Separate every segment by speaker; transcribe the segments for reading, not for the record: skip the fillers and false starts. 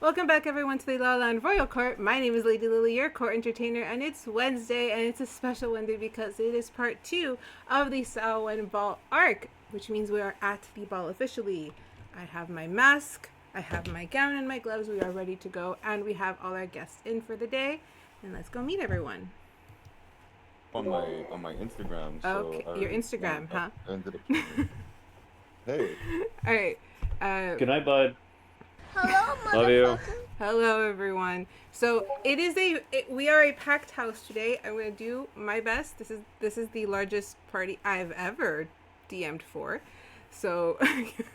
Speaker 1: Welcome back, everyone, to the Lala Land Royal Court. My name is Lady Lily, your court entertainer, and it's Wednesday, and it's a special Wednesday because it is part 2 of the Samhain Ball arc, which means we are at the ball officially. I have my mask, I have my gown and my gloves. We are ready to go, and we have all our guests in for the day. And let's go meet everyone.
Speaker 2: On my Instagram.
Speaker 1: Okay,
Speaker 2: So
Speaker 1: your Instagram, huh?
Speaker 2: I ended up. Hey.
Speaker 1: All right.
Speaker 3: Good night, bud.
Speaker 4: Hello,
Speaker 3: Love you.
Speaker 4: motherfucker.
Speaker 1: Hello, everyone. So we are a packed house today. I'm gonna do my best. This is the largest party I've ever DM'd for, so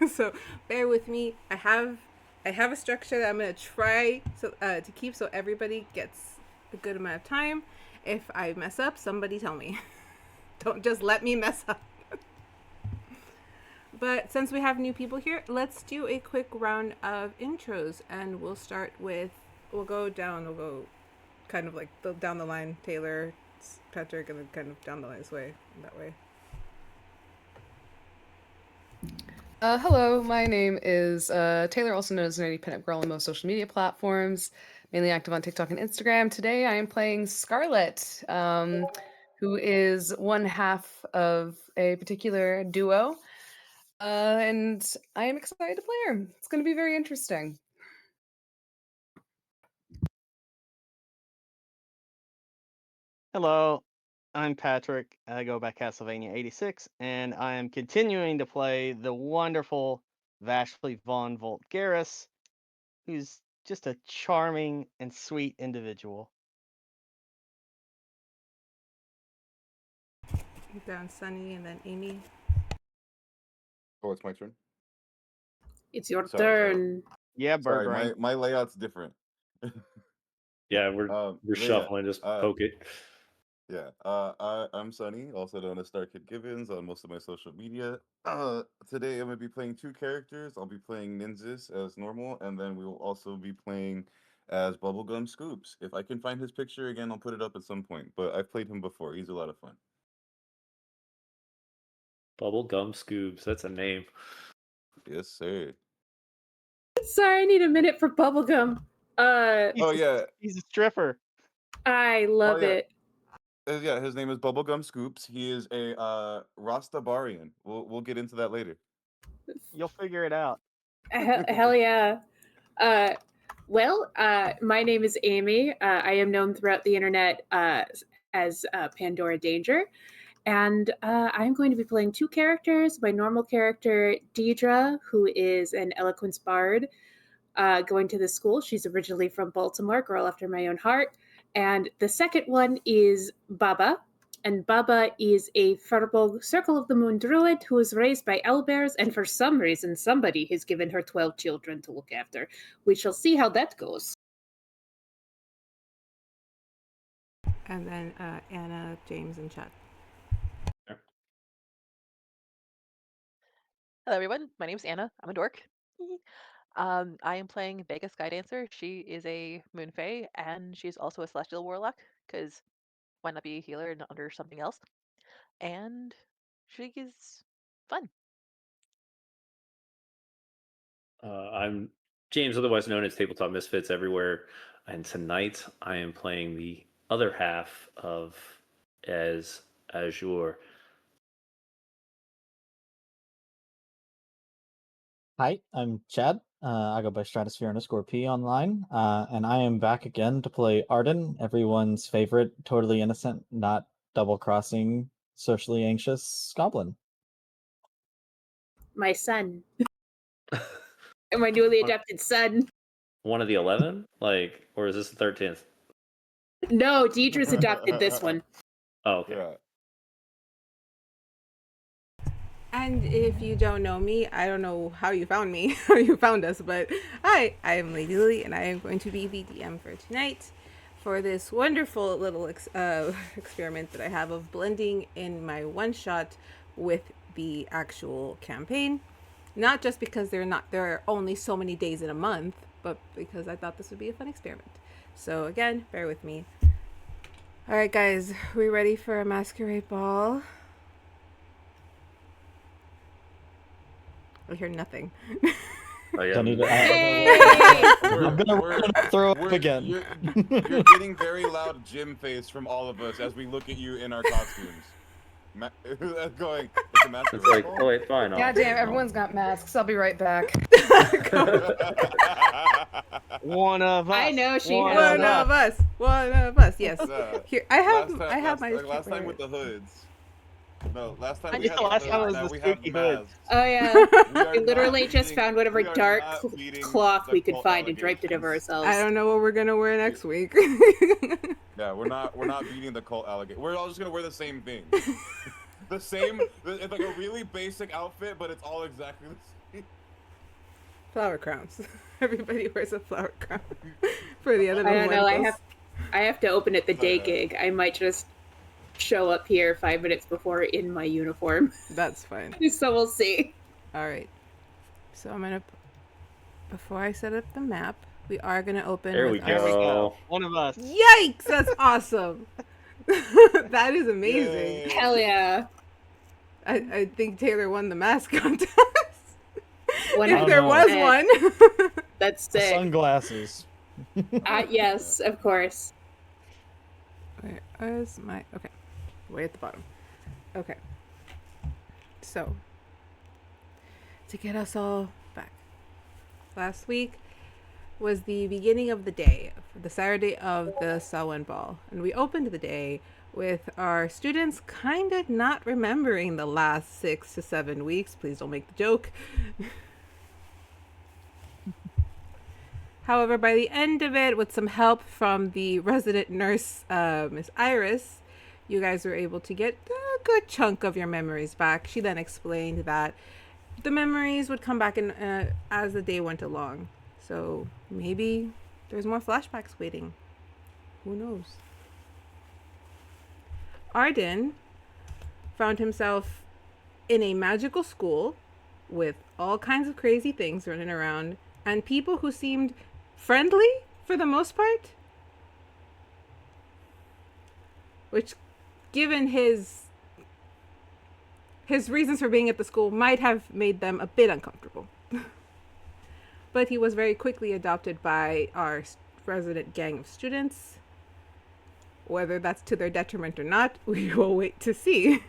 Speaker 1: so bear with me. I have a structure that I'm gonna try to keep so everybody gets a good amount of time. If I mess up, somebody tell me. Don't just let me mess up. But since we have new people here, let's do a quick round of intros, and we'll go kind of like down the line. Taylor, Patrick, and then kind of down the line that way.
Speaker 5: Hello, my name is Taylor, also known as nerdypinupgirl on most social media platforms, mainly active on TikTok and Instagram. Today I am playing Scarlet, who is one half of a particular duo. And I am excited to play her. It's going to be very interesting.
Speaker 6: Hello, I'm Patrick. I go by Castlevania86, and I am continuing to play the wonderful Vashley Castlevania86, who's just a charming and sweet individual.
Speaker 1: Down Sunny and then Amy.
Speaker 2: Oh, it's my turn.
Speaker 4: It's your
Speaker 2: Sorry.
Speaker 4: turn.
Speaker 6: Yeah,
Speaker 2: Sorry,
Speaker 6: Bird.
Speaker 2: my layout's different.
Speaker 3: Yeah, we're
Speaker 2: but
Speaker 3: shuffling. Just poke it.
Speaker 2: Yeah. I'm Sunny, also known as Starkidgivens on most of my social media. Today I'm gonna be playing two characters. I'll be playing Nynzus as normal, and then we will also be playing as Bubblegum Scoops. If I can find his picture again, I'll put it up at some point. But I've played him before. He's a lot of fun.
Speaker 3: Bubblegum Scoobs. That's a name.
Speaker 2: Yes, sir.
Speaker 4: Sorry, I need a minute for bubblegum.
Speaker 6: He's a stripper.
Speaker 4: I love
Speaker 2: yeah.
Speaker 4: it.
Speaker 2: Yeah, his name is Bubblegum Scoops. He is a Rastafarian. We'll get into that later.
Speaker 6: You'll figure it out.
Speaker 4: Hell yeah. My name is Amy. I am known throughout the internet as Pandora Danger. And I'm going to be playing two characters. My normal character, Dierdra, who is an eloquence bard going to the school. She's originally from Baltimore, girl after my own heart. And the second one is Baba. And Baba is a Furball Circle of the Moon druid who was raised by owlbears, and for some reason, somebody has given her 12 children to look after. We shall see how that goes.
Speaker 1: And then Anna, James, and Chuck.
Speaker 7: Hello, everyone. My name's Anna. I'm a dork. I am playing Vega Skydancer. She is a moon fae, and she's also a celestial warlock, because why not be a healer and under something else? And she is fun.
Speaker 3: I'm James, otherwise known as Tabletop Misfits everywhere. And tonight I am playing the other half of as Azure.
Speaker 8: Hi, I'm Chad. I go by Stratosphere_P online, and I am back again to play Arden, everyone's favorite, totally innocent, not double-crossing, socially anxious goblin.
Speaker 4: My son. My newly
Speaker 3: One-
Speaker 4: adopted son.
Speaker 3: One of the 11? Like, or is this the 13th?
Speaker 4: No, Deidre's adopted this one.
Speaker 3: Oh, okay.
Speaker 2: Yeah.
Speaker 1: And if you don't know me, I don't know how you found me, how you found us, but hi, I am Lady Lily, and I am going to be the DM for tonight for this wonderful little experiment that I have of blending in my one-shot with the actual campaign. Not just because there are only so many days in a month, but because I thought this would be a fun experiment. So again, bear with me. All right, guys, we ready for a masquerade ball? I hear nothing.
Speaker 3: Oh, yeah.
Speaker 8: Don't need to-
Speaker 4: Hey!
Speaker 8: I'm gonna throw up again.
Speaker 2: You're getting very loud gym face from all of us as we look at you in our costumes. Going, it's a masquerade
Speaker 3: It's like,
Speaker 2: ball?
Speaker 3: oh, wait, fine.
Speaker 5: God damn, everyone's got masks. I'll be right back.
Speaker 6: One of us.
Speaker 4: I know she
Speaker 6: one
Speaker 4: has
Speaker 6: of us.
Speaker 1: One of us. Yes.
Speaker 2: Yeah.
Speaker 1: Here, I have
Speaker 2: last
Speaker 1: my.
Speaker 2: last time with the hoods. No, last time we
Speaker 6: Yeah,
Speaker 2: had the
Speaker 6: last
Speaker 2: hoods,
Speaker 6: time was
Speaker 2: now
Speaker 6: the
Speaker 2: we have
Speaker 6: spooky
Speaker 2: the
Speaker 6: hoods.
Speaker 2: masks.
Speaker 4: Oh yeah.
Speaker 2: We are
Speaker 4: We literally
Speaker 2: not
Speaker 4: just
Speaker 2: beating-
Speaker 4: found whatever
Speaker 2: we are
Speaker 4: dark
Speaker 2: not beating
Speaker 4: cloth
Speaker 2: the
Speaker 4: we could
Speaker 2: cult
Speaker 4: find and draped it over
Speaker 2: allegations.
Speaker 4: ourselves.
Speaker 1: I don't know what we're gonna wear next week.
Speaker 2: Yeah, we're not beating the cult alligator. We're all just gonna wear the same thing. The same. It's like a really basic outfit, but it's all exactly the same.
Speaker 1: Flower crowns. Everybody wears a flower crown for the other.
Speaker 4: I don't know.
Speaker 1: momentos.
Speaker 4: I have to open at the day
Speaker 2: Yeah.
Speaker 4: gig. I might just show up here 5 minutes before in my uniform.
Speaker 1: That's fine.
Speaker 4: So we'll see.
Speaker 1: All right. So I'm gonna. Before I set up the map, we are gonna open.
Speaker 3: There
Speaker 1: with
Speaker 3: we
Speaker 1: our-
Speaker 6: There we
Speaker 3: go.
Speaker 6: go. One of us.
Speaker 1: Yikes! That's awesome. That is amazing.
Speaker 2: Yay.
Speaker 4: Hell yeah.
Speaker 1: I think Taylor won the mask contest.
Speaker 4: When
Speaker 1: If
Speaker 8: I
Speaker 1: there
Speaker 8: know.
Speaker 1: was
Speaker 4: Eh,
Speaker 1: one.
Speaker 4: That's sick.
Speaker 8: Sunglasses.
Speaker 4: Yes, of course.
Speaker 1: Where is my... Okay. Way at the bottom. Okay. So. To get us all back. Last week was the beginning of the day. The Saturday of the Samhain Ball. And we opened the day with our students kind of not remembering the last 6 to 7 weeks. Please don't make the joke. However, by the end of it, with some help from the resident nurse, Miss Iris, you guys were able to get a good chunk of your memories back. She then explained that the memories would come back in as the day went along. So maybe there's more flashbacks waiting. Who knows? Arden found himself in a magical school with all kinds of crazy things running around and people who seemed friendly for the most part. Which, given his reasons for being at the school, might have made them a bit uncomfortable. But he was very quickly adopted by our resident gang of students. Whether that's to their detriment or not, we will wait to see.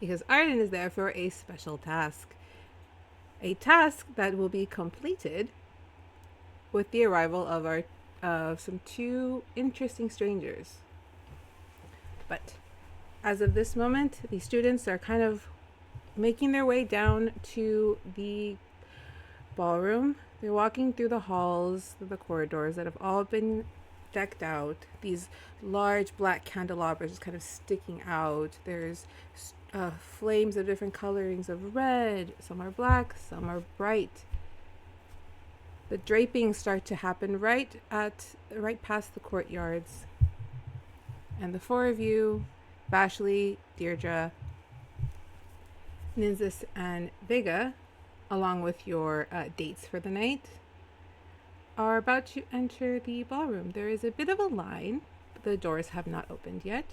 Speaker 1: Because Arden is there for a special task. A task that will be completed with the arrival of our some 2 interesting strangers. But as of this moment, the students are kind of making their way down to the ballroom. They're walking through the halls, through the corridors that have all been decked out. These large black candelabras just kind of sticking out. There's flames of different colorings of red. Some are black, some are bright. The drapings start to happen right past the courtyards. And the 4 of you, Vashley, Dierdra, Nynzus, and Vega, along with your dates for the night, are about to enter the ballroom. There is a bit of a line, but the doors have not opened yet.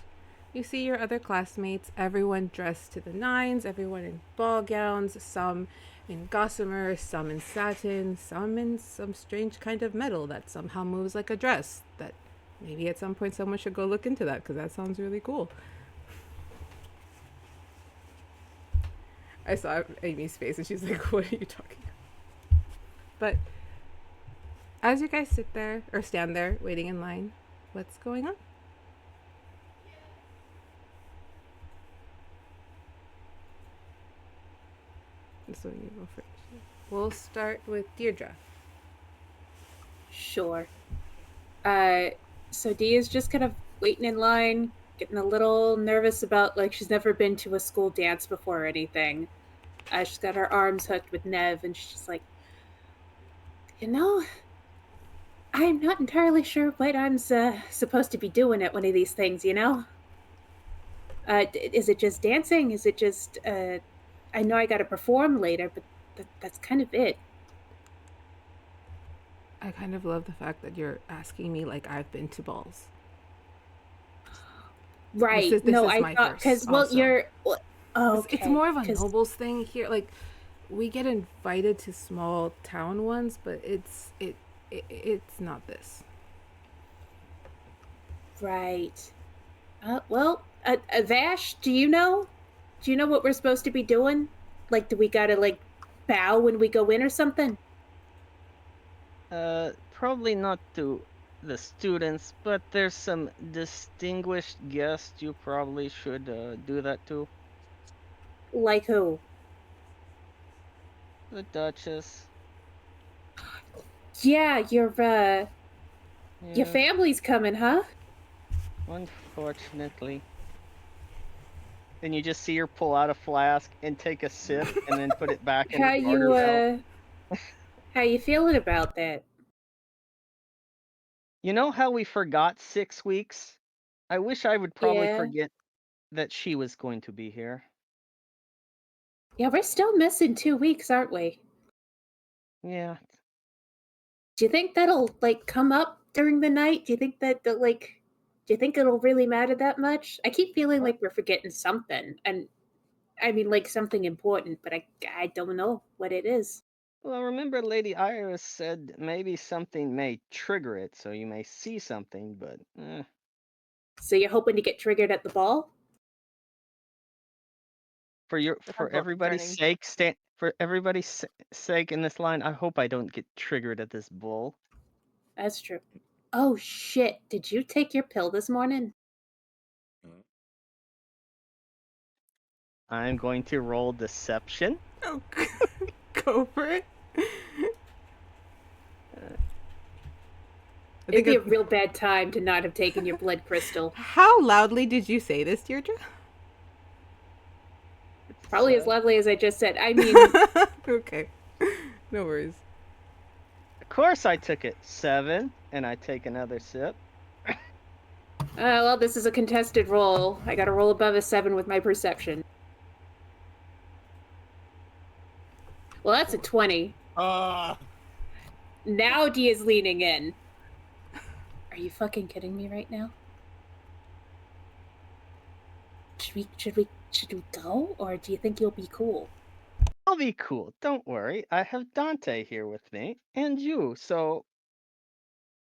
Speaker 1: You see your other classmates, everyone dressed to the nines, everyone in ball gowns, some in gossamer, some in satin, some in some strange kind of metal that somehow moves like a dress. That maybe at some point someone should go look into that, because that sounds really cool. I saw Amy's face and she's like, what are you talking about? But as you guys sit there or stand there waiting in line, what's going on? So you go first. We'll start with Dierdra.
Speaker 4: Sure. So Dee is just kind of waiting in line, getting a little nervous about, like, she's never been to a school dance before or anything. She's got her arms hooked with Nev, and she's just like, I'm not entirely sure what I'm supposed to be doing at one of these things, Is it just dancing? Is it just, I know I gotta perform later, but that's kind of it.
Speaker 1: I kind of love the fact that you're asking me like I've been to balls.
Speaker 4: Right.
Speaker 1: This
Speaker 4: No,
Speaker 1: is
Speaker 4: I
Speaker 1: my
Speaker 4: thought,
Speaker 1: first
Speaker 4: because, well,
Speaker 1: also.
Speaker 4: you're... Well, oh, okay.
Speaker 1: It's more of a
Speaker 4: 'cause-
Speaker 1: nobles thing here. Like, we get invited to small town ones, but it's not this.
Speaker 4: Right. Well, Vash, do you know? Do you know what we're supposed to be doing? Like, do we gotta, like, bow when we go in or something?
Speaker 6: Probably not to the students, but there's some distinguished guests you probably should do that to.
Speaker 4: Like who?
Speaker 6: The Duchess.
Speaker 4: Yeah, your
Speaker 6: Yeah,
Speaker 4: family's coming, huh?
Speaker 6: unfortunately. And you just see her pull out a flask and take a sip and then put it back in
Speaker 4: How
Speaker 6: the garter belt.
Speaker 4: how you feeling about that?
Speaker 6: You know how we forgot 6 weeks? I wish I would probably
Speaker 4: Yeah.
Speaker 6: forget that she was going to be here.
Speaker 4: Yeah, we're still missing 2 weeks, aren't we?
Speaker 6: Yeah.
Speaker 4: Do you think that'll, like, come up during the night? Do you think that, do you think it'll really matter that much? I keep feeling like we're forgetting something, and I mean, like, something important, but I don't know what it is.
Speaker 6: Well, remember Lady Iris said maybe something may trigger it, so you may see something, but
Speaker 4: So you're hoping to get triggered at the ball?
Speaker 6: for
Speaker 7: Depends what
Speaker 6: everybody's
Speaker 7: concerning.
Speaker 6: sake, for everybody's sake in this line, I hope I don't get triggered at this bull.
Speaker 4: That's true. Oh shit! Did you take your pill this morning?
Speaker 6: I'm going to roll deception.
Speaker 1: Oh, go for it.
Speaker 4: It'd be a real bad time to not have taken your blood crystal.
Speaker 1: How loudly did you say this, Deirdre?
Speaker 4: Probably as loudly as I just said. I mean,
Speaker 1: Okay. No worries.
Speaker 6: Of course I took it. 7, and I take another sip.
Speaker 4: well, this is a contested roll. I gotta roll above a 7 with my perception. Well, that's a 20. Now D is leaning in. Are you fucking kidding me right now? Should we go, or do you think you'll be cool?
Speaker 6: I'll be cool. Don't worry. I have Dante here with me, and you, so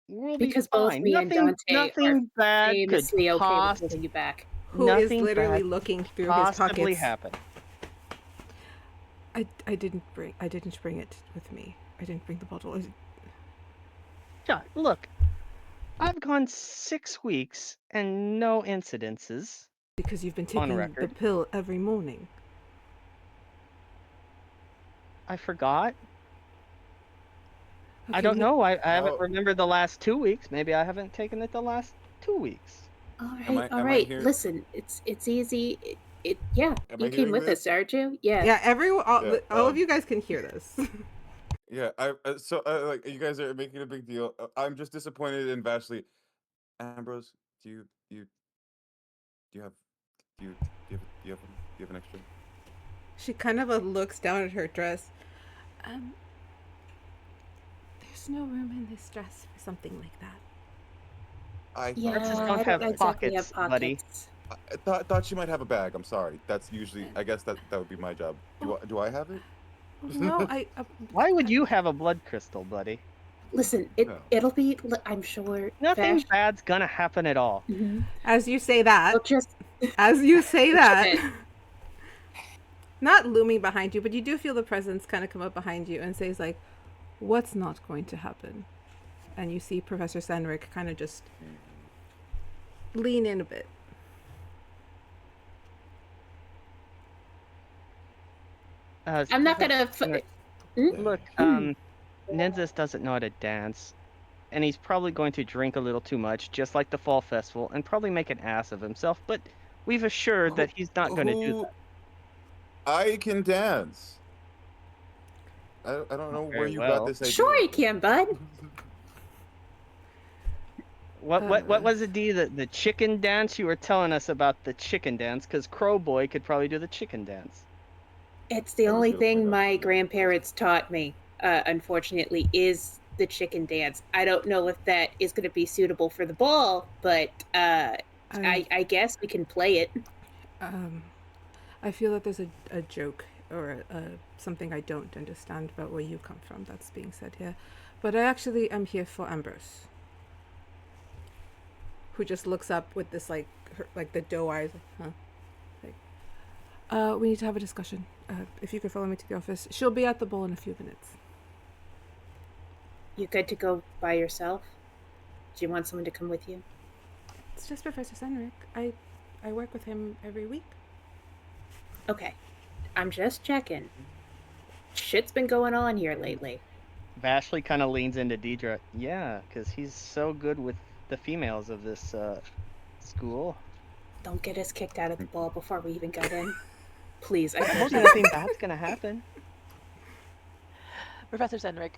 Speaker 6: we'll
Speaker 4: Because
Speaker 6: be
Speaker 4: both
Speaker 6: fine.
Speaker 4: me and Dante
Speaker 6: nothing bad could
Speaker 4: famously okay with holding you back.
Speaker 1: Who is
Speaker 6: Nothing
Speaker 1: literally
Speaker 6: bad
Speaker 1: looking through his
Speaker 6: possibly
Speaker 1: pockets?
Speaker 6: happen.
Speaker 1: I didn't bring it with me. I didn't bring the bottle.
Speaker 6: Yeah, look, I've gone 6 weeks and no incidences.
Speaker 1: Because you've been
Speaker 6: On
Speaker 1: taking the
Speaker 6: record.
Speaker 1: pill every morning.
Speaker 6: I forgot. I
Speaker 1: Okay,
Speaker 6: don't know. I haven't
Speaker 2: Oh.
Speaker 6: remembered the last 2 weeks. Maybe I haven't taken it the last 2 weeks.
Speaker 4: All
Speaker 2: Am
Speaker 4: right,
Speaker 2: I-
Speaker 4: all
Speaker 2: am I
Speaker 4: right.
Speaker 2: here-
Speaker 4: Listen, it's easy. Yeah,
Speaker 2: Am
Speaker 4: you
Speaker 2: I
Speaker 4: came
Speaker 2: hearing
Speaker 4: with
Speaker 2: this?
Speaker 4: us, aren't you? Yeah.
Speaker 1: Yeah, everyone, all
Speaker 2: Yeah,
Speaker 1: of you guys can hear this.
Speaker 2: Yeah, like you guys are making a big deal. I'm just disappointed in Vashley. Ambrose, do you have an extra?
Speaker 1: She kind of looks down at her dress. There's no room in this dress for something like that.
Speaker 2: I
Speaker 4: Yeah,
Speaker 6: Dresses don't
Speaker 4: I
Speaker 6: have
Speaker 4: don't exactly
Speaker 6: pockets,
Speaker 4: have
Speaker 6: buddy.
Speaker 4: pockets.
Speaker 2: thought she might have a bag. I'm sorry. That's usually. I guess that would be my job. Do I have it?
Speaker 1: No,
Speaker 6: Why would you have a blood crystal, buddy?
Speaker 4: Listen,
Speaker 2: No.
Speaker 4: it'll be. I'm sure.
Speaker 6: Nothing
Speaker 4: Vash-
Speaker 6: bad's gonna happen at all.
Speaker 4: Mhm.
Speaker 1: as you say that,
Speaker 4: We'll just.
Speaker 1: as you say that.
Speaker 4: Shit.
Speaker 1: not looming behind you, but you do feel the presence kind of come up behind you and says like, "What's not going to happen?" And you see Professor Senric kind of just lean in a bit.
Speaker 4: I'm not gonna.
Speaker 6: Look, Nynzus doesn't know how to dance, and he's probably going to drink a little too much, just like the fall festival, and probably make an ass of himself. But we've assured that he's not going to do that.
Speaker 2: I can dance. I don't know where
Speaker 6: Very
Speaker 2: you
Speaker 6: well.
Speaker 2: got this idea.
Speaker 4: Sure, you can, bud.
Speaker 6: What was it, D? The chicken dance? You were telling us about the chicken dance, because Crow Boy could probably do the chicken dance.
Speaker 4: It's the
Speaker 2: I was
Speaker 4: only
Speaker 2: gonna
Speaker 4: thing
Speaker 2: point out
Speaker 4: my
Speaker 2: to you.
Speaker 4: grandparents taught me, unfortunately, is the chicken dance. I don't know if that is going to be suitable for the ball, but I guess we can play it.
Speaker 1: I feel that there's a joke or something I don't understand about where you come from that's being said here. But I actually am here for Ambrose, who just looks up with this like the doe eyes. Like, huh? Like, we need to have a discussion. If you could follow me to the office. She'll be at the ball in a few minutes.
Speaker 4: You good to go by yourself? Do you want someone to come with you?
Speaker 1: It's just Professor Senric. I work with him every week.
Speaker 4: Okay. I'm just checking. Shit's been going on here lately.
Speaker 6: Vashley kind of leans into Dierdra. Yeah, because he's so good with the females of this school.
Speaker 4: Don't get us kicked out of the ball before we even got in. Please, I
Speaker 6: I
Speaker 4: beg
Speaker 6: hope
Speaker 4: you.
Speaker 6: nothing bad's going to happen.
Speaker 7: Professor Senric,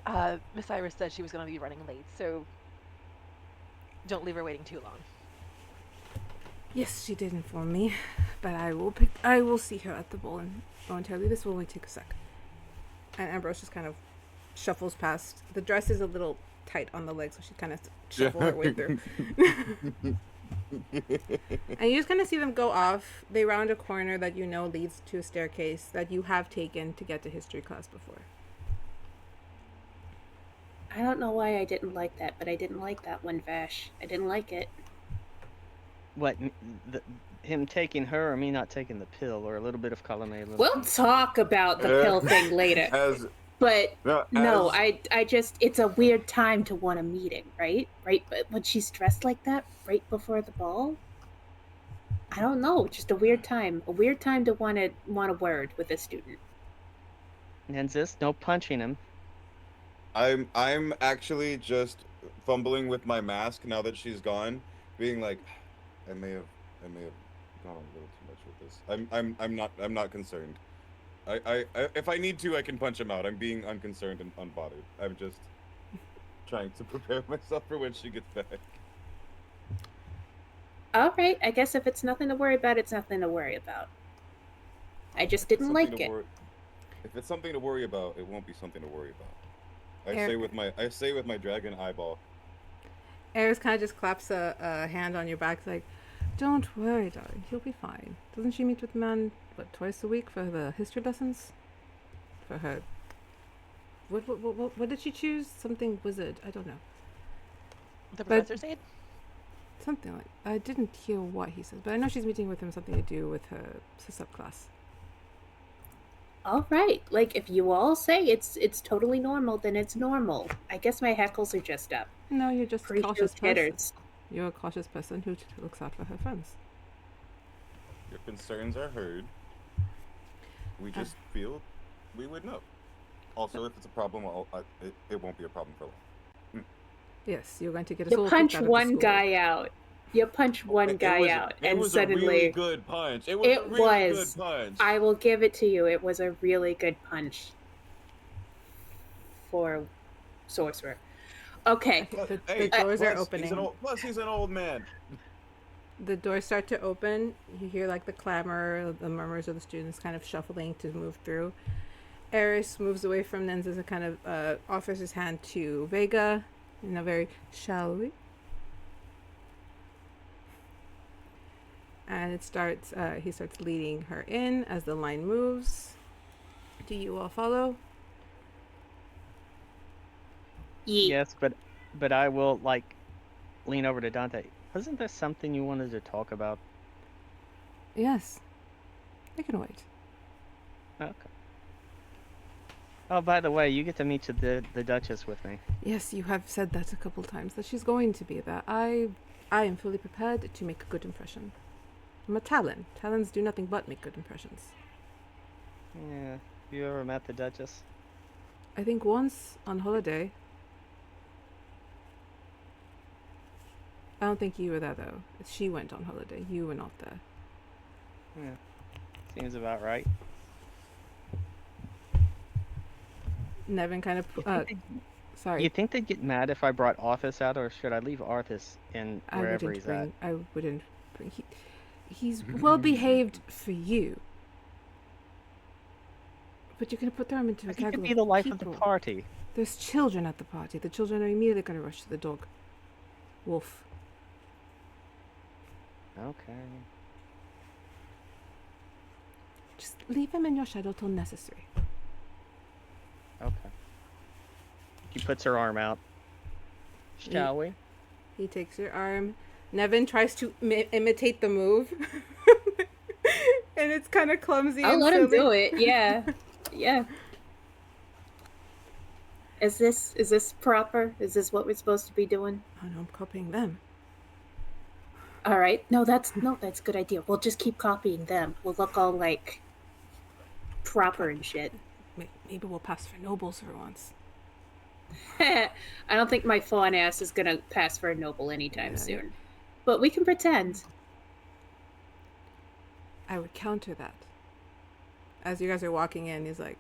Speaker 7: Miss Iris said she was going to be running late, so don't leave her waiting too long.
Speaker 1: Yes, she did inform me, but I will see her at the ball and momentarily. This will only take a sec. And Ambrose just kind of shuffles past. The dress is a little tight on the legs, so she kind of shuffles her way through. And you just kind of see them go off. They round a corner that you know leads to a staircase that you have taken to get to history class before.
Speaker 4: I don't know why I didn't like that, but I didn't like that one, Vash. I didn't like it.
Speaker 6: What, him taking her or me not taking the pill, or a little bit of column A?
Speaker 4: We'll talk about the pill thing later. But no, I just, it's a weird time to want a meeting, right? Right, but when she's dressed like that right before the ball, I don't know, just a weird time to want a word with a student.
Speaker 6: Nynzus, no punching him.
Speaker 2: I'm actually just fumbling with my mask now that she's gone, being like, I may have gone a little too much with this. I'm not concerned. I if I need to, I can punch him out. I'm being unconcerned and unbothered. I'm just trying to prepare myself for when she gets back.
Speaker 4: All right, I guess if it's nothing to worry about, it's nothing to worry about. I just didn't like it.
Speaker 2: If it's something to worry about, it won't be something to worry about. I say with my dragon eyeball.
Speaker 1: Eris kind of just claps a hand on your back, like, "Don't worry, darling. He'll be fine." Doesn't she meet with the man twice a week for the history lessons? For her. What did she choose? Something wizard. I don't know.
Speaker 7: The professor's aide?
Speaker 1: Something like. I didn't hear what he said, but I know she's meeting with him. Something to do with her subclass.
Speaker 4: All right, like if you all say it's totally normal, then it's normal. I guess my heckles are just up.
Speaker 1: No, you're just a cautious person.
Speaker 4: Hitters.
Speaker 1: You're a cautious person who looks out for her friends.
Speaker 2: Your concerns are heard. We just feel we would know. Also, if it's a problem, it won't be a problem for long.
Speaker 1: Yes, you're going to get us
Speaker 4: You
Speaker 1: all
Speaker 4: punch
Speaker 1: kicked out of the
Speaker 4: one
Speaker 1: school.
Speaker 4: guy out. You punch one guy out, and suddenly
Speaker 2: a really good punch. It was a really good punch.
Speaker 4: I will give it to you. It was a really good punch for a sorcerer. Okay.
Speaker 1: The doors are opening.
Speaker 2: He's an old man.
Speaker 1: The doors start to open. You hear like the clamor, the murmurs of the students kind of shuffling to move through. Eris moves away from Nynzus and kind of offers his hand to Vega in a very, "Shall we?" And he starts leading her in as the line moves. Do you all follow?
Speaker 6: Yes, but I will lean over to Dante. Wasn't there something you wanted to talk about?
Speaker 1: Yes. I can wait.
Speaker 6: Okay. Oh, by the way, you get to meet the Duchess with me.
Speaker 1: Yes, you have said that a couple times, that she's going to be there. I am fully prepared to make a good impression. I'm a Talon. Talons do nothing but make good impressions.
Speaker 6: Yeah. You ever met the Duchess?
Speaker 1: I think once on holiday. I don't think you were there, though. She went on holiday. You were not there.
Speaker 6: Yeah. Seems about right.
Speaker 1: Nevin kind of... sorry.
Speaker 6: You think they'd get mad if I brought Arthas out, or should I leave Arthas in wherever he's at?
Speaker 1: I wouldn't bring... He's well behaved for you. But you're going to put them into a
Speaker 6: He
Speaker 1: gaggle
Speaker 6: could
Speaker 1: of
Speaker 6: be the life
Speaker 1: people.
Speaker 6: of the party.
Speaker 1: There's children at the party. The children are immediately going to rush to the dog. Wolf.
Speaker 6: Okay.
Speaker 1: Just leave him in your shadow till necessary.
Speaker 6: Okay. She puts her arm out. Shall we?
Speaker 1: He takes your arm. Nevin tries to imitate the move. And it's kind of clumsy.
Speaker 4: I'll
Speaker 1: and
Speaker 4: let him
Speaker 1: silly.
Speaker 4: do it. Yeah. Yeah. Is this proper? Is this what we're supposed to be doing?
Speaker 1: Oh no, I'm copying them.
Speaker 4: All right. No, that's a good idea. We'll just keep copying them. We'll look all like proper and shit.
Speaker 1: Maybe we'll pass for nobles for once.
Speaker 4: I don't think my fawn ass is gonna pass for a noble anytime soon. But we can pretend.
Speaker 1: I would counter that. As you guys are walking in, he's like,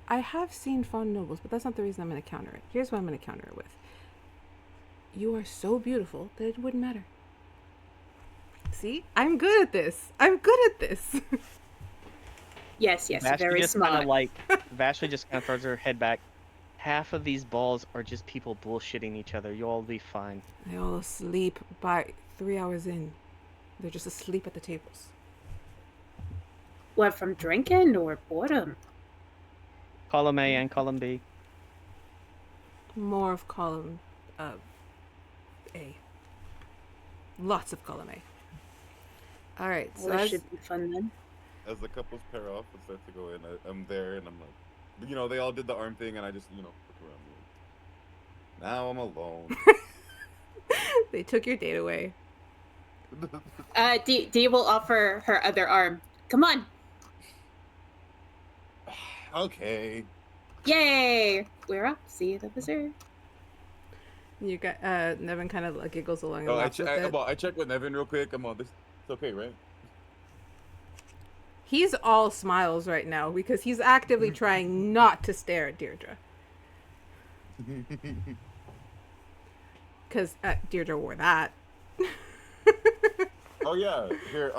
Speaker 1: I have seen fawn nobles, but that's not the reason I'm going to counter it. Here's what I'm going to counter it with. You are so beautiful that it wouldn't matter. See? I'm good at this. I'm good at this.
Speaker 4: Yes, very smart.
Speaker 6: Vashley just kind of throws her head back. Half of these balls are just people bullshitting each other. You'll all be fine.
Speaker 1: They all asleep by 3 hours in. They're just asleep at the tables.
Speaker 4: What, from drinking or boredom?
Speaker 6: Column A and column B.
Speaker 1: More of column A. Lots of column A. Alright, so
Speaker 4: Well, that should be fun then.
Speaker 2: As the couples pair off and start to go in, I'm there and I'm like, you know, they all did the arm thing and I just, you know, look around. Now I'm alone.
Speaker 1: They took your date away.
Speaker 4: Dee will offer her other arm. Come on.
Speaker 2: Okay.
Speaker 4: Yay! We're up. See you at the bazaar.
Speaker 1: You got Nevin kind of giggles along.
Speaker 2: Oh,
Speaker 1: and
Speaker 2: I checked with Nevin real quick. I'm on this. It's okay, right?
Speaker 1: He's all smiles right now because he's actively trying not to stare at Dierdra. Because Dierdra wore that.
Speaker 2: Oh yeah, here.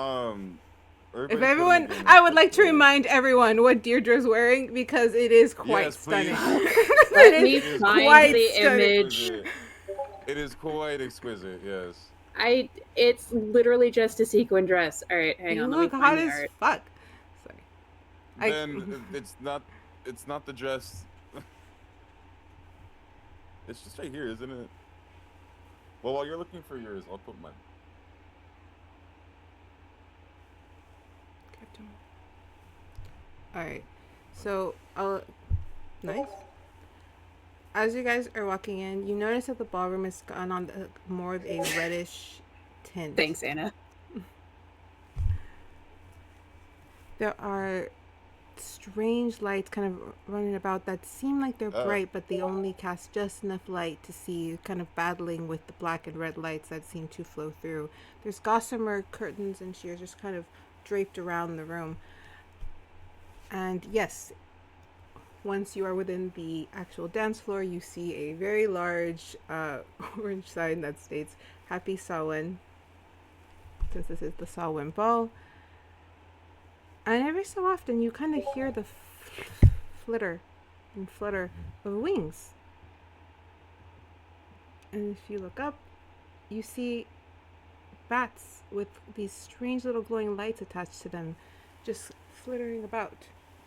Speaker 1: If everyone, I would like to remind everyone what Deirdre's wearing because it is quite stunning.
Speaker 4: Let me find the image.
Speaker 2: It is quite exquisite. Yes.
Speaker 4: It's literally just a sequin dress. All right, hang on.
Speaker 1: Look hot as fuck. Sorry.
Speaker 2: Then it's not the dress. It's just right here, isn't it? Well, while you're looking for yours, I'll put mine.
Speaker 1: Alright, so nice. As you guys are walking in, you notice that the ballroom has gone on more of a reddish tint.
Speaker 4: Thanks, Anna.
Speaker 1: There are strange lights kind of running about that seem like they're bright, but they only cast just enough light to see, kind of battling with the black and red lights that seem to flow through. There's gossamer curtains and shears just kind of draped around the room. And yes, once you are within the actual dance floor, you see a very large orange sign that states Happy Samhain, since this is the Samhain ball. And every so often you kind of hear the flitter and flutter of wings. And if you look up, you see bats with these strange little glowing lights attached to them just flittering about,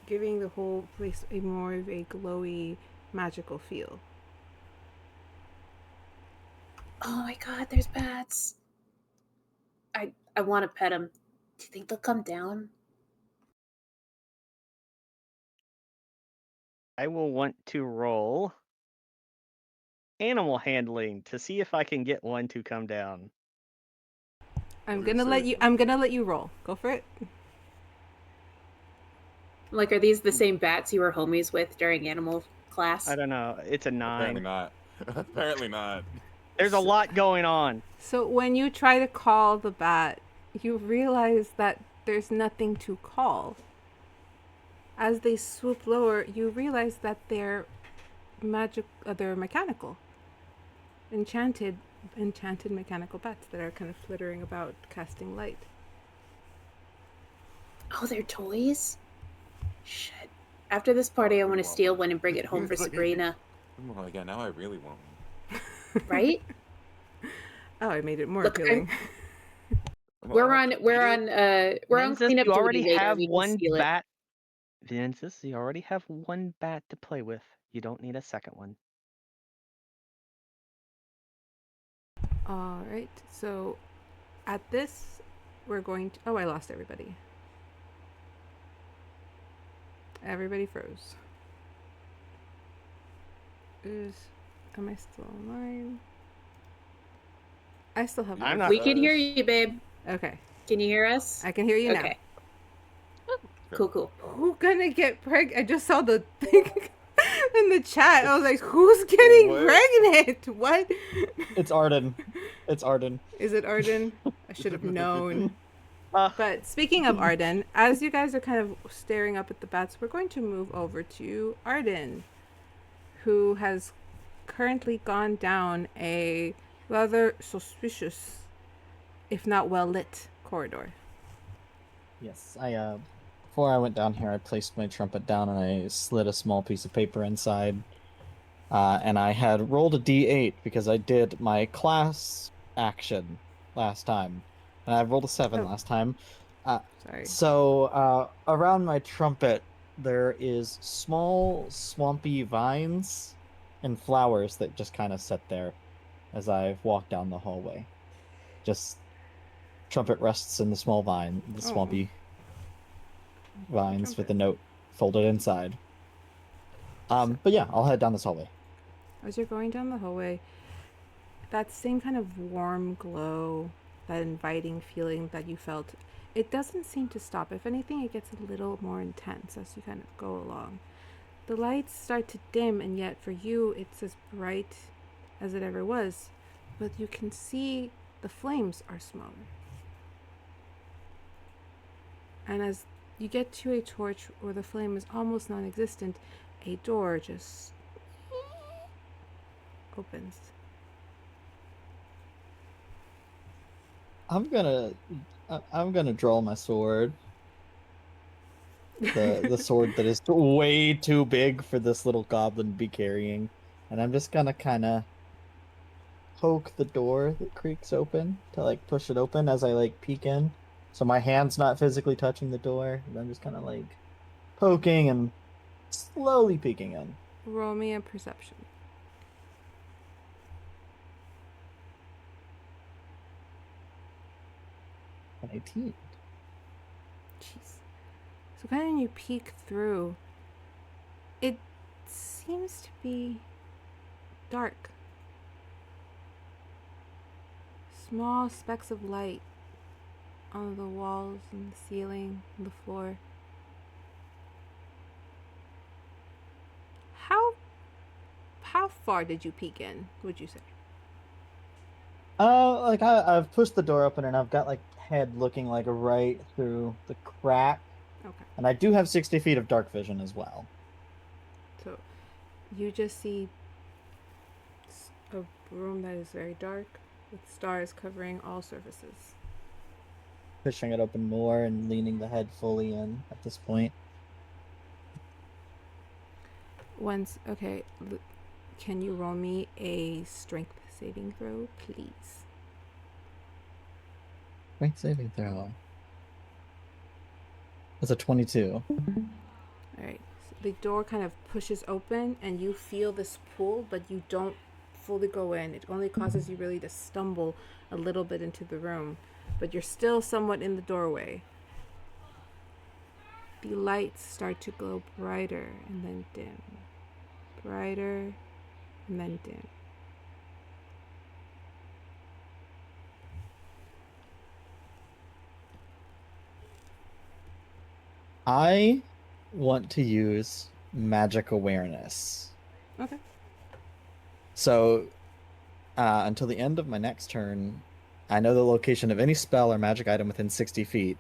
Speaker 1: giving the whole place a more of a glowy, magical feel.
Speaker 4: Oh my god, there's bats. I want to pet them. Do you think they'll come down?
Speaker 6: I will want to roll animal handling to see if I can get one to come down.
Speaker 1: I'm
Speaker 2: gonna
Speaker 1: gonna let
Speaker 2: say-
Speaker 1: you. I'm gonna let you roll. Go for it.
Speaker 4: Like, are these the same bats you were homies with during animal class?
Speaker 6: I don't know. It's a
Speaker 2: Apparently
Speaker 6: 9.
Speaker 2: not. Apparently not.
Speaker 6: There's a lot going on.
Speaker 1: So when you try to call the bat, you realize that there's nothing to call. As they swoop lower, you realize that they're they're mechanical. Enchanted mechanical bats that are kind of flittering about, casting light.
Speaker 4: Oh, they're toys? Shit. After this party, I want to steal one and bring it home for
Speaker 2: It's like-
Speaker 4: Sabrina.
Speaker 2: Oh my god, now I really want one.
Speaker 4: Right?
Speaker 1: Oh, I made it more
Speaker 4: Look,
Speaker 1: appealing.
Speaker 4: We're on
Speaker 6: Nynzus,
Speaker 4: cleanup
Speaker 6: you
Speaker 4: duty
Speaker 6: already
Speaker 4: later.
Speaker 6: have
Speaker 4: We can
Speaker 6: one
Speaker 4: steal it.
Speaker 6: bat. Nynzus, you already have one bat to play with. You don't need a second one.
Speaker 1: All right. So at this, we're going to. Oh, I lost everybody. Everybody froze. Am I still online? I still have.
Speaker 6: I'm not-
Speaker 4: We can hear you, babe.
Speaker 1: Okay,
Speaker 4: Can you hear us?
Speaker 1: I can hear you
Speaker 4: Okay. Cool.
Speaker 1: Who gonna get pregnant? I just saw the thing in the chat. I was like, who's getting
Speaker 2: What?
Speaker 1: pregnant? What?
Speaker 8: It's Arden. It's Arden.
Speaker 1: Is it Arden? I should have known.
Speaker 6: Uh,
Speaker 1: But speaking of Arden, as you guys are kind of staring up at the bats, we're going to move over to Arden, who has currently gone down a rather suspicious, if not well lit, corridor.
Speaker 8: Yes, before I went down here, I placed my trumpet down and I slid a small piece of paper inside. And I had rolled a d8 because I did my class action last time. And I rolled a 7
Speaker 1: Oh.
Speaker 8: last time.
Speaker 1: Sorry.
Speaker 8: So, around my trumpet, there is small, swampy vines and flowers that just kind of sit there as I've walked down the hallway. Just trumpet rests in the small vine, the
Speaker 1: Oh.
Speaker 8: swampy vines with
Speaker 1: Trumpet.
Speaker 8: the note folded inside. But yeah, I'll head down this hallway.
Speaker 1: As you're going down the hallway, that same kind of warm glow, that inviting feeling that you felt, it doesn't seem to stop. If anything, it gets a little more intense as you kind of go along. The lights start to dim, and yet for you, it's as bright as it ever was. But you can see the flames are smaller. And as you get to a torch where the flame is almost non-existent, a door just opens.
Speaker 8: I'm gonna draw my sword. The sword that is way too big for this little goblin to be carrying. And I'm just gonna kinda poke the door that creaks open to like push it open as I like peek in. So my hand's not physically touching the door, and I'm just kinda like poking and slowly peeking in.
Speaker 1: Roll me a perception.
Speaker 8: An 18.
Speaker 1: Jeez. So kind of when you peek through, it seems to be dark. Small specks of light on the walls and the ceiling and the floor. How far did you peek in, would you say?
Speaker 8: Like I've pushed the door open and I've got like head looking like right through the crack.
Speaker 1: Okay.
Speaker 8: And I do have 60 feet of dark vision as well.
Speaker 1: So you just see a room that is very dark with stars covering all surfaces.
Speaker 8: Pushing it open more and leaning the head fully in at this point.
Speaker 1: Okay, can you roll me a strength saving throw, please?
Speaker 8: Strength saving throw. That's a 22.
Speaker 1: Alright, so the door kind of pushes open and you feel this pull, but you don't fully go in. It only causes you really to stumble a little bit into the room, but you're still somewhat in the doorway. the lights start to glow brighter and then dim, brighter and then dim.
Speaker 8: I want to use magic awareness.
Speaker 1: Okay.
Speaker 8: So, until the end of my next turn, I know the location of any spell or magic item within 60 feet.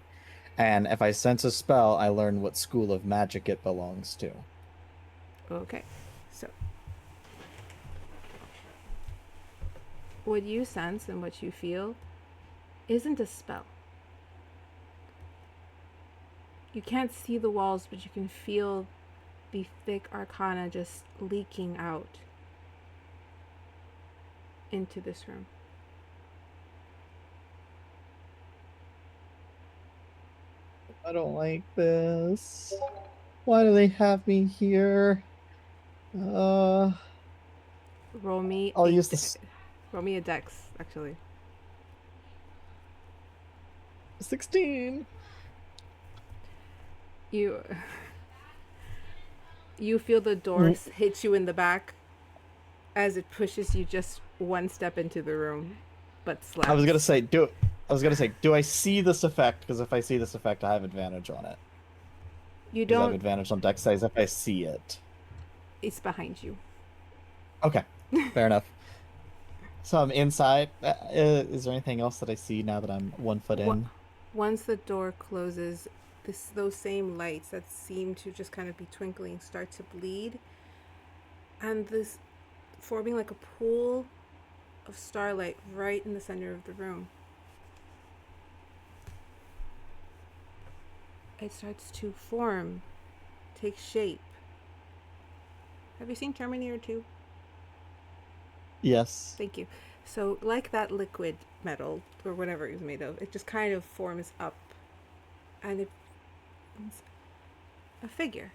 Speaker 8: And if I sense a spell, I learn what school of magic it belongs to.
Speaker 1: Okay. So, what you sense and what you feel isn't a spell. You can't see the walls, but you can feel the thick arcana just leaking out into this room.
Speaker 8: I don't like this. Why do they have me here?
Speaker 1: Roll me.
Speaker 8: I'll use this.
Speaker 1: Roll me a dex, actually.
Speaker 8: 16.
Speaker 1: You feel the door hit you in the back as it pushes you just one step into the room, but slaps.
Speaker 8: I was gonna say, do I see this effect? Because if I see this effect, I have advantage on it.
Speaker 1: You
Speaker 8: I have
Speaker 1: don't.
Speaker 8: advantage on dex saves if I see it.
Speaker 1: It's behind you.
Speaker 8: Okay, fair enough. So I'm inside. Is there anything else that I see now that I'm 1 foot in?
Speaker 1: Once the door closes, those same lights that seem to just kind of be twinkling start to bleed, and this forming like a pool of starlight right in the center of the room. It starts to form, take shape. Have you seen Terminator 2?
Speaker 8: Yes.
Speaker 1: Thank you. So, like that liquid metal, or whatever it's made of, it just kind of forms up, and it's a figure.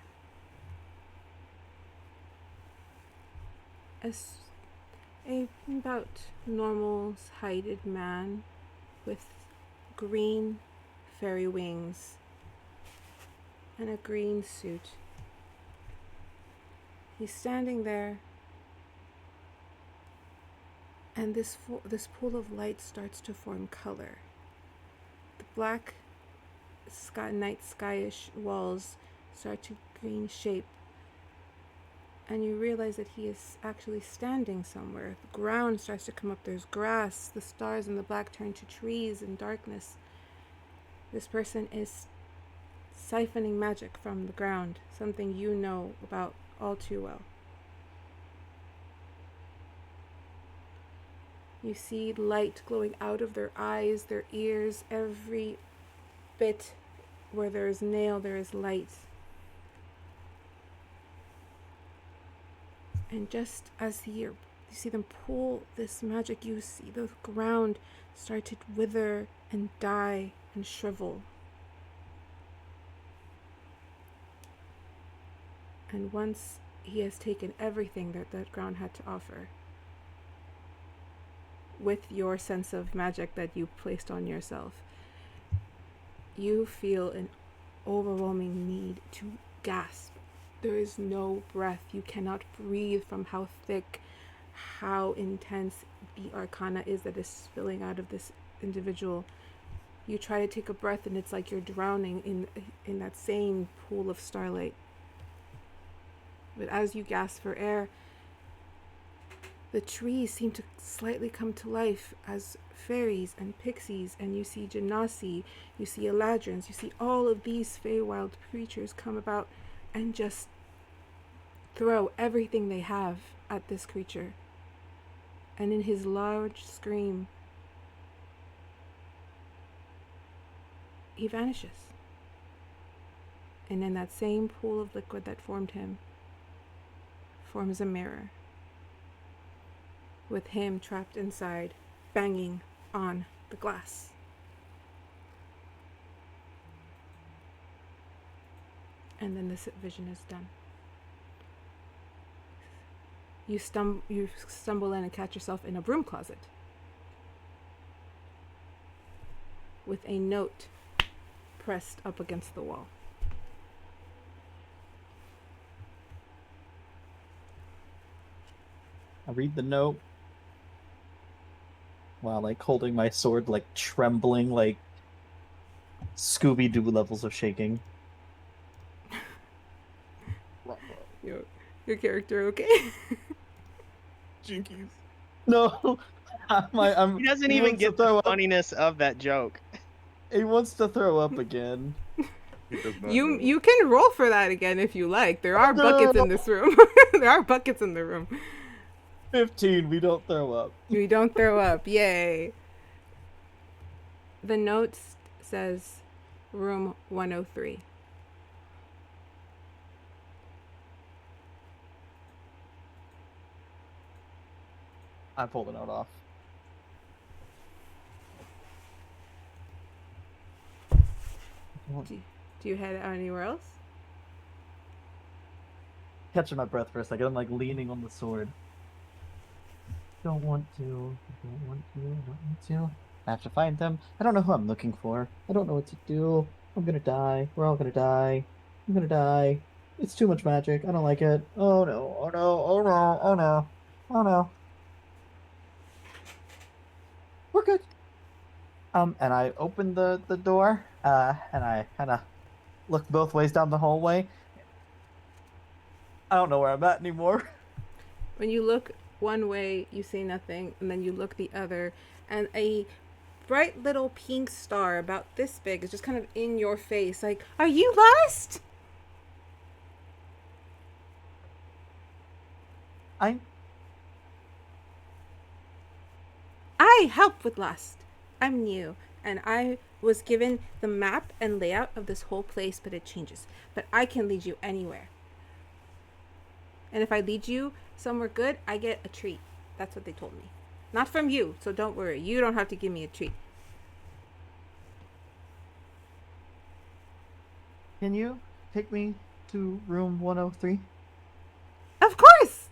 Speaker 1: About normal-heighted man with green fairy wings and a green suit. He's standing there, and this pool of light starts to form color. The black night skyish walls start to green shape, and you realize that he is actually standing somewhere. The ground starts to come up. There's grass. The stars in the black turn to trees and darkness. This person is siphoning magic from the ground, something you know about all too well. You see light glowing out of their eyes, their ears, every bit where there is nail, there is light. And just as you see them pull this magic, you see the ground start to wither and die and shrivel. And once he has taken everything that ground had to offer, with your sense of magic that you placed on yourself, you feel an overwhelming need to gasp. There is no breath. You cannot breathe from how thick, how intense the arcana is that is spilling out of this individual. You try to take a breath and it's like you're drowning in that same pool of starlight. But as you gasp for air, the trees seem to slightly come to life as fairies and pixies, and you see genasi, you see eladrins, you see all of these Feywild creatures come about and just throw everything they have at this creature. And in his large scream, he vanishes. And in that same pool of liquid that formed him, forms a mirror, with him trapped inside, banging on the glass. And then this vision is done. You stumble in and catch yourself in a broom closet with a note pressed up against the wall.
Speaker 8: I read the note while like holding my sword, like trembling, like Scooby-Doo levels of shaking.
Speaker 1: Your character okay?
Speaker 2: Jinkies.
Speaker 8: No,
Speaker 6: He doesn't
Speaker 8: he
Speaker 6: even
Speaker 8: wants to
Speaker 6: get the
Speaker 8: throw up.
Speaker 6: funniness of that joke.
Speaker 8: He wants to throw up again.
Speaker 2: He does not know.
Speaker 1: You can roll for that again if you like. There are buckets in this room. There are buckets in the room.
Speaker 8: 15. We don't throw up.
Speaker 1: We don't throw up. Yay. The note says room 103.
Speaker 8: I pull the note off.
Speaker 1: Do you head out anywhere else?
Speaker 8: Catching my breath for a second. I'm like leaning on the sword. Don't want to. Don't want to. Don't want to. I have to find them. I don't know who I'm looking for. I don't know what to do. I'm gonna die. We're all gonna die. I'm gonna die. It's too much magic. I don't like it. Oh no. Oh no. Oh no. Oh no. Oh no. We're good. And I open the door, and I kind of look both ways down the hallway. I don't know where I'm at anymore.
Speaker 1: When you look one way, you see nothing, and then you look the other, and a bright little pink star about this big is just kind of in your face, like, are you lost? I help with Lost. I'm new, and I was given the map and layout of this whole place, but it changes. But I can lead you anywhere. And if I lead you somewhere good, I get a treat. That's what they told me. Not from you, so don't worry. You don't have to give me a treat.
Speaker 8: Can you take me to room 103?
Speaker 1: Of course!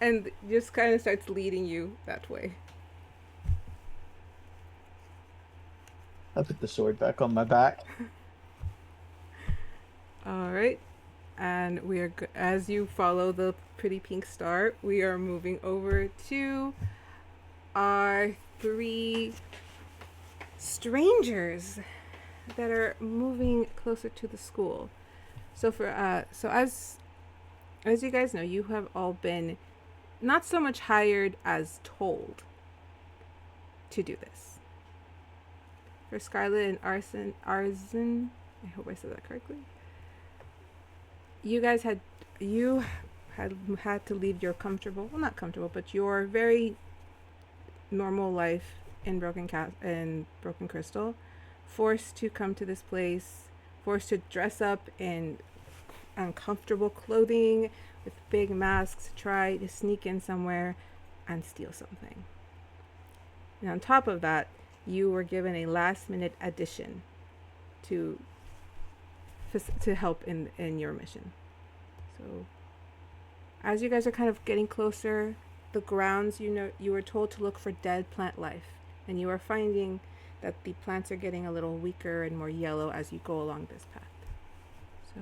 Speaker 1: And just kind of starts leading you that way.
Speaker 8: I put the sword back on my back.
Speaker 1: All right. And we are, as you follow the pretty pink star, we are moving over to our 3 strangers that are moving closer to the school. So as you guys know, you have all been not so much hired as told to do this. For Scarlet and Arden, I hope I said that correctly. You guys had to leave your not comfortable, but your very normal life in Broken Crystal, forced to come to this place, forced to dress up in uncomfortable clothing with big masks to try to sneak in somewhere and steal something. And on top of that, you were given a last-minute addition to help in your mission. So as you guys are kind of getting closer, the grounds, you were told to look for dead plant life, and you are finding that the plants are getting a little weaker and more yellow as you go along this path. So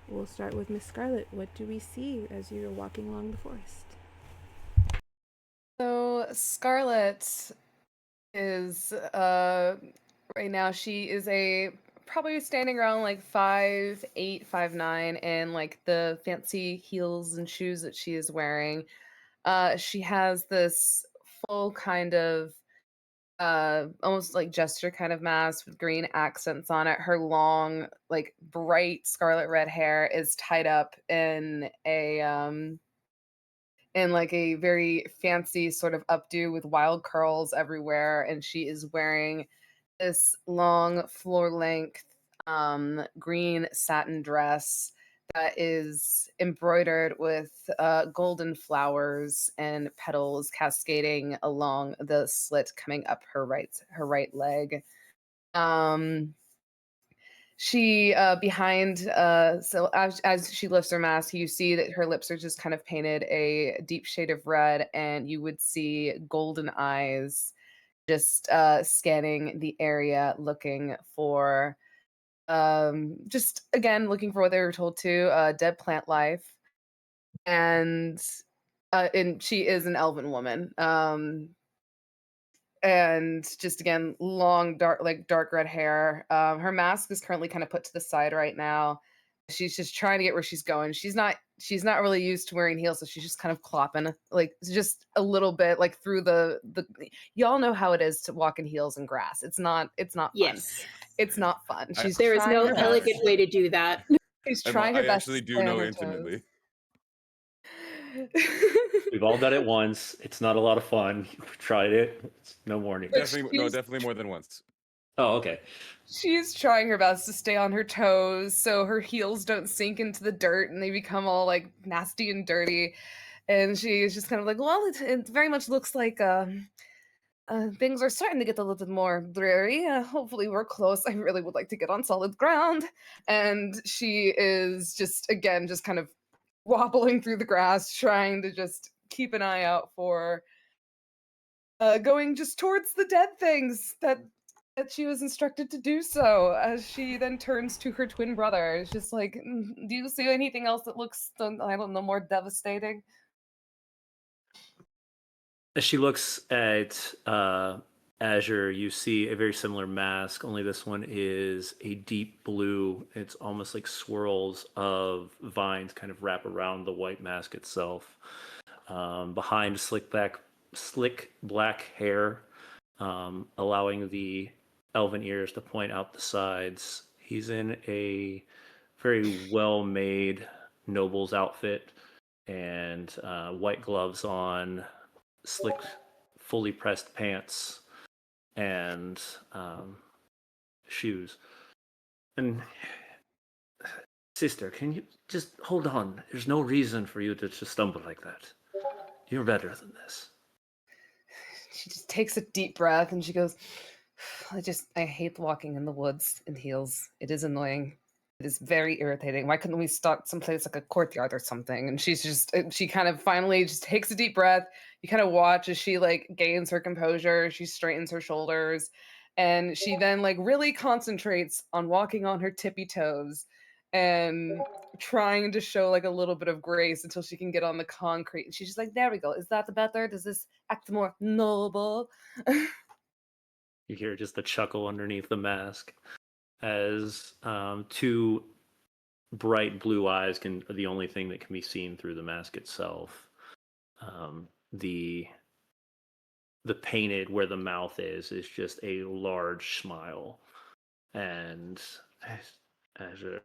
Speaker 1: we'll start with Miss Scarlet. What do we see as you're walking along the forest?
Speaker 5: So Scarlet is right now she is probably standing around like 5'8", 5'9", and like the fancy heels and shoes that she is wearing. She has this full kind of almost like jester kind of mask with green accents on it. Her long, like bright scarlet red hair is tied up in like a very fancy sort of updo with wild curls everywhere, and she is wearing this long floor-length green satin dress that is embroidered with golden flowers and petals cascading along the slit coming up her right leg. She behind so as she lifts her mask, you see that her lips are just kind of painted a deep shade of red, and you would see golden eyes just scanning the area, looking for just again looking for what they were told to, dead plant life. and she is an elven woman. And just again, long, dark red hair. Her mask is currently kind of put to the side right now. She's just trying to get where she's going. She's not really used to wearing heels, so she's just kind of clopping like just a little bit like through the y'all know how it is to walk in heels in grass. It's not fun.
Speaker 4: Yes.
Speaker 5: It's not fun.
Speaker 4: There is no
Speaker 5: trying her best.
Speaker 4: elegant way to do that.
Speaker 5: She's trying her
Speaker 2: I
Speaker 5: best
Speaker 2: actually
Speaker 5: to
Speaker 2: do
Speaker 5: stay on
Speaker 2: know
Speaker 5: her
Speaker 2: intimately.
Speaker 5: toes.
Speaker 3: We've all done it once. It's not a lot of fun. We've tried it. It's no warning.
Speaker 2: Definitely more than once.
Speaker 3: Oh, okay.
Speaker 5: She's trying her best to stay on her toes so her heels don't sink into the dirt and they become all like nasty and dirty. And she's just kind of like, well, it very much looks like things are starting to get a little bit more dreary. Hopefully we're close. I really would like to get on solid ground. And she is just kind of wobbling through the grass, trying to just keep an eye out for going just towards the dead things that she was instructed to do so. As she then turns to her twin brother, it's just like, do you see anything else that looks, I don't know, more devastating?
Speaker 3: As she looks at Azure, you see a very similar mask, only this one is a deep blue. It's almost like swirls of vines kind of wrap around the white mask itself. Behind slick black hair, allowing the elven ears to point out the sides. He's in a very well-made noble's outfit and white gloves on, slick, fully pressed pants, and shoes. And sister, can you just hold on? There's no reason for you to just stumble like that. You're better than this.
Speaker 5: She just takes a deep breath and she goes, I hate walking in the woods in heels. It is annoying. It is very irritating. Why couldn't we start someplace like a courtyard or something? And she kind of finally just takes a deep breath. You kind of watch as she like gains her composure. She straightens her shoulders and she then like really concentrates on walking on her tippy toes and trying to show like a little bit of grace until she can get on the concrete. And she's just like, there we go. Is that better? Does this act more noble?
Speaker 3: You hear just a chuckle underneath the mask as two bright blue eyes are the only thing that can be seen through the mask itself. The painted where the mouth is just a large smile, and Azure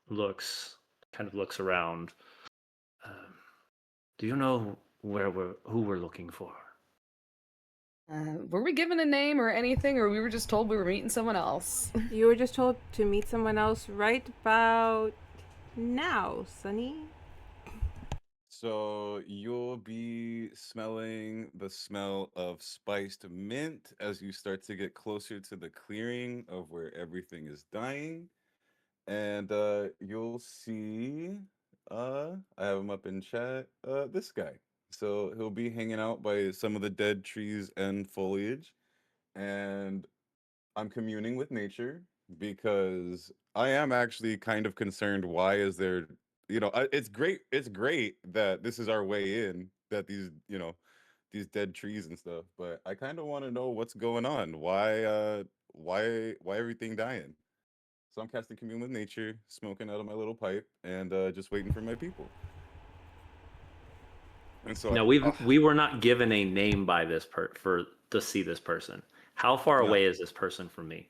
Speaker 3: looks around. Do you know who we're looking for?
Speaker 5: Were we given a name or anything, or we were just told we were meeting someone else?
Speaker 1: You were just told to meet someone else right about now, Sonny.
Speaker 2: So you'll be smelling the smell of spiced mint as you start to get closer to the clearing of where everything is dying. And you'll see, I have him up in chat, this guy. So he'll be hanging out by some of the dead trees and foliage. And I'm communing with nature because I am actually kind of concerned. Why is there, it's great that this is our way in, that these dead trees and stuff, but I kind of want to know what's going on. Why everything dying? So I'm casting commune with nature, smoking out of my little pipe, and just waiting for my people. And so
Speaker 3: now we were not given a name by this to see this person. How far away is this person from me?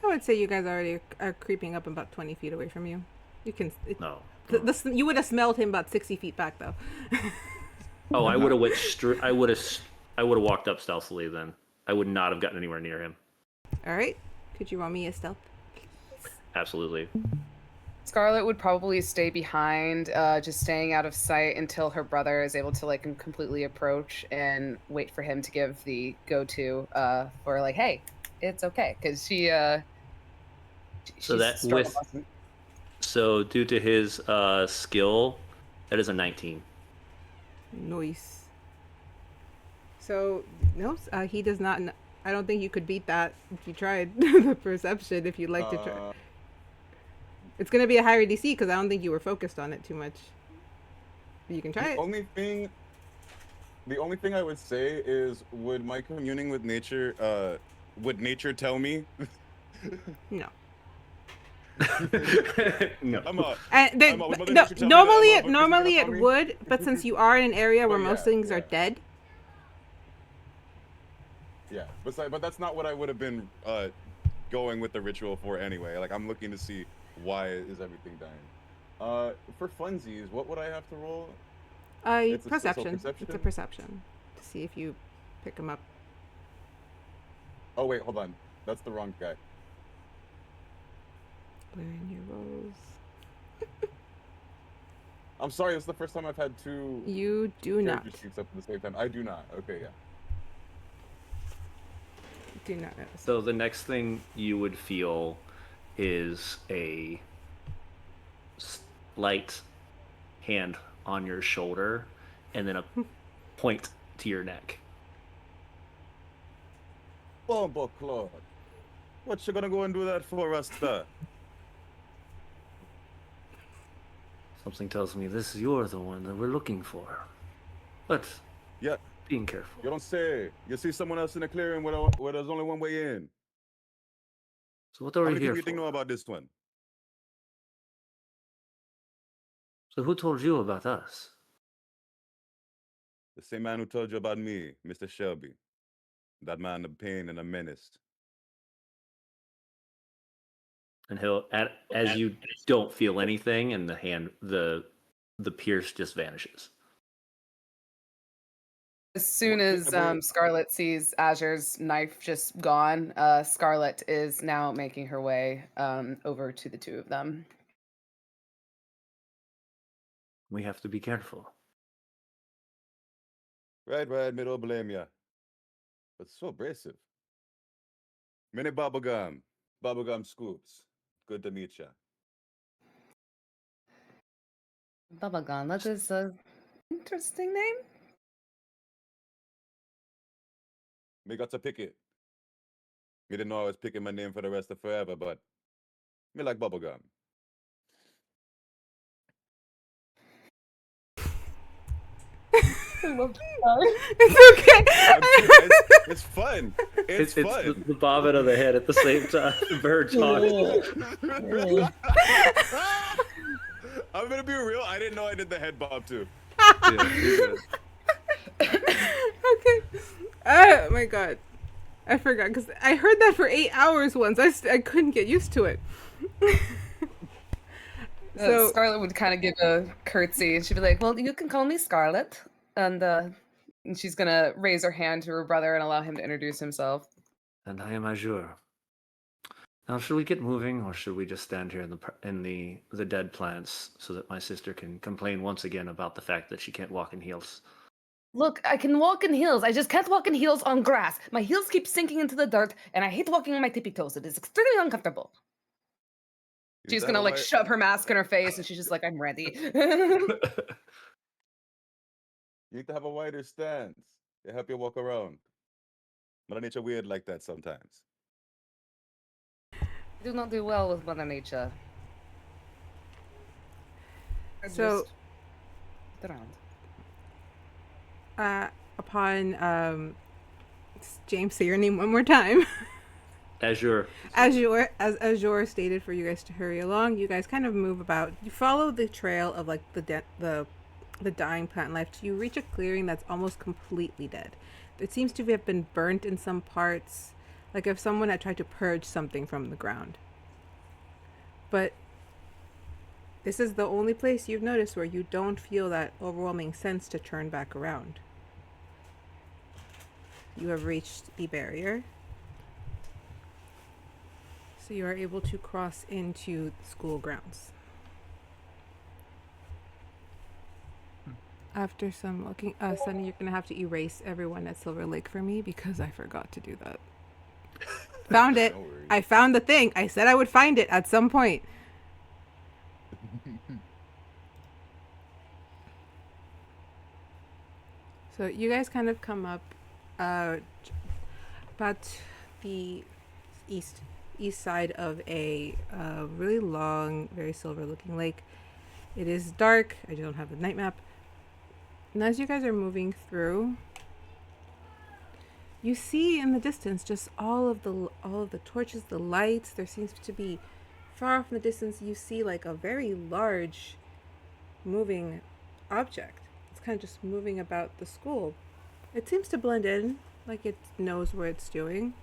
Speaker 1: I would say you guys already are creeping up about 20 feet away from you. You can.
Speaker 3: No.
Speaker 1: You would have smelled him about 60 feet back, though.
Speaker 3: Oh, I would have I would have walked up stealthily. Then I would not have gotten anywhere near him.
Speaker 1: All right. Could you roll me a stealth?
Speaker 3: Absolutely.
Speaker 5: Scarlet would probably stay behind, just staying out of sight until her brother is able to like completely approach and wait for him to give the go-to for like, hey, it's okay, because
Speaker 3: so due to his skill, that is a 19.
Speaker 1: Nice. So no, he does not. I don't think you could beat that if you tried the perception. If you'd like to try. It's going to be a higher DC because I don't think you were focused on it too much. You can try it.
Speaker 2: The only thing I would say is, would my communing with nature, would nature tell me?
Speaker 1: No.
Speaker 3: No.
Speaker 2: I'm out.
Speaker 1: And
Speaker 2: I'm out. Would Mother Nature tell me that
Speaker 1: normally
Speaker 2: that motherfucker's gonna
Speaker 1: it
Speaker 2: farm me?
Speaker 1: would, but since you are in an area where
Speaker 2: But
Speaker 1: most
Speaker 2: yeah,
Speaker 1: things are
Speaker 2: yeah.
Speaker 1: dead,
Speaker 2: Yeah, but that's not what I would have been going with the ritual for anyway. Like, I'm looking to see why is everything dying. For funsies, what would I have to roll? It's a
Speaker 1: perception.
Speaker 2: perception?
Speaker 1: It's a perception to see if you pick them up.
Speaker 2: Oh wait, hold on. That's the wrong guy.
Speaker 1: Learn your rolls.
Speaker 2: I'm sorry, it's the first time I've had two
Speaker 1: You do not.
Speaker 2: character sheets up at the same time. I do not. Okay, yeah.
Speaker 1: Do not notice.
Speaker 3: So the next thing you would feel is a light hand on your shoulder and then a point to your neck.
Speaker 2: Bumbo Claude. What you gonna go and do that for, Rasta?
Speaker 3: Something tells me you're the one that we're looking for. But
Speaker 2: Yeah,
Speaker 3: being careful.
Speaker 2: you don't say. You see someone else in the clearing where there's only one way in.
Speaker 3: So what are
Speaker 2: How
Speaker 3: we
Speaker 2: many
Speaker 3: here
Speaker 2: people you think know
Speaker 3: for?
Speaker 2: about this one?
Speaker 3: So who told you about us?
Speaker 2: The same man who told you about me, Mr. Shelby. That man of pain and a menace.
Speaker 3: And as you don't feel anything, and the pierce just vanishes.
Speaker 5: As soon
Speaker 2: What-
Speaker 5: as
Speaker 2: what-
Speaker 5: Scarlet sees Azure's knife just gone, Scarlet is now making her way over to the two of them.
Speaker 3: We have to be careful.
Speaker 2: Right, me don't blame ya. But so abrasive. Many bubblegum scoops. Good to meet ya.
Speaker 5: Bubblegum, that is an interesting name.
Speaker 2: Me got to pick it. Me didn't know I was picking my name for the rest of forever, but me like bubblegum.
Speaker 5: I love that.
Speaker 1: It's okay.
Speaker 2: It's fun. It's fun.
Speaker 3: the bobbing of the head at the same time. The bird talking.
Speaker 2: I'm gonna be real. I didn't know I did the head bob too.
Speaker 1: Okay. Oh my god. I forgot because I heard that for 8 hours once. I couldn't get used to it. So
Speaker 5: Scarlet would kind of give a curtsy, and she'd be like, "Well, you can call me Scarlet," and she's gonna raise her hand to her brother and allow him to introduce himself.
Speaker 3: And I am Azure. Now, should we get moving, or should we just stand here in the dead plants so that my sister can complain once again about the fact that she can't walk in heels?
Speaker 5: Look, I can walk in heels. I just can't walk in heels on grass. My heels keep sinking into the dirt, and I hate walking on my tippy toes. It is extremely uncomfortable. She's gonna like shove her mask in her face, and she's just like, "I'm ready."
Speaker 2: You need to have a wider stance. They help you walk around. Mother Nature weird like that sometimes.
Speaker 5: I do not do well with Mother Nature.
Speaker 1: So-
Speaker 5: Just sit around.
Speaker 1: upon James, say your name one more time.
Speaker 3: Azure.
Speaker 1: Azure, as Azure stated for you guys to hurry along, you guys kind of move about. You follow the trail of like the dying plant life till you reach a clearing that's almost completely dead. It seems to have been burnt in some parts, like if someone had tried to purge something from the ground. But this is the only place you've noticed where you don't feel that overwhelming sense to turn back around. You have reached the barrier. So you are able to cross into school grounds. After some looking, Sunny, you're gonna have to erase everyone at Silver Lake for me because I forgot to do that. Found it.
Speaker 2: No worries.
Speaker 1: I found the thing. I said I would find it at some point. So you guys kind of come up about the east side of a really long, very silver looking lake. It is dark. I don't have the night map. And as you guys are moving through, you see in the distance just all of the torches, the lights. There seems to be, far off in the distance, you see like a very large moving object. It's kind of just moving about the school. It seems to blend in, like it knows what it's doing.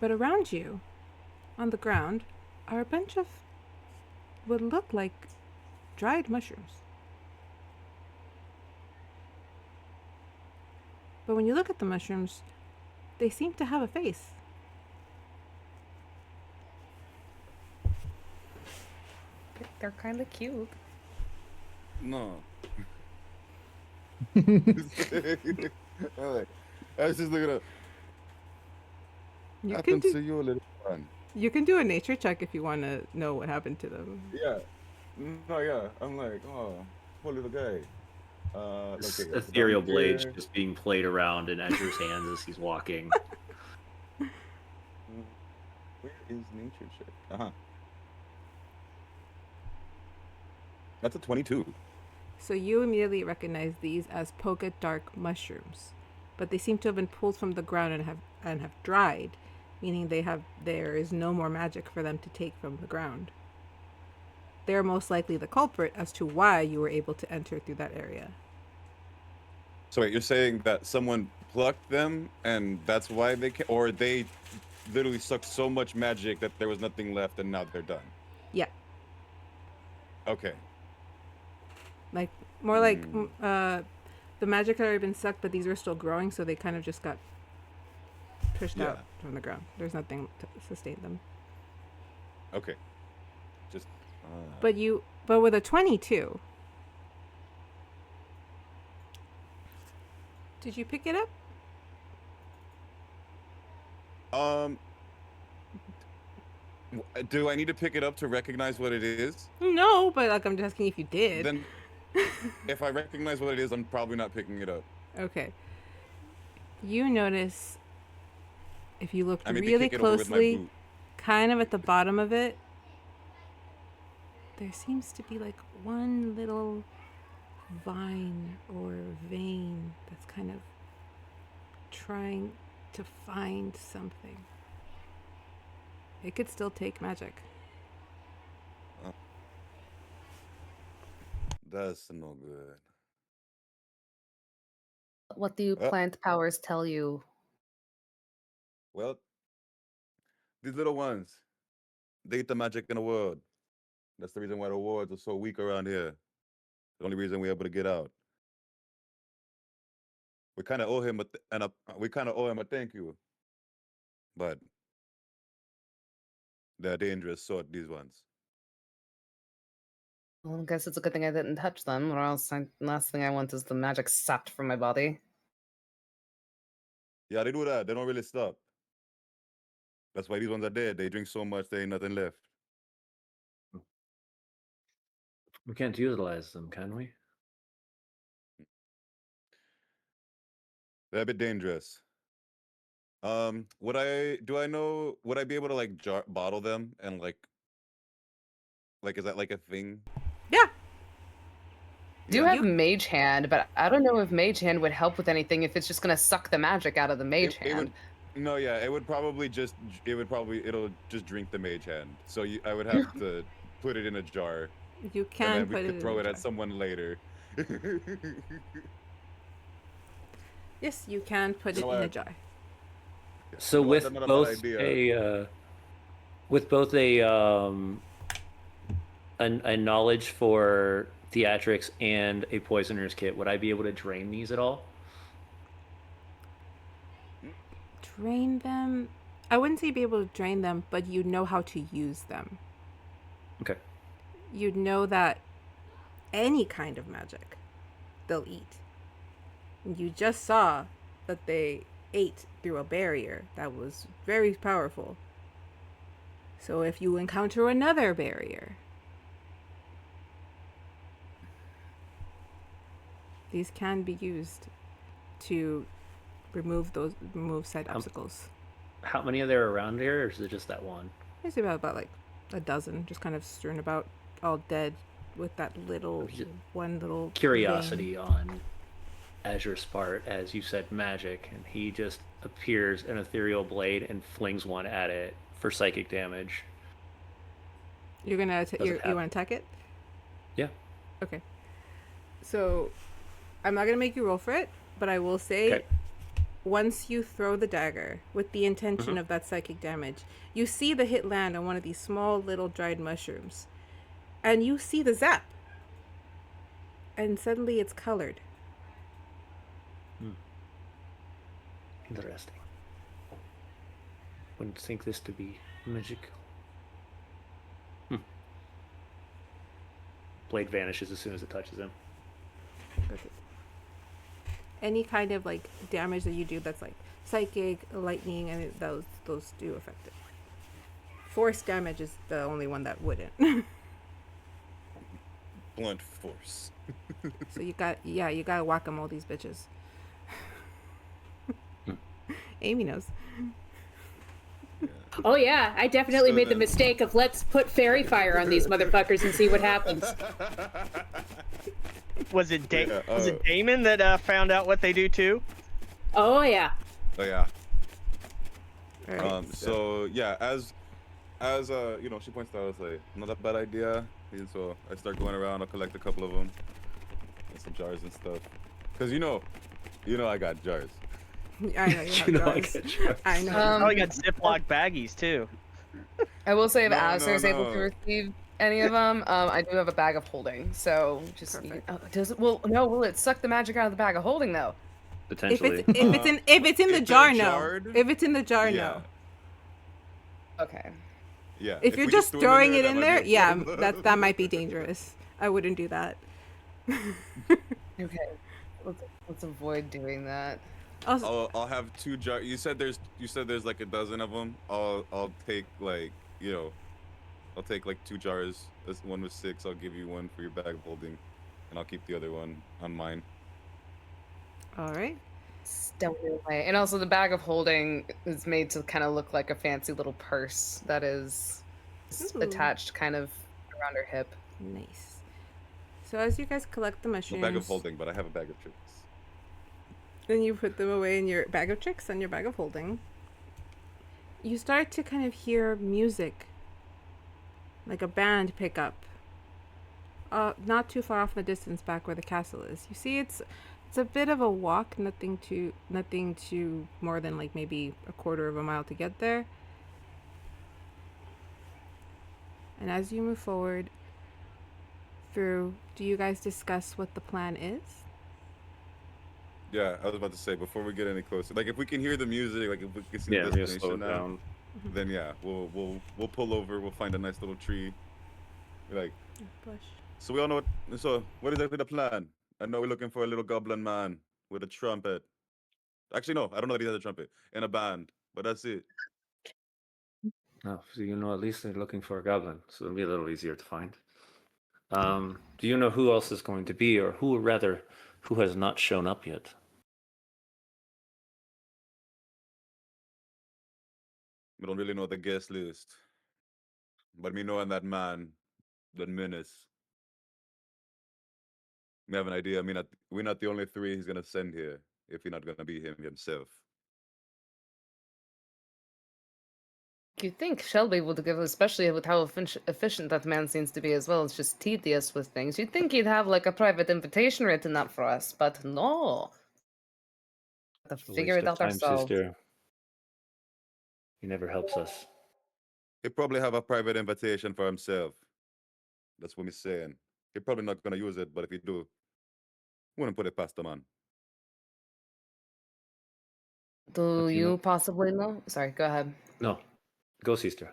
Speaker 1: But around you, on the ground, are a bunch of what look like dried mushrooms. But when you look at the mushrooms, they seem to have a face.
Speaker 5: They're kind of cute.
Speaker 2: No. Alright. I was just looking up.
Speaker 1: You can
Speaker 2: Happened
Speaker 1: do
Speaker 2: to you, little one.
Speaker 1: you can do a nature check if you want to know what happened to them.
Speaker 2: Yeah. No, yeah. I'm like, oh, poor little guy.
Speaker 3: This
Speaker 2: Okay,
Speaker 3: ethereal
Speaker 2: down
Speaker 3: blade
Speaker 2: here.
Speaker 3: just being played around in Azure's hands as he's walking.
Speaker 2: Where is nature check? Uh-huh. That's a 22.
Speaker 1: So you immediately recognize these as polka dark mushrooms, but they seem to have been pulled from the ground and have dried, meaning there is no more magic for them to take from the ground. They're most likely the culprit as to why you were able to enter through that area.
Speaker 2: So wait, you're saying that someone plucked them and that's why they came, or they literally sucked so much magic that there was nothing left and now they're done?
Speaker 1: Yeah,
Speaker 2: Okay.
Speaker 1: like more like the magic had already been sucked, but these were still growing, so they kind of just got pushed
Speaker 2: Yeah.
Speaker 1: out from the ground. There's nothing to sustain them.
Speaker 2: Okay. Just.
Speaker 1: But with a 22, did you pick it up?
Speaker 2: Do I need to pick it up to recognize what it is?
Speaker 1: No, but like I'm just asking if you did.
Speaker 2: Then, if I recognize what it is, I'm probably not picking it up.
Speaker 1: Okay. You notice, if you look
Speaker 2: I maybe
Speaker 1: really
Speaker 2: kick it over with my
Speaker 1: closely,
Speaker 2: boot.
Speaker 1: kind of at the bottom of it, there seems to be like one little vine or vein that's kind of trying to find something. It could still take magic.
Speaker 2: That's no good.
Speaker 5: What do plant powers tell you?
Speaker 2: Well, these little ones, they eat the magic in the world. That's the reason why the wards are so weak around here. The only reason we're able to get out. We kind of owe him a thank you. But they're dangerous sort, these ones.
Speaker 5: Well, I guess it's a good thing I didn't touch them, or else last thing I want is the magic sucked from my body.
Speaker 2: Yeah, they do that. They don't really stop. That's why these ones are dead. They drink so much, there ain't nothing left.
Speaker 3: We can't utilize them, can we?
Speaker 2: They're a bit dangerous. Would I be able to like bottle them and like is that like a thing?
Speaker 1: Yeah.
Speaker 5: Do you have Mage Hand, but I don't know if Mage Hand would help with anything if it's just gonna suck the magic out of the Mage Hand.
Speaker 2: No, yeah, it'll just drink the Mage Hand. So I would have to put it in a jar.
Speaker 1: You can
Speaker 2: and then we could throw it at someone later.
Speaker 1: Yes, you can put it in a jar.
Speaker 3: So with both a knowledge for theatrics and a poisoner's kit, would I be able to drain these at all?
Speaker 1: Drain them? I wouldn't say be able to drain them, but you know how to use them.
Speaker 3: Okay.
Speaker 1: You'd know that any kind of magic they'll eat. You just saw that they ate through a barrier that was very powerful. So if you encounter another barrier, these can be used to remove side obstacles.
Speaker 3: How many are there around here, or is it just that one?
Speaker 1: There's about like a dozen, just kind of strewn about, all dead, with that little one little
Speaker 3: Curiosity
Speaker 1: vein.
Speaker 3: on Azure's part, as you said magic, and he just appears an ethereal blade and flings one at it for psychic damage.
Speaker 1: You're gonna
Speaker 3: Does it
Speaker 1: you
Speaker 3: have-
Speaker 1: want to attack it?
Speaker 3: Yeah.
Speaker 1: Okay. So, I'm not gonna make you roll for it, but I will say,
Speaker 3: Okay.
Speaker 1: once you throw the dagger with the intention
Speaker 3: Mhm.
Speaker 1: of that psychic damage, you see the hit land on one of these small little dried mushrooms, and you see the zap, and suddenly it's colored.
Speaker 3: Interesting. Wouldn't think this to be magical. Blade vanishes as soon as it touches him.
Speaker 1: Okay. Any kind of like damage that you do that's like psychic, lightning, and those do affect it. Force damage is the only one that wouldn't.
Speaker 2: Blunt force.
Speaker 1: So you gotta whack-a-mole these bitches. Amy knows.
Speaker 2: Yeah.
Speaker 4: Oh yeah, I definitely
Speaker 2: So
Speaker 4: made the
Speaker 2: then-
Speaker 4: mistake of let's put fairy fire on these motherfuckers and see what happens.
Speaker 6: Was it
Speaker 2: Yeah,
Speaker 6: was it Damon that found out what they do too?
Speaker 4: Oh yeah.
Speaker 2: Oh yeah.
Speaker 1: All right,
Speaker 2: So yeah, as you know, she points out, it's like not a bad idea. And so I start going around. I'll collect a couple of them, and some jars and stuff. Cause you know, I got jars.
Speaker 1: I know you have
Speaker 3: You know I
Speaker 1: jars.
Speaker 3: get jars.
Speaker 1: I know.
Speaker 6: Oh, I got Ziploc baggies too.
Speaker 5: I will say if
Speaker 2: No,
Speaker 5: Azure is able to
Speaker 2: no.
Speaker 5: receive any of them, I do have a bag of holding. So just
Speaker 1: Perfect.
Speaker 5: does it? Well, no. Will it suck the magic out of the bag of holding though?
Speaker 3: Potentially.
Speaker 1: If it's in the
Speaker 2: if they're
Speaker 1: jar, no.
Speaker 2: jarred,
Speaker 1: If it's in the jar,
Speaker 2: yeah.
Speaker 1: no.
Speaker 5: Okay.
Speaker 2: Yeah.
Speaker 1: If you're
Speaker 2: we
Speaker 1: just
Speaker 2: throw 'em
Speaker 1: throwing it
Speaker 2: that
Speaker 1: in
Speaker 2: might
Speaker 1: there,
Speaker 2: be a
Speaker 1: yeah,
Speaker 2: problem.
Speaker 1: that might be dangerous. I wouldn't do that.
Speaker 5: Okay. Let's avoid doing that.
Speaker 1: Also,
Speaker 2: I'll have 2 jars. You said there's like a dozen of them. I'll take like I'll take like 2 jars. This one was 6. I'll give you one for your bag of holding, and I'll keep the other one on mine.
Speaker 1: all right.
Speaker 5: Stow it away. And also, the bag of holding is made to kind of look like a fancy little purse that is
Speaker 1: Ooh.
Speaker 5: attached kind of around her hip.
Speaker 1: Nice. So as you guys collect the
Speaker 2: No
Speaker 1: mushrooms,
Speaker 2: bag of holding, but I have a bag of tricks.
Speaker 1: then you put them away in your bag of tricks and your bag of holding. You start to kind of hear music, like a band pick up. Not too far off in the distance, back where the castle is. You see, it's a bit of a walk, nothing too more than like maybe a quarter of a mile to get there. And as you move forward through, do you guys discuss what the plan is?
Speaker 2: Yeah, I was about to say before we get any closer, like if we can hear the music, like if we can see
Speaker 3: Yeah,
Speaker 2: the
Speaker 3: we're gonna slow
Speaker 2: destination
Speaker 3: it
Speaker 2: now,
Speaker 3: down.
Speaker 2: then yeah, we'll pull over. We'll find a nice little tree. Like,
Speaker 1: Bush.
Speaker 2: so we all know what. So what is exactly the plan? I know we're looking for a little goblin man with a trumpet. Actually, no, I don't know that he has a trumpet and a band, but that's it.
Speaker 3: Oh, so you know at least they're looking for a goblin, so it'll be a little easier to find. Do you know who else is going to be, or who rather, who has not shown up yet?
Speaker 2: We don't really know the guest list, but me knowing that man, that menace, we have an idea. I mean, we're not the only 3 he's gonna send here if he's not gonna be him himself.
Speaker 5: You'd think Shelby would give, especially with how efficient that man seems to be as well. It's just tedious with things. You'd think he'd have like a private invitation written up for us, but no. Have to
Speaker 3: A
Speaker 5: figure
Speaker 3: waste
Speaker 5: it
Speaker 3: of
Speaker 5: out
Speaker 3: time,
Speaker 5: ourselves.
Speaker 3: sister. He never helps us.
Speaker 2: He probably have a private invitation for himself. That's what he's saying. He's probably not gonna use it, but if he do, wouldn't put it past the man.
Speaker 5: Do
Speaker 3: But you know-
Speaker 5: you possibly know? Sorry, go ahead.
Speaker 3: No, go, sister.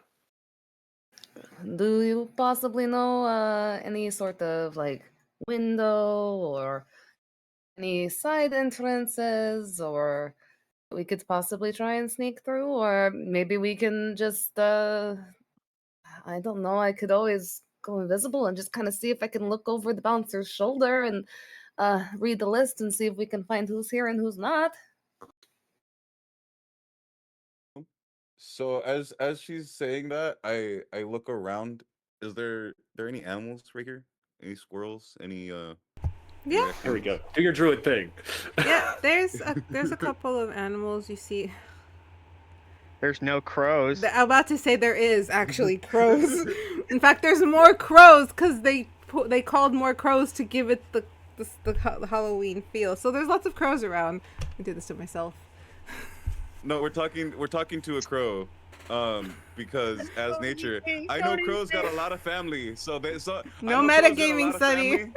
Speaker 5: Do you possibly know any sort of like window or any side entrances, or we could possibly try and sneak through, or maybe we can just I don't know, I could always go invisible and just kind of see if I can look over the bouncer's shoulder and read the list and see if we can find who's here and who's not.
Speaker 2: So as she's saying that, I look around. Is there any animals right here? Any squirrels? Any
Speaker 1: Yeah.
Speaker 3: Here we go. Do your druid thing.
Speaker 1: Yeah, there's a couple of animals you see.
Speaker 6: There's no crows.
Speaker 1: I'm about to say there is actually crows. In fact, there's more crows because they called more crows to give it the Halloween feel. So there's lots of crows around. I did this to myself.
Speaker 2: No, we're talking to a crow. Because as nature, I know crows got a lot of family. So
Speaker 1: no metagaming, Sonny.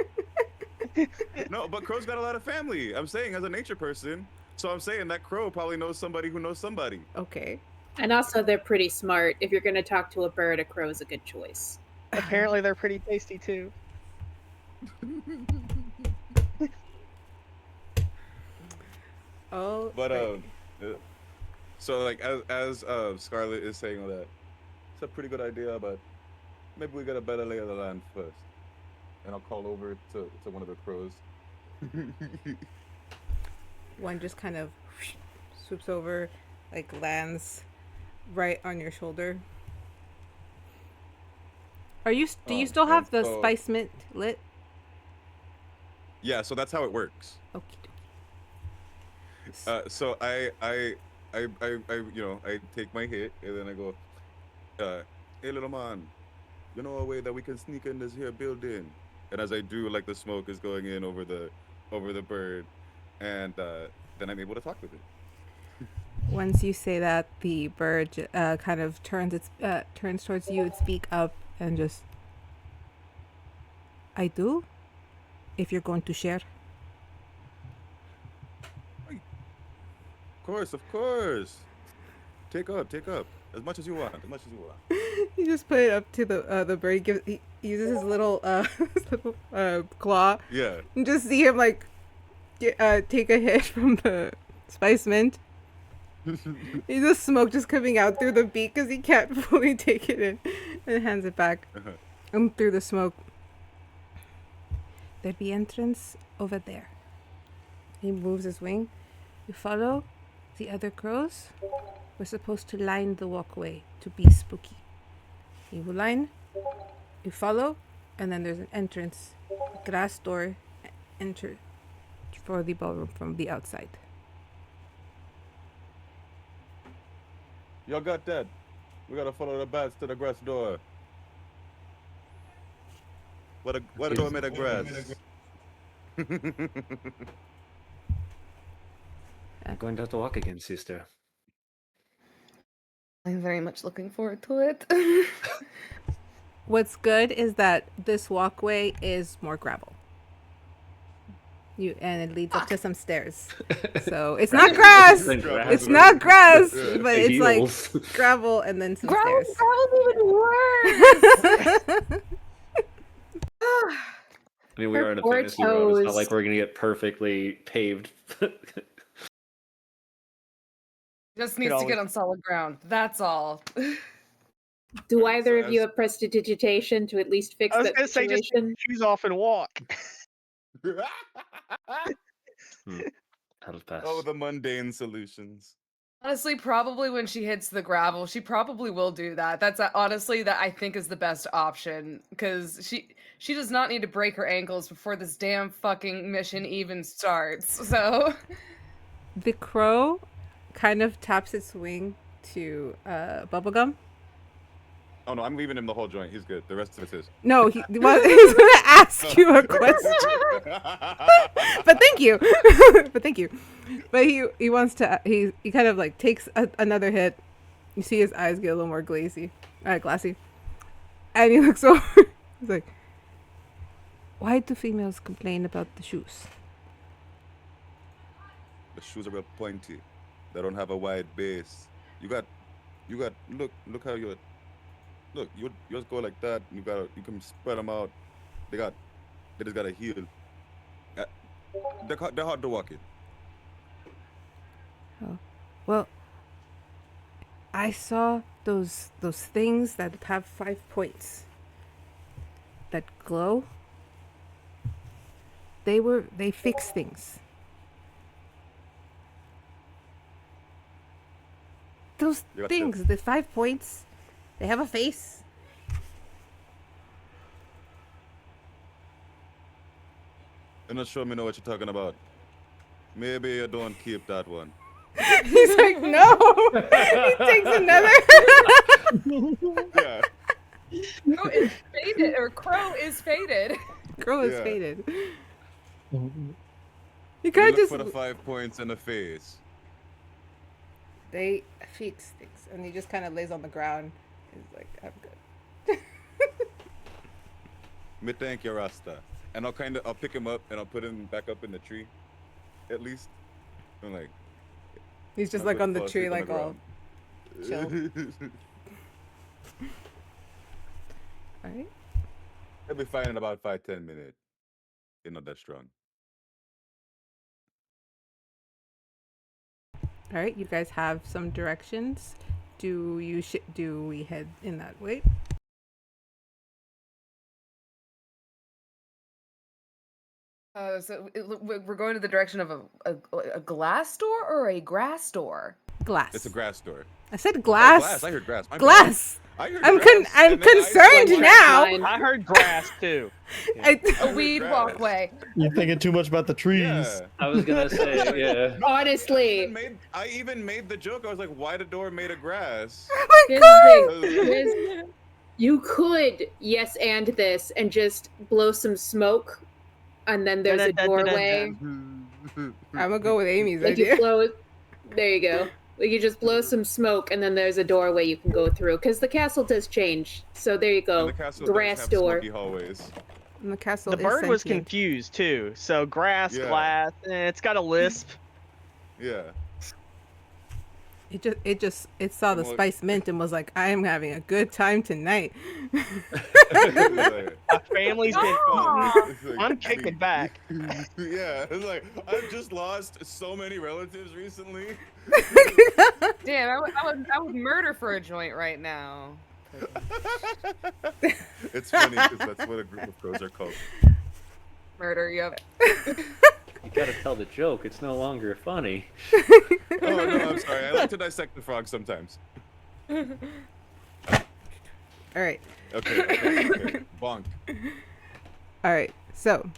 Speaker 2: No, but crows got a lot of family. I'm saying as a nature person. So I'm saying that crow probably knows somebody who knows somebody.
Speaker 1: Okay.
Speaker 4: And also, they're pretty smart. If you're going to talk to a bird, a crow is a good choice.
Speaker 6: Apparently, they're pretty tasty too.
Speaker 1: Oh.
Speaker 2: But so like as Scarlet is saying all that, it's a pretty good idea, but maybe we got a better lay of the land first. And I'll call over to one of the crows.
Speaker 1: One just kind of swoops over, like lands right on your shoulder. Do you still have the spice mint lit?
Speaker 2: Yeah, so that's how it works.
Speaker 1: Okay.
Speaker 2: So I take my hit and then I go, hey little man, you know a way that we can sneak in this here building? And as I do, like the smoke is going in over the bird, and then I'm able to talk with it.
Speaker 1: Once you say that, the bird kind of turns towards you and speak up and just, I do, if you're going to share.
Speaker 2: Of course. Take up. As much as you want.
Speaker 1: You just put it up to the bird. He uses his little claw.
Speaker 2: Yeah.
Speaker 1: And just see him like take a hit from the spice mint. He's just smoke just coming out through the beak because he can't fully take it in, and hands it back. And through the smoke. There'd be entrance over there. He moves his wing. You follow the other crows. We're supposed to line the walkway to be spooky. You will line, you follow, and then there's an entrance, glass door, enter for the ballroom from the outside.
Speaker 2: Y'all got that? We gotta follow the bats to the grass door. What door made of grass?
Speaker 3: I'm going to have to walk again, sister.
Speaker 5: I'm very much looking forward to it.
Speaker 1: What's good is that this walkway is more gravel. And it leads up to some stairs. So it's not grass. It's not grass, but it's like gravel and then some stairs.
Speaker 4: Gravel's even worse.
Speaker 3: I mean, we are in a fantasy world. It's not like we're going to get perfectly paved.
Speaker 5: Just needs to get on solid ground. That's all.
Speaker 4: Do either of you have prestidigitation to at least fix that situation? I was going to say, just take
Speaker 6: your shoes off and walk.
Speaker 3: That'll pass.
Speaker 2: Oh, the mundane solutions.
Speaker 5: Honestly, probably when she hits the gravel, she probably will do that. That's honestly that I think is the best option, because she does not need to break her ankles before this damn fucking mission even starts. So
Speaker 1: the crow kind of taps its wing to bubblegum.
Speaker 2: Oh no, I'm leaving him the whole joint. He's good. The rest of it's his.
Speaker 1: No, he's gonna ask you a question. But thank you. But he wants to. He kind of like takes another hit. You see his eyes get a little more glassy, and he looks over. He's like, "Why do females complain about the shoes?"
Speaker 2: The shoes are real pointy. They don't have a wide base. You got. Look how you're. Look, yours go like that. You can spread them out. They just got a heel. They're hard to walk in.
Speaker 1: Oh, well, I saw those things that have 5 points that glow. They fix things. Those things, the 5 points. They have a face.
Speaker 2: I'm not sure me know what you're talking about. Maybe you don't keep that one.
Speaker 1: He's like, no. He takes another.
Speaker 2: Yeah.
Speaker 5: Crow is faded, or Crow is faded.
Speaker 1: Crow is
Speaker 2: Yeah.
Speaker 1: faded. You
Speaker 2: You
Speaker 1: can't
Speaker 2: look
Speaker 1: just.
Speaker 2: for the 5 points in the face.
Speaker 1: They fix things, and he just kind of lays on the ground. He's like, I'm good.
Speaker 2: Me thank you, Rasta. And I'll pick him up and I'll put him back up in the tree. At least. I'm like,
Speaker 1: He's just
Speaker 2: I'm
Speaker 1: like
Speaker 2: gonna
Speaker 1: on the
Speaker 2: fall
Speaker 1: tree,
Speaker 2: asleep
Speaker 1: like
Speaker 2: on
Speaker 1: all.
Speaker 2: the
Speaker 1: chill.
Speaker 2: ground.
Speaker 1: All right.
Speaker 2: He'll be fine in about 5-10 minutes. You're not that strong.
Speaker 1: All right. You guys have some directions. Do we head in that way?
Speaker 5: So we're going to the direction of a glass door or a grass door?
Speaker 1: Glass.
Speaker 2: It's a grass door.
Speaker 1: I said
Speaker 2: Oh,
Speaker 1: glass.
Speaker 2: glass. I heard grass. My bad.
Speaker 1: Glass.
Speaker 2: I heard
Speaker 1: I'm
Speaker 2: grass,
Speaker 1: I'm
Speaker 2: and then I
Speaker 1: concerned
Speaker 2: said
Speaker 1: now.
Speaker 4: Fine.
Speaker 6: I heard grass too.
Speaker 1: I,
Speaker 2: I
Speaker 5: A
Speaker 2: heard
Speaker 5: weed
Speaker 2: grass.
Speaker 5: walkway.
Speaker 8: You're thinking too much about the trees.
Speaker 2: Yeah.
Speaker 3: I was gonna say, yeah.
Speaker 4: Honestly,
Speaker 2: I even made the joke. I was like, why the door made of grass?
Speaker 1: oh my
Speaker 4: here's
Speaker 1: god.
Speaker 4: the thing. You could yes and this and just blow some smoke, and then there's a doorway.
Speaker 1: I'm gonna go with Amy's
Speaker 4: Like you
Speaker 1: idea.
Speaker 4: blow. There you go. Like you just blow some smoke, and then there's a doorway you can go through. Because the castle does change. So there you
Speaker 2: And
Speaker 4: go.
Speaker 2: the castle
Speaker 4: Grass
Speaker 2: does have
Speaker 4: door.
Speaker 2: smoky hallways.
Speaker 1: And the castle
Speaker 6: The
Speaker 1: is
Speaker 6: bird was
Speaker 1: sentient.
Speaker 6: confused too. So grass,
Speaker 2: Yeah.
Speaker 6: glass, it's got a lisp.
Speaker 2: Yeah.
Speaker 1: It saw the
Speaker 2: Well-
Speaker 1: spice mint and was like, I am having a good time tonight.
Speaker 2: It's
Speaker 6: My family's been eating.
Speaker 2: like,
Speaker 6: I'm kicking back.
Speaker 2: Yeah, it's like I've just lost so many relatives recently.
Speaker 5: Damn, I would murder for a joint right now.
Speaker 2: It's funny because that's what a group of crows are called.
Speaker 5: Murder, yep.
Speaker 3: You gotta tell the joke. It's no longer funny.
Speaker 2: Oh no, I'm sorry. I like to dissect the frog sometimes.
Speaker 1: All right.
Speaker 2: Okay. Bonk.
Speaker 1: All right. So,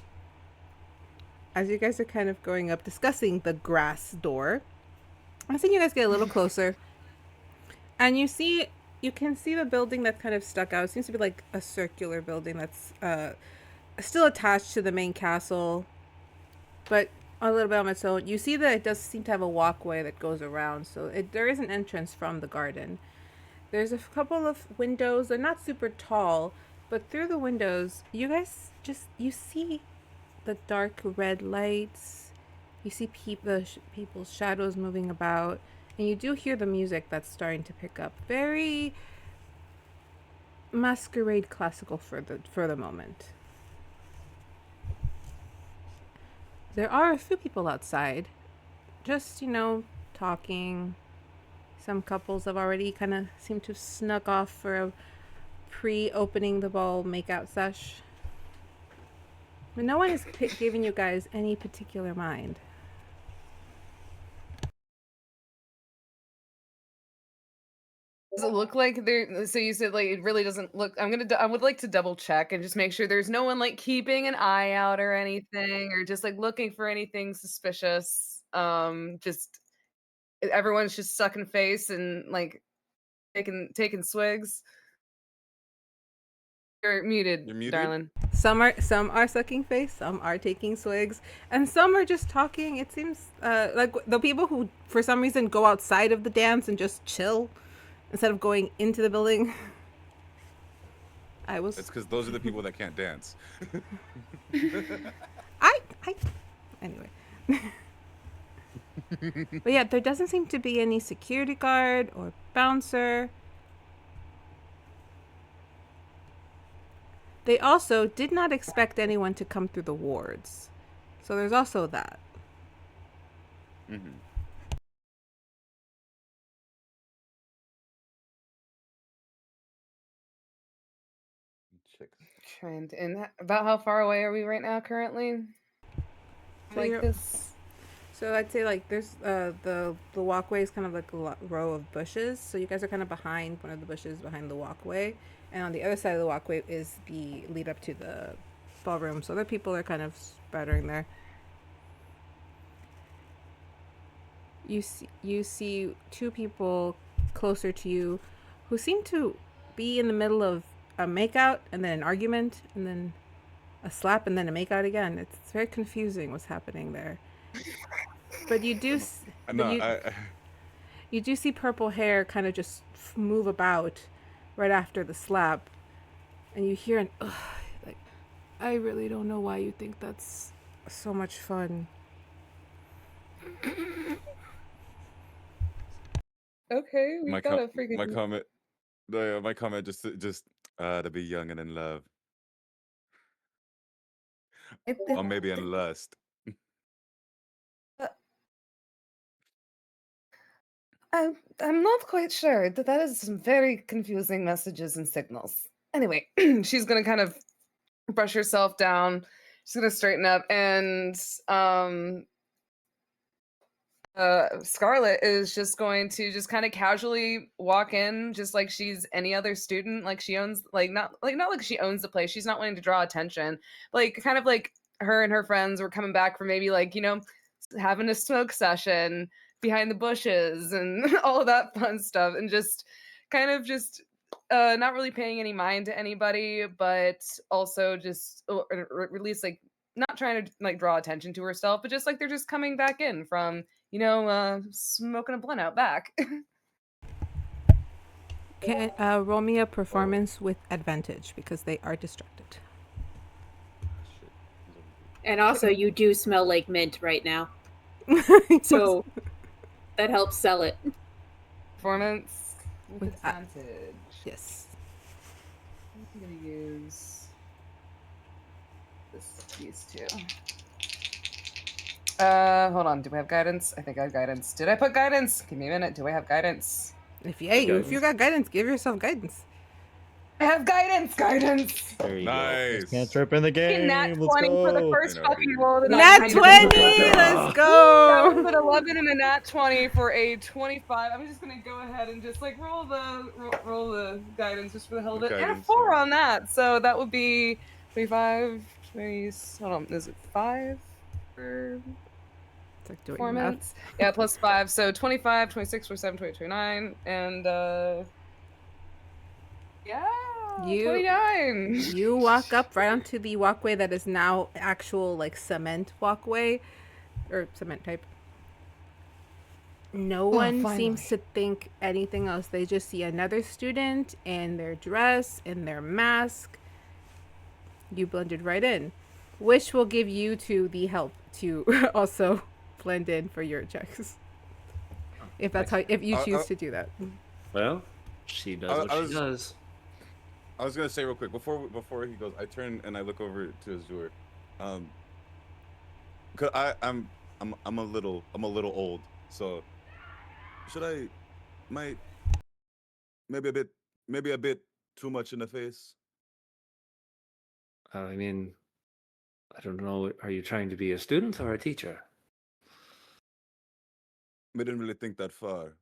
Speaker 1: as you guys are kind of going up, discussing the grass door, I think you guys get a little closer, and you can see the building that's kind of stuck out. It seems to be like a circular building that's still attached to the main castle, but a little bit on its own. You see that it does seem to have a walkway that goes around, so there is an entrance from the garden. There's a couple of windows. They're not super tall, but through the windows, you guys you see the dark red lights. You see people's shadows moving about, and you do hear the music that's starting to pick up. Very masquerade classical for the moment. There are a few people outside, just, talking. Some couples have already kind of seemed to have snuck off for a pre-opening the ball makeout sesh. But no one is giving you guys any particular mind.
Speaker 5: Does it look like there? So you said like it really doesn't look. I would like to double check and just make sure there's no one like keeping an eye out or anything, or just like looking for anything suspicious. Just everyone's just sucking face and like taking swigs. You're muted,
Speaker 2: You're muted?
Speaker 5: darling.
Speaker 1: Some are sucking face, some are taking swigs, and some are just talking. It seems like the people who, for some reason, go outside of the dance and just chill instead of going into the building.
Speaker 2: It's because those are the people that can't dance.
Speaker 1: Anyway. But yeah, there doesn't seem to be any security guard or bouncer. They also did not expect anyone to come through the wards. So there's also that.
Speaker 2: Mm-hmm.
Speaker 5: And about how far away are we right now currently?
Speaker 1: So
Speaker 5: Like
Speaker 1: you're-
Speaker 5: this.
Speaker 1: So I'd say like there's the walkway is kind of like a row of bushes. So you guys are kind of behind one of the bushes behind the walkway, and on the other side of the walkway is the lead up to ballroom, so other people are kind of spattering there. You see two people closer to you who seem to be in the middle of a makeout and then an argument and then a slap and then a makeout again. It's very confusing what's happening there. But you do you do see purple hair kind of just move about right after the slap, and you hear an ugh, like, I really don't know why you think that's so much fun.
Speaker 5: Okay, we got a freaking.
Speaker 2: My comment just to be young and in love, or maybe in lust.
Speaker 5: I'm not quite sure. That is some very confusing messages and signals. Anyway, she's gonna kind of brush herself down. She's gonna straighten up, and Scarlet is just going to just kind of casually walk in, just like she's any other student. Like she owns, not like she owns the place. She's not wanting to draw attention. Like kind of like her and her friends were coming back from maybe having a smoke session behind the bushes and all of that fun stuff, and just kind of just not really paying any mind to anybody, but also just at least not trying to draw attention to herself, but just they're just coming back in from smoking a blunt out back.
Speaker 1: Can roll me a performance with advantage because they are distracted.
Speaker 4: And also, you do smell like mint right now, so that helps sell it.
Speaker 5: Performance with advantage.
Speaker 1: Yes.
Speaker 5: I'm gonna use these two. Hold on. Do we have guidance? I think I have guidance. Did I put guidance? Give me a minute. Do I have guidance?
Speaker 1: If you got guidance, give yourself guidance.
Speaker 5: I have guidance. Guidance.
Speaker 8: There you
Speaker 2: Nice.
Speaker 8: go. Cantrip in the game.
Speaker 5: Nat
Speaker 8: Let's
Speaker 5: 20
Speaker 8: go.
Speaker 5: for the first fucking roll.
Speaker 1: Nat 20. Let's go.
Speaker 5: With 11 and a nat 20 for a 25. I'm just gonna go ahead and just roll the guidance just for the hell of it, and a 4 on that. So that would be 25, 20. Hold on, is it 5 for
Speaker 1: It's like doing
Speaker 5: performance? Yeah, plus 5. So 25, 26, 27, 28, 29, and yeah, 29.
Speaker 1: You walk up right onto the walkway that is now actual cement walkway or cement type. No one seems to think anything else. They just see another student in their dress, in their mask. You blended right in, which will give you two the help to also blend in for your checks. If you choose to do that.
Speaker 3: Well, she does what she does.
Speaker 2: I was gonna say real quick before he goes, I turn and I look over to Azure, cause I'm a little old, so should I maybe a bit too much in the face?
Speaker 3: I mean, I don't know. Are you trying to be a student or a teacher?
Speaker 2: I didn't really think that far.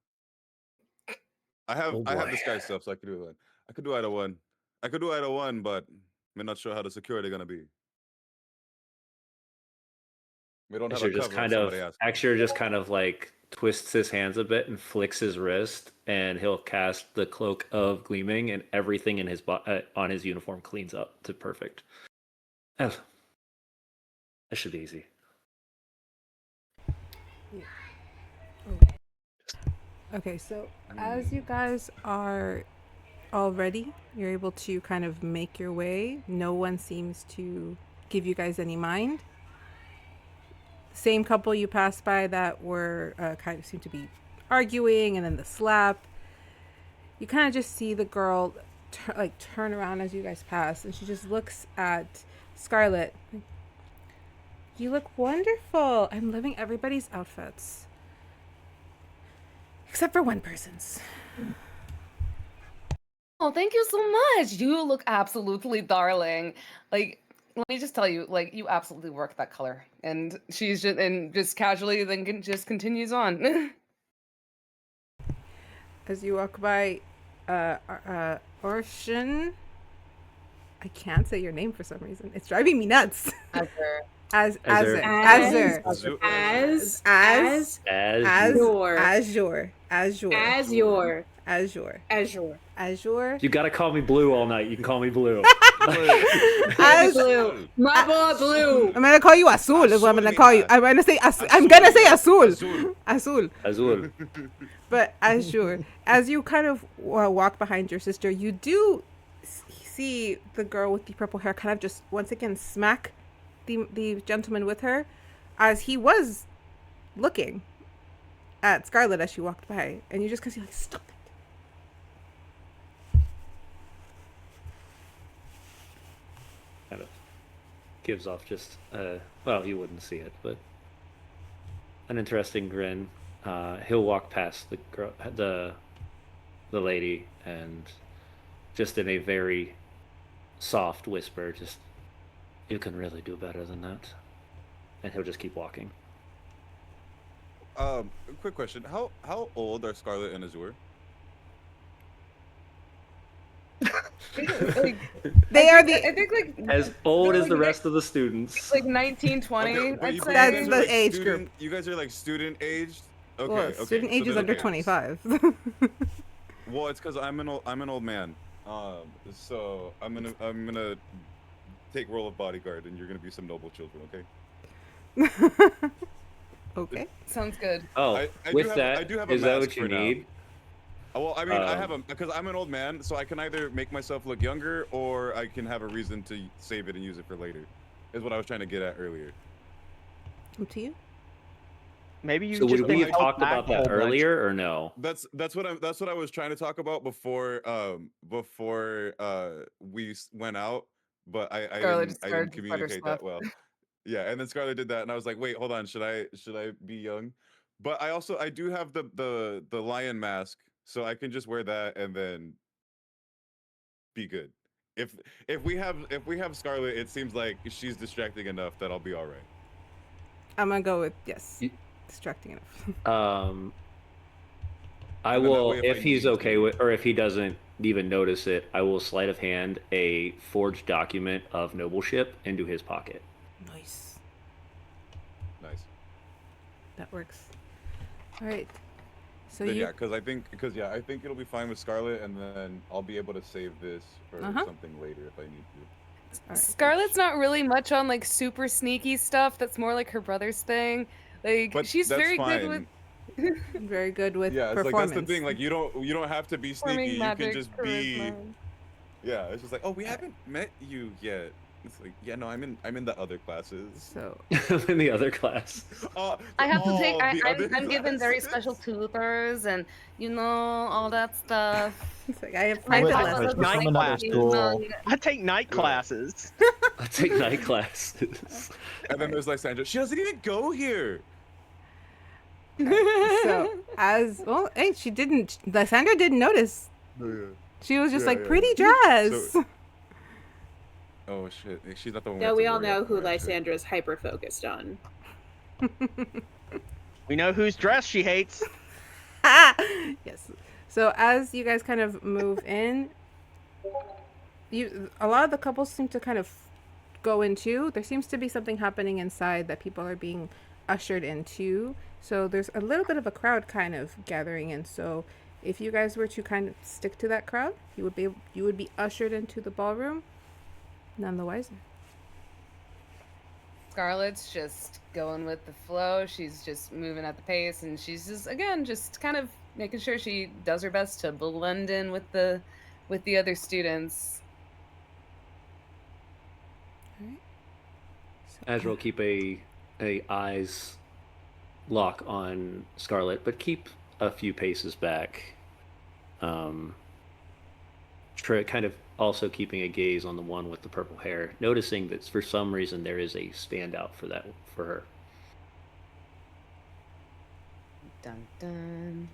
Speaker 2: I have disguise stuff, so I could do that. I could do either one, but I'm not sure how the security gonna be. We don't have a cover.
Speaker 3: Azure just kind of twists his hands a bit and flicks his wrist, and he'll cast the Cloak of Gleaming, and everything in his on his uniform cleans up to perfect. Oh, that should be easy.
Speaker 1: Okay, so as you guys are all ready, you're able to kind of make your way. No one seems to give you guys any mind. Same couple you passed by that were kind of seem to be arguing, and then the slap. You kind of just see the girl turn around as you guys pass, and she just looks at Scarlet. You look wonderful. I'm loving everybody's outfits. Except for one person's.
Speaker 5: Oh, thank you so much. You look absolutely darling. Let me just tell you, you absolutely work that color. And she's just casually then just continues on.
Speaker 1: As you walk by Orshin, I can't say your name for some reason. It's driving me nuts.
Speaker 5: Azure.
Speaker 1: Azure.
Speaker 2: Azure.
Speaker 1: Azure.
Speaker 3: You gotta call me Blue all night. You can call me Blue.
Speaker 4: Blue. My boy Blue.
Speaker 1: I'm gonna call you Azul. Is what I'm gonna call you. I'm gonna say Azul.
Speaker 3: Azul.
Speaker 1: But Azure, as you kind of walk behind your sister, you do see the girl with the purple hair kind of just once again smack the gentleman with her, as he was looking at Scarlet as she walked by, and you just kind of see like, stop it.
Speaker 3: Kind of gives off just well, you wouldn't see it, but an interesting grin. He'll walk past the girl, the lady, and just in a very soft whisper, just, you can really do better than that. And he'll just keep walking.
Speaker 2: Quick question: How old are Scarlet and Azure?
Speaker 5: Like,
Speaker 1: They are the.
Speaker 5: I think like
Speaker 3: As old as
Speaker 5: like
Speaker 3: the rest of the students.
Speaker 5: like 19, 20.
Speaker 2: Okay, but
Speaker 5: I'd
Speaker 2: you
Speaker 5: say.
Speaker 1: That's
Speaker 2: guys are,
Speaker 1: the
Speaker 2: like,
Speaker 1: age
Speaker 2: student-
Speaker 1: group.
Speaker 2: You guys are like student aged. Okay,
Speaker 1: Well,
Speaker 2: okay.
Speaker 1: student
Speaker 2: so
Speaker 1: age is
Speaker 2: then,
Speaker 1: under
Speaker 2: okay.
Speaker 1: 25.
Speaker 2: Well, it's because I'm an old man. So I'm gonna take role of bodyguard, and you're gonna be some noble children, okay?
Speaker 1: Okay.
Speaker 5: Sounds good.
Speaker 3: Oh,
Speaker 2: I do
Speaker 3: with
Speaker 2: have-
Speaker 3: that,
Speaker 2: I do have a
Speaker 3: is that
Speaker 2: mask
Speaker 3: what you
Speaker 2: for now.
Speaker 3: need?
Speaker 2: Well, I mean, I have because I'm an old man, so I can either make myself look younger, or I can have a reason to save it and use it for later. Is what I was trying to get at earlier.
Speaker 1: Up to you.
Speaker 6: Maybe you
Speaker 3: So
Speaker 6: just
Speaker 3: would we
Speaker 6: need
Speaker 3: have
Speaker 6: to help
Speaker 3: talked
Speaker 6: back
Speaker 3: about
Speaker 6: a whole
Speaker 3: that
Speaker 6: bunch.
Speaker 3: earlier or no?
Speaker 2: That's what I was trying to talk about before we went out, but I
Speaker 5: Scarlet
Speaker 2: didn't
Speaker 5: just started to
Speaker 2: communicate
Speaker 5: stutter
Speaker 2: that well. Yeah, and then Scarlett did that, and I was like, wait, hold on, should I be young? But I do have the lion mask, so I can just wear that and then be good. If we have Scarlett, it seems like she's distracting enough that I'll be all right.
Speaker 1: I'm gonna go with yes.
Speaker 3: You-
Speaker 1: Distracting enough.
Speaker 3: I
Speaker 2: And then that
Speaker 3: will,
Speaker 2: way if I
Speaker 3: if he's
Speaker 2: need
Speaker 3: okay
Speaker 2: to-
Speaker 3: with, or if he doesn't even notice it, I will sleight of hand a forged document of nobleship into his pocket.
Speaker 1: Nice.
Speaker 2: Nice.
Speaker 1: That works. All right. So
Speaker 2: Then,
Speaker 1: you.
Speaker 2: yeah, because I think it'll be fine with Scarlett, and then I'll be able to save this for something later if I need to.
Speaker 1: All right.
Speaker 5: Scarlett's not really much on like super sneaky stuff. That's more like her brother's thing. Like
Speaker 2: But
Speaker 5: she's
Speaker 2: that's
Speaker 5: very
Speaker 2: fine.
Speaker 5: good with
Speaker 1: Very good with
Speaker 2: Yeah, it's like
Speaker 1: performance.
Speaker 2: that's the thing. Like you don't have to be
Speaker 5: performing
Speaker 2: sneaky. You
Speaker 5: magic,
Speaker 2: can just be.
Speaker 5: charisma.
Speaker 2: Yeah, it's just like, oh, we haven't met you yet. It's like, yeah, no, I'm in the other classes.
Speaker 1: So
Speaker 3: In the other class.
Speaker 5: I have to take.
Speaker 2: the other
Speaker 5: I'm given very
Speaker 2: classes.
Speaker 5: special tutors and all that stuff.
Speaker 1: it's like I have
Speaker 5: My
Speaker 8: Wait,
Speaker 1: private
Speaker 5: father
Speaker 8: wait,
Speaker 1: lessons.
Speaker 5: was
Speaker 8: from
Speaker 5: like
Speaker 8: another
Speaker 5: fucking
Speaker 8: school.
Speaker 5: monk.
Speaker 6: I take night
Speaker 2: Yeah.
Speaker 6: classes.
Speaker 3: I take night classes.
Speaker 2: And then there's Lysandra. She doesn't even go here.
Speaker 1: So as well, hey, she didn't. Lysandra didn't notice. She was just
Speaker 2: Yeah,
Speaker 1: like
Speaker 2: yeah.
Speaker 1: pretty dress.
Speaker 2: So- Oh shit, she's not the one.
Speaker 4: No, we all
Speaker 2: have to
Speaker 4: know
Speaker 2: worry
Speaker 4: who
Speaker 2: about, right? Shit.
Speaker 4: Lysandra's hyper focused on.
Speaker 6: We know whose dress she hates.
Speaker 1: Yes. So as you guys kind of move in, a lot of the couples seem to kind of go into. There seems to be something happening inside that people are being ushered into. So there's a little bit of a crowd kind of gathering in. So if you guys were to kind of stick to that crowd, you would be ushered into the ballroom. None the wiser.
Speaker 5: Scarlett's just going with the flow. She's just moving at the pace, and she's just kind of making sure she does her best to blend in with the other students.
Speaker 3: Azure will keep a eyes lock on Scarlet, but keep a few paces back. Kind of also keeping a gaze on the one with the purple hair, noticing that for some reason there is a standout for her.
Speaker 5: Dun dun.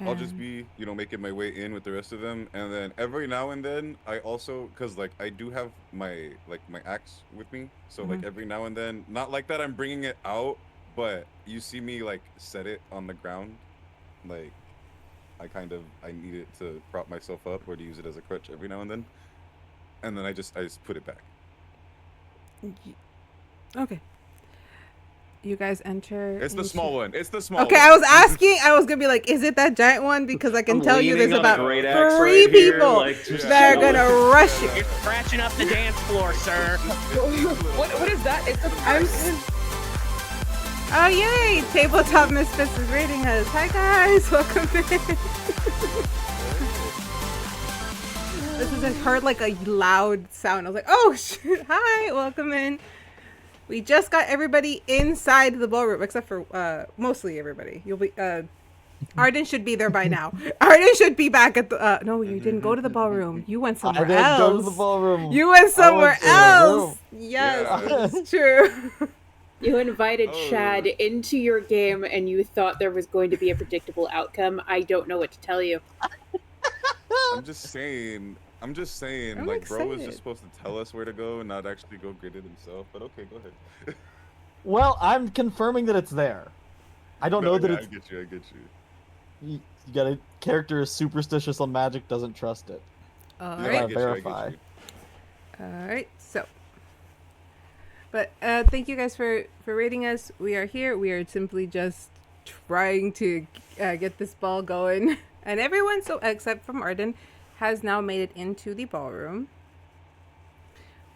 Speaker 2: I'll just be, making my way in with the rest of them, and then every now and then I also, cause like I do have my axe with me, so like every now and then, not like that I'm bringing it out, but you see me like set it on the ground, like I need it to prop myself up or to use it as a crutch every now and then. and then I just put it back.
Speaker 1: Okay. You guys enter.
Speaker 2: It's the
Speaker 1: into-
Speaker 2: small one. It's the small
Speaker 1: Okay,
Speaker 2: one.
Speaker 1: I was asking. I was gonna be like, is it that giant one? Because I can
Speaker 3: I'm
Speaker 1: tell you there's
Speaker 3: leaning on a
Speaker 1: about
Speaker 3: great axe
Speaker 1: 3
Speaker 3: right here,
Speaker 1: people
Speaker 3: like, just
Speaker 1: that are
Speaker 3: chilling.
Speaker 1: gonna rush you.
Speaker 6: You're scratching up the dance floor, sir.
Speaker 5: What is that? It's a person.
Speaker 1: Oh yay! Tabletop Misfits is rating us. Hi guys, welcome in. This is heard like a loud sound. I was like, oh shit! Hi, welcome in. We just got everybody inside the ballroom, except for mostly everybody. You'll be Arden should be there by now. Arden should be back at the. No, you didn't go to the ballroom. You went
Speaker 8: I
Speaker 1: somewhere
Speaker 8: didn't
Speaker 1: else.
Speaker 8: go to the ballroom.
Speaker 1: You went somewhere
Speaker 8: to the
Speaker 1: else.
Speaker 8: room.
Speaker 1: Yes,
Speaker 2: Yeah.
Speaker 1: it's true.
Speaker 4: You invited
Speaker 2: Oh.
Speaker 4: Chad into your game and you thought there was going to be a predictable outcome. I don't know what to tell you.
Speaker 2: I'm just saying.
Speaker 1: I'm
Speaker 2: Like, bro was
Speaker 1: excited.
Speaker 2: just supposed to tell us where to go and not actually go get it himself. But okay, go ahead.
Speaker 8: Well, I'm confirming that it's there. I don't know that
Speaker 2: yeah,
Speaker 8: it's.
Speaker 2: I get you.
Speaker 8: You got a character is superstitious on magic, doesn't trust it.
Speaker 1: All
Speaker 2: Yeah,
Speaker 1: right.
Speaker 2: I get you, I get
Speaker 8: verify.
Speaker 2: you.
Speaker 1: All right, so. But thank you guys for rating us. We are here. We are simply just trying to get this ball going. And everyone, so except from Arden, has now made it into the ballroom.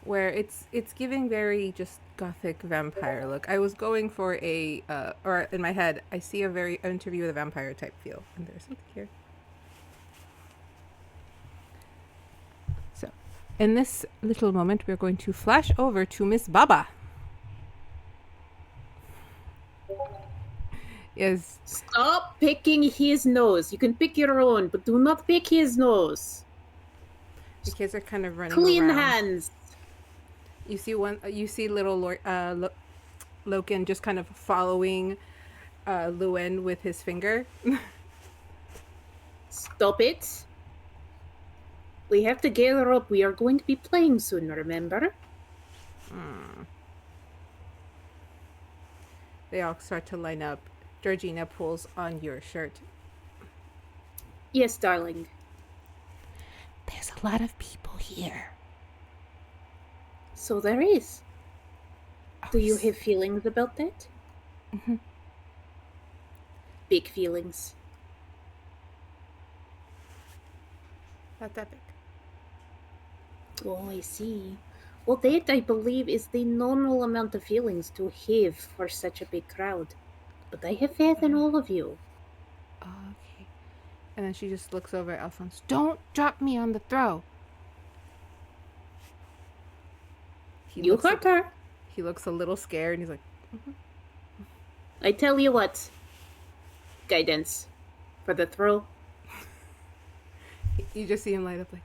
Speaker 1: Where it's giving very just gothic vampire look. I was going for a, or in my head, I see a very interview with a vampire type feel. And there's something here. So, in this little moment, we're going to flash over to Miss Baba. Yes.
Speaker 4: Stop picking his nose. You can pick your own, but do not pick his nose.
Speaker 1: The kids are kind of running
Speaker 4: Clean
Speaker 1: around.
Speaker 4: hands.
Speaker 1: You see little Loken just kind of following Luen with his finger.
Speaker 4: Stop it. We have to gather up. We are going to be playing soon, remember?
Speaker 1: They all start to line up. Georgina pulls on your shirt.
Speaker 4: Yes, darling.
Speaker 1: There's a lot of people here.
Speaker 4: So there is. Do you have feelings about that?
Speaker 1: Mhm.
Speaker 4: Big feelings.
Speaker 1: That's epic.
Speaker 4: Oh, I see. Well, that, I believe, is the normal amount of feelings to have for such a big crowd. But I have faith in all of you.
Speaker 1: Okay. And then she just looks over at Alphonse. Don't drop me on the throw.
Speaker 4: You hurt her.
Speaker 1: He looks a little scared and he's like,
Speaker 4: I tell you what. Guidance. For the throw.
Speaker 1: you just see him light up like.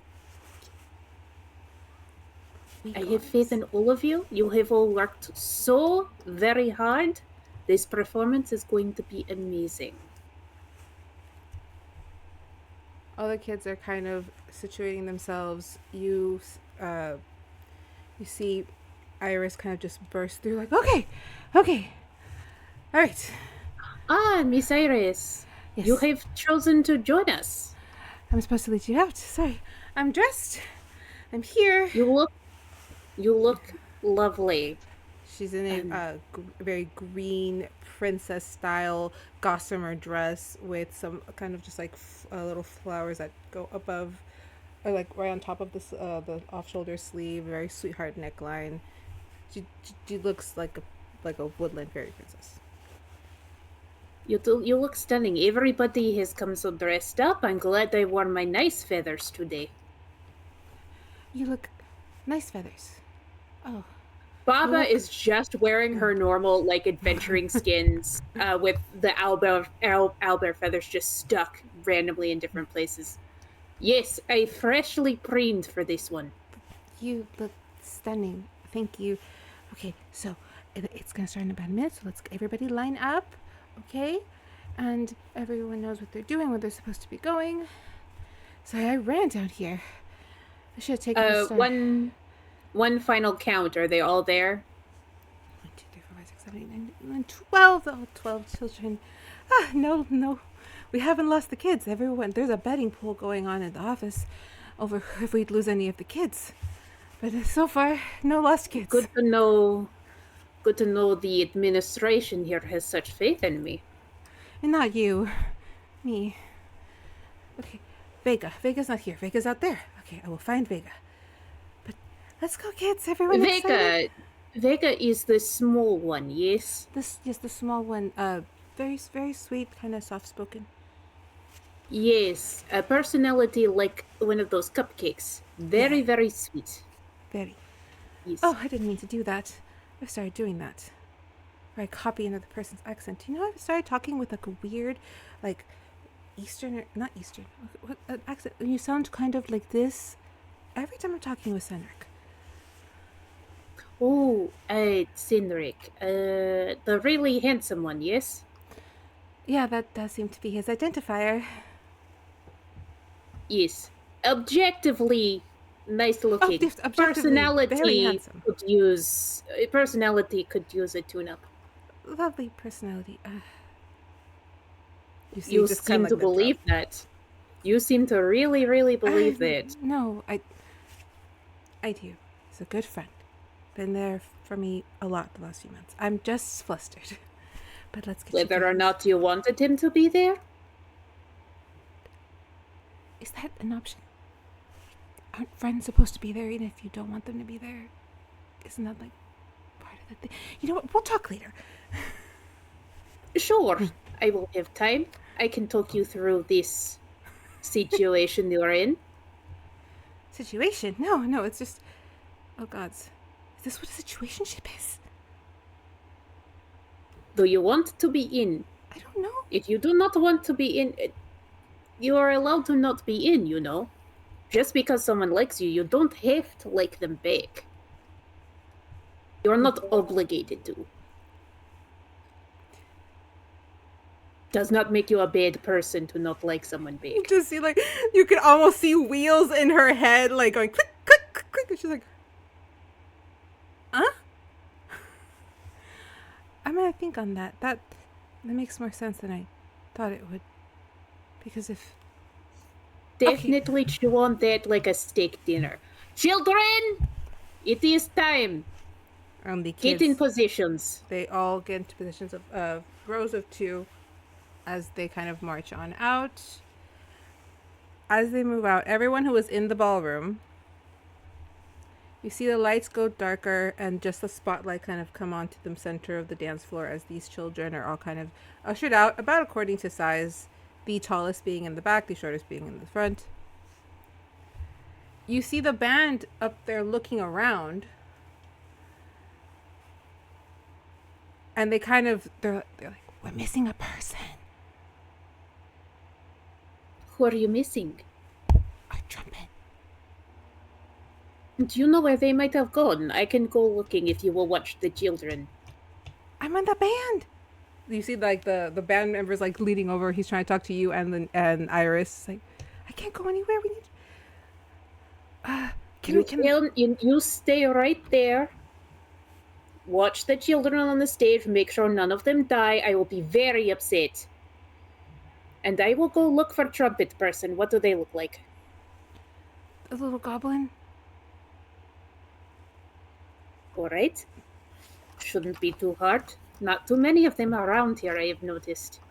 Speaker 4: I have faith in all of you. You have all worked so very hard. This performance is going to be amazing.
Speaker 1: All the kids are kind of situating themselves. You see Iris kind of just burst through like, okay, all right.
Speaker 4: Ah, Miss Iris.
Speaker 1: Yes.
Speaker 4: You have chosen to join us.
Speaker 1: I'm supposed to lead you out. Sorry. I'm dressed. I'm here.
Speaker 4: You look lovely.
Speaker 1: She's in a very green princess-style gossamer dress with some kind of just like little flowers that go above, or like right on top of this the off-shoulder sleeve. Very sweetheart neckline. She looks like a woodland fairy princess.
Speaker 4: You look stunning. Everybody has come so dressed up. I'm glad I wore my nice feathers today.
Speaker 1: You look nice feathers. Oh.
Speaker 4: Baba
Speaker 1: Look.
Speaker 4: is just wearing her normal, like, adventuring skins with the owlbear feathers just stuck randomly in different places. Yes, I freshly preened for this one.
Speaker 1: You look stunning. Thank you. Okay, so it's gonna start in about a minute. So let's everybody line up, okay? And everyone knows what they're doing, where they're supposed to be going. Sorry, I ran down here. I should have taken this start.
Speaker 4: One final count. Are they all there?
Speaker 1: 1, 2, 3, 4, 5, 6, 7, 8, 9, 12. Oh, 12 children. Ah, no. We haven't lost the kids. Everyone, there's a betting pool going on in the office over if we'd lose any of the kids. But so far, no lost kids.
Speaker 4: Good to know. Good to know the administration here has such faith in me.
Speaker 1: And not you. Me. Okay, Vega. Vega's not here. Vega's out there. Okay, I will find Vega. But let's go, kids. Everyone excited?
Speaker 4: Vega is the small one, yes?
Speaker 1: Yes, the small one. Very, very sweet, kind of soft-spoken.
Speaker 4: Yes, a personality like one of those cupcakes. Very, very sweet.
Speaker 1: Very.
Speaker 4: Yes.
Speaker 1: Oh, I didn't mean to do that. I started doing that. Where I copy another person's accent. You know, I started talking with like a weird, like, Eastern, not Eastern, what accent? You sound kind of like this every time I'm talking with Senric.
Speaker 4: Oh, Cynric. The really handsome one, yes?
Speaker 1: Yeah, that does seem to be his identifier.
Speaker 4: Yes. Objectively nice looking.
Speaker 1: Objectively very handsome.
Speaker 4: Personality could use a tune-up.
Speaker 1: Lovely personality.
Speaker 4: You seem to believe that. You seem to really, really believe that.
Speaker 1: No, I do. He's a good friend. Been there for me a lot the last few months. I'm just flustered. But let's get
Speaker 4: whether or not you wanted him to be there?
Speaker 1: Is that an option? Aren't friends supposed to be there even if you don't want them to be there? Isn't that like part of the thing? You know what? We'll talk later.
Speaker 4: Sure. I will have time. I can talk you through this situation you're in.
Speaker 1: Situation? No, it's just... Oh, gods. Is this what a situationship is?
Speaker 4: Do you want to be in?
Speaker 1: I don't know.
Speaker 4: If you do not want to be in, you are allowed to not be in, you know? Just because someone likes you, you don't have to like them back. You're not obligated to. Does not make you a bad person to not like someone back.
Speaker 1: You just see, like, you can almost see wheels in her head, like, going click, click, click, click. And she's like, huh? I'm gonna think on that. That makes more sense than I thought it would. Because if...
Speaker 4: Definitely chew on that like a steak dinner. Children! It is time!
Speaker 1: The kids,
Speaker 4: get in positions.
Speaker 1: They all get into positions of rows of two as they kind of march on out. As they move out, everyone who was in the ballroom, you see the lights go darker and just the spotlight kind of come onto the center of the dance floor as these children are all kind of ushered out, about according to size, the tallest being in the back, the shortest being in the front. You see the band up there looking around, and they kind of, they're like, we're missing a person.
Speaker 4: Who are you missing?
Speaker 1: Our trumpet.
Speaker 4: Do you know where they might have gone? I can go looking if you will watch the children.
Speaker 1: I'm in the band. You see, like, the band member's, like, leading over. He's trying to talk to you and Iris. Like, I can't go anywhere. We need...
Speaker 4: You stay right there. Watch the children on the stage. Make sure none of them die. I will be very upset. And I will go look for trumpet person. What do they look like?
Speaker 1: A little goblin.
Speaker 4: All right. Shouldn't be too hard. Not too many of them around here, I have noticed.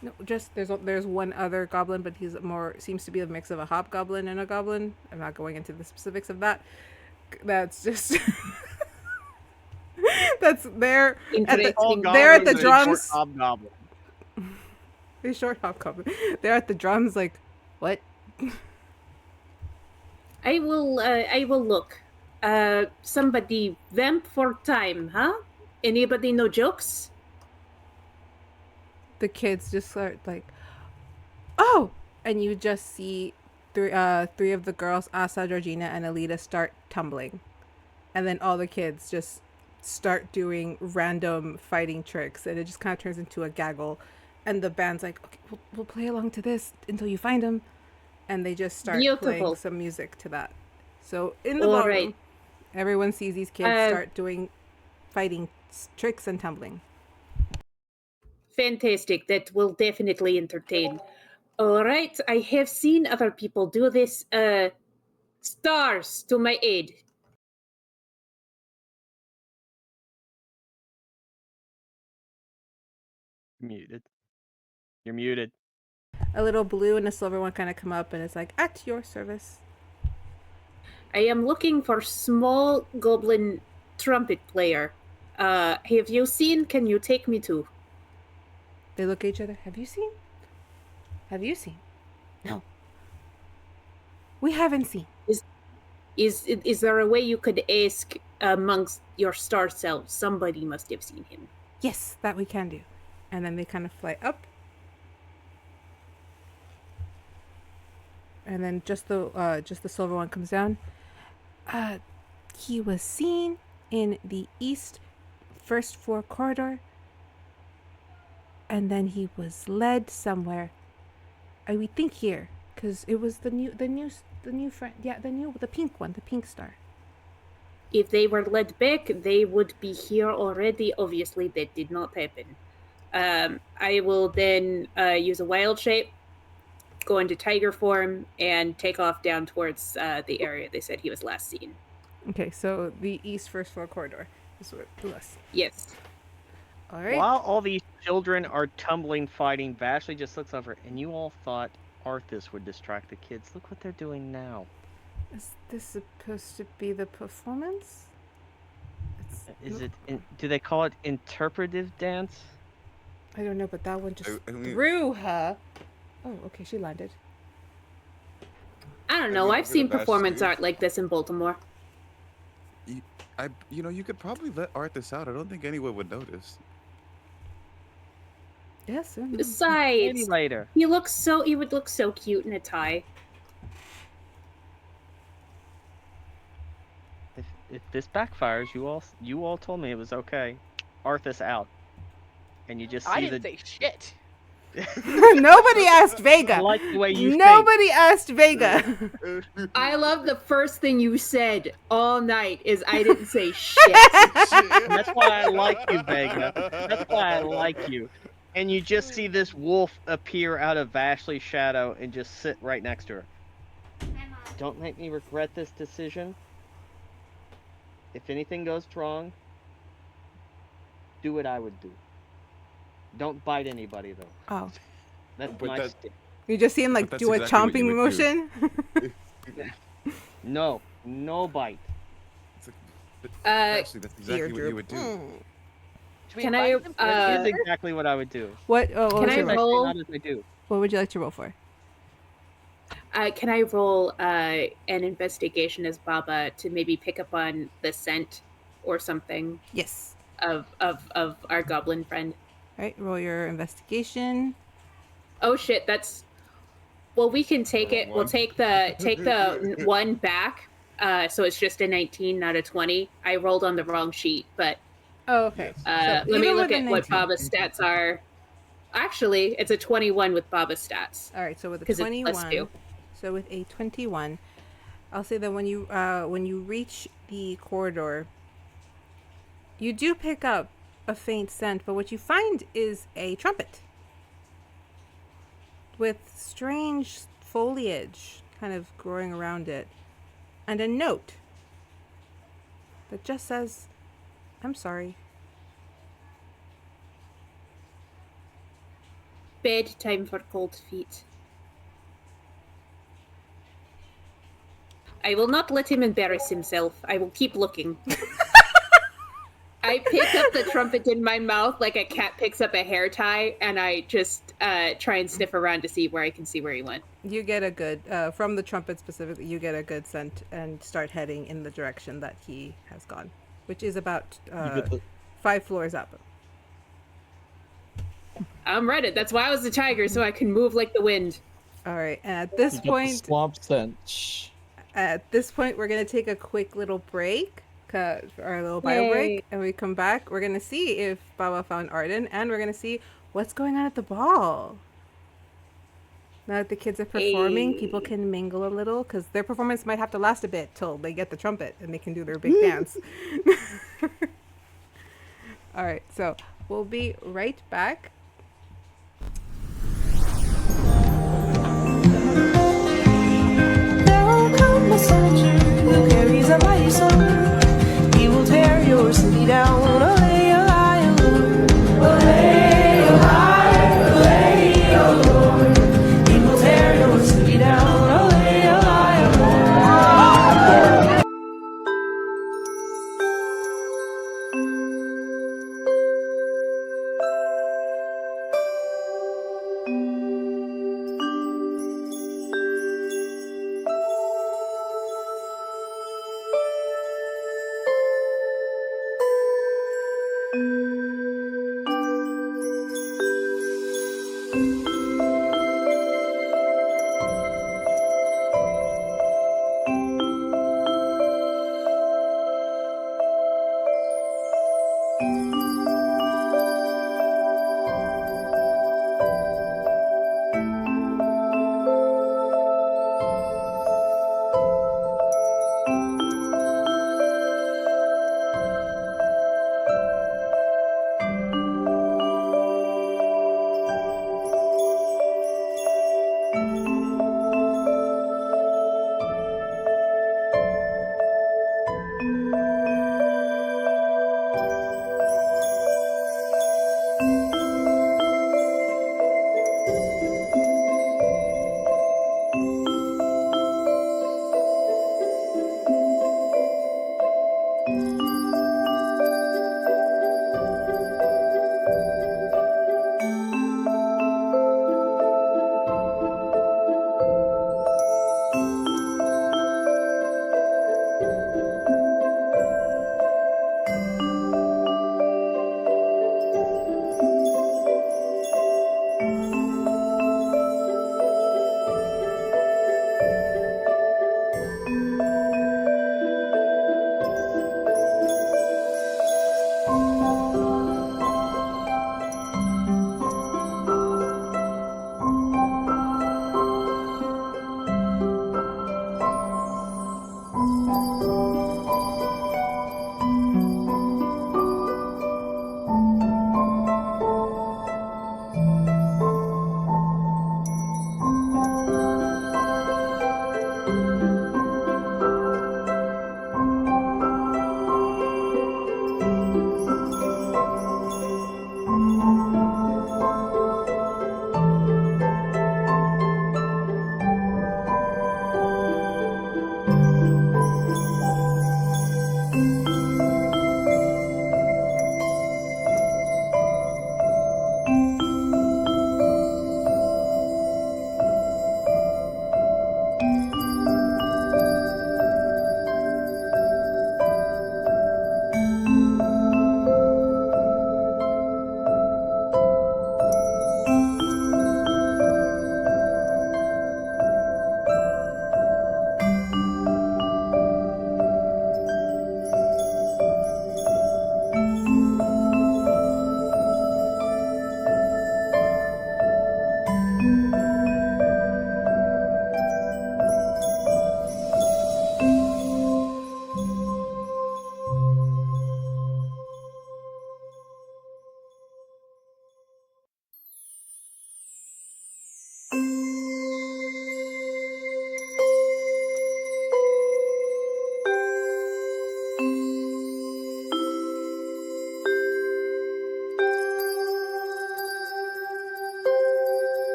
Speaker 1: No, just there's one other goblin, but he's seems to be a mix of a hobgoblin and a goblin. I'm not going into the specifics of that. That's just that's there. They're at the drums.
Speaker 6: Hobgoblin.
Speaker 1: A short hobgoblin. They're at the drums. Like, what?
Speaker 4: I will look. Somebody vamp for time, huh? Anybody know jokes?
Speaker 1: The kids just start like, oh! And you just see three of the girls, Asa, Georgina, and Alita, start tumbling. And then all the kids just start doing random fighting tricks. And it just kind of turns into a gaggle. And the band's like, okay, we'll play along to this until you find them. And they just start playing some music to that. So in the ballroom, everyone sees these kids start doing fighting tricks and tumbling.
Speaker 4: Fantastic. That will definitely entertain. All right. I have seen other people do this. Stars to my aid.
Speaker 6: Muted. You're muted.
Speaker 1: A little blue and a silver one kind of come up, and it's like, at your service.
Speaker 4: I am looking for small goblin trumpet player. Have you seen? Can you take me to?
Speaker 1: They look at each other. Have you seen? Have you seen? No. We haven't seen.
Speaker 4: Is there a way you could ask amongst your star selves? Somebody must have seen him.
Speaker 1: Yes, that we can do. And then they kind of fly up. And then just the silver one comes down. He was seen in the east first floor corridor. And then he was led somewhere. We think here, because it was the new friend. Yeah, the pink one, the pink star.
Speaker 4: If they were led back, they would be here already. Obviously, that did not happen. I will then use a wild shape, go into tiger form, and take off down towards the area they said he was last seen.
Speaker 1: Okay, so the east first floor corridor is what less.
Speaker 4: Yes.
Speaker 1: All right.
Speaker 6: While all these children are tumbling, fighting, Vashley just looks over, and you all thought Arthas would distract the kids. Look what they're doing now.
Speaker 1: Is this supposed to be the performance?
Speaker 6: Is it? Do they call it interpretive dance?
Speaker 1: I don't know, but that one just
Speaker 2: I mean-
Speaker 1: threw her. Oh, okay, she landed.
Speaker 4: I don't know.
Speaker 2: mean,
Speaker 4: I've
Speaker 2: for
Speaker 4: seen
Speaker 2: the
Speaker 4: performance
Speaker 2: Vashley-
Speaker 4: art like this in Baltimore.
Speaker 2: You could probably let Arthas out. I don't think anyone would notice.
Speaker 1: Yes.
Speaker 6: Maybe
Speaker 4: Besides,
Speaker 6: later.
Speaker 4: he would look so cute in a tie.
Speaker 6: If this backfires, you all told me it was okay. Arthas out, and you just see
Speaker 7: I didn't say shit.
Speaker 1: Nobody asked
Speaker 6: I
Speaker 1: Vega.
Speaker 6: like the way you
Speaker 1: Nobody asked Vega.
Speaker 4: I love the first thing you said all night is I didn't say shit.
Speaker 6: think. That's why I like you, Vega. That's why I like you. And you just see this wolf appear out of Vashley's shadow and just sit right next to her. Don't make me regret this decision. If anything goes wrong, do what I would do. Don't bite anybody, though.
Speaker 1: Oh,
Speaker 6: That's
Speaker 2: But
Speaker 6: my
Speaker 2: that-
Speaker 6: stick.
Speaker 1: you just see him like
Speaker 2: But
Speaker 1: do a
Speaker 2: that's exactly
Speaker 1: chomping
Speaker 2: what you
Speaker 1: motion.
Speaker 6: No, no bite.
Speaker 2: Actually, that's exactly what
Speaker 1: Deirdre.
Speaker 2: you would do.
Speaker 7: Should we
Speaker 4: Can I,
Speaker 7: invite them to the
Speaker 6: That is
Speaker 7: dinner?
Speaker 6: exactly what I would do.
Speaker 1: What? Oh, what,
Speaker 4: Can
Speaker 1: was
Speaker 4: I
Speaker 1: your
Speaker 6: As I
Speaker 1: roll?
Speaker 6: say,
Speaker 4: roll?
Speaker 6: not as I do.
Speaker 1: What would you like to roll for?
Speaker 4: Can I roll an investigation as Baba to maybe pick up on the scent or something
Speaker 1: Yes.
Speaker 4: of our goblin friend?
Speaker 1: All right. Roll your investigation.
Speaker 4: Oh shit, that's. Well, we can take
Speaker 2: Roll
Speaker 4: it. We'll
Speaker 2: one.
Speaker 4: take the one back. So it's just a 19, not a 20. I rolled on the wrong sheet, but
Speaker 1: Oh, okay.
Speaker 2: Yes.
Speaker 1: So
Speaker 4: let me
Speaker 1: even
Speaker 4: look
Speaker 1: with
Speaker 4: at
Speaker 1: a
Speaker 4: what
Speaker 1: 19.
Speaker 4: Baba's stats are. Actually, it's a 21 with Baba's stats.
Speaker 1: All right. So with a
Speaker 4: 'Cause it's plus
Speaker 1: 21.
Speaker 4: two.
Speaker 1: So with a 21, I'll say that when you reach the corridor, you do pick up a faint scent, but what you find is a trumpet with strange foliage kind of growing around it, and a note that just says, "I'm sorry."
Speaker 4: Bedtime for cold feet. I will not let him embarrass himself. I will keep looking. I pick up the trumpet in my mouth like a cat picks up a hair tie, and I just try and sniff around to see where I can see where he went.
Speaker 1: You get a good from the trumpet specifically. You get a good scent and start heading in the direction that he has gone, which is about
Speaker 8: You get the-
Speaker 1: 5 floors up.
Speaker 4: I'm ready. That's why I was the tiger, so I can move like the wind.
Speaker 1: All right, and at this
Speaker 8: you get the
Speaker 1: point,
Speaker 8: swamp stench.
Speaker 1: we're gonna take a quick little break, our little bio break,
Speaker 4: Yay.
Speaker 1: and we come back. We're gonna see if Baba found Arden, and we're gonna see what's going on at the ball. Now that the kids are performing, people
Speaker 4: Hey.
Speaker 1: can mingle a little because their performance might have to last a bit till they get the trumpet and they can do their big dance. All right, so we'll be right back.
Speaker 9: There comes a soldier who carries a mighty sword. He will tear your city down. Olay, olay, olay. Olay, olay.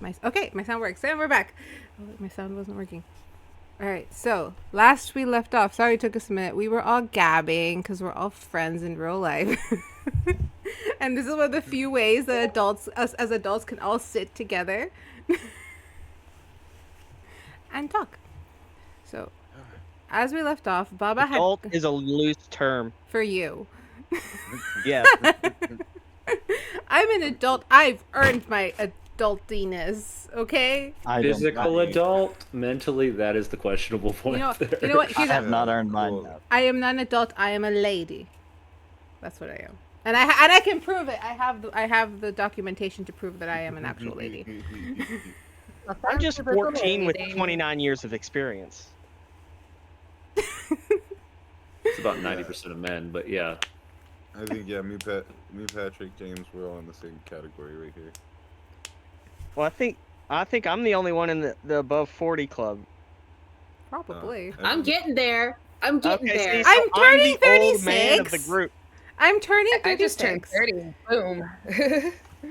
Speaker 1: my sound works. And we're back. Oh, my sound wasn't working. All right, so last we left off. Sorry, it took us a minute. We were all gabbing because we're all friends in real life, and this is one of the few ways that us as adults, can all sit together and talk. So, as we left off, Baba
Speaker 6: Adult
Speaker 1: had
Speaker 6: is a loose term.
Speaker 1: for you.
Speaker 6: Yes.
Speaker 1: I'm an adult. I've earned my adultiness. Okay.
Speaker 8: I don't
Speaker 3: Physical
Speaker 8: like-
Speaker 3: adult, mentally, that is the questionable point.
Speaker 1: You know
Speaker 3: there.
Speaker 1: what?
Speaker 8: I
Speaker 1: Here's
Speaker 8: have
Speaker 1: a,
Speaker 8: not earned mine yet.
Speaker 1: I am not an adult. I am a lady. That's what I am, and I can prove it. I have the documentation to prove that I am an actual lady.
Speaker 6: I'm just 14 with 29 years of experience.
Speaker 3: It's about 90% of men, but yeah.
Speaker 2: I think me, Patrick, James, we're all in the same category right here.
Speaker 6: Well, I think I'm the only one in the above 40 club.
Speaker 1: Probably.
Speaker 4: I'm getting there. I'm getting there.
Speaker 6: See, so
Speaker 1: I'm turning
Speaker 6: the old man of the
Speaker 1: 36.
Speaker 6: group.
Speaker 1: I'm turning 36.
Speaker 5: I just turned 30. Boom.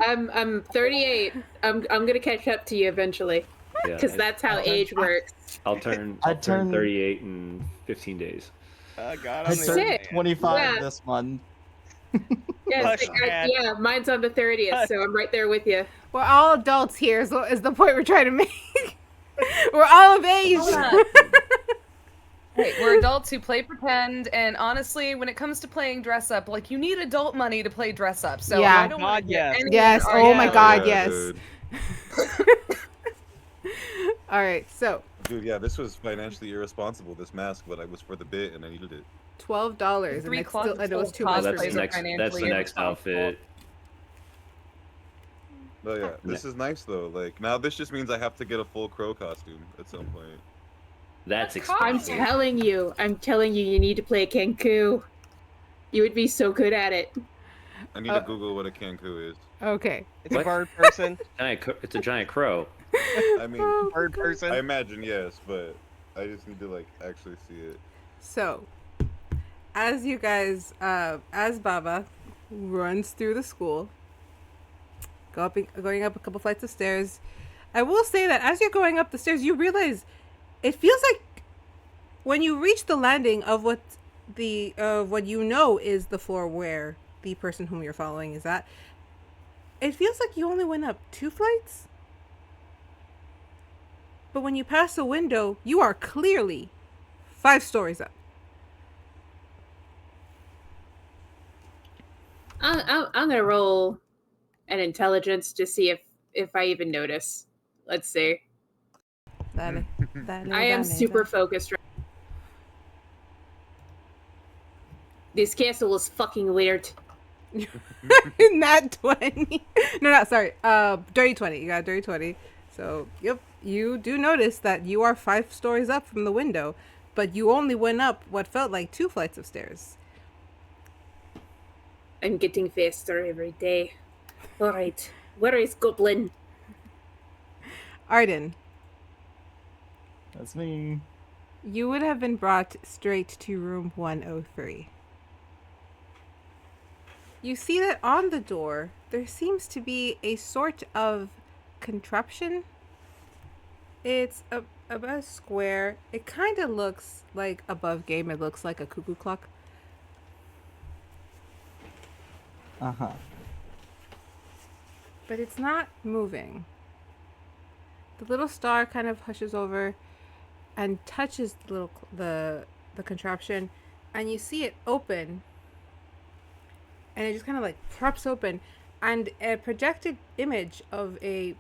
Speaker 4: I'm 38. I'm gonna catch up to you eventually,
Speaker 3: Yeah,
Speaker 4: because that's how age works.
Speaker 3: I'll turn 38 in 15 days.
Speaker 6: Oh God,
Speaker 8: I
Speaker 6: I'm
Speaker 8: turned
Speaker 4: Sick.
Speaker 8: 25
Speaker 4: Yeah.
Speaker 8: this month.
Speaker 4: Yeah,
Speaker 6: Hush,
Speaker 4: it's like,
Speaker 6: Dad.
Speaker 4: yeah, mine's on the 30th, so I'm right there with you.
Speaker 1: We're all adults here, so is the point we're trying to make. We're all of age.
Speaker 5: Hold on. Hey, we're adults who play pretend, and honestly, when it comes to playing dress up, like, you need adult money to play dress up. So
Speaker 1: Yeah.
Speaker 5: I don't want
Speaker 6: God,
Speaker 5: to get
Speaker 6: yes.
Speaker 5: any
Speaker 1: Yes.
Speaker 5: of
Speaker 1: Oh
Speaker 5: our-
Speaker 1: my
Speaker 6: Yeah.
Speaker 1: God.
Speaker 2: Yeah,
Speaker 1: Yes.
Speaker 2: dude.
Speaker 1: All right. So
Speaker 2: Dude, yeah, this was financially irresponsible. This mask, but I was for the bit and I needed it.
Speaker 1: $12,
Speaker 5: Three
Speaker 1: and it
Speaker 5: closets
Speaker 1: was
Speaker 5: full of
Speaker 1: too
Speaker 3: Oh,
Speaker 1: much
Speaker 5: cosplays
Speaker 1: for
Speaker 3: that's
Speaker 1: me.
Speaker 3: the
Speaker 5: are
Speaker 3: next. That's the
Speaker 5: financially
Speaker 3: next
Speaker 5: irresponsible.
Speaker 3: outfit.
Speaker 2: But yeah, this is nice though. Like now, this just means I have to get a full crow costume at some point.
Speaker 3: That's
Speaker 4: I'm
Speaker 3: expensive.
Speaker 4: telling you, you need to play a Kenku. You would be so good at it.
Speaker 2: I need to Google what a kanku is.
Speaker 1: Okay.
Speaker 6: It's a
Speaker 3: What?
Speaker 6: bird person.
Speaker 3: It's a giant crow.
Speaker 2: I mean,
Speaker 6: Bird person.
Speaker 2: I imagine yes, but I just need to like actually see it.
Speaker 1: So, as you guys, as Baba runs through the school, going up a couple flights of stairs, I will say that as you're going up the stairs, you realize it feels like when you reach the landing of what you know is the floor where the person whom you're following is at, it feels like you only went up 2 flights. But when you pass the window, you are clearly 5 stories up.
Speaker 4: I'm gonna roll an intelligence to see if I even notice. Let's see.
Speaker 1: Dale,
Speaker 4: I am super focused. This castle is fucking weird.
Speaker 1: Not 20. No, sorry. Dirty 20. You got a dirty 20. So, yep. You do notice that you are 5 stories up from the window, but you only went up what felt like 2 flights of stairs.
Speaker 4: I'm getting faster every day. All right, where is Goblin?
Speaker 1: Arden,
Speaker 8: That's me.
Speaker 1: you would have been brought straight to room 103. You see that on the door, there seems to be a sort of contraption. It's a square. It kind of looks like above game. It looks like a cuckoo clock.
Speaker 8: Uh-huh.
Speaker 1: But it's not moving. The little star kind of hushes over and touches the contraption, and you see it open, and it just kind of like props open, and a projected image of a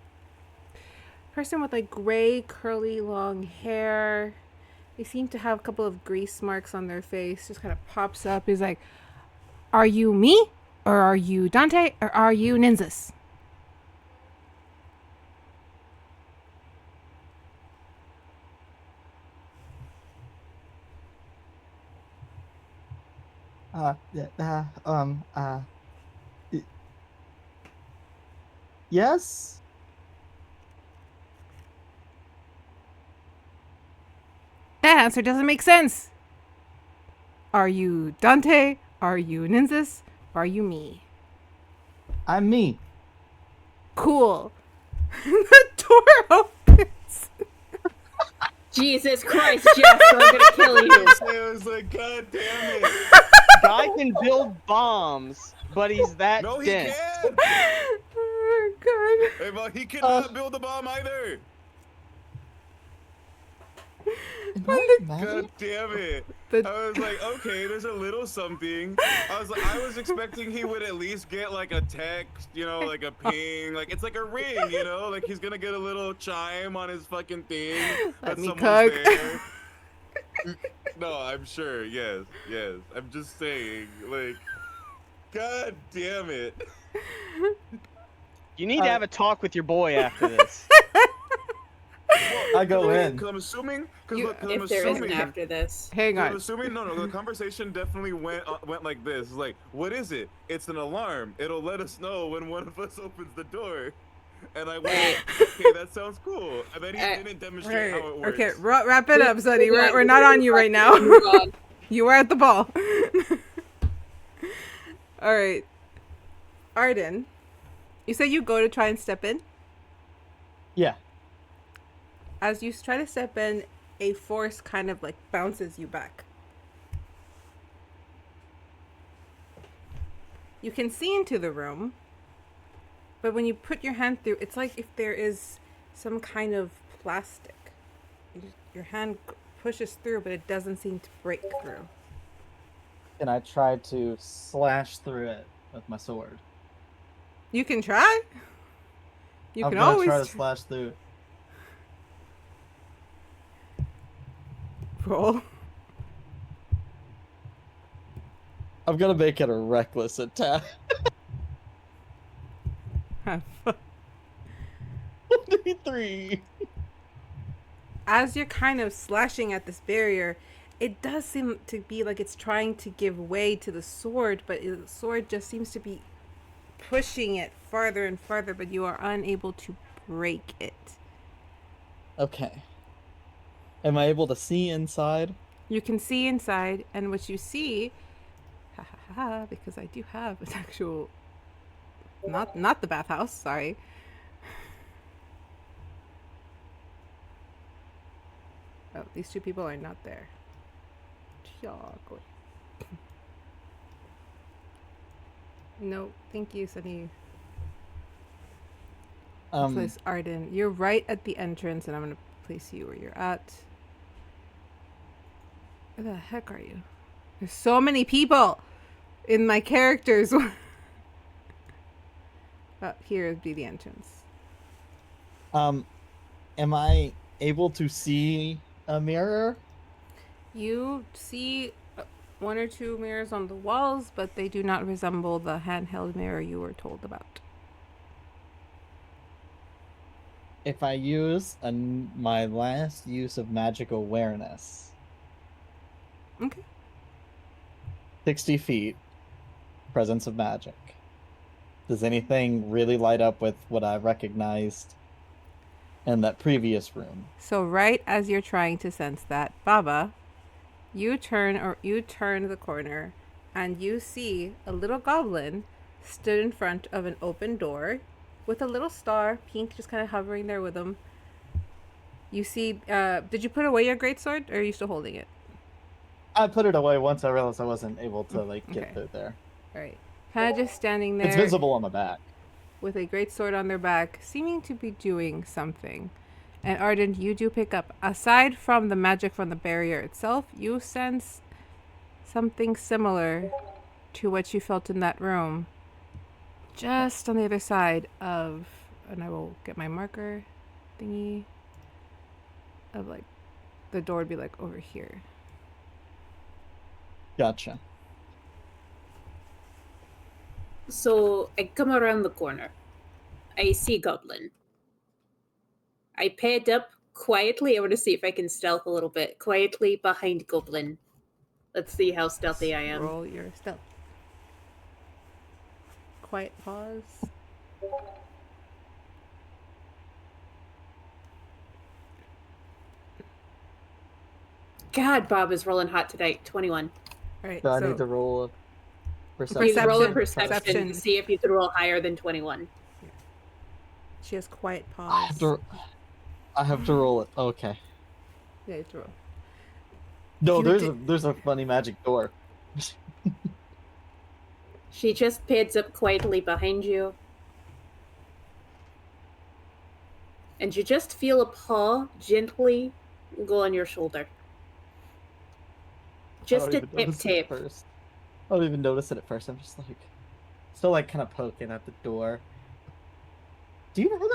Speaker 1: person with like gray curly long hair. They seem to have a couple of grease marks on their face. Just kind of pops up. He's like, "Are you me? Or are you Dante? Or are you Nynzus?"
Speaker 8: Yes?
Speaker 1: That answer doesn't make sense. Are you Dante? Are you Nynzus? Are you me?
Speaker 8: I'm me.
Speaker 1: Cool. The door opens.
Speaker 4: Jesus Christ, Jasper, I'm gonna kill you.
Speaker 2: It was like, God damn it.
Speaker 6: Guy can build bombs, but he's that
Speaker 2: No, he
Speaker 6: dense.
Speaker 2: can't.
Speaker 1: Oh god.
Speaker 2: Hey, but he cannot build a bomb either. God damn it.
Speaker 1: The-
Speaker 2: I was like, okay, there's a little something. I was expecting he would at least get like a text, you know, like a ping, like it's like a ring, you know, like he's gonna get a little chime on his fucking thing.
Speaker 1: Let me
Speaker 2: someone's
Speaker 1: cook.
Speaker 2: there. No, I'm sure, yes. I'm just saying, like, God damn it.
Speaker 6: You need to have a talk with your boy after this.
Speaker 8: I go in.
Speaker 2: Because I'm assuming,
Speaker 4: If there isn't after this.
Speaker 1: Hang
Speaker 2: I'm
Speaker 1: on.
Speaker 2: assuming, no, the conversation definitely went like this. It's like, what is it? It's an alarm. It'll let us know when one of us opens the door. And I went, okay, that sounds cool. And then he didn't demonstrate how it works.
Speaker 1: Okay, wrap it up, Sonny. We're not on you right now. You were at the ball. All right. Arden, you said you go to try and step in?
Speaker 8: Yeah.
Speaker 1: As you try to step in, a force kind of like bounces you back. You can see into the room, but when you put your hand through, it's like if there is some kind of plastic. Your hand pushes through, but it doesn't seem to break through.
Speaker 8: And I tried to slash through it with my sword.
Speaker 1: You can try. You
Speaker 8: I'm
Speaker 1: can
Speaker 8: gonna
Speaker 1: always
Speaker 8: try to slash through.
Speaker 1: roll.
Speaker 8: I'm gonna make it a reckless attack.
Speaker 1: Have fun.
Speaker 8: 23.
Speaker 1: As you're kind of slashing at this barrier, it does seem to be like it's trying to give way to the sword, but the sword just seems to be pushing it farther and farther, but you are unable to break it.
Speaker 8: Okay. Am I able to see inside?
Speaker 1: You can see inside, and what you see, because I do have an actual, not the bathhouse, sorry. Oh, these two people are not there. Chocolate. No, thank you, Sunny. Place Arden. You're right at the entrance, and I'm gonna place you where you're at. Where the heck are you? There's so many people in my characters. Here would be the entrance.
Speaker 8: Am I able to see a mirror?
Speaker 1: You see one or two mirrors on the walls, but they do not resemble the handheld mirror you were told about.
Speaker 8: If I use my last use of magic awareness.
Speaker 1: Okay.
Speaker 8: 60 feet. Presence of magic. Does anything really light up with what I recognized in that previous room?
Speaker 1: So right as you're trying to sense that, Baba, you turn the corner and you see a little goblin stood in front of an open door with a little star, pink, just kind of hovering there with him. You see, did you put away your greatsword, or are you still holding it?
Speaker 8: I put it away once I realized I wasn't able to get through there.
Speaker 1: All right. Kind of just standing there.
Speaker 8: It's visible on the back.
Speaker 1: With a great sword on their back, seeming to be doing something. And Arden, you do pick up, aside from the magic from the barrier itself, you sense something similar to what you felt in that room. Just on the other side of, and I will get my marker thingy, of like, the door would be like over here.
Speaker 8: Gotcha.
Speaker 4: So I come around the corner. I see Goblin. I paired up quietly. I want to see if I can stealth a little bit. Quietly behind Goblin. Let's see how stealthy I am.
Speaker 1: Roll your stealth. Quiet pause.
Speaker 4: God, Bob is rolling hot tonight. 21.
Speaker 1: All right.
Speaker 8: So I
Speaker 1: so
Speaker 8: need to roll a
Speaker 4: You
Speaker 8: perception.
Speaker 4: can roll a
Speaker 1: Perception.
Speaker 4: perception to see if you can roll higher than 21.
Speaker 1: She has quiet
Speaker 8: I have
Speaker 1: paws.
Speaker 8: to roll it. Okay.
Speaker 1: Yeah, it's roll.
Speaker 8: No,
Speaker 1: You
Speaker 8: there's a funny magic door.
Speaker 4: She just pads up quietly behind you. And you just feel a paw gently go on your shoulder. Just a tip.
Speaker 8: I don't even notice it at first. I'm just like, still like kind of poking at the door. Do you know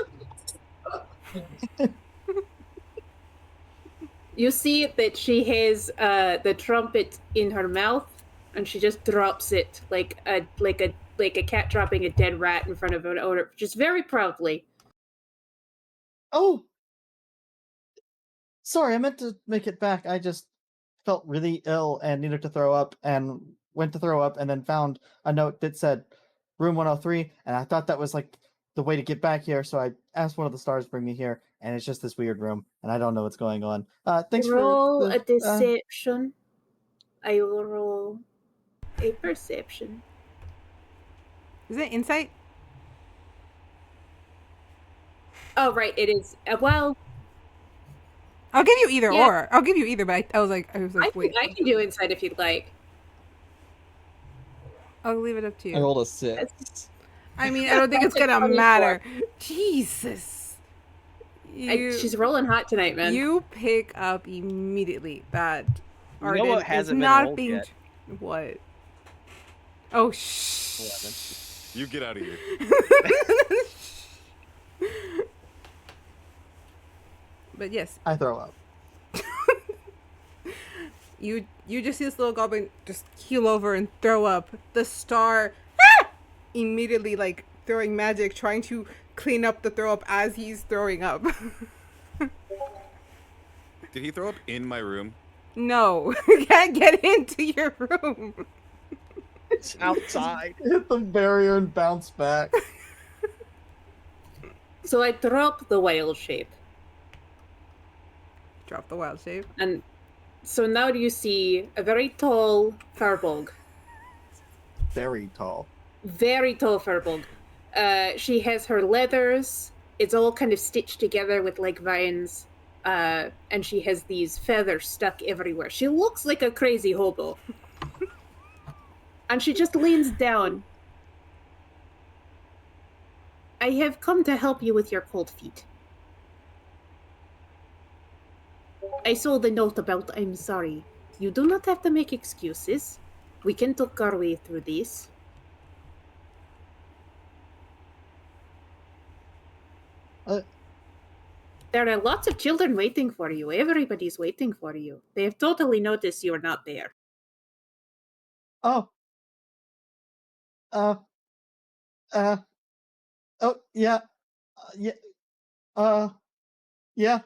Speaker 8: that?
Speaker 4: You see that she has the trumpet in her mouth, and she just drops it like a cat dropping a dead rat in front of an owner, just very proudly.
Speaker 8: Oh, sorry, I meant to make it back. I just felt really ill and needed to throw up, and went to throw up, and then found a note that said room 103, and I thought that was like the way to get back here, so I asked one of the stars to bring me here, and it's just this weird room, and I don't know what's going on. Thanks
Speaker 4: Roll
Speaker 8: for
Speaker 4: a deception. I will roll a perception.
Speaker 1: Is it insight?
Speaker 4: Oh, right, it is. Well,
Speaker 1: I'll give you either
Speaker 4: Yeah.
Speaker 1: or. I'll give you either, but I was like, wait.
Speaker 4: I can do insight if you'd like.
Speaker 1: I'll leave it up to
Speaker 8: I
Speaker 1: you.
Speaker 8: rolled a 6.
Speaker 1: I mean, I don't think it's gonna
Speaker 4: 24.
Speaker 1: matter. Jesus.
Speaker 4: She's rolling hot tonight, man.
Speaker 1: You pick up immediately that
Speaker 6: You know
Speaker 1: Arden
Speaker 6: what
Speaker 1: is
Speaker 6: hasn't been
Speaker 1: not
Speaker 6: rolled
Speaker 1: being.
Speaker 6: yet?
Speaker 1: What? Oh, shh.
Speaker 2: You get out of here.
Speaker 1: But yes,
Speaker 8: I throw up.
Speaker 1: you just see this little goblin just keel over and throw up. The star immediately like throwing magic, trying to clean up the throw up as he's throwing up.
Speaker 2: Did he throw up in my room?
Speaker 1: No, you can't get into your room.
Speaker 6: It's outside.
Speaker 8: Hit the barrier and bounce back.
Speaker 4: So I drop the wild shape.
Speaker 1: Drop the wild shape.
Speaker 4: And so now you see a very tall Farbog.
Speaker 8: Very tall.
Speaker 4: Very tall Farbog. She has her leathers. It's all kind of stitched together with like vines. And she has these feathers stuck everywhere. She looks like a crazy hobo. And she just leans down. I have come to help you with your cold feet. I saw the note about I'm sorry. You do not have to make excuses. We can talk our way through this. There are lots of children waiting for you. Everybody's waiting for you. They have totally noticed you're not there.
Speaker 8: Oh. Oh, yeah. Yeah. Yeah.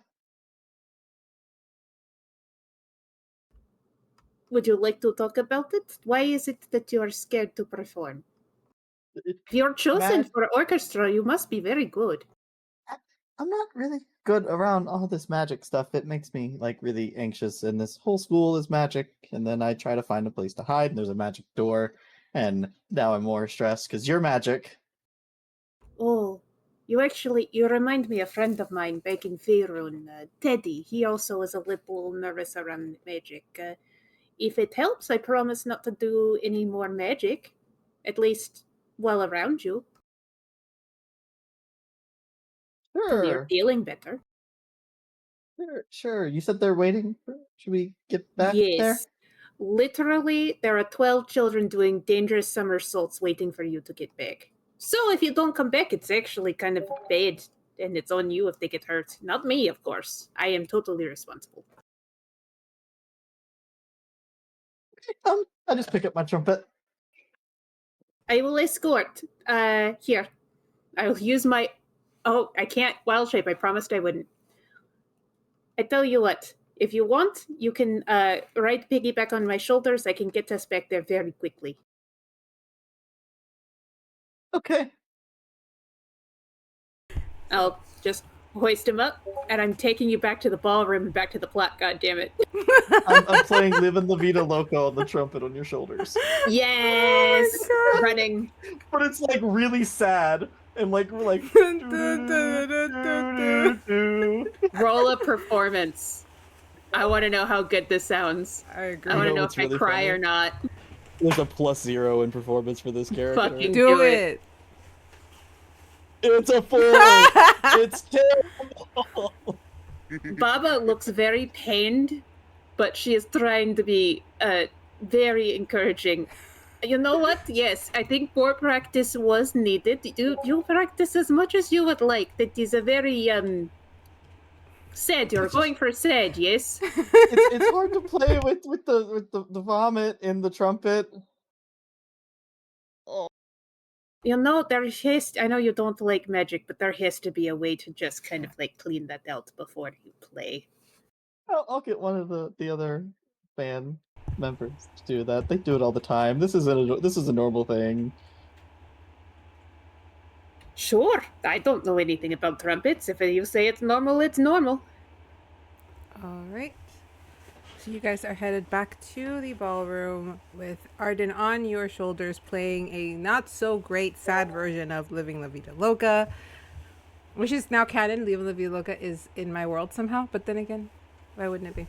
Speaker 4: Would you like to talk about it? Why is it that you are scared to perform? If you're chosen for orchestra, you must be very good.
Speaker 8: I'm not really good around all this magic stuff. It makes me like really anxious, and this whole school is magic, and then I try to find a place to hide, and there's a magic door, and now I'm more stressed because you're magic.
Speaker 4: Oh, you remind me of a friend of mine back in Faerun, Teddy. He also is a little nervous around magic. If it helps, I promise not to do any more magic. At least while around you. Till you're feeling better.
Speaker 8: Sure. You said they're waiting. Should we get back there?
Speaker 4: Yes. Literally, there are 12 children doing dangerous somersaults waiting for you to get back. So if you don't come back, it's actually kind of bad, and it's on you if they get hurt. Not me, of course. I am totally responsible.
Speaker 8: I just pick up my trumpet.
Speaker 4: I will escort. Here. I will use my... Oh, I can't wild shape. I promised I wouldn't. I tell you what. If you want, you can ride piggyback on my shoulders. I can get us back there very quickly.
Speaker 8: Okay.
Speaker 4: I'll just hoist him up, and I'm taking you back to the ballroom and back to the plot, goddammit.
Speaker 8: I'm playing Livin' La Vida Loco on the trumpet on your shoulders.
Speaker 4: Yes!
Speaker 1: Oh
Speaker 4: Running.
Speaker 8: But it's like really sad, And like we're like
Speaker 4: Roll a performance. I want to know how good this sounds.
Speaker 1: I agree.
Speaker 4: I want to know
Speaker 8: what's
Speaker 4: if I
Speaker 8: really
Speaker 4: cry
Speaker 8: funny?
Speaker 4: or not.
Speaker 8: There's a +0 in performance for this character.
Speaker 4: Fucking
Speaker 1: Do
Speaker 4: do it.
Speaker 1: it.
Speaker 8: It's a 4. It's terrible.
Speaker 4: Baba looks very pained, but she is trying to be very encouraging. You know what? Yes, I think more practice was needed. You practice as much as you would like. That is a very sad. You're going for sad, yes?
Speaker 8: It's hard to play with the vomit in the trumpet.
Speaker 4: You know, I know you don't like magic, but there has to be a way to just kind of like clean that out before you play.
Speaker 8: I'll get one of the other band members to do that. They do it all the time. This is a normal thing.
Speaker 4: Sure, I don't know anything about trumpets. If you say it's normal, it's normal.
Speaker 1: All right. So you guys are headed back to the ballroom with Arden on your shoulders playing a not so great sad version of Living La Vida Loca, which is now canon. Living La Vida Loca is in my world somehow, but then again, why wouldn't it be?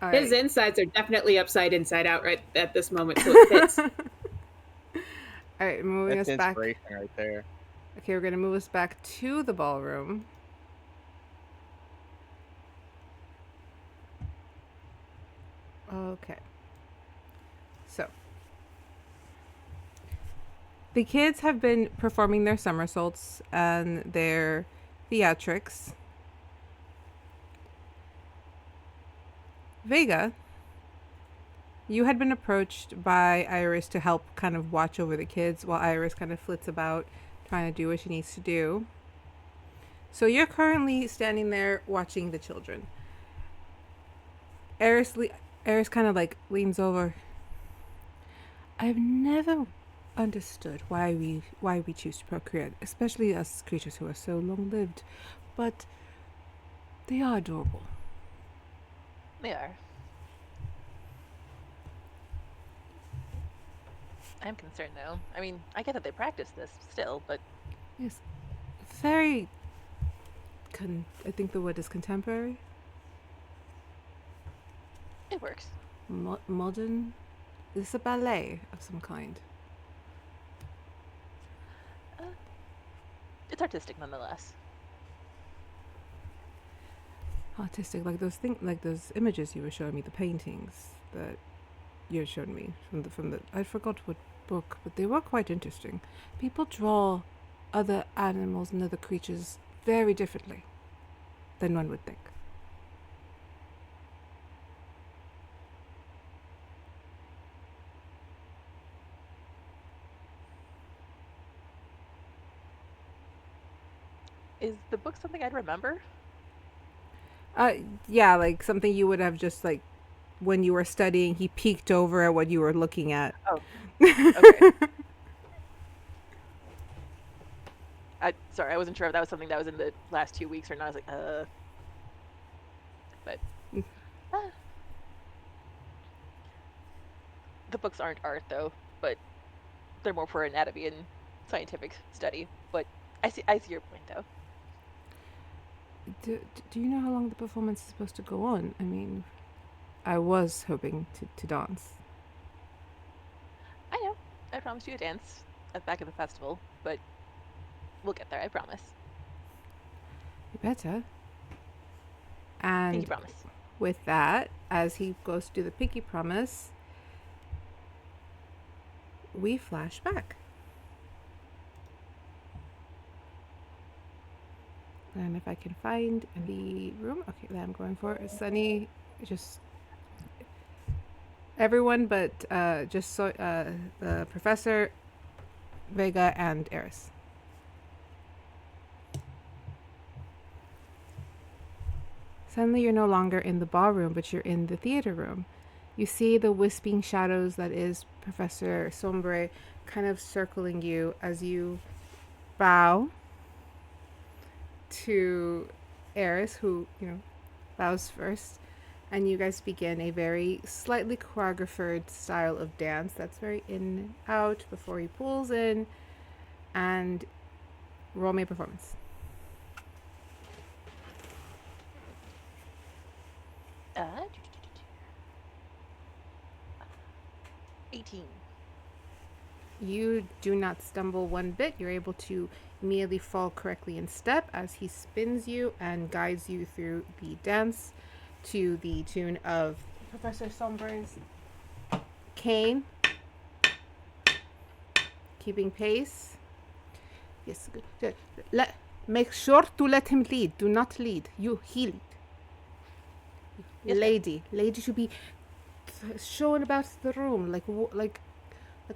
Speaker 1: All
Speaker 4: His
Speaker 1: right.
Speaker 4: insides are definitely upside inside out right at this moment, so it fits.
Speaker 1: All right, moving
Speaker 6: That's
Speaker 1: us back.
Speaker 6: inspiration right there.
Speaker 1: Okay, we're gonna move us back to the ballroom. Okay. So, the kids have been performing their somersaults and their theatrics. Vega, you had been approached by Iris to help kind of watch over the kids while Iris kind of flits about trying to do what she needs to do. So you're currently standing there watching the children. Iris kind of like leans over. I've never understood why we choose to procreate, especially us creatures who are so long-lived, but they are adorable.
Speaker 7: They are. I'm concerned though. I mean, I get that they practice this still, but
Speaker 1: Yes, very. I think the word is contemporary,
Speaker 7: it works.
Speaker 1: modern. It's a ballet of some kind.
Speaker 7: It's artistic nonetheless.
Speaker 1: Artistic, like those images you were showing me, the paintings that you showed me from the. I forgot what book, but they were quite interesting. People draw other animals and other creatures very differently than one would think.
Speaker 7: Is the book something I'd remember?
Speaker 1: Yeah, like something you would have just like when you were studying, he peeked over at what you were looking at.
Speaker 7: Oh, okay. Sorry, I wasn't sure if that was something that was in the last 2 weeks or not. I was like, but the books aren't art though, but they're more for anatomy and scientific study. But I see your point though.
Speaker 1: Do you know how long the performance is supposed to go on? I mean, I was hoping to dance.
Speaker 7: I know. I promised you a dance at the back of the festival, but we'll get there, I promise.
Speaker 1: You better.
Speaker 7: Pinky
Speaker 1: And
Speaker 7: promise.
Speaker 1: with that, as he goes to do the pinky promise, we flash back. And if I can find the room, okay, that I'm going for. Sunny, just everyone but just so the professor, Vega, and Eris. Suddenly you're no longer in the ballroom, but you're in the theater room. You see the wisping shadows that is Professor Sombre kind of circling you as you bow to Eris, who, bows first. And you guys begin a very slightly choreographed style of dance that's very in and out before he pulls in and roll me a performance.
Speaker 7: Uh, 18.
Speaker 1: You do not stumble one bit. You're able to immediately fall correctly in step as he spins you and guides you through the dance to the tune of Professor Somber's cane. Keeping pace. Yes, good. Make sure to let him lead. Do not lead. He lead.
Speaker 7: Yes,
Speaker 1: Lady should be showing about the room like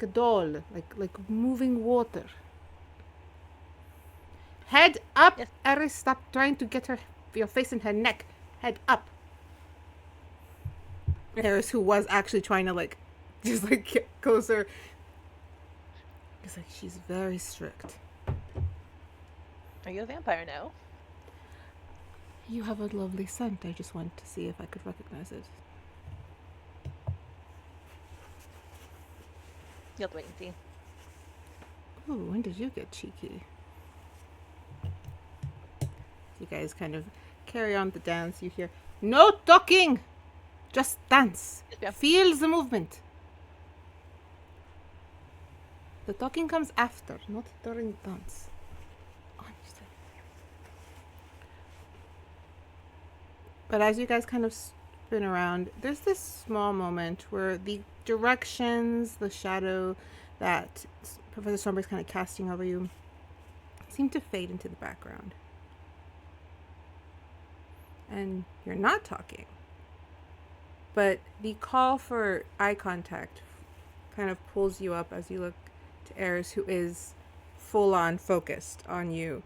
Speaker 1: a doll, like moving water. Head up,
Speaker 7: Yes.
Speaker 1: Eris. Stop trying to get your face in her neck. Head up. Eris, who was actually trying to just get closer. It's like she's very strict.
Speaker 7: Are you a vampire now?
Speaker 1: You have a lovely scent. I just wanted to see if I could recognize it.
Speaker 7: You'll have to wait and see.
Speaker 1: Ooh, when did you get cheeky? You guys kind of carry on the dance. You hear, no talking! Just dance.
Speaker 7: Yes, ma'am.
Speaker 1: Feel the movement. The talking comes after, not during dance. But as you guys kind of spin around, there's this small moment where the directions, the shadow that Professor Somber's kind of casting over you seem to fade into the background. And you're not talking. But the call for eye contact kind of pulls you up as you look to Eris, who is full on focused on you.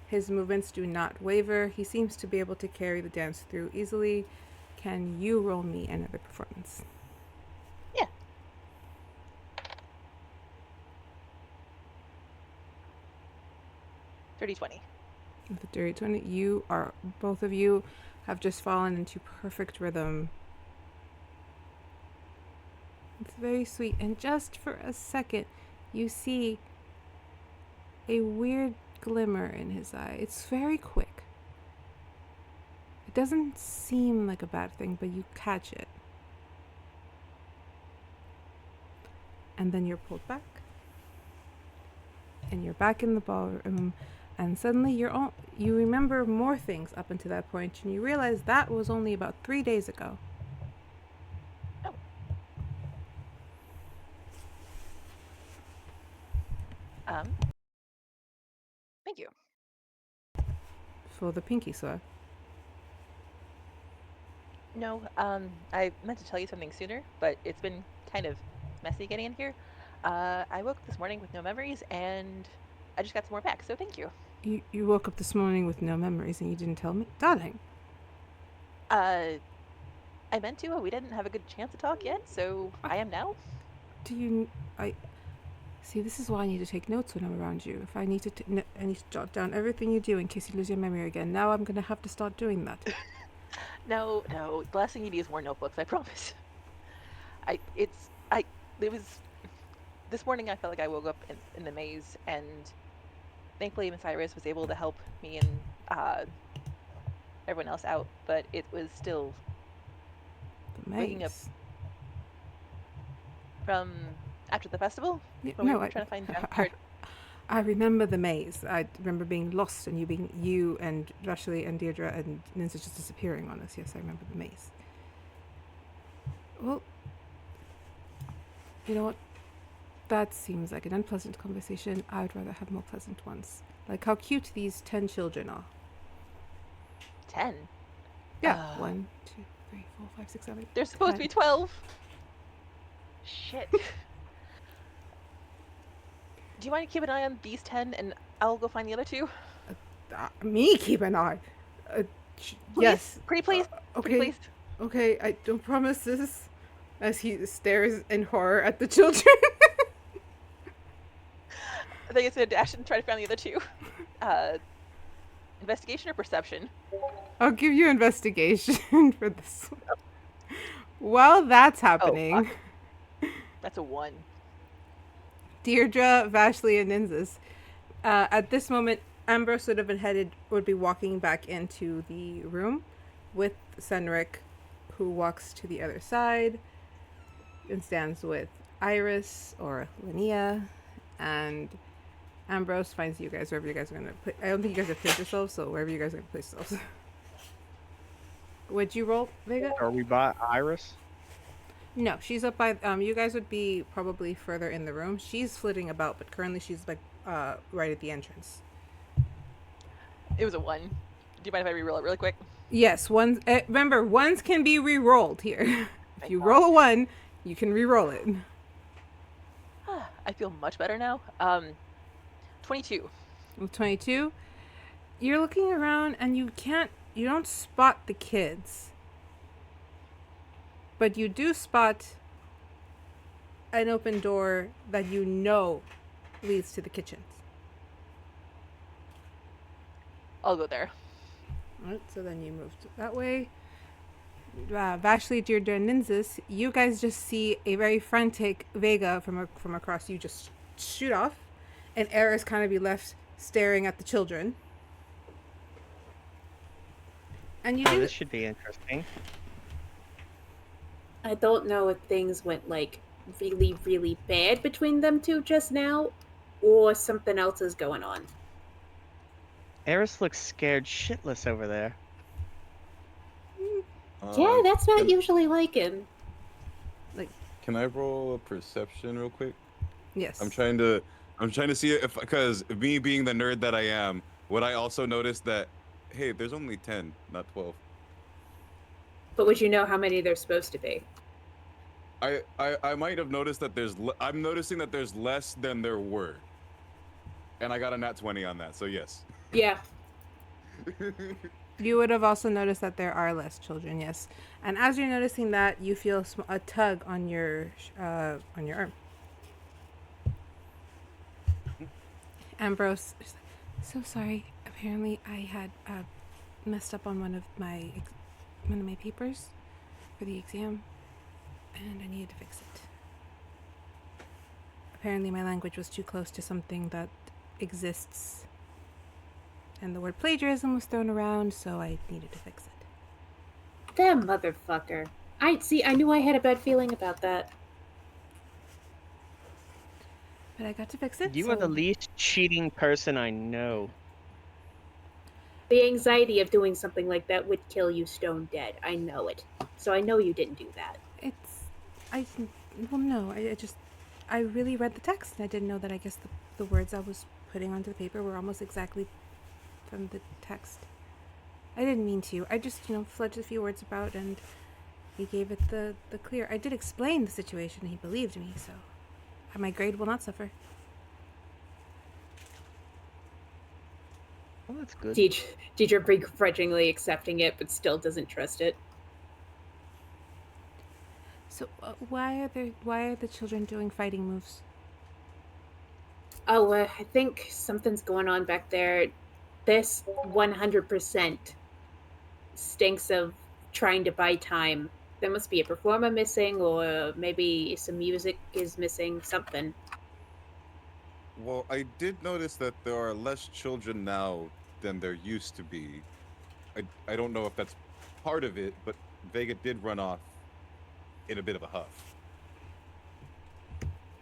Speaker 1: His movements do not waver. He seems to be able to carry the dance through easily. Can you roll me another performance?
Speaker 7: Yeah. Dirty 20.
Speaker 1: With a dirty 20, both of you have just fallen into perfect rhythm. It's very sweet. And just for a second, you see a weird glimmer in his eye. It's very quick. It doesn't seem like a bad thing, but you catch it. And then you're pulled back. And you're back in the ballroom. And suddenly you remember more things up until that point, and you realize that was only about 3 days ago.
Speaker 7: Oh. Thank you.
Speaker 1: For the pinky swear.
Speaker 7: No, I meant to tell you something sooner, but it's been kind of messy getting in here. I woke up this morning with no memories, and I just got some more back, so thank you.
Speaker 1: You woke up this morning with no memories and you didn't tell me? Darling.
Speaker 7: I meant to, but we didn't have a good chance to talk yet, so I am now.
Speaker 1: See, this is why I need to take notes when I'm around you. If I need to, I need to jot down everything you do in case you lose your memory again. Now I'm gonna have to start doing that.
Speaker 7: No, the last thing you need is more notebooks, I promise. This morning I felt like I woke up in the maze, and thankfully Miss Iris was able to help me and everyone else out, but it was still
Speaker 1: The maze.
Speaker 7: waking up from after the festival.
Speaker 1: Yeah,
Speaker 7: When we
Speaker 1: no,
Speaker 7: were trying to find
Speaker 1: I remember the maze. I remember being lost and you and Vashley and Dierdra and Nynzus just disappearing on us. Yes, I remember the maze. Well, you know what? That seems like an unpleasant conversation. I'd rather have more pleasant ones. Like how cute these 10 children are.
Speaker 7: 10.
Speaker 1: Yeah. 1, 2, 3, 4, 5, 6, 7.
Speaker 7: There's supposed to be 12. Shit. Do you mind to keep an eye on these 10 and I'll go find the other 2?
Speaker 1: Me keep an eye.
Speaker 7: Please?
Speaker 1: Yes.
Speaker 7: Pretty please?
Speaker 1: Okay.
Speaker 7: Pretty please?
Speaker 1: Okay, I don't promise this. As he stares in horror at the children.
Speaker 7: I think it's gonna dash and try to find the other 2. Investigation or perception?
Speaker 1: I'll give you investigation for this one. While that's happening,
Speaker 7: That's a 1.
Speaker 1: Dierdra, Vashley, and Nynzus. At this moment, Ambrose would be walking back into the room with Senric, who walks to the other side and stands with Iris or Linnea, and Ambrose finds you guys wherever you guys are gonna put. I don't think you guys have placed yourselves, so wherever you guys are gonna place yourselves. Would you roll, Vega?
Speaker 6: Are we by Iris?
Speaker 1: No, she's up by. You guys would be probably further in the room. She's flitting about, but currently she's like right at the entrance.
Speaker 7: It was a 1. Do you mind if I reroll it really quick?
Speaker 1: Yes, one. Remember, ones can be re-rolled here. If you roll a 1, you can re-roll it.
Speaker 7: I feel much better now. 22.
Speaker 1: With 22, you're looking around and you don't spot the kids. But you do spot an open door that you know leads to the kitchens.
Speaker 7: I'll go there.
Speaker 1: Alright, so then you move that way. Vashley, Dierdra, and Nynzus, you guys just see a very frantic Vega from across you just shoot off, and Eris kind of be left staring at the children. And you do.
Speaker 6: This should be interesting.
Speaker 4: I don't know if things went like really, really bad between them two just now, or something else is going on.
Speaker 6: Eris looks scared shitless over there.
Speaker 4: Yeah, that's not usually like him.
Speaker 2: Can I roll a perception real quick?
Speaker 1: Yes.
Speaker 2: I'm trying to see if, because me being the nerd that I am, would I also notice that, hey, there's only 10, not 12.
Speaker 4: But would you know how many there's supposed to be?
Speaker 2: I might have noticed that I'm noticing that there's less than there were. And I got a nat 20 on that, so yes.
Speaker 4: Yeah.
Speaker 1: You would have also noticed that there are less children, yes. And as you're noticing that, you feel a tug on your arm. Ambrose, so sorry. Apparently, I had messed up on one of my papers for the exam, and I needed to fix it. Apparently, my language was too close to something that exists, and the word plagiarism was thrown around, so I needed to fix it.
Speaker 4: That motherfucker. I knew I had a bad feeling about that.
Speaker 1: But I got to fix it.
Speaker 6: You are the least cheating person I know.
Speaker 4: The anxiety of doing something like that would kill you stone dead. I know it. So I know you didn't do that.
Speaker 1: I really read the text, and I didn't know that I guess the words I was putting onto the paper were almost exactly from the text. I didn't mean to. I just, fledged a few words about, and he gave it the clear. I did explain the situation, and he believed me, so my grade will not suffer.
Speaker 6: Well, that's good.
Speaker 4: Dierdra begrudgingly accepting it, but still doesn't trust it.
Speaker 1: So why are the children doing fighting moves?
Speaker 4: Oh, I think something's going on back there. This 100% stinks of trying to buy time. There must be a performer missing, or maybe some music is missing, something.
Speaker 2: Well, I did notice that there are less children now than there used to be. I don't know if that's part of it, but Vega did run off in a bit of a huff.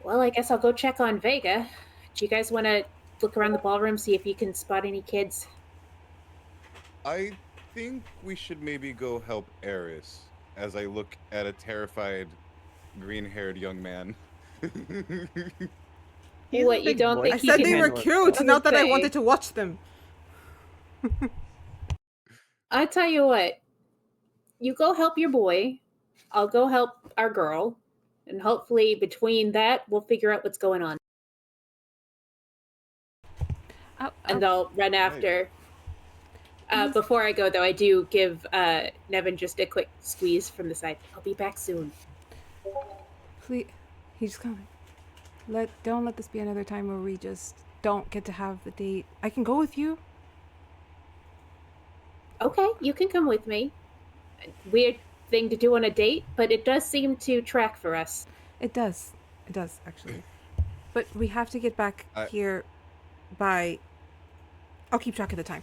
Speaker 4: Well, I guess I'll go check on Vega. Do you guys want to look around the ballroom, see if you can spot any kids?
Speaker 2: I think we should maybe go help Eris, as I look at a terrified, green-haired young man.
Speaker 4: What, you don't think
Speaker 1: I
Speaker 4: he
Speaker 1: said
Speaker 4: can
Speaker 1: they were
Speaker 4: handle it?
Speaker 1: cute, not that I wanted to watch them.
Speaker 4: I tell you what, you go help your boy, I'll go help our girl, and hopefully between that, we'll figure out what's going on. And I'll run after. Before I go, though, I do give Nevin just a quick squeeze from the side. I'll be back soon.
Speaker 1: Please, he's coming. Don't let this be another time where we just don't get to have the date. I can go with you.
Speaker 4: Okay, you can come with me. Weird thing to do on a date, but it does seem to track for us.
Speaker 1: It does, actually. but we have to get back
Speaker 2: I-
Speaker 1: here by... I'll keep track of the time.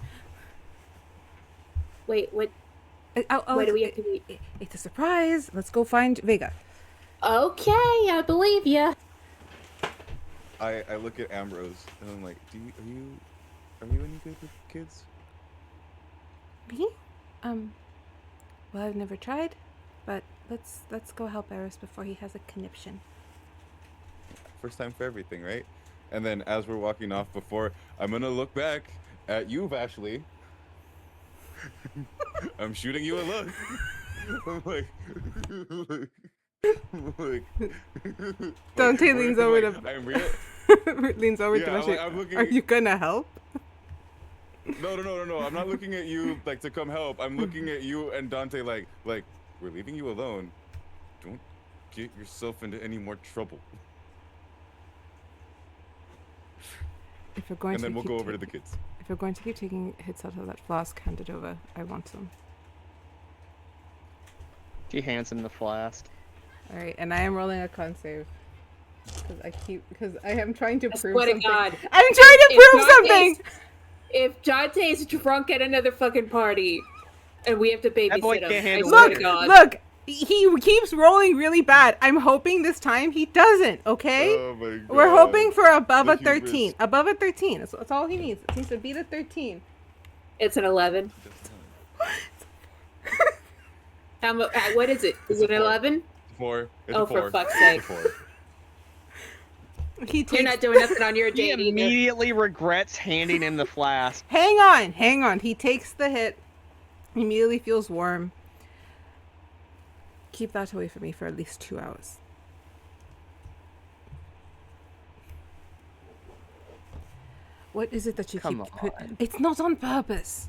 Speaker 4: Wait, what?
Speaker 1: Oh,
Speaker 4: Why do we have to be?
Speaker 1: It's a surprise. Let's go find Vega.
Speaker 4: Okay, I believe ya.
Speaker 2: I look at Ambrose and I'm like, are you any good with kids?
Speaker 1: Me? Well, I've never tried, but let's go help Eris before he has a conniption.
Speaker 2: First time for everything, right? And then as we're walking off, before I'm gonna look back at you, Vashley. I'm shooting you a look. I'm like,
Speaker 1: Dante leans over to
Speaker 2: I'm real.
Speaker 1: leans over to
Speaker 2: Yeah,
Speaker 1: Vashley.
Speaker 2: I'm looking.
Speaker 1: Are you gonna help?
Speaker 2: No. I'm not looking at you like to come help. I'm looking at you and Dante like we're leaving you alone. Don't get yourself into any more trouble.
Speaker 1: If we're going
Speaker 2: And
Speaker 1: to
Speaker 2: then we'll
Speaker 1: keep
Speaker 2: go over to the kids.
Speaker 1: If we're going to keep taking hits out of that flask, hand it over. I want some.
Speaker 6: She hands him the flask.
Speaker 1: All right, and I am rolling a con save because I am trying to
Speaker 4: I
Speaker 1: prove
Speaker 4: swear to
Speaker 1: something.
Speaker 4: God.
Speaker 1: I'm trying to
Speaker 4: If
Speaker 1: prove something.
Speaker 4: If Dante's drunk at another fucking party, and we have to
Speaker 6: That boy
Speaker 4: babysit
Speaker 6: can't
Speaker 4: him, I
Speaker 6: handle
Speaker 4: swear
Speaker 6: it.
Speaker 4: to God.
Speaker 1: Look, he keeps rolling really bad. I'm hoping this time he doesn't. Okay.
Speaker 2: Oh my god.
Speaker 1: We're hoping for above
Speaker 2: The
Speaker 1: a 13.
Speaker 2: hubris.
Speaker 1: Above a 13. That's all he needs. It needs to beat a 13.
Speaker 4: It's an 11. What is it? Is it an 11?
Speaker 2: 4. It's
Speaker 4: Oh,
Speaker 2: a 4.
Speaker 4: for fuck's
Speaker 2: It's a
Speaker 4: sake.
Speaker 2: 4.
Speaker 1: He takes.
Speaker 4: You're not doing nothing on your
Speaker 6: He
Speaker 4: date either.
Speaker 6: immediately regrets handing him the flask.
Speaker 1: Hang on. He takes the hit. Immediately feels warm. Keep that away from me for at least 2 hours. What is it that you
Speaker 6: Come
Speaker 1: keep put?
Speaker 6: on.
Speaker 1: It's not on purpose.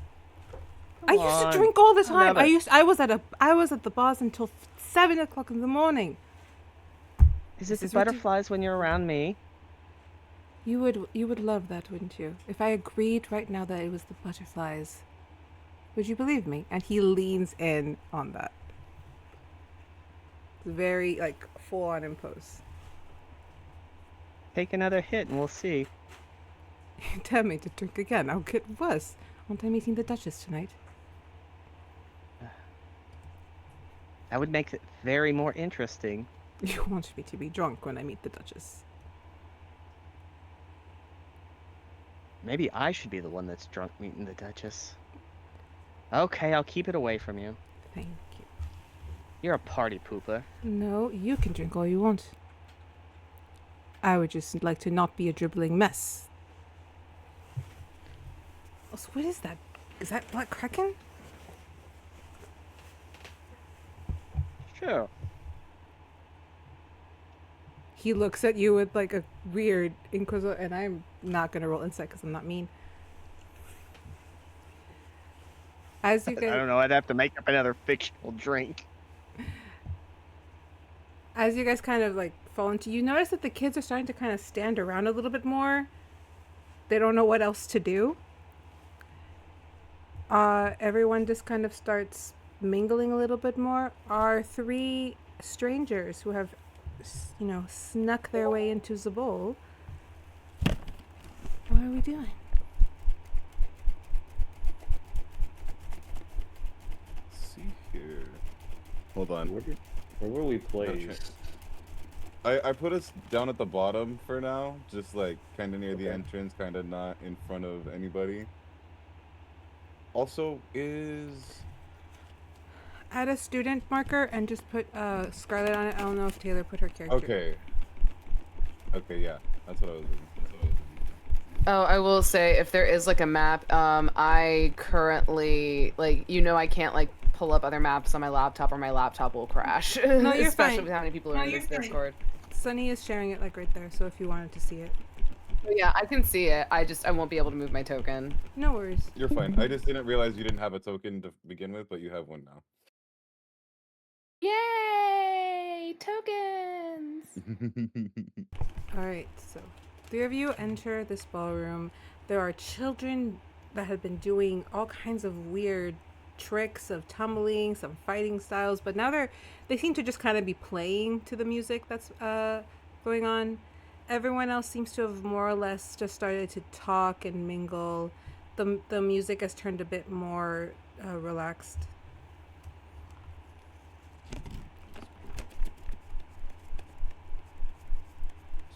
Speaker 1: I
Speaker 6: Come
Speaker 1: used to
Speaker 6: on.
Speaker 1: drink all the time.
Speaker 6: Another.
Speaker 1: I was at the bars until 7 o'clock in the morning.
Speaker 6: Is
Speaker 1: This
Speaker 6: it the
Speaker 1: is
Speaker 6: butterflies when you're around me?
Speaker 1: You would love that, wouldn't you? If I agreed right now that it was the butterflies, would you believe me? And he leans in on that. It's very like full on impose.
Speaker 6: Take another hit and we'll see.
Speaker 1: Tell me to drink again. I'll get worse. Aren't I meeting the Duchess tonight?
Speaker 6: That would make it very more interesting.
Speaker 1: You want me to be drunk when I meet the Duchess.
Speaker 6: Maybe I should be the one that's drunk meeting the Duchess. Okay, I'll keep it away from you.
Speaker 1: Thank you.
Speaker 6: You're a party pooper.
Speaker 1: No, you can drink all you want. I would just like to not be a dribbling mess. Also, what is that? Is that Black Kraken?
Speaker 6: Sure.
Speaker 1: He looks at you with like a weird inquisitor, and I'm not gonna roll insight because I'm not mean. As you
Speaker 6: I
Speaker 1: guys,
Speaker 6: don't know, I'd have to make up another fictional drink.
Speaker 1: as you guys kind of like fall into, you notice that the kids are starting to kind of stand around a little bit more. They don't know what else to do. Everyone just kind of starts mingling a little bit more. Our 3 strangers who have, snuck their way into Zabul. What are we doing?
Speaker 2: Let's see here. Hold on.
Speaker 3: Where were we placed?
Speaker 2: I put us down at the bottom for now, just like kind of near the
Speaker 3: Okay.
Speaker 2: entrance, kind of not in front of anybody. Also,
Speaker 1: Add a student marker and just put Scarlet on it. I don't know if Taylor put her character.
Speaker 2: Okay, yeah, that's what I was doing.
Speaker 5: Oh, I will say, if there is like a map, I currently I can't like pull up other maps on my laptop, or my laptop will crash.
Speaker 1: No, you're
Speaker 5: Especially
Speaker 1: fine.
Speaker 5: with how many people are in this Discord.
Speaker 1: Sunny is sharing it like right there, so if you wanted to see it.
Speaker 5: But yeah, I can see it. I won't be able to move my token.
Speaker 1: No worries.
Speaker 2: You're fine. I just didn't realize you didn't have a token to begin with, but you have one now.
Speaker 5: Yay! Tokens!
Speaker 1: Alright, so 3 of you enter this ballroom. There are children that have been doing all kinds of weird tricks of tumbling, some fighting styles, but now they seem to just kind of be playing to the music that's going on. everyone else seems to have more or less just started to talk and mingle. The music has turned a bit more relaxed.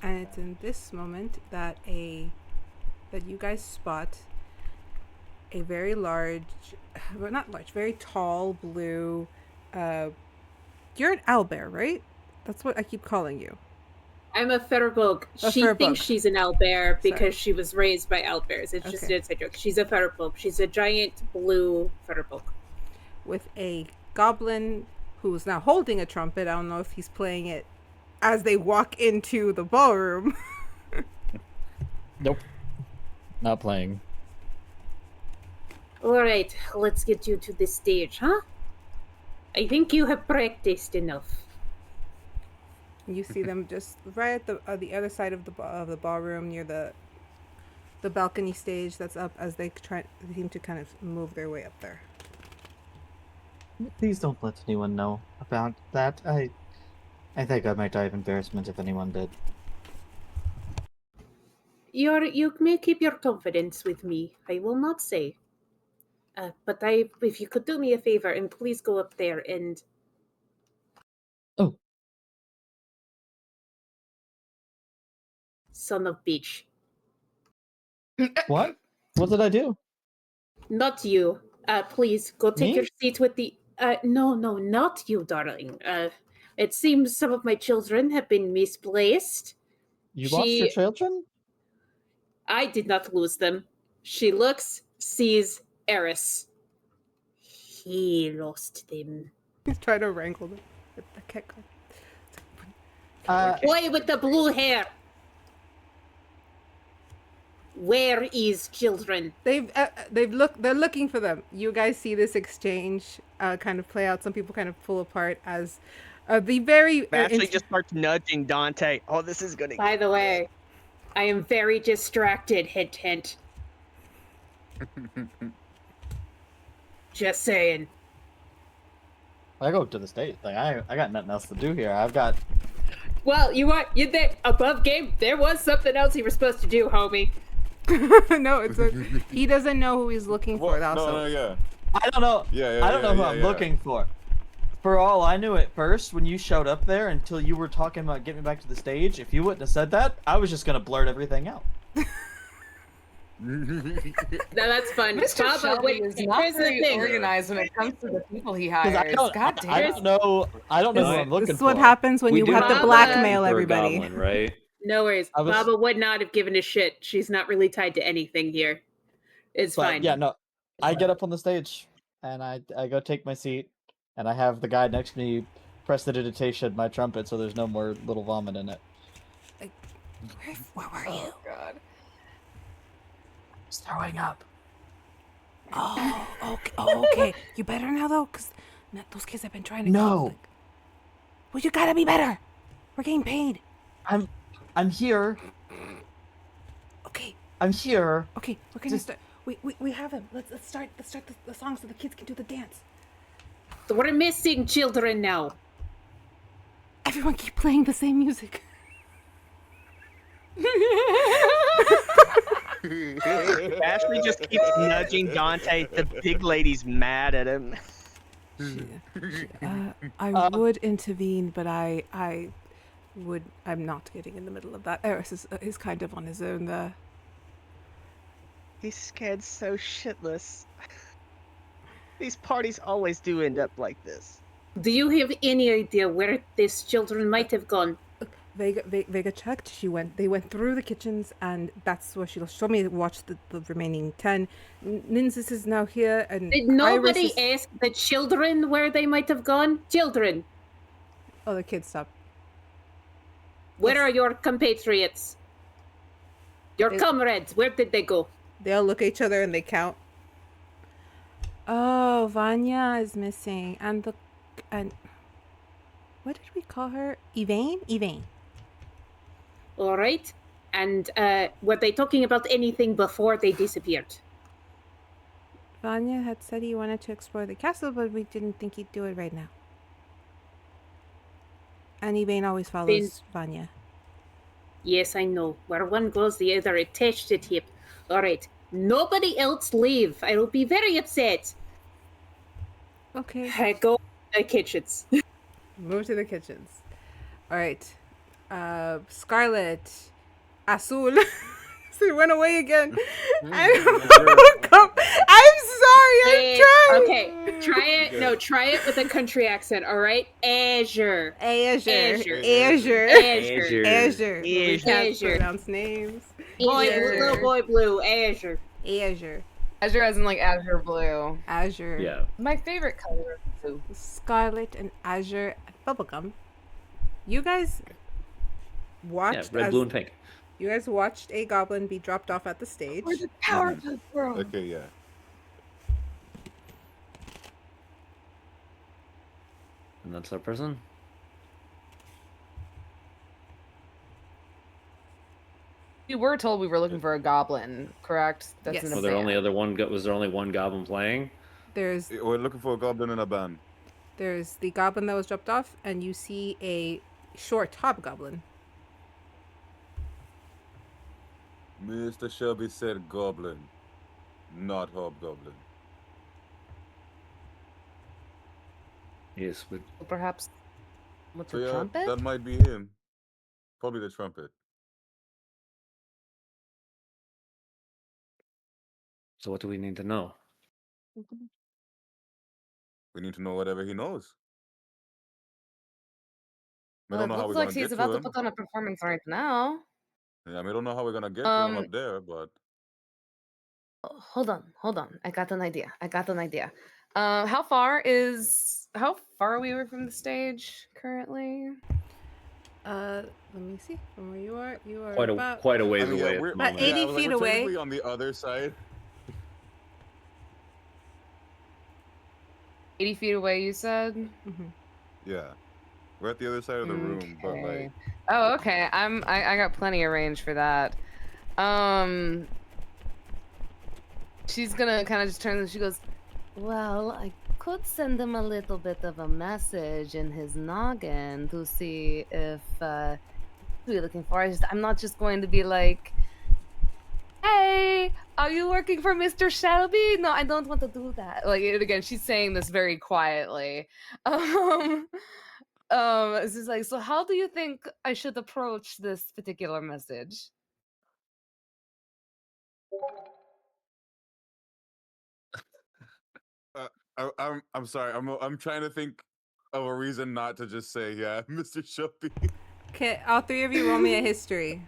Speaker 1: And it's in this moment that you guys spot a very large, well, not large, very tall blue. You're an owlbear, right? That's what I keep calling you.
Speaker 4: I'm a Furbolg.
Speaker 1: A
Speaker 4: She
Speaker 1: Furbolg.
Speaker 4: thinks she's an owlbear because
Speaker 1: Sorry.
Speaker 4: she was raised by owlbears. It's just
Speaker 1: Okay.
Speaker 4: an inside joke. She's a Furbolg. She's a giant blue Furbolg.
Speaker 1: With a goblin who's now holding a trumpet. I don't know if he's playing it as they walk into the ballroom.
Speaker 8: Nope. Not playing.
Speaker 4: All right, let's get you to the stage, huh? I think you have practiced enough.
Speaker 1: You see them just right at the other side of the ballroom near the balcony stage that's up as they seem to kind of move their way up there.
Speaker 8: Please don't let anyone know about that. I think I might die of embarrassment if anyone did.
Speaker 4: You may keep your confidence with me. I will not say. But if you could do me a favor and please go up there and.
Speaker 8: Oh.
Speaker 4: Son of bitch.
Speaker 8: What? What did I do?
Speaker 4: Not you. Please go take
Speaker 8: Me?
Speaker 4: your seat with the. No, not you, darling. It seems some of my children have been misplaced.
Speaker 8: You lost your children?
Speaker 4: I did not lose them. She looks, sees Eris. He lost them.
Speaker 1: He's trying to wrangle them. The cat.
Speaker 4: Boy with the blue hair. Where is children?
Speaker 1: They're looking for them. You guys see this exchange kind of play out. Some people kind of pull apart as the very.
Speaker 6: Vashley just starts nudging Dante. Oh, this is gonna.
Speaker 4: By the way, I am very distracted. Hint, hint. Just saying.
Speaker 8: I go to the stage. Like I got nothing else to do here. I've got.
Speaker 4: Well, you there above game. There was something else you were supposed to do, homie.
Speaker 1: No, he doesn't know who he's looking for.
Speaker 2: No, yeah.
Speaker 8: I don't know. I don't know who I'm looking for. For all I knew at first, when you showed up there, until you were talking about getting me back to the stage, if you wouldn't have said that, I was just gonna blurt everything out.
Speaker 4: No, that's fun.
Speaker 5: Mr.
Speaker 4: Baba,
Speaker 5: Shelby
Speaker 4: wait,
Speaker 5: is
Speaker 4: here's
Speaker 5: not
Speaker 4: the
Speaker 5: very
Speaker 4: thing.
Speaker 5: organized when it comes to the people he
Speaker 8: 'Cause
Speaker 5: hires. God damn.
Speaker 8: I don't know who I'm looking
Speaker 1: This is
Speaker 8: for.
Speaker 1: what happens when
Speaker 3: We
Speaker 1: you
Speaker 3: do
Speaker 1: have to
Speaker 3: have a
Speaker 1: blackmail
Speaker 3: for a
Speaker 1: everybody.
Speaker 3: goblin, right?
Speaker 4: No worries.
Speaker 8: I was-
Speaker 4: Baba would not have given a shit. She's not really tied to anything here. It's
Speaker 8: But
Speaker 4: fine.
Speaker 8: yeah, no. I get up on the stage, and I go take my seat, and I have the guy next to me press the digitation my trumpet so there's no more little vomit in it.
Speaker 1: Where were you?
Speaker 5: Oh, God.
Speaker 8: I was throwing up.
Speaker 1: Oh, okay. You better now though, because those kids have been trying to.
Speaker 8: No.
Speaker 1: Well, you gotta be better. We're getting paid.
Speaker 8: I'm here.
Speaker 1: Okay.
Speaker 8: I'm here.
Speaker 1: Okay. We're gonna start. We have him. Let's start the song so the kids can do the dance.
Speaker 4: We're missing children now.
Speaker 1: Everyone keep playing the same music.
Speaker 6: Ashley just keeps nudging Dante. The big lady's mad at him.
Speaker 1: I would intervene, but I'm not getting in the middle of that. Eris is kind of on his own there.
Speaker 6: He's scared so shitless. These parties always do end up like this.
Speaker 4: Do you have any idea where these children might have gone?
Speaker 1: Vega checked. They went through the kitchens, and that's where she told me to watch the remaining 10. Nynzus is now here, and
Speaker 4: Did nobody ask the children where they might have gone? Children,
Speaker 1: Oh, the kids stopped.
Speaker 4: where are your compatriots? Your
Speaker 1: It-
Speaker 4: comrades, where did they go?
Speaker 1: They all look at each other and they count. Oh, Vanya is missing, and what did we call her? Yvain.
Speaker 4: All right. And were they talking about anything before they disappeared?
Speaker 1: Vanya had said he wanted to explore the castle, but we didn't think he'd do it right now. And Yvain always follows Vanya.
Speaker 4: Yes, I know. Where one goes, the other attached at hip. All right. Nobody else leave. I will be very upset.
Speaker 1: Okay.
Speaker 4: I go to the kitchens.
Speaker 1: Move to the kitchens. All right. Scarlet. Azul. It went away again. I'm sorry. I'm trying.
Speaker 4: Okay, try it. No, try it with a country accent. All right, Azure.
Speaker 1: Azure.
Speaker 4: Azure.
Speaker 1: Azure.
Speaker 4: Azure.
Speaker 1: Azure. We can't
Speaker 4: Azure.
Speaker 1: pronounce names.
Speaker 4: Little boy blue. Azure.
Speaker 1: Azure.
Speaker 5: Azure as in like Azure blue.
Speaker 1: Azure.
Speaker 3: Yeah.
Speaker 5: My favorite color is blue.
Speaker 1: Scarlet and Azure bubblegum. You guys watched
Speaker 3: Red, blue, and pink.
Speaker 1: You guys watched a goblin be dropped off at the stage.
Speaker 5: We're the powerful world.
Speaker 2: Okay, yeah.
Speaker 3: And that's our person.
Speaker 5: We were told we were looking for a goblin, correct? That's
Speaker 1: Yes.
Speaker 5: in a
Speaker 3: Was there
Speaker 5: band.
Speaker 3: only was there only one goblin playing?
Speaker 1: There's
Speaker 2: We're looking for a goblin in a band.
Speaker 1: There's the goblin that was dropped off, and you see a short hobgoblin.
Speaker 2: Mr. Shelby said goblin, not hobgoblin.
Speaker 3: Yes, but
Speaker 5: Perhaps with
Speaker 2: So
Speaker 5: the
Speaker 2: yeah,
Speaker 5: trumpet?
Speaker 2: that might be him. Probably the trumpet.
Speaker 3: so what do we need to know?
Speaker 2: We need to know whatever he knows. We
Speaker 5: Well,
Speaker 2: don't
Speaker 5: it
Speaker 2: know how we're
Speaker 5: looks like
Speaker 2: gonna
Speaker 5: he's
Speaker 2: get
Speaker 5: about
Speaker 2: to
Speaker 5: to
Speaker 2: him.
Speaker 5: put on a performance right now.
Speaker 2: Yeah, we don't know how we're gonna get to him up there, but
Speaker 5: Hold on. I got an idea. How far are we away from the stage currently?
Speaker 1: Let me see. From where you are
Speaker 3: Quite
Speaker 1: about
Speaker 3: a
Speaker 2: I
Speaker 3: ways
Speaker 2: mean, yeah,
Speaker 3: away at
Speaker 2: we're
Speaker 3: the
Speaker 1: About
Speaker 3: moment.
Speaker 1: 80
Speaker 2: I was like,
Speaker 1: feet
Speaker 2: we're
Speaker 1: away.
Speaker 2: technically on the other side.
Speaker 5: 80 feet away, you said?
Speaker 1: Mhm.
Speaker 2: Yeah, we're at the other side of the room, but like,
Speaker 5: Okay. Oh, okay. I got plenty of range for that. She's gonna kind of just turn and she goes, well, I could send him a little bit of a message in his noggin to see if what you're looking for. I'm not just going to be like, hey, are you working for Mr. Shelby? No, I don't want to do that. Like, and again, she's saying this very quietly. This is like, so how do you think I should approach this particular message?
Speaker 2: I'm sorry. I'm trying to think of a reason not to just say yeah, Mr. Shelby.
Speaker 1: Okay, all three of you roll me a history.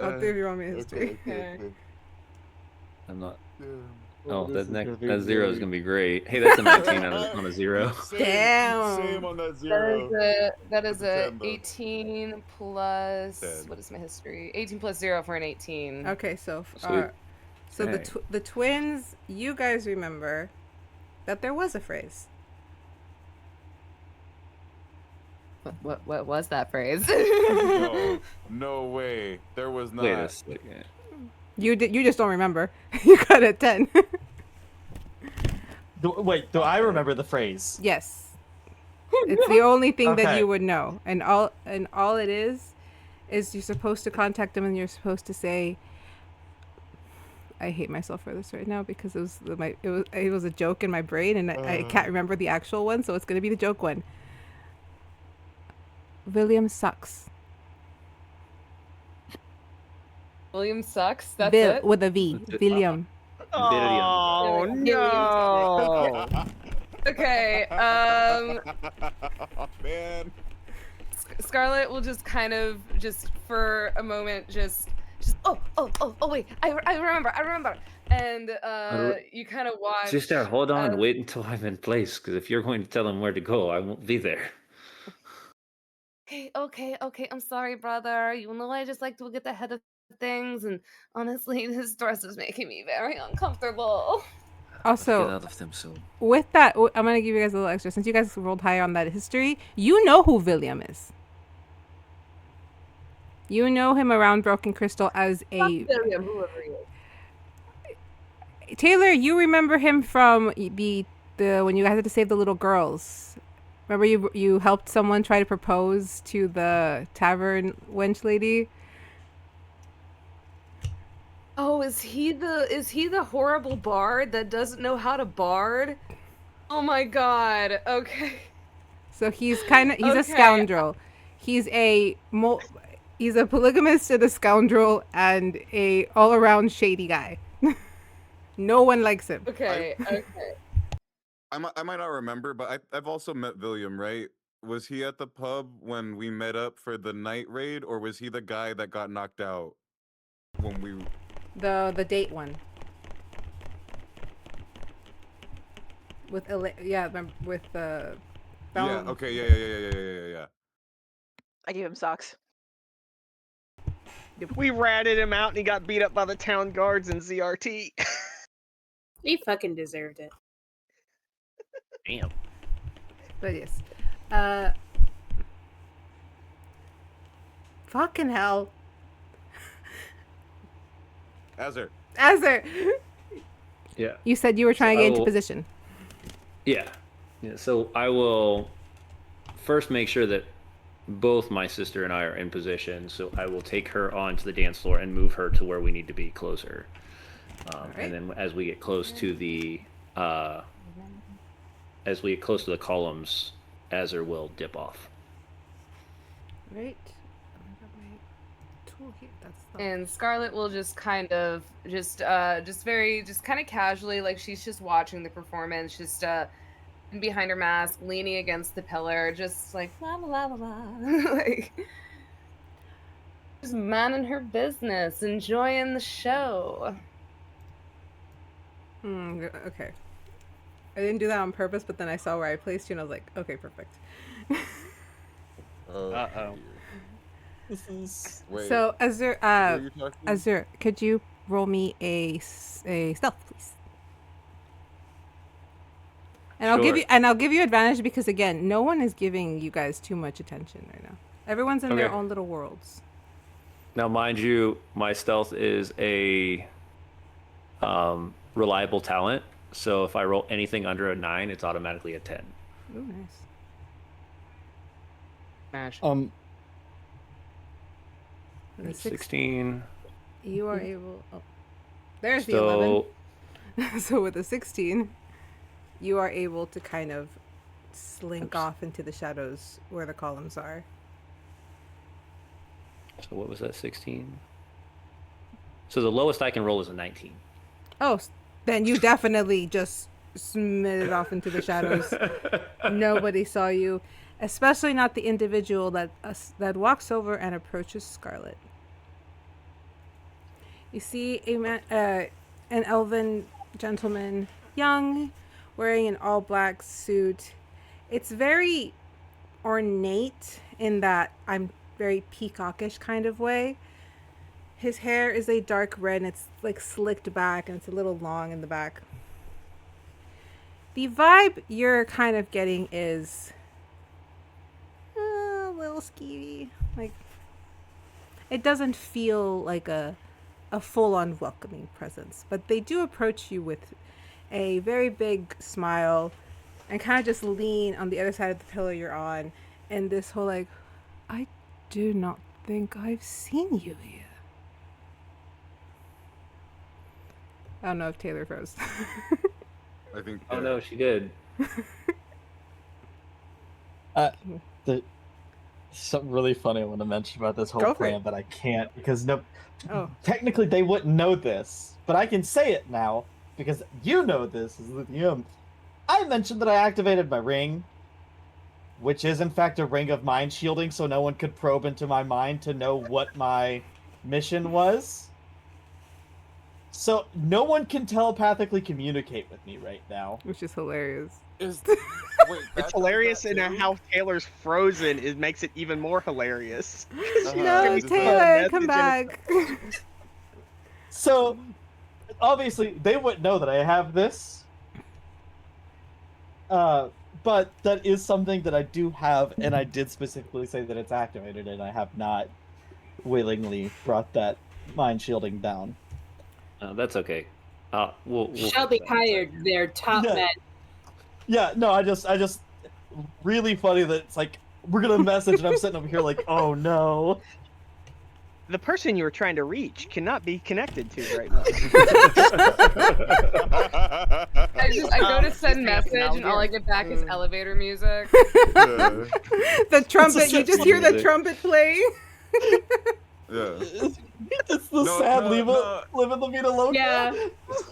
Speaker 1: All three of you roll me a history.
Speaker 2: Okay.
Speaker 3: I'm not.
Speaker 2: Damn.
Speaker 3: Oh,
Speaker 6: this is gonna be
Speaker 3: that zero is
Speaker 6: great.
Speaker 3: gonna be great. Hey, that's a 19 on a zero.
Speaker 2: Same,
Speaker 1: Damn.
Speaker 2: Same on that zero.
Speaker 5: That is
Speaker 2: That's a
Speaker 5: a
Speaker 2: 10 though.
Speaker 5: 18 plus
Speaker 2: 10.
Speaker 5: what is my history? 18 plus 0 for an 18.
Speaker 1: Okay, so
Speaker 3: Sweet.
Speaker 1: so
Speaker 3: Okay.
Speaker 1: the twins, you guys remember that there was a phrase.
Speaker 5: What was that phrase?
Speaker 2: No way. There was not.
Speaker 3: Wait a second.
Speaker 1: You just don't remember. You got a 10.
Speaker 8: Do I remember the phrase?
Speaker 1: Yes. It's the only thing that
Speaker 8: Okay.
Speaker 1: you would know. And all it is you're supposed to contact them and you're supposed to say, I hate myself for this right now because it was a joke in my brain and I can't remember the actual one, so it's going to be the joke one. William sucks.
Speaker 5: William sucks. That's
Speaker 1: Bill
Speaker 5: it.
Speaker 1: with a V.
Speaker 3: That's it.
Speaker 1: William.
Speaker 6: Oh no!
Speaker 5: Okay.
Speaker 2: Man.
Speaker 5: Scarlet will just kind of just for a moment just oh wait, I remember. And you kind of watch.
Speaker 3: Sister, hold on. Wait until I'm in place, because if you're going to tell him where to go, I won't be there.
Speaker 5: Okay. I'm sorry, brother. You know I just like to get ahead of things, and honestly, this dress is making me very uncomfortable.
Speaker 3: Get
Speaker 1: Also,
Speaker 3: out of them soon.
Speaker 1: with that, I'm going to give you guys a little extra. Since you guys rolled high on that history, you know who William is. You know him around Broken Crystal as a...
Speaker 5: William, whoever he is.
Speaker 1: Taylor, you remember him from the when you guys had to save the little girls. Remember you helped someone try to propose to the tavern wench lady?
Speaker 5: Oh, is he the horrible bard that doesn't know how to bard? Oh my god. Okay.
Speaker 1: So he's a
Speaker 5: Okay.
Speaker 1: scoundrel. He's a he's a polygamist and a scoundrel and a all around shady guy. No one likes him.
Speaker 5: Okay. Okay.
Speaker 2: I might not remember, but I've also met William, right? Was he at the pub when we met up for the night raid, or was he the guy that got knocked out when we?
Speaker 1: The date one. With with the.
Speaker 2: Yeah. Okay. Yeah.
Speaker 7: I gave him socks.
Speaker 6: We ratted him out and he got beat up by the town guards in ZRT.
Speaker 4: He fucking deserved it.
Speaker 3: Damn.
Speaker 1: But yes. Fucking hell.
Speaker 2: Azure.
Speaker 1: Azure.
Speaker 3: Yeah.
Speaker 1: You said you were trying to get into
Speaker 3: will-
Speaker 1: position.
Speaker 3: Yeah. So I will first make sure that both my sister and I are in position. So I will take her onto the dance floor and move her to where we need to be closer.
Speaker 1: Alright.
Speaker 3: And then as we get close to the columns, Azure will dip off.
Speaker 1: Right. I got my tool here. That's the...
Speaker 5: And Scarlet will just kind of just kind of casually, like she's just watching the performance, just behind her mask, leaning against the pillar, just like la la la la la, like just minding her business, enjoying the show.
Speaker 1: Okay. I didn't do that on purpose, but then I saw where I placed you, and I was like, okay, perfect.
Speaker 6: Uh-oh.
Speaker 8: This is
Speaker 2: Wait.
Speaker 1: So, Azure,
Speaker 2: who are you talking to?
Speaker 1: Azure, could you roll me a stealth, please? And
Speaker 3: Sure.
Speaker 1: I'll give you advantage because again, no one is giving you guys too much attention right now. Everyone's in their
Speaker 3: Okay.
Speaker 1: own little worlds.
Speaker 3: Now, mind you, my stealth is a reliable talent. So if I roll anything under a 9, it's automatically a 10.
Speaker 1: Ooh, nice.
Speaker 5: Smash.
Speaker 1: And the
Speaker 3: It's 16.
Speaker 1: You are able. Oh, there's the
Speaker 3: So
Speaker 1: 11. So with a 16, you are able to kind of slink off into the shadows where the columns are.
Speaker 3: So what was that, 16? So the lowest I can roll is a 19.
Speaker 1: Oh, then you definitely just smitted off into the shadows. Nobody saw you, especially not the individual that walks over and approaches Scarlet. You see an elven gentleman, young, wearing an all-black suit. It's very ornate in that I'm very peacockish kind of way. His hair is a dark red and it's like slicked back and it's a little long in the back. The vibe you're kind of getting is a little skeevy. Like, it doesn't feel like a full-on welcoming presence, but they do approach you with a very big smile and kind of just lean on the other side of the pillar you're on, and this whole like, I do not think I've seen you here. I don't know if Taylor froze.
Speaker 2: I think.
Speaker 3: Oh no, she did.
Speaker 8: something really funny I want to mention about this whole
Speaker 1: Go for
Speaker 8: plan,
Speaker 1: it.
Speaker 8: but I can't because
Speaker 1: Oh.
Speaker 8: technically they wouldn't know this, but I can say it now because you know this is lithium. I mentioned that I activated my ring, which is in fact a ring of mind shielding, so no one could probe into my mind to know what my mission was. So no one can telepathically communicate with me right now.
Speaker 1: Which is hilarious.
Speaker 2: Wait,
Speaker 6: It's hilarious, and how Taylor's frozen it makes it even more hilarious.
Speaker 1: No,
Speaker 2: just
Speaker 1: Taylor,
Speaker 6: like-
Speaker 1: come back.
Speaker 8: So obviously they wouldn't know that I have this. But that is something that I do have, and I did specifically say that it's activated, and I have not willingly brought that mind shielding down.
Speaker 3: That's okay. We'll
Speaker 4: Shelby
Speaker 3: fix that in a
Speaker 4: hired
Speaker 3: second.
Speaker 4: their top
Speaker 8: Yeah.
Speaker 4: men.
Speaker 8: Yeah, no, I just really funny that it's like we're gonna message, and I'm sitting over here like, oh no.
Speaker 6: The person you were trying to reach cannot be connected to right now.
Speaker 5: I go to send
Speaker 6: Just
Speaker 5: message
Speaker 6: now
Speaker 5: and all I
Speaker 6: here.
Speaker 5: get back is elevator music.
Speaker 2: Yeah.
Speaker 1: The trumpet. You just hear the
Speaker 3: music.
Speaker 1: trumpet playing.
Speaker 2: Yeah.
Speaker 8: It's the
Speaker 2: No,
Speaker 8: sad
Speaker 2: no,
Speaker 8: leave
Speaker 2: no.
Speaker 8: live in the Vida Loca.
Speaker 4: Yeah.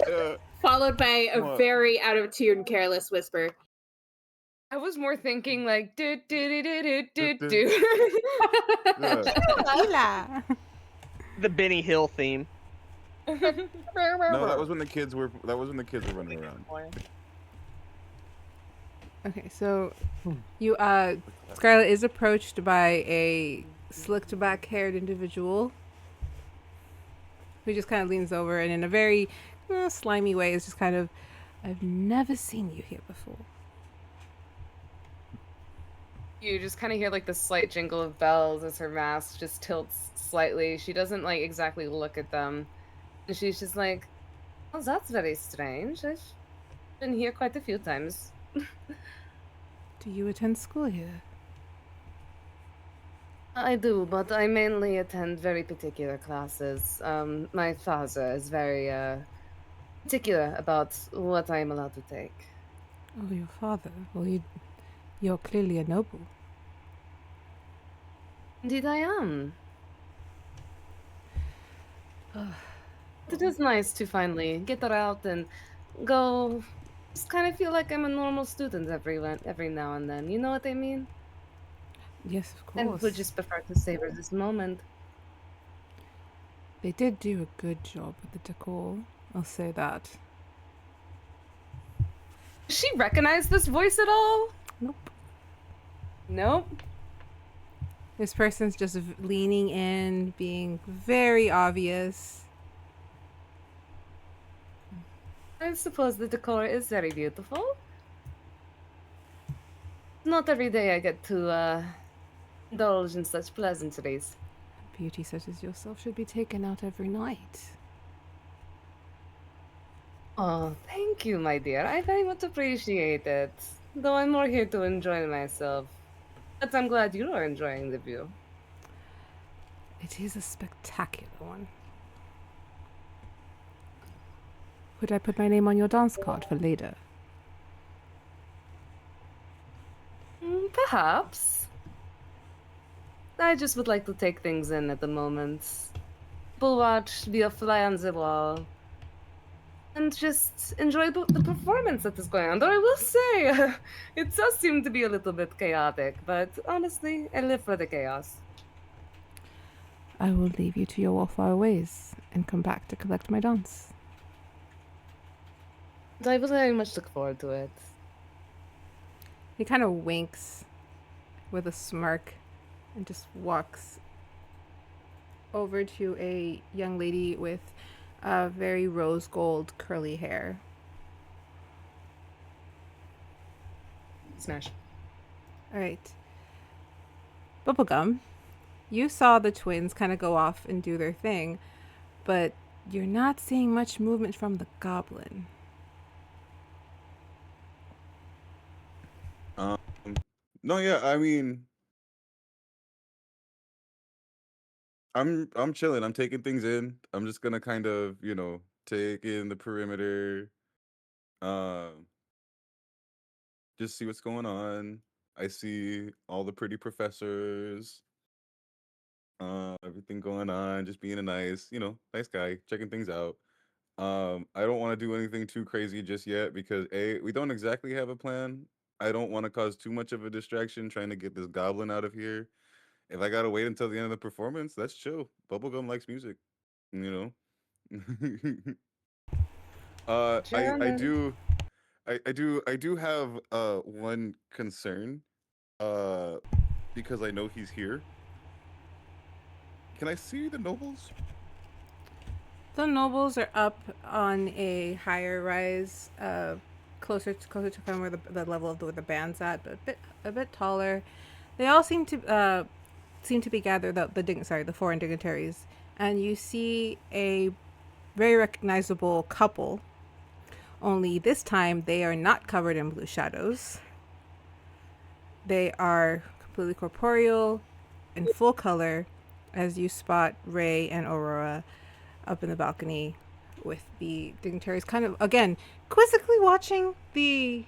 Speaker 2: Yeah.
Speaker 4: Followed by a
Speaker 2: What?
Speaker 4: very out of tune, careless whisper.
Speaker 5: I was more thinking like do do do do do do
Speaker 2: Do,
Speaker 5: do.
Speaker 2: Yeah.
Speaker 1: Hila.
Speaker 6: The Benny Hill theme.
Speaker 2: No, that was when the kids were running around.
Speaker 1: Okay, so you Scarlet is approached by a slicked back haired individual who just kind of leans over and in a very slimy way is just kind of, I've never seen you here before.
Speaker 5: You just kind of hear like the slight jingle of bells as her mask just tilts slightly. She doesn't like exactly look at them. And she's just like, oh, that's very strange. I've been here quite a few times.
Speaker 1: Do you attend school here?
Speaker 5: I do, but I mainly attend very particular classes. My father is very particular about what I am allowed to take.
Speaker 1: Oh, your father. Well, you're clearly a noble.
Speaker 5: Indeed I am. It is nice to finally get her out and go. Just kind of feel like I'm a normal student every now and then. You know what I mean?
Speaker 1: Yes, of
Speaker 5: I
Speaker 1: course.
Speaker 5: would just prefer to savor this moment.
Speaker 1: They did do a good job with the decor. I'll say that.
Speaker 5: Does she recognize this voice at all?
Speaker 1: Nope.
Speaker 5: Nope.
Speaker 1: This person's just leaning in, being very obvious.
Speaker 5: I suppose the decor is very beautiful. Not every day I get to indulge in such pleasantries.
Speaker 1: Beauty such as yourself should be taken out every night.
Speaker 5: Oh, thank you, my dear. I very much appreciate it. Though I'm more here to enjoy myself. But I'm glad you are enjoying the view.
Speaker 1: It is a spectacular one. Would I put my name on your dance card for later?
Speaker 5: Perhaps. I just would like to take things in at the moment. People watch, be a fly on the wall, and just enjoy the performance that is going on. Though I will say, it does seem to be a little bit chaotic, but honestly, I live for the chaos.
Speaker 1: I will leave you to your wallflower ways and come back to collect my dance.
Speaker 5: I will very much look forward to it.
Speaker 1: He kind of winks with a smirk and just walks over to a young lady with very rose gold curly hair.
Speaker 5: Smash.
Speaker 1: All right. Bubblegum, you saw the twins kind of go off and do their thing, but you're not seeing much movement from the goblin.
Speaker 2: No, yeah, I mean, I'm chilling. I'm taking things in. I'm just gonna kind of, take in the perimeter, um, just see what's going on. I see all the pretty professors, everything going on, just being a nice guy, checking things out. I don't want to do anything too crazy just yet because we don't exactly have a plan. I don't want to cause too much of a distraction trying to get this goblin out of here. If I gotta wait until the end of the performance, that's chill. Bubblegum likes music, you know. I do I do have one concern uh because I know he's here. Can I see the nobles?
Speaker 1: The nobles are up on a higher rise, closer to kind of where the level of where the band's at, but a bit taller. They all seem to be gathered. The foreign dignitaries, and you see a very recognizable couple. Only this time they are not covered in blue shadows. They are completely corporeal, in full color, as you spot Ray and Aurora up in the balcony with the dignitaries kind of, again, quizzically watching the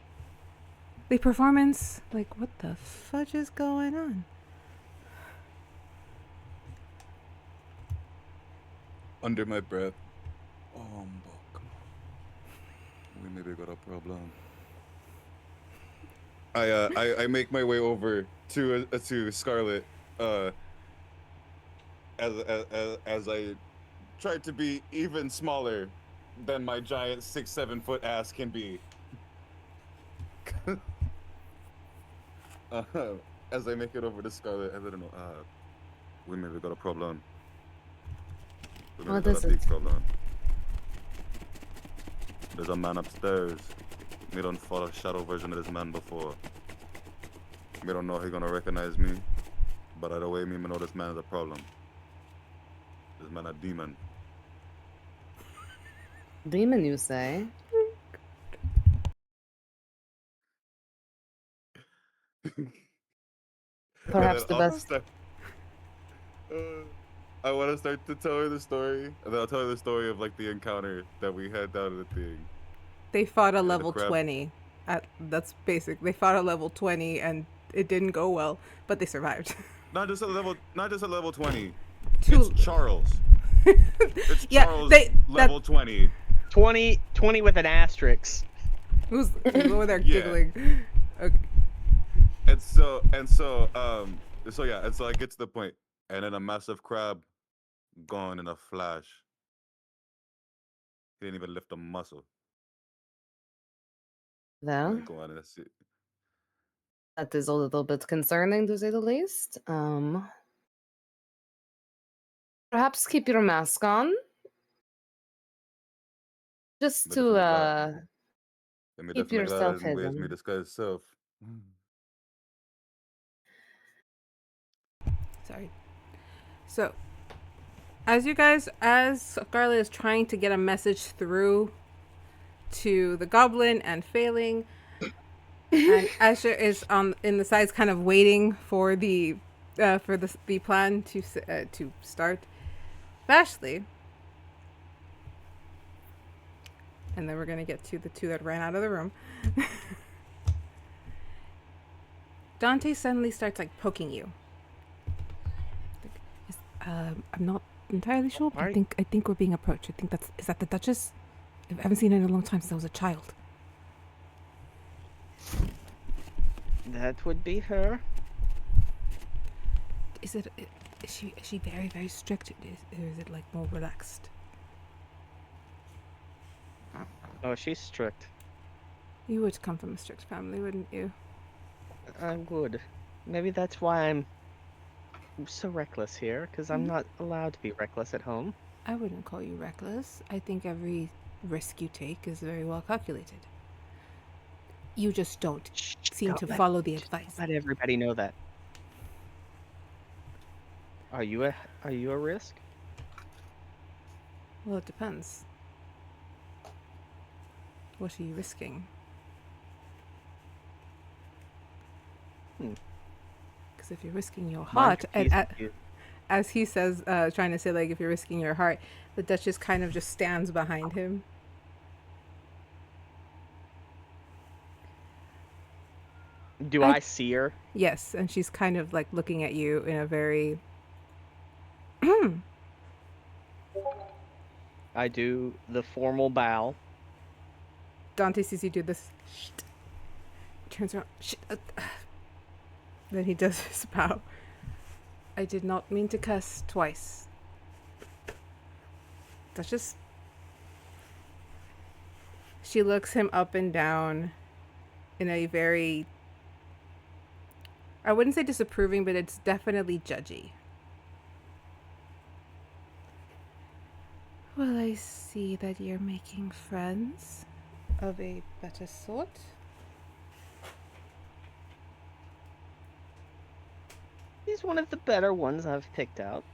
Speaker 1: performance. Like, what the fudge is going on?
Speaker 2: Under my breath. Fuck. We maybe got a problem. I make my way over to Scarlet, as I try to be even smaller than my giant 6-7 foot ass can be. As I make it over to Scarlet, I don't know. We maybe got a problem. We maybe
Speaker 5: What
Speaker 2: got
Speaker 5: is
Speaker 2: a big
Speaker 5: it?
Speaker 2: problem. There's a man upstairs. Me don't fought a shadow version of this man before. Me don't know he gonna recognize me, but either way, me know this man is a problem. This man a demon.
Speaker 5: Demon, you say? Perhaps the best.
Speaker 2: I want to start to tell her the story, and then I'll tell her the story of like the encounter that we had down at the thing.
Speaker 1: They fought a
Speaker 2: the
Speaker 1: level
Speaker 2: crab.
Speaker 1: 20. That's basic. They fought a level 20 and it didn't go well, but they survived.
Speaker 2: Not just a level 20.
Speaker 1: Two-
Speaker 2: It's Charles. It's
Speaker 1: Yeah,
Speaker 2: Charles
Speaker 1: they-
Speaker 2: level 20.
Speaker 6: 20 with an asterisk.
Speaker 1: Who's over there
Speaker 2: Yeah.
Speaker 1: giggling? Okay.
Speaker 2: And so I get to the point, and then a massive crab gone in a flash. He didn't even lift a muscle. And
Speaker 5: Though,
Speaker 2: then go on and that's it.
Speaker 5: that is a little bit concerning, to say the least. Perhaps keep your mask on. Just
Speaker 2: But if me that,
Speaker 5: to
Speaker 2: then me
Speaker 5: keep
Speaker 2: definitely glad I
Speaker 5: yourself
Speaker 2: didn't waste me
Speaker 5: hidden.
Speaker 2: disguise self.
Speaker 1: Sorry. So, as Scarlet is trying to get a message through to the goblin and failing, and Azure is in the sides, kind of waiting for the plan to start. Vashley, and then we're gonna get to the two that ran out of the room. Dante suddenly starts like poking you. I'm not entirely sure, but I think we're being approached. I think is that the Duchess? I haven't seen her in a long time since I was a child.
Speaker 6: That would be her.
Speaker 1: Is she very, very strict? Or is it like more relaxed?
Speaker 6: Oh, she's strict.
Speaker 1: You would come from a strict family, wouldn't you?
Speaker 6: I would. Maybe that's why I'm so reckless here, because I'm not allowed to be reckless at home.
Speaker 1: I wouldn't call you reckless. I think every risk you take is very well calculated. You just don't seem to follow the advice.
Speaker 6: Let everybody know that. Are you a risk?
Speaker 1: Well, it depends. What are you risking? Because if you're risking your heart, as he says, trying to say, like, if you're risking your heart, the Duchess kind of just stands behind him.
Speaker 6: Do I see her?
Speaker 1: Yes, and she's kind of like looking at you in a very...
Speaker 6: I do the formal bow.
Speaker 1: Dante sees you do this. Shit. Turns around. Shit. Then he does his bow. I did not mean to cuss twice. Duchess. She looks him up and down in a very... I wouldn't say disapproving, but it's definitely judgy. Well, I see that you're making friends of a better sort.
Speaker 6: He's one of the better ones I've picked out.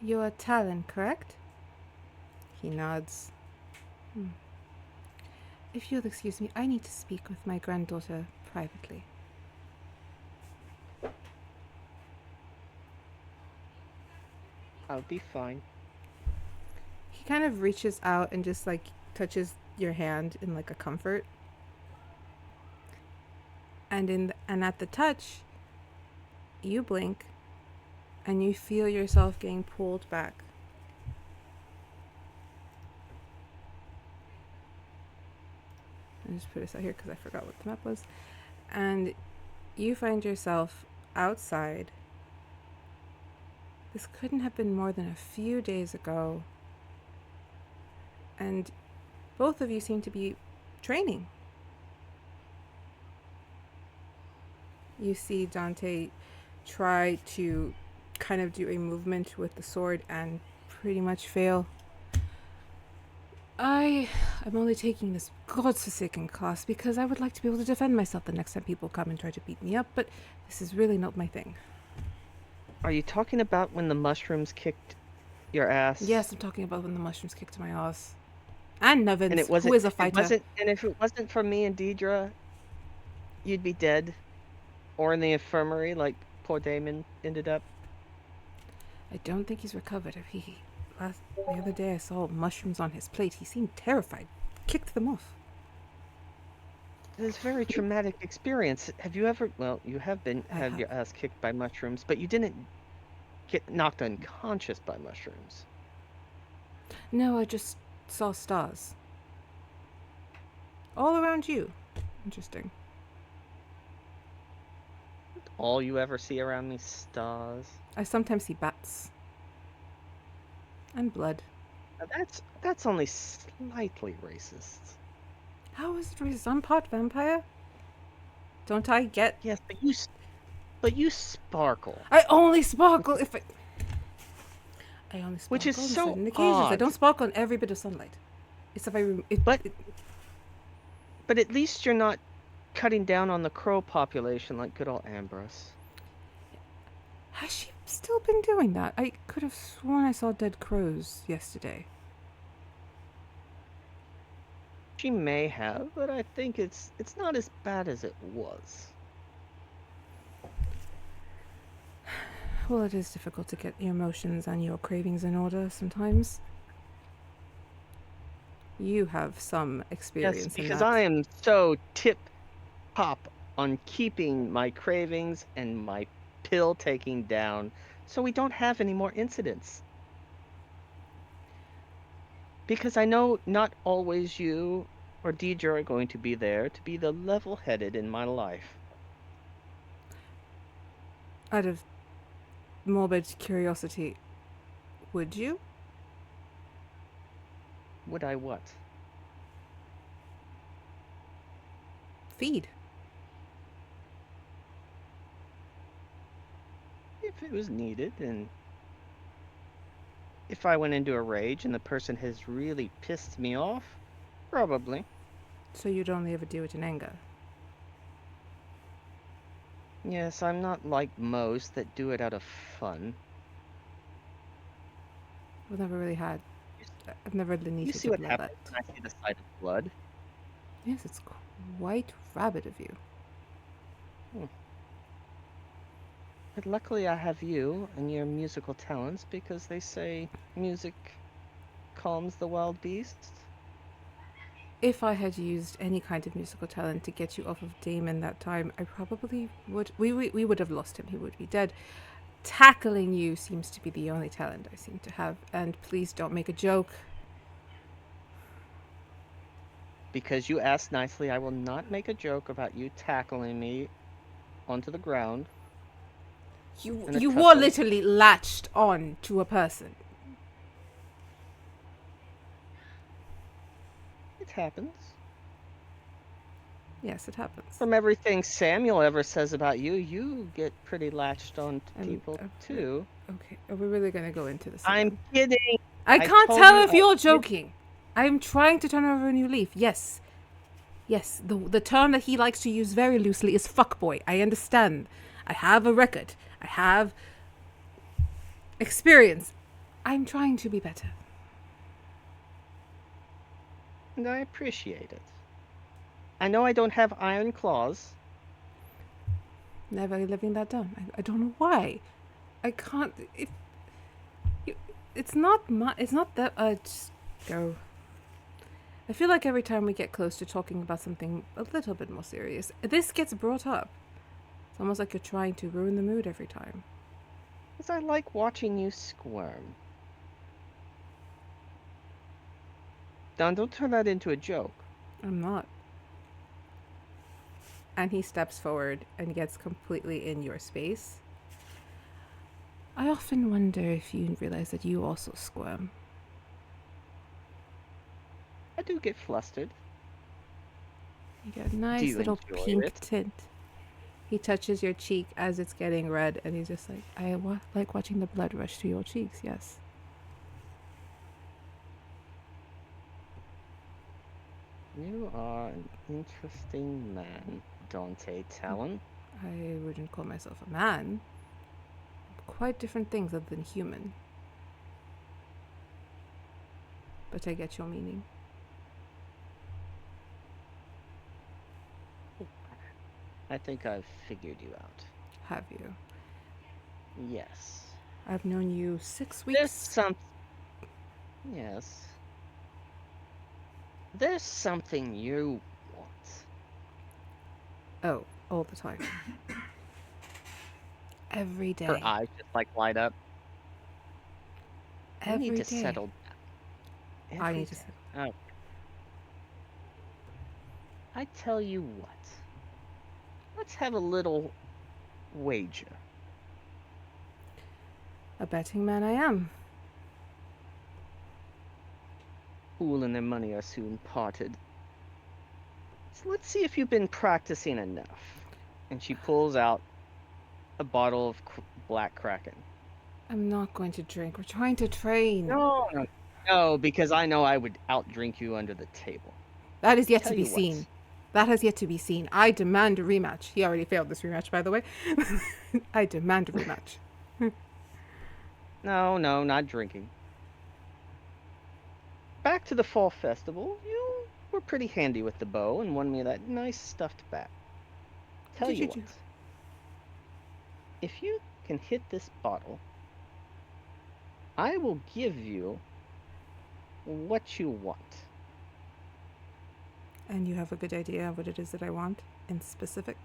Speaker 1: You're Talon, correct? He nods. If you'll excuse me, I need to speak with my granddaughter privately.
Speaker 6: I'll be fine.
Speaker 1: He kind of reaches out and just like touches your hand in like a comfort. And at the touch, you blink and you feel yourself getting pulled back. I'll just put this out here because I forgot what the map was. And you find yourself outside. This couldn't have been more than a few days ago. And both of you seem to be training. You see Dante try to kind of do a movement with the sword and pretty much fail. I'm only taking this godforsaken class because I would like to be able to defend myself the next time people come and try to beat me up, but this is really not my thing.
Speaker 6: Are you talking about when the mushrooms kicked your ass?
Speaker 1: Yes, I'm talking about when the mushrooms kicked my ass. And Nevins,
Speaker 6: And it wasn't,
Speaker 1: who is a fighter.
Speaker 6: And if it wasn't for me and Dierdra, you'd be dead. Or in the infirmary like poor Damon ended up.
Speaker 1: I don't think he's recovered. The other day I saw mushrooms on his plate. He seemed terrified. Kicked them off.
Speaker 6: It's a very traumatic experience. Have you ever... Well, you have had your ass kicked by mushrooms, but you didn't get knocked unconscious by mushrooms.
Speaker 1: No, I just saw stars. All around you. Interesting.
Speaker 6: All you ever see around me, stars.
Speaker 1: I sometimes see bats. And blood.
Speaker 6: Now that's only slightly racist.
Speaker 1: How is it racist? I'm part vampire. Don't I get...
Speaker 6: Yes, but you sparkle.
Speaker 1: I only sparkle if I only sparkle
Speaker 6: Which is
Speaker 1: on
Speaker 6: so
Speaker 1: certain occasions. I
Speaker 6: odd.
Speaker 1: don't sparkle on every bit of sunlight. It's if I...
Speaker 6: But at least you're not cutting down on the crow population like good old Ambrose.
Speaker 1: Has she still been doing that? I could have sworn I saw dead crows yesterday.
Speaker 6: She may have, but I think it's not as bad as it was.
Speaker 1: Well, it is difficult to get your emotions and your cravings in order sometimes. You have some experience
Speaker 6: Yes,
Speaker 1: in
Speaker 6: because
Speaker 1: that.
Speaker 6: I am so tip-top on keeping my cravings and my pill taking down so we don't have any more incidents. Because I know not always you or Dierdra are going to be there to be the level-headed in my life.
Speaker 1: Out of morbid curiosity, would you?
Speaker 6: Would I what?
Speaker 1: Feed.
Speaker 6: If it was needed, and if I went into a rage and the person has really pissed me off, probably.
Speaker 1: So you'd only ever do it in anger?
Speaker 6: Yes, I'm not like most that do it out of fun.
Speaker 1: I've never really had... I've never had the need
Speaker 6: You
Speaker 1: to
Speaker 6: see what
Speaker 1: blood
Speaker 6: happens
Speaker 1: that.
Speaker 6: when I see the sight of blood.
Speaker 1: Yes, it's quite rabid of you.
Speaker 6: But luckily I have you and your musical talents because they say music calms the wild beasts.
Speaker 1: If I had used any kind of musical talent to get you off of Damon that time, I probably would... We would have lost him. He would be dead. Tackling you seems to be the only talent I seem to have. And please don't make a joke.
Speaker 6: Because you asked nicely, I will not make a joke about you tackling me onto the ground.
Speaker 1: You were literally latched on to a person.
Speaker 6: It happens.
Speaker 1: Yes, it happens.
Speaker 6: From everything Samuel ever says about you, you get pretty latched on to people too.
Speaker 1: Okay, are we really going to go into this?
Speaker 6: I'm kidding.
Speaker 1: I can't
Speaker 6: told
Speaker 1: tell
Speaker 6: you
Speaker 1: if you're joking. I'm trying to turn over a new leaf. Yes. Yes, the term that he likes to use very loosely is fuckboy. I understand. I have a record. I have experience. I'm trying to be better.
Speaker 6: And I appreciate it. I know I don't have iron claws.
Speaker 1: Never living that down. I don't know why. I can't... It's not that. Just go. I feel like every time we get close to talking about something a little bit more serious, this gets brought up. It's almost like you're trying to ruin the mood every time.
Speaker 6: Because I like watching you squirm. Don, don't turn that into a joke.
Speaker 1: I'm not. And he steps forward and gets completely in your space. I often wonder if you realize that you also squirm.
Speaker 6: I do get flustered.
Speaker 1: You get a
Speaker 6: Do
Speaker 1: nice
Speaker 6: you
Speaker 1: little
Speaker 6: enjoy
Speaker 1: pink
Speaker 6: it?
Speaker 1: tint. He touches your cheek as it's getting red, and he's just like, I like watching the blood rush to your cheeks, yes.
Speaker 6: You are an interesting man, Dante Talon.
Speaker 1: I wouldn't call myself a man. Quite different things other than human. But I get your meaning.
Speaker 6: I think I've figured you out.
Speaker 1: Have you?
Speaker 6: Yes.
Speaker 1: I've known you 6
Speaker 6: There's
Speaker 1: weeks.
Speaker 6: some... Yes. There's something you want.
Speaker 1: Oh, all the time. Every day.
Speaker 6: Her eyes just like light up. I
Speaker 1: Every
Speaker 6: need to
Speaker 1: day.
Speaker 6: settle down.
Speaker 1: I need to
Speaker 6: day.
Speaker 1: settle.
Speaker 6: Oh. I tell you what. Let's have a little wager.
Speaker 1: A betting man I am.
Speaker 6: Fool and their money are soon parted. So let's see if you've been practicing enough. And she pulls out a bottle of Black Kraken.
Speaker 1: I'm not going to drink. We're trying to train.
Speaker 6: No, because I know I would outdrink you under the table.
Speaker 1: That is yet
Speaker 6: Tell
Speaker 1: to be
Speaker 6: you what.
Speaker 1: seen. That has yet to be seen. I demand a rematch. He already failed this rematch, by the way. I demand a rematch.
Speaker 6: No, not drinking. Back to the fall festival. You were pretty handy with the bow and won me that nice stuffed bat. Tell
Speaker 1: Did
Speaker 6: you
Speaker 1: you
Speaker 6: what.
Speaker 1: do?
Speaker 6: If you can hit this bottle, I will give you what you want.
Speaker 1: And you have a good idea of what it is that I want in specific?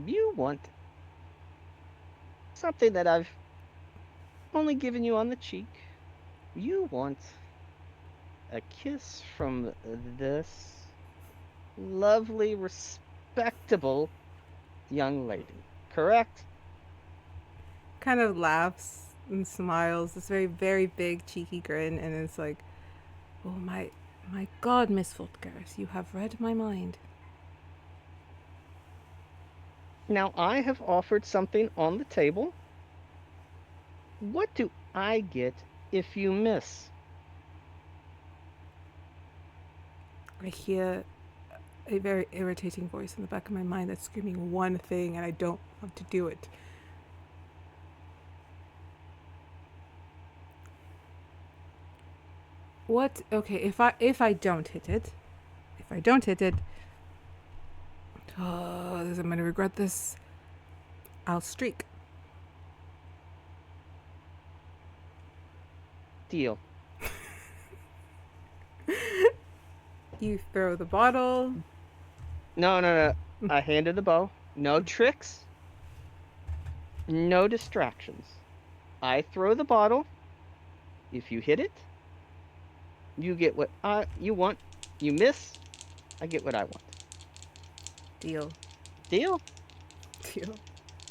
Speaker 6: You want something that I've only given you on the cheek. You want a kiss from this lovely, respectable young lady, correct?
Speaker 1: Kind of laughs and smiles. This very, very big, cheeky grin. And it's like, oh my God, Miss Voltgaris, you have read my mind.
Speaker 6: Now, I have offered something on the table. What do I get if you miss?
Speaker 1: I hear a very irritating voice in the back of my mind that's screaming one thing, and I don't want to do it. What? Okay, if I don't hit it, oh, I'm gonna regret this. I'll streak.
Speaker 6: Deal.
Speaker 1: You throw the bottle.
Speaker 6: No. I handed the bow. No tricks. No distractions. I throw the bottle. If you hit it, you get what you want. You miss, I get what I want.
Speaker 1: Deal.
Speaker 6: Deal?
Speaker 1: Deal.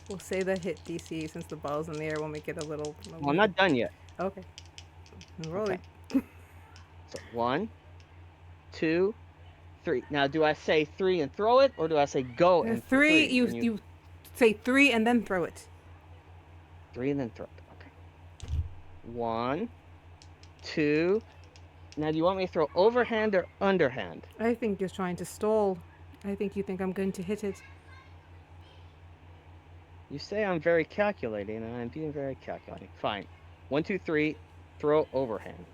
Speaker 1: We'll say the hit DC since the ball's in the air. We'll make it a little.
Speaker 6: Well, I'm not done yet.
Speaker 1: Okay. I'm rolling.
Speaker 6: So 1, 2, 3. Now, do I say 3 and throw it, or do I say go and
Speaker 1: Three.
Speaker 6: 3?
Speaker 1: You say 3 and then throw it.
Speaker 6: 3 and then throw it. Okay. 1, 2. Now, do you want me to throw overhand or underhand?
Speaker 1: I think you're trying to stall. I think you think I'm going to hit it.
Speaker 6: You say I'm very calculating, and I'm being very calculating. Fine. 1, 2, 3. Throw overhand.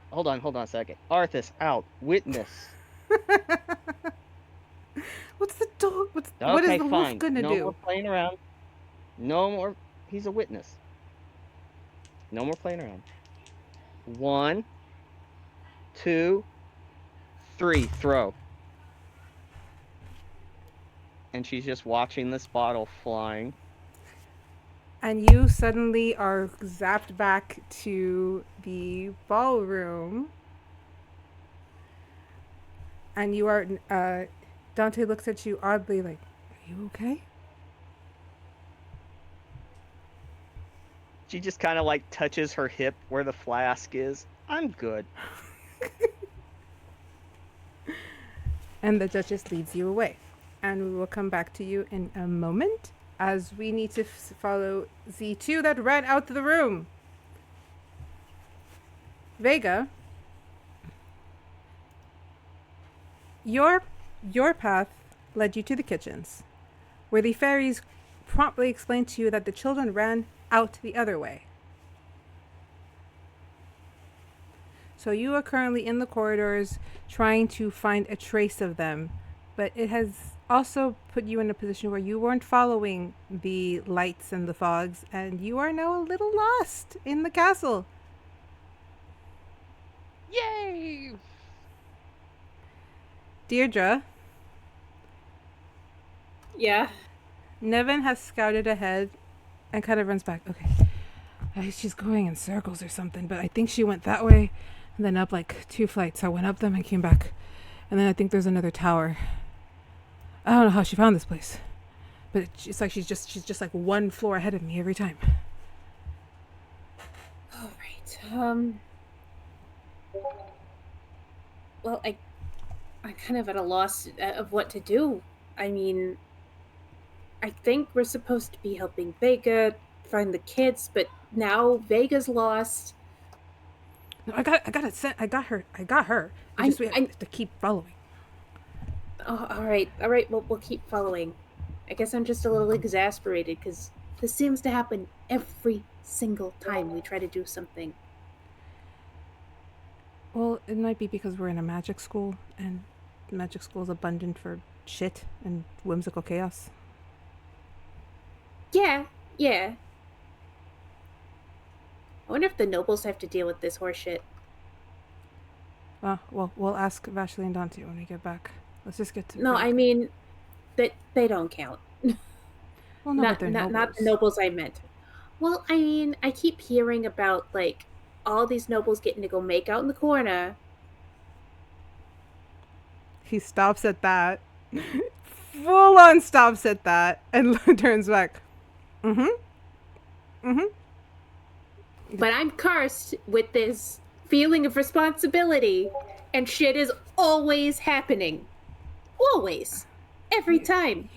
Speaker 6: Hold on a second. Arthas out. Witness.
Speaker 1: What's the dog? What is
Speaker 6: Okay,
Speaker 1: the wolf
Speaker 6: fine.
Speaker 1: gonna
Speaker 6: No
Speaker 1: do?
Speaker 6: more playing around. No more. He's a witness. No more playing around. 1, 2, 3. Throw. And she's just watching this bottle flying.
Speaker 1: And you suddenly are zapped back to the ballroom. And you are, Dante looks at you oddly like, are you okay?
Speaker 6: She just kind of like touches her hip where the flask is. I'm good.
Speaker 1: And the Duchess leads you away. And we will come back to you in a moment as we need to follow the two that ran out of the room. Vega, your path led you to the kitchens, where the fairies promptly explained to you that the children ran out the other way. So you are currently in the corridors trying to find a trace of them, but it has also put you in a position where you weren't following the lights and the fogs, and you are now a little lost in the castle.
Speaker 7: Yay!
Speaker 1: Deirdre,
Speaker 4: Yeah.
Speaker 1: Nevin has scouted ahead and kind of runs back. Okay, she's going in circles or something, but I think she went that way and then up like 2 flights. I went up them and came back. And then I think there's another tower. I don't know how she found this place, but it's like she's just like 1 floor ahead of me every time.
Speaker 4: All right. Well, I'm kind of at a loss of what to do. I mean, I think we're supposed to be helping Vega find the kids, but now Vega's lost.
Speaker 1: No, I got her. We have to keep following.
Speaker 4: Oh, all right. We'll keep following. I guess I'm just a little exasperated because this seems to happen every single time we try to do something.
Speaker 1: Well, it might be because we're in a magic school, and magic school is abundant for shit and whimsical chaos.
Speaker 4: Yeah. I wonder if the nobles have to deal with this horseshit.
Speaker 1: Well, we'll ask Vashley and Dante when we get back. Let's just get to...
Speaker 4: No, I mean, that they don't count.
Speaker 1: Well, no, but they're nobles.
Speaker 4: Not the nobles I meant. Well, I mean, I keep hearing about, like, all these nobles getting to go make out in the corner.
Speaker 1: He stops at that. Full on stops at that and turns back. Mm-hmm.
Speaker 4: But I'm cursed with this feeling of responsibility, and shit is always happening. Always. Every time.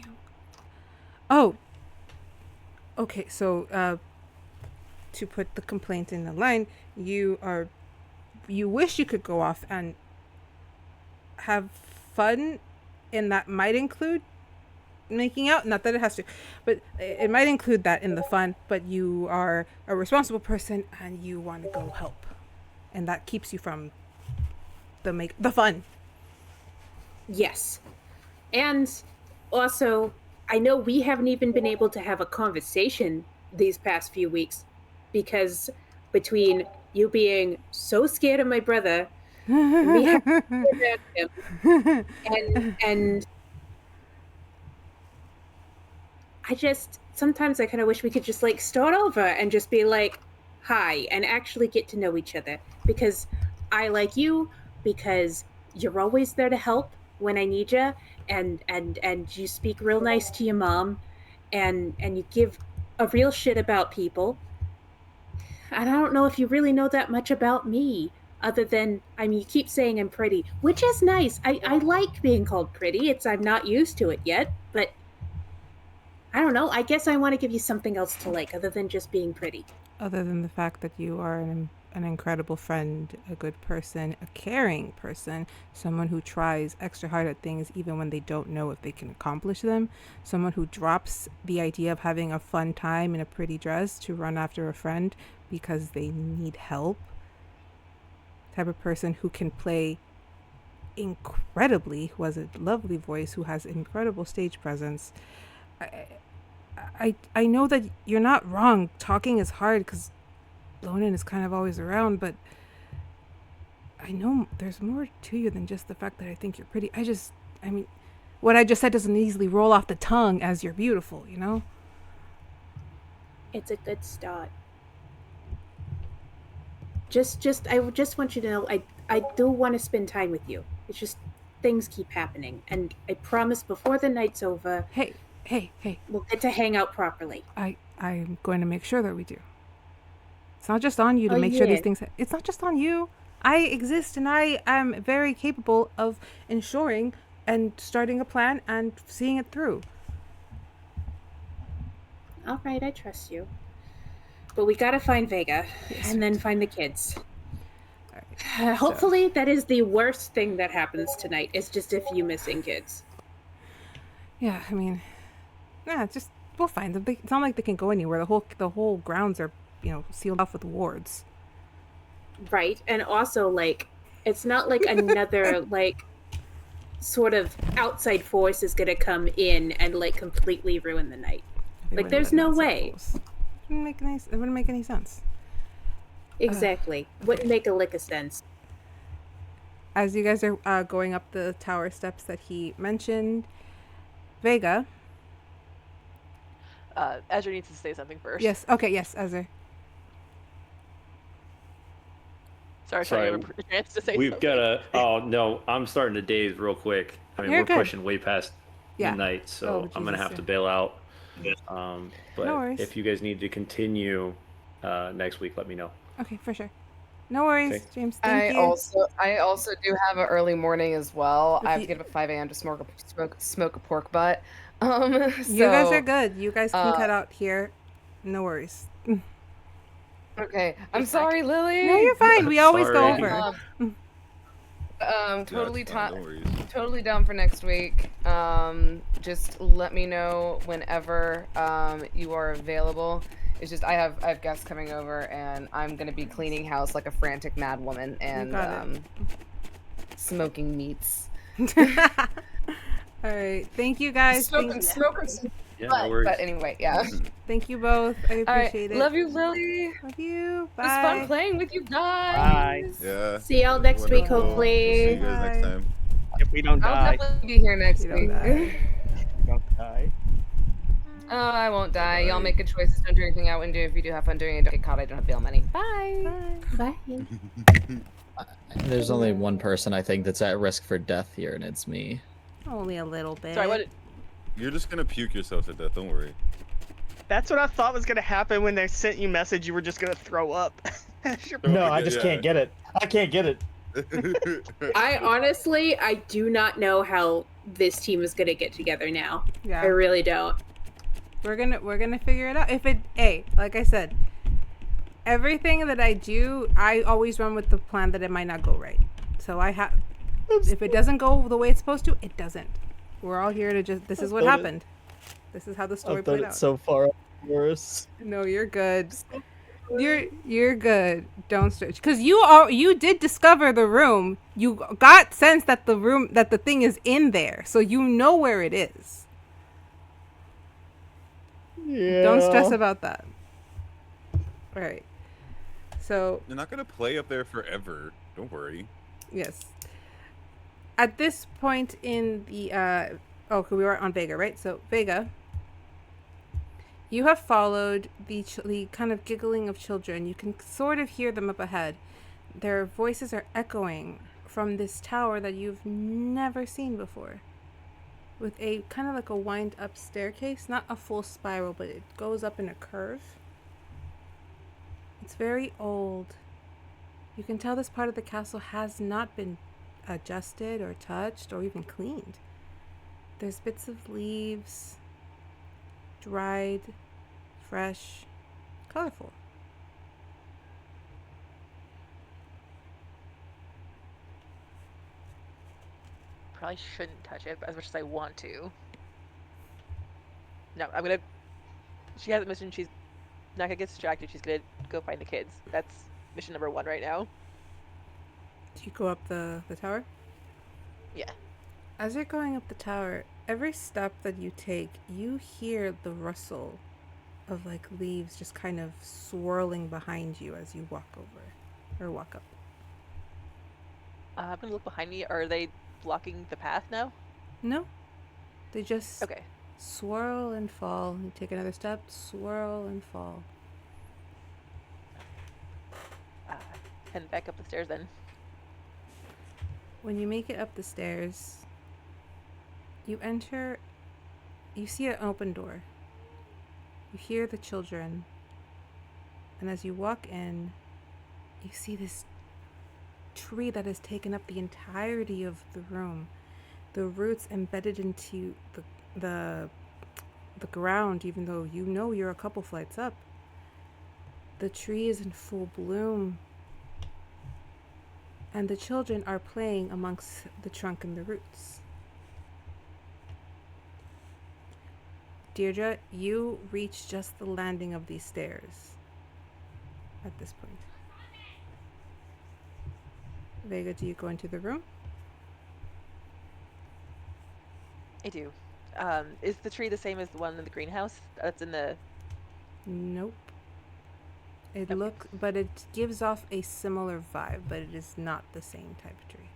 Speaker 1: Oh. Okay, so, to put the complaint in the line, you wish you could go off and have fun, and that might include making out. Not that it has to, but it might include that in the fun, but you are a responsible person and you want to go help, and that keeps you from the fun.
Speaker 4: Yes. And also, I know we haven't even been able to have a conversation these past few weeks because between you being so scared of my brother and me having to fear about him, and sometimes I kind of wish we could just like start over and just be like, hi, and actually get to know each other, because I like you because you're always there to help when I need you, and you speak real nice to your mom, and you give a real shit about people. And I don't know if you really know that much about me, other than, I mean, you keep saying I'm pretty, which is nice. I like being called pretty. I'm not used to it yet, but I don't know. I guess I want to give you something else to like, other than just being pretty.
Speaker 1: Other than the fact that you are an incredible friend, a good person, a caring person, someone who tries extra hard at things even when they don't know if they can accomplish them, someone who drops the idea of having a fun time in a pretty dress to run after a friend because they need help, type of person who can play incredibly, who has a lovely voice, who has incredible stage presence. I know that you're not wrong. Talking is hard because Lonan is kind of always around, but I know there's more to you than just the fact that I think you're pretty. I mean, what I just said doesn't easily roll off the tongue as you're beautiful, you know?
Speaker 4: It's a good start. I just want you to know I do want to spend time with you. It's just things keep happening, and I promise before the night's over,
Speaker 1: Hey.
Speaker 4: we'll get to hang out properly.
Speaker 1: I'm going to make sure that we do. It's not just on you to
Speaker 4: Oh,
Speaker 1: make sure these
Speaker 4: yeah.
Speaker 1: things. It's not just on you. I exist, and I am very capable of ensuring and starting a plan and seeing it through.
Speaker 4: All right, I trust you. But we gotta find Vega,
Speaker 1: Yes,
Speaker 4: and then find the kids.
Speaker 1: All right.
Speaker 4: Hopefully, that is the worst thing that happens tonight. It's just a few missing kids.
Speaker 1: Yeah, I mean, just we'll find them. It's not like they can go anywhere. The whole grounds are, sealed off with wards.
Speaker 4: Right, and also, like, it's not like another, like, sort of outside force is gonna come in and, like, completely ruin the night.
Speaker 1: They
Speaker 4: Like,
Speaker 1: wouldn't
Speaker 4: there's
Speaker 1: let
Speaker 4: no
Speaker 1: outside
Speaker 4: way.
Speaker 1: fools. It wouldn't make any sense.
Speaker 4: Exactly. Wouldn't make a lick of sense.
Speaker 1: As you guys are going up the tower steps that he mentioned, Vega.
Speaker 7: Azure needs to say something first.
Speaker 1: Yes. Okay. Yes, Azure.
Speaker 7: Sorry,
Speaker 3: Sorry,
Speaker 7: I have a chance to say
Speaker 3: We've
Speaker 7: something.
Speaker 3: got to. Oh no, I'm starting to daze real quick. I mean,
Speaker 1: You're
Speaker 3: we're
Speaker 1: good.
Speaker 3: pushing way past
Speaker 1: Yeah.
Speaker 3: midnight, so
Speaker 1: Oh,
Speaker 3: I'm gonna
Speaker 1: Jesus,
Speaker 3: have to
Speaker 1: yeah.
Speaker 3: bail out. But
Speaker 1: No worries.
Speaker 3: if you guys need to continue next week, let me know.
Speaker 1: Okay, for sure. No worries,
Speaker 3: Okay.
Speaker 1: James. Thank you.
Speaker 5: I also do have an early morning as well.
Speaker 1: If
Speaker 5: I have
Speaker 1: you-
Speaker 5: to get up at 5 a.m. to smoke a pork butt.
Speaker 1: You guys are good. You guys can cut out here. No worries.
Speaker 5: Okay, I'm sorry, Lily.
Speaker 1: No, you're fine. We always go
Speaker 3: Sorry.
Speaker 1: over.
Speaker 5: Totally
Speaker 2: it's fine, no worries.
Speaker 5: totally down for next week. Just let me know whenever you are available. It's just I have guests coming over, and I'm gonna be cleaning house like a frantic mad woman and
Speaker 1: got it.
Speaker 5: smoking meats.
Speaker 1: All right. Thank you guys.
Speaker 5: Smoking.
Speaker 3: Yeah, no worries.
Speaker 5: But anyway, yeah.
Speaker 1: Thank you both. I
Speaker 5: All right,
Speaker 1: appreciate it.
Speaker 5: love you, Lily.
Speaker 1: Love you. Bye.
Speaker 5: It was fun playing with you guys.
Speaker 6: Bye.
Speaker 2: Yeah.
Speaker 4: See y'all next week,
Speaker 2: Wonderful.
Speaker 4: hopefully.
Speaker 2: We'll see you guys next
Speaker 1: Bye.
Speaker 2: time.
Speaker 6: If we don't
Speaker 5: I'll
Speaker 6: die,
Speaker 5: definitely be here next
Speaker 1: You don't
Speaker 5: week.
Speaker 1: die.
Speaker 6: we don't die.
Speaker 5: Oh, I won't die. Y'all
Speaker 2: Bye.
Speaker 5: make good choices. Don't do anything I wouldn't do. If you do have fun doing it, don't get caught. I don't have bail money. Bye.
Speaker 4: Bye.
Speaker 8: There's only one person I think that's at risk for death here, and it's me.
Speaker 1: Only a little bit.
Speaker 7: Sorry, what?
Speaker 2: You're just gonna puke yourself to death. Don't worry.
Speaker 6: That's what I thought was gonna happen when they sent you message. You were just gonna throw up.
Speaker 8: No, I
Speaker 2: forget,
Speaker 8: just
Speaker 2: yeah.
Speaker 8: can't get it. I can't get it.
Speaker 4: I do not know this team is gonna get together now.
Speaker 1: Yeah.
Speaker 4: I really don't.
Speaker 1: We're gonna figure it out. Like I said, everything that I do, I always run with the plan that it might not go right. So if it doesn't go the way it's supposed to, it doesn't. We're all here to this is what
Speaker 8: done it.
Speaker 1: happened. This is how the story
Speaker 8: I've done
Speaker 1: played
Speaker 8: it
Speaker 1: out.
Speaker 8: so far worse.
Speaker 1: No, you're good. You're good. Don't stretch. Because you did discover the room. You got sense that the thing is in there, so you know where it is.
Speaker 8: Yeah.
Speaker 1: Don't stress about that. All right. So
Speaker 2: You're not gonna play up there forever. Don't worry.
Speaker 1: yes. At this point in the we were on Vega, right? So Vega, you have followed the kind of giggling of children. You can sort of hear them up ahead. Their voices are echoing from this tower that you've never seen before, with a kind of like a wind up staircase, not a full spiral, but it goes up in a curve. It's very old. You can tell this part of the castle has not been adjusted or touched or even cleaned. There's bits of leaves, dried, fresh, colorful.
Speaker 7: Probably shouldn't touch it as much as I want to. No, she has a mission. She's not gonna get distracted. She's gonna go find the kids. That's mission number 1 right now.
Speaker 1: Do you go up the tower?
Speaker 7: Yeah.
Speaker 1: As you're going up the tower, every step that you take, you hear the rustle of like leaves just kind of swirling behind you as you walk over or walk up.
Speaker 7: I'm gonna look behind me. Are they blocking the path now?
Speaker 1: No, they just
Speaker 7: Okay.
Speaker 1: swirl and fall. You take another step, swirl and fall.
Speaker 7: Heading back up the stairs then.
Speaker 1: When you make it up the stairs, you enter, you see an open door. You hear the children, and as you walk in, you see this tree that has taken up the entirety of the room. The roots embedded into the ground, even though you know you're a couple flights up. The tree is in full bloom, and the children are playing amongst the trunk and the roots. Dierdra, you reach just the landing of these stairs at this point. Vega, do you go into the room?
Speaker 7: I do. Is the tree the same as the one in the greenhouse? That's in the...
Speaker 1: Nope.
Speaker 7: Okay.
Speaker 1: But it gives off a similar vibe, but it is not the same type of tree.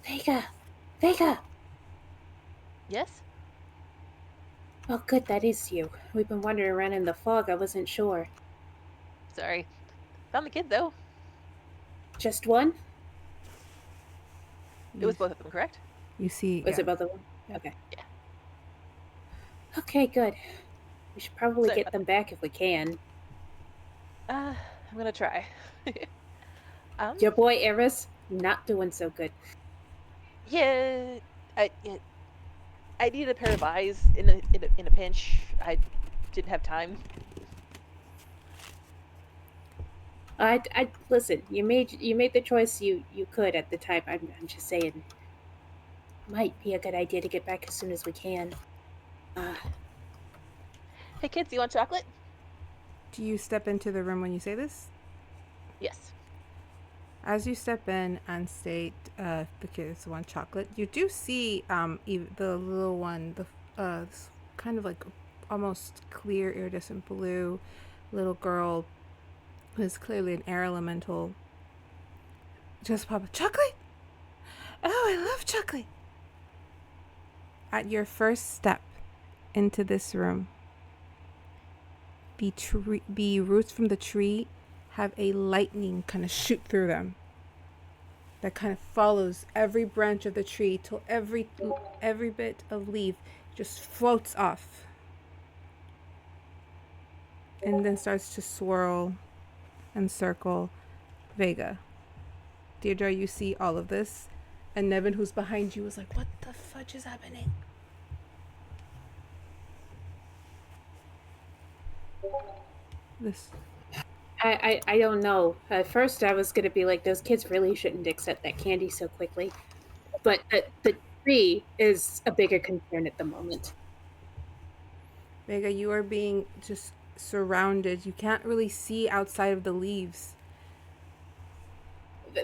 Speaker 4: Vega! Vega!
Speaker 7: Yes?
Speaker 4: Oh, good, that is you. We've been wandering around in the fog. I wasn't sure.
Speaker 7: Sorry. Found the kid, though.
Speaker 4: Just one?
Speaker 7: It was both of them, correct?
Speaker 1: You see,
Speaker 4: Was
Speaker 1: yeah.
Speaker 4: it both of them? Okay.
Speaker 7: Yeah.
Speaker 4: Okay, good. We should probably
Speaker 7: Sorry
Speaker 4: get
Speaker 7: about
Speaker 4: them back if we can.
Speaker 7: I'm gonna try.
Speaker 4: Your boy Eris, not doing so good.
Speaker 7: Yeah, I needed a pair of eyes in a pinch. I didn't have time.
Speaker 4: I listen. You made the choice you could at the time. I'm just saying, might be a good idea to get back as soon as we can.
Speaker 7: Hey kids, you want chocolate?
Speaker 1: Do you step into the room when you say this?
Speaker 7: Yes.
Speaker 1: As you step in and state the kids want chocolate, you do see the little one, this kind of like almost clear iridescent blue little girl who is clearly an air elemental. Just pop chocolate. Oh, I love chocolate. At your first step into this room, the roots from the tree have a lightning kind of shoot through them that kind of follows every branch of the tree till every bit of leaf just floats off and then starts to swirl and circle. Vega, Deirdre, you see all of this, and Nevin, who's behind you, is like, what the fudge is happening? This
Speaker 4: I don't know. At first, I was gonna be like, those kids really shouldn't accept that candy so quickly. But the tree is a bigger concern at the moment.
Speaker 1: Vega, you are being just surrounded. You can't really see outside of the leaves.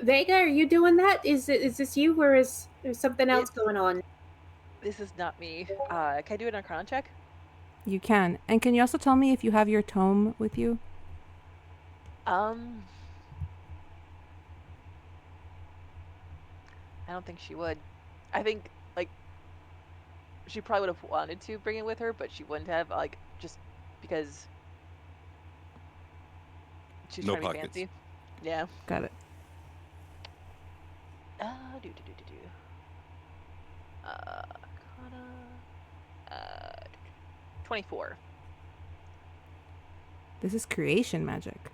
Speaker 4: Vega, are you doing that? Is this you, or is there something else going on?
Speaker 7: This is not me. Can I do an Arcana check?
Speaker 1: You can. And can you also tell me if you have your tome with you?
Speaker 7: I don't think she would. I think, like, she probably would have wanted to bring it with her, but she wouldn't have, like, just because she's
Speaker 2: No
Speaker 7: trying to be
Speaker 2: pockets.
Speaker 7: fancy. Yeah.
Speaker 1: Got it.
Speaker 7: Arcana. 24.
Speaker 1: This is creation magic.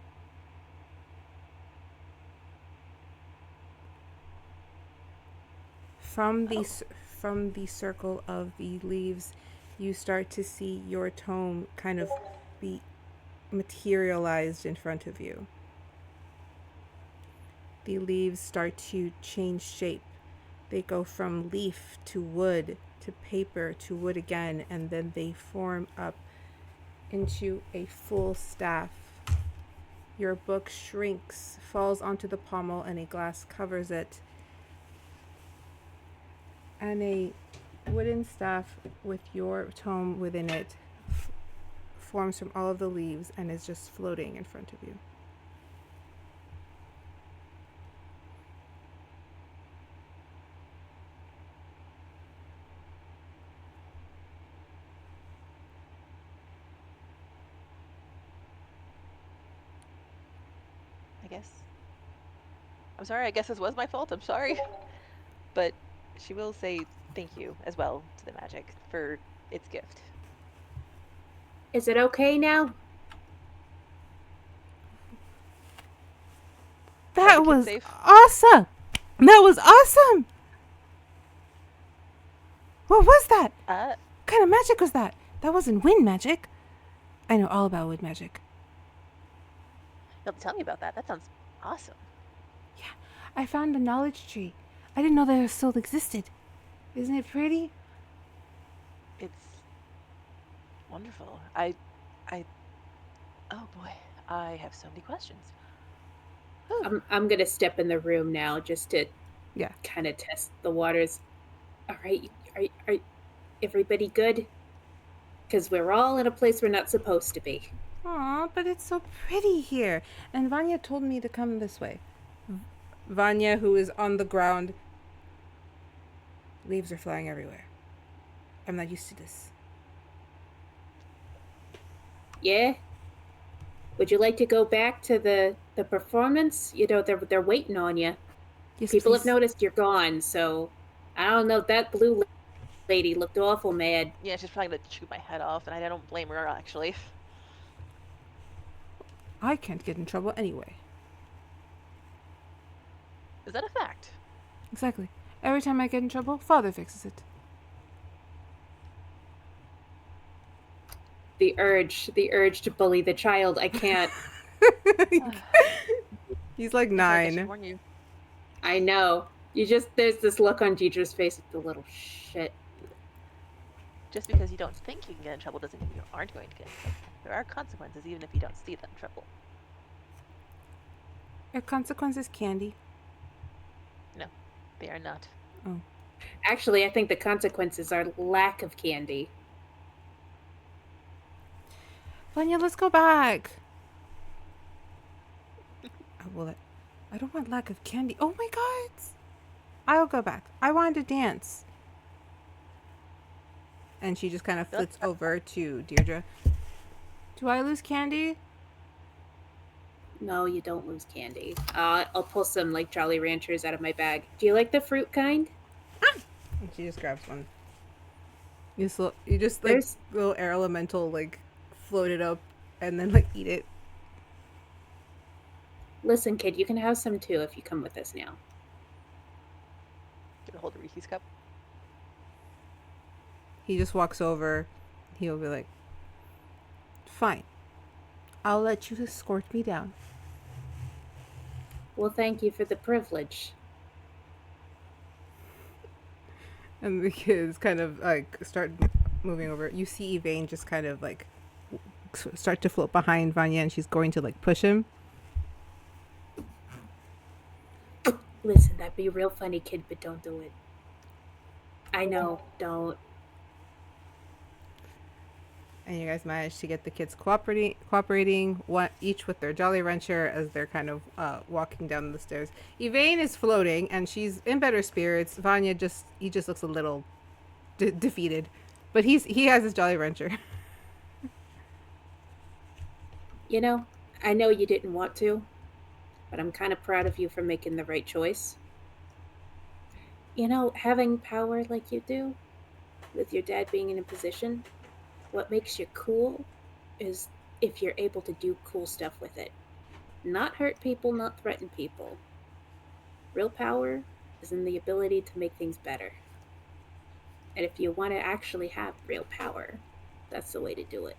Speaker 1: From the circle of the leaves, you start to see your tome kind of be materialized in front of you. The leaves start to change shape. They go from leaf to wood to paper to wood again, and then they form up into a full staff. Your book shrinks, falls onto the pommel, and a glass covers it. and a wooden staff with your tome within it forms from all of the leaves and is just floating in front of you.
Speaker 7: I guess. I'm sorry, I guess this was my fault. I'm sorry. But she will say thank you as well to the magic for its gift.
Speaker 4: Is it okay now?
Speaker 1: That
Speaker 7: the kid
Speaker 1: was
Speaker 7: safe?
Speaker 1: awesome! That was awesome! What was that? What kind of magic was that? That wasn't wind magic. I know all about wind magic.
Speaker 7: You'll have to tell me about that. That sounds awesome.
Speaker 1: Yeah, I found a knowledge tree. I didn't know that it still existed. Isn't it pretty?
Speaker 7: It's wonderful. Oh boy, I have so many questions.
Speaker 4: I'm gonna step in the room now just to
Speaker 1: Yeah.
Speaker 4: kind of test the waters. All right, are everybody good? Because we're all in a place we're not supposed to be.
Speaker 1: Aw, but it's so pretty here. And Vanya told me to come this way. Vanya, who is on the ground. Leaves are flying everywhere. I'm not used to this.
Speaker 4: Yeah? Would you like to go back to the performance? You know, they're waiting on you.
Speaker 1: Yes,
Speaker 4: People
Speaker 1: please.
Speaker 4: have noticed you're gone, so I don't know. That blue lady looked awful mad.
Speaker 7: Yeah, she's probably gonna chew my head off, and I don't blame her, actually.
Speaker 1: I can't get in trouble anyway.
Speaker 7: Is that a fact?
Speaker 1: Exactly. Every time I get in trouble, Father fixes it.
Speaker 4: The urge to bully the child. I can't.
Speaker 1: He's like
Speaker 7: I should
Speaker 1: 9.
Speaker 7: warn you.
Speaker 4: I know. There's this look on Deidre's face with the little shit.
Speaker 7: Just because you don't think you can get in trouble doesn't mean you aren't going to get in trouble. There are consequences even if you don't see them trouble.
Speaker 1: Are consequences candy?
Speaker 7: No, they are not.
Speaker 1: Oh.
Speaker 4: Actually, I think the consequences are lack of candy.
Speaker 1: Vanya, let's go back. I don't want lack of candy. Oh my god. I'll go back. I want to dance. And she just kind of flits over to Deirdre. Do I lose candy?
Speaker 4: No, you don't lose candy. I'll pull some like Jolly Ranchers out of my bag. Do you like the fruit kind?
Speaker 1: And she just grabs one. You just like
Speaker 4: There's-
Speaker 1: little air elemental like float it up and then like eat it.
Speaker 4: Listen, kid, you can have some too if you come with us now.
Speaker 7: Get a hold of Riki's cup.
Speaker 1: He just walks over. He'll be like, fine. I'll let you escort me down.
Speaker 4: Well, thank you for the privilege.
Speaker 1: And the kids kind of like start moving over. You see Yvain just kind of like start to float behind Vanya, and she's going to like push him.
Speaker 4: Listen, that'd be real funny, kid, but don't do it. I know, don't.
Speaker 1: And you guys manage to get the kids cooperating, one each with their Jolly Rancher as they're kind of walking down the stairs. Yvain is floating, and she's in better spirits. Vanya just looks a little defeated, but he has his Jolly Rancher.
Speaker 4: You know, I know you didn't want to, but I'm kind of proud of you for making the right choice. You know, having power like you do, with your dad being in a position, what makes you cool is if you're able to do cool stuff with it. Not hurt people, not threaten people. Real power is in the ability to make things better. And if you want to actually have real power, that's the way to do it.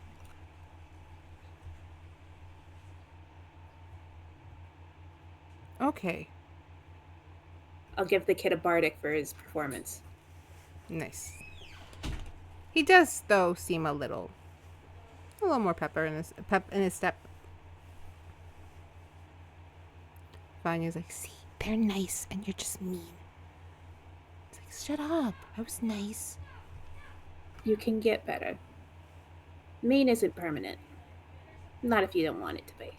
Speaker 1: Okay,
Speaker 4: I'll give the kid a bardic for his performance.
Speaker 1: nice. He does though seem a little more pep in his step. Vanya's like, see, they're nice and you're just mean. It's like,
Speaker 10: Shut up. I was nice.
Speaker 4: You can get better. Mean isn't permanent. Not if you don't want it to be.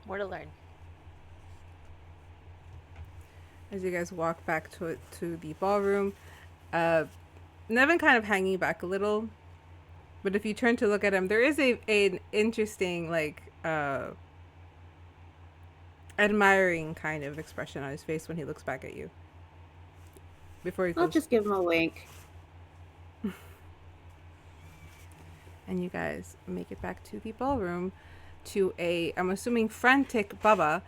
Speaker 7: More to learn.
Speaker 1: As you guys walk back to the ballroom, Nevin kind of hanging back a little, but if you turn to look at him, there is an interesting, like, admiring kind of expression on his face when he looks back at you. Before he goes,
Speaker 4: I'll just give him a wink.
Speaker 1: and you guys make it back to the ballroom to I'm assuming, frantic Baba,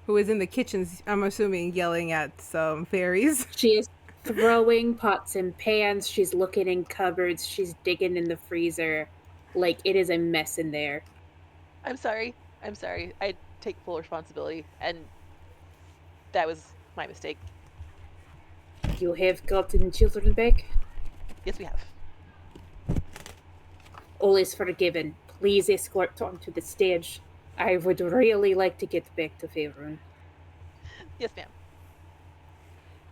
Speaker 1: who is in the kitchen, I'm assuming, yelling at some fairies.
Speaker 4: She is throwing pots and pans. She's looking in cupboards. She's digging in the freezer. Like, it is a mess in there.
Speaker 7: I'm sorry. I take full responsibility, and that was my mistake.
Speaker 4: You have gotten children back?
Speaker 7: Yes, we have.
Speaker 4: All is forgiven. Please escort onto the stage. I would really like to get back to Faerun.
Speaker 7: Yes, ma'am.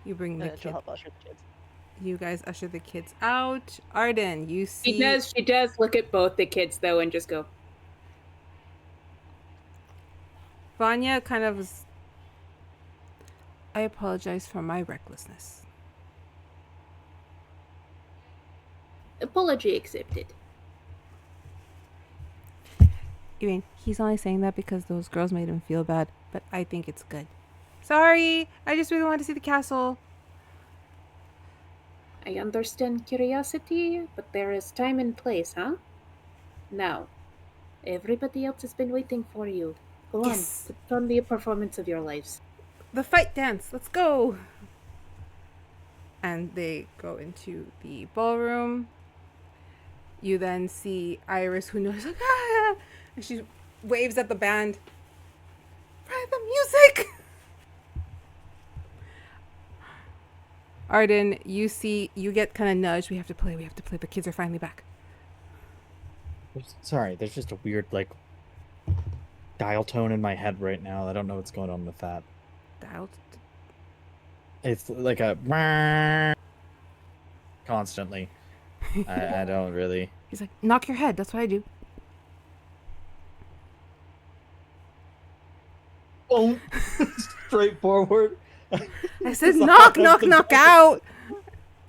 Speaker 1: You bring the
Speaker 7: She'll
Speaker 1: kid.
Speaker 7: help usher the kids.
Speaker 1: You guys usher the kids out. Arden, you see.
Speaker 4: She does look at both the kids, though, and just go,
Speaker 1: Vanya kind of was, I apologize for my recklessness.
Speaker 4: apology accepted.
Speaker 1: I mean, he's only saying that because those girls made him feel bad, but I think it's good. Sorry, I just really wanted to see the castle.
Speaker 4: I understand curiosity, but there is time and place, huh? Now, everybody else has been waiting for you. Go
Speaker 1: Yes.
Speaker 4: on, put on the performance of your lives.
Speaker 1: The fight dance, let's go. And they go into the ballroom. You then see Iris, who knows, like, ah! And she waves at the band. Play the music! Arden, you get kind of nudged. We have to play. The kids are finally back.
Speaker 8: Sorry, there's just a weird, like, dial tone in my head right now. I don't know what's going on with that.
Speaker 1: Dialed.
Speaker 8: It's like a constantly. I don't really.
Speaker 1: He's like, knock your head. That's what I do.
Speaker 8: Oh, straightforward.
Speaker 1: I said knock out.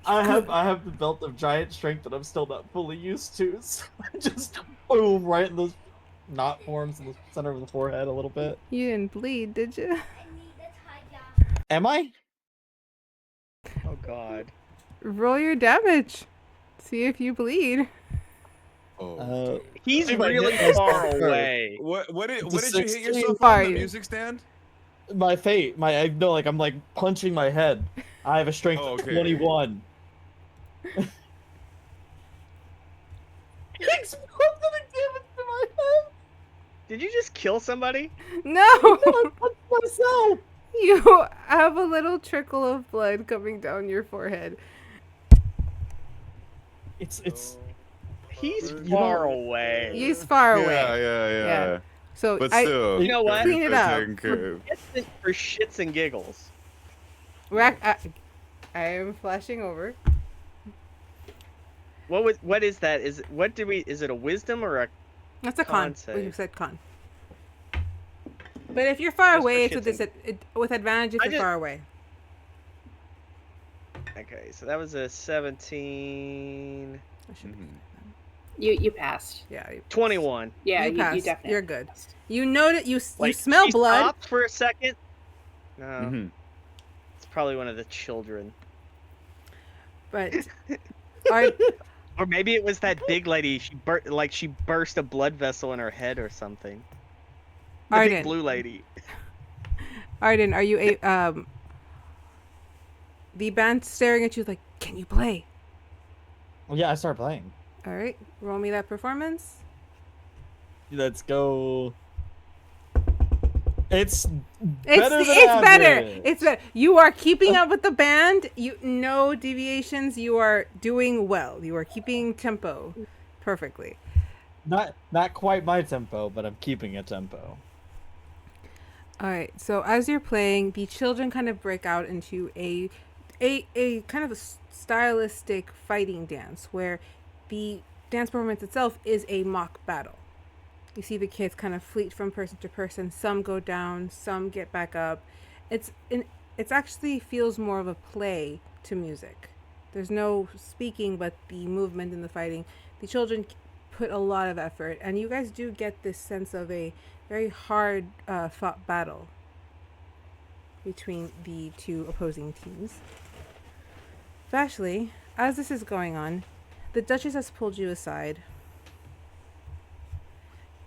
Speaker 8: I have the belt of giant strength that I'm still not fully used to. So I just boom right in those knot forms in the center of the forehead a little bit.
Speaker 1: You didn't bleed, did you?
Speaker 8: Am I?
Speaker 6: Oh God.
Speaker 1: Roll your damage. See if you bleed.
Speaker 2: Oh.
Speaker 6: He's
Speaker 8: See if I
Speaker 6: really
Speaker 8: hit
Speaker 6: far
Speaker 8: myself.
Speaker 6: away.
Speaker 2: What did
Speaker 8: It's a
Speaker 2: you hit
Speaker 8: 16.
Speaker 2: yourself
Speaker 1: Fire.
Speaker 2: on the music stand?
Speaker 8: My fate. I'm like punching my head. I have a strength
Speaker 2: Oh,
Speaker 8: of
Speaker 2: okay.
Speaker 8: 21. Explosive damage to my head.
Speaker 6: Did you just kill somebody?
Speaker 1: No.
Speaker 8: I punched myself.
Speaker 1: You have a little trickle of blood coming down your forehead.
Speaker 8: It's
Speaker 6: He's
Speaker 2: You
Speaker 6: far
Speaker 2: know-
Speaker 6: away.
Speaker 1: He's far away.
Speaker 2: Yeah.
Speaker 1: So
Speaker 2: But
Speaker 1: I
Speaker 2: still,
Speaker 6: You know what?
Speaker 1: clean it up.
Speaker 2: taken care of.
Speaker 6: For shits and giggles.
Speaker 1: I am flashing over.
Speaker 6: What is that? Is it a wisdom or a
Speaker 1: That's a
Speaker 6: Con
Speaker 1: con.
Speaker 6: save.
Speaker 1: You said con. But if you're far
Speaker 6: Just for
Speaker 1: away, it's
Speaker 6: shits
Speaker 1: with advantage if you're far away.
Speaker 6: Okay, so that was a 17.
Speaker 1: I should
Speaker 2: Mhm.
Speaker 4: You passed.
Speaker 1: Yeah.
Speaker 6: 21.
Speaker 4: Yeah,
Speaker 1: You
Speaker 4: you
Speaker 1: passed.
Speaker 4: definitely
Speaker 1: You're good.
Speaker 4: passed.
Speaker 1: You know that you
Speaker 6: Like,
Speaker 1: smell
Speaker 6: she
Speaker 1: blood.
Speaker 6: stopped for a second. No,
Speaker 2: Mhm.
Speaker 6: it's probably one of the children.
Speaker 1: But Art,
Speaker 6: Or maybe it was that big lady. She burst a blood vessel in her head or something. The
Speaker 1: Arden.
Speaker 6: big blue lady.
Speaker 1: Arden, are you the band staring at you like, can you play?
Speaker 8: Well, yeah, I started playing.
Speaker 1: All right, roll me that performance.
Speaker 8: Let's go. It's better
Speaker 1: It's
Speaker 8: than
Speaker 1: better.
Speaker 8: average.
Speaker 1: It's better. You are keeping up with the band. No deviations. You are doing well. You are keeping tempo perfectly.
Speaker 8: Not quite my tempo, but I'm keeping a tempo.
Speaker 1: All right. So as you're playing, the children kind of break out into a kind of a stylistic fighting dance where the dance performance itself is a mock battle. You see the kids kind of fleet from person to person. Some go down, some get back up. It's actually feels more of a play to music. There's no speaking, but the movement and the fighting. The children put a lot of effort, and you guys do get this sense of a very hard fought battle between the two opposing teams. Vashley, as this is going on, the Duchess has pulled you aside.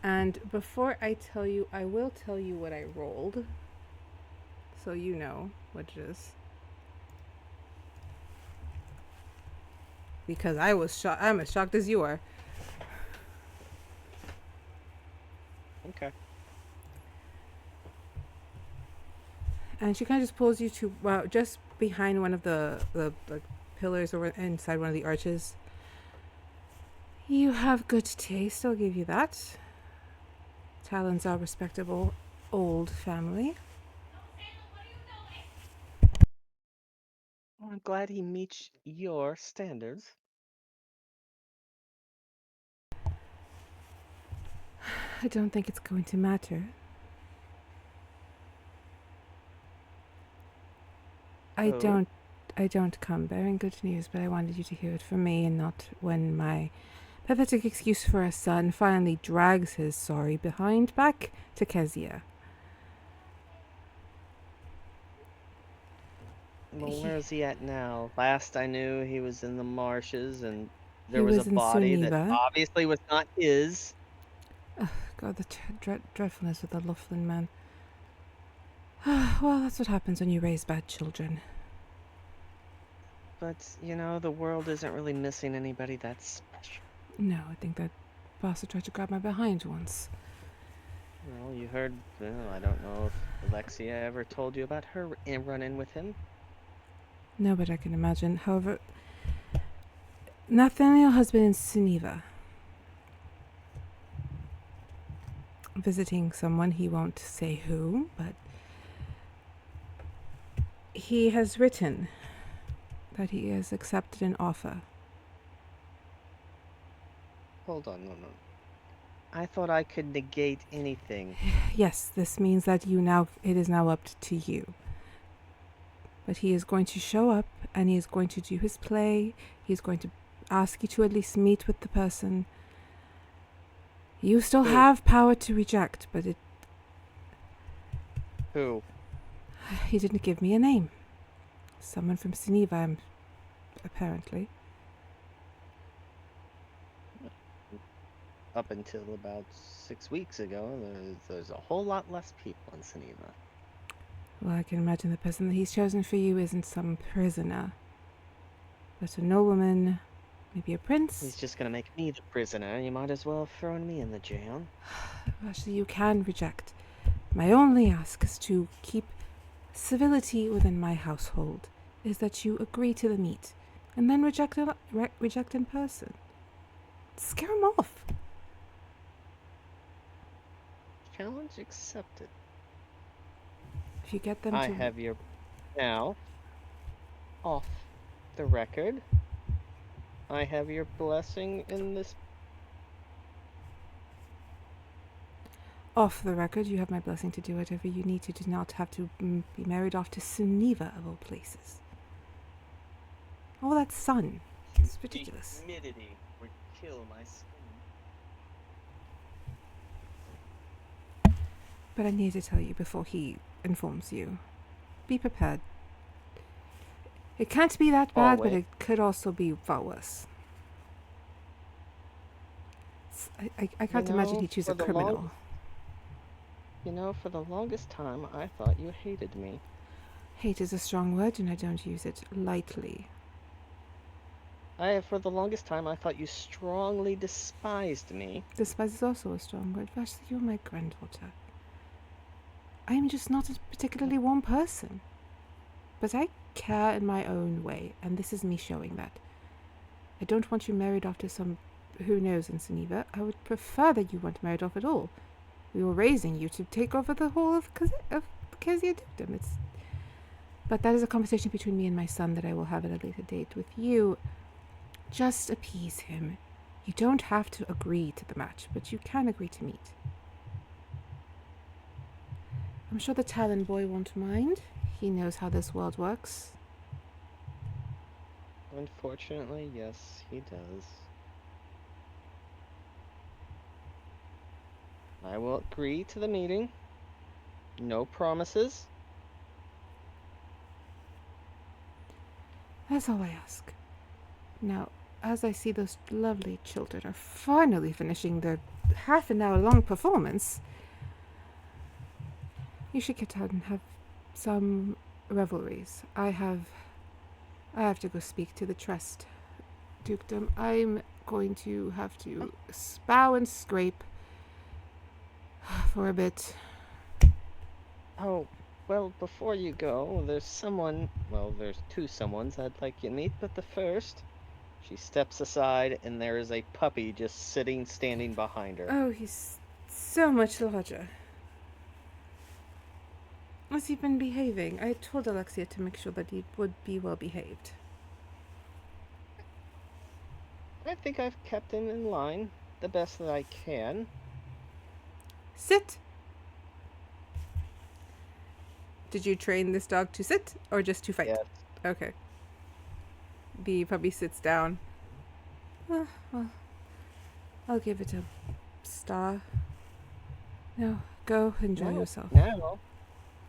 Speaker 1: And before I tell you, I will tell you what I rolled, so you know what it is. Because I was shocked. I'm as shocked as you are.
Speaker 6: Okay.
Speaker 1: And she kind of just pulls you to just behind one of the pillars or inside one of the arches. You have good taste, I'll give you that. Talon's our respectable old family.
Speaker 6: Well, I'm glad he meets your standards.
Speaker 1: I don't think it's going to matter. I don't come bearing good news, but I wanted you to hear it from me and not when my pathetic excuse for a son finally drags his sorry behind back to Kezia.
Speaker 6: Well, where is he at now? Last I knew, he was in the marshes, and there
Speaker 1: He
Speaker 6: was
Speaker 1: was
Speaker 6: a
Speaker 1: in
Speaker 6: body that
Speaker 1: Suniva.
Speaker 6: obviously was not his.
Speaker 1: God, the dreadfulness of the Laughlin man. Well, that's what happens when you raise bad children.
Speaker 6: But, you know, the world isn't really missing anybody that special.
Speaker 1: No, I think that bastard tried to grab my behind once.
Speaker 6: Well, you heard, well, I don't know if Alexia ever told you about her run-in with him.
Speaker 1: No, but I can imagine. However, Nathaniel has been in Suniva. Visiting someone, he won't say who, but he has written that he has accepted an offer.
Speaker 6: Hold on, no. I thought I could negate anything.
Speaker 1: Yes, this means that it is now up to you. But he is going to show up and he is going to do his play. He is going to ask you to at least meet with the person. You still
Speaker 6: Who?
Speaker 1: have power to reject, but
Speaker 6: Who?
Speaker 1: he didn't give me a name. Someone from Suniva, apparently.
Speaker 6: Up until about 6 weeks ago, there's a whole lot less people in Suniva.
Speaker 1: Well, I can imagine the person that he's chosen for you isn't some prisoner, but a nobleman, maybe a prince.
Speaker 6: He's just gonna make me the prisoner. You might as well have thrown me in the jail.
Speaker 1: Actually, you can reject. My only ask is to keep civility within my household, is that you agree to the meet, and then reject in person. Scare him off.
Speaker 6: Challenge accepted.
Speaker 1: If you get them
Speaker 6: I
Speaker 1: to...
Speaker 6: have your... Now, off the record, I have your blessing in this...
Speaker 1: Off the record, you have my blessing to do whatever you need to do not have to be married off to Suniva, of all places. Oh, that sun. It's ridiculous.
Speaker 6: Humidity would kill my skin.
Speaker 1: But I need to tell you before he informs you. Be prepared. It can't be that bad, but it could also be far worse. I can't imagine he'd choose a criminal.
Speaker 6: You know, for the longest time, I thought you hated me.
Speaker 1: Hate is a strong word, and I don't use it lightly.
Speaker 6: For the longest time, I thought you strongly despised me.
Speaker 1: Despise is also a strong word. Vashley, you're my granddaughter. I am just not a particularly warm person. But I care in my own way, and this is me showing that. I don't want you married off to some who knows in Suniva. I would prefer that you weren't married off at all. We were raising you to take over the whole of Kezia Dukedom. But that is a conversation between me and my son that I will have at a later date. With you, just appease him. You don't have to agree to the match, but you can agree to meet. I'm sure the Talon boy won't mind. He knows how this world works.
Speaker 6: Unfortunately, yes, he does. I will agree to the meeting. No promises.
Speaker 1: That's all I ask. Now, as I see those lovely children are finally finishing their half an hour long performance, you should get out and have some revelries. I have to go speak to the Trust Dukedom. I'm going to have to spow and scrape for a bit.
Speaker 6: Oh, well, before you go, there's two someones I'd like you to meet, but the first, she steps aside and there is a puppy just standing behind her.
Speaker 1: Oh, he's so much larger. Has he been behaving? I told Alexia to make sure that he would be well behaved.
Speaker 6: I think I've kept him in line the best that I can.
Speaker 1: Sit! Did you train this dog to sit or just to fight?
Speaker 6: Yes.
Speaker 1: Okay. The puppy sits down. Well, I'll give it a star. Now, go enjoy yourself.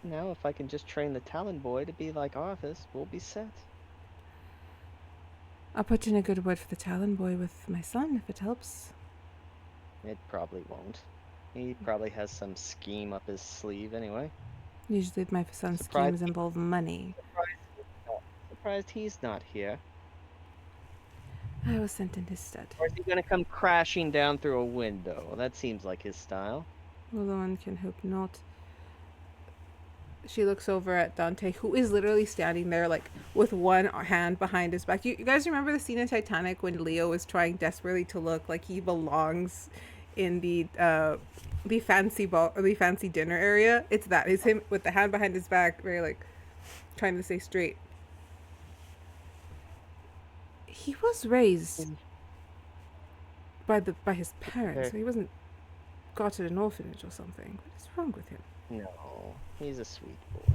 Speaker 6: Now, if I can just train the Talon boy to be like Arthas, we'll be set.
Speaker 1: I'll put in a good word for the Talon boy with my son, if it helps.
Speaker 6: It probably won't. He probably has some scheme up his sleeve anyway.
Speaker 1: Usually my son's schemes involve money.
Speaker 6: Surprised he's not here.
Speaker 1: I was sent in his stead.
Speaker 6: Or is he gonna come crashing down through a window? That seems like his style.
Speaker 1: Although one can hope not. She looks over at Dante, who is literally standing there, like, with one hand behind his back. You guys remember the scene in Titanic when Leo was trying desperately to look like he belongs in the fancy ball or the fancy dinner area? It's that. It's him with the hand behind his back, very, like, trying to stay straight. He was raised by his parents. So he wasn't got at an orphanage or something. What is wrong with him?
Speaker 6: No, he's a sweet boy.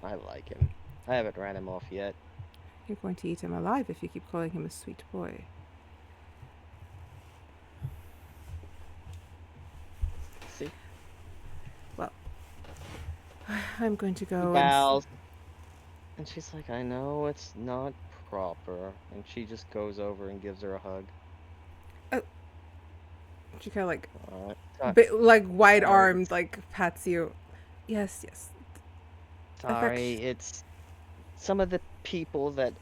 Speaker 6: I like him. I haven't ran him off yet.
Speaker 1: You're going to eat him alive if you keep calling him a sweet boy.
Speaker 6: See?
Speaker 1: Well, I'm going to go.
Speaker 6: He bows. And she's like, I know it's not proper. And she just goes over and gives her a hug.
Speaker 1: She kind of like wide-armed, like pats you. Yes.
Speaker 6: Sorry, it's some of the people that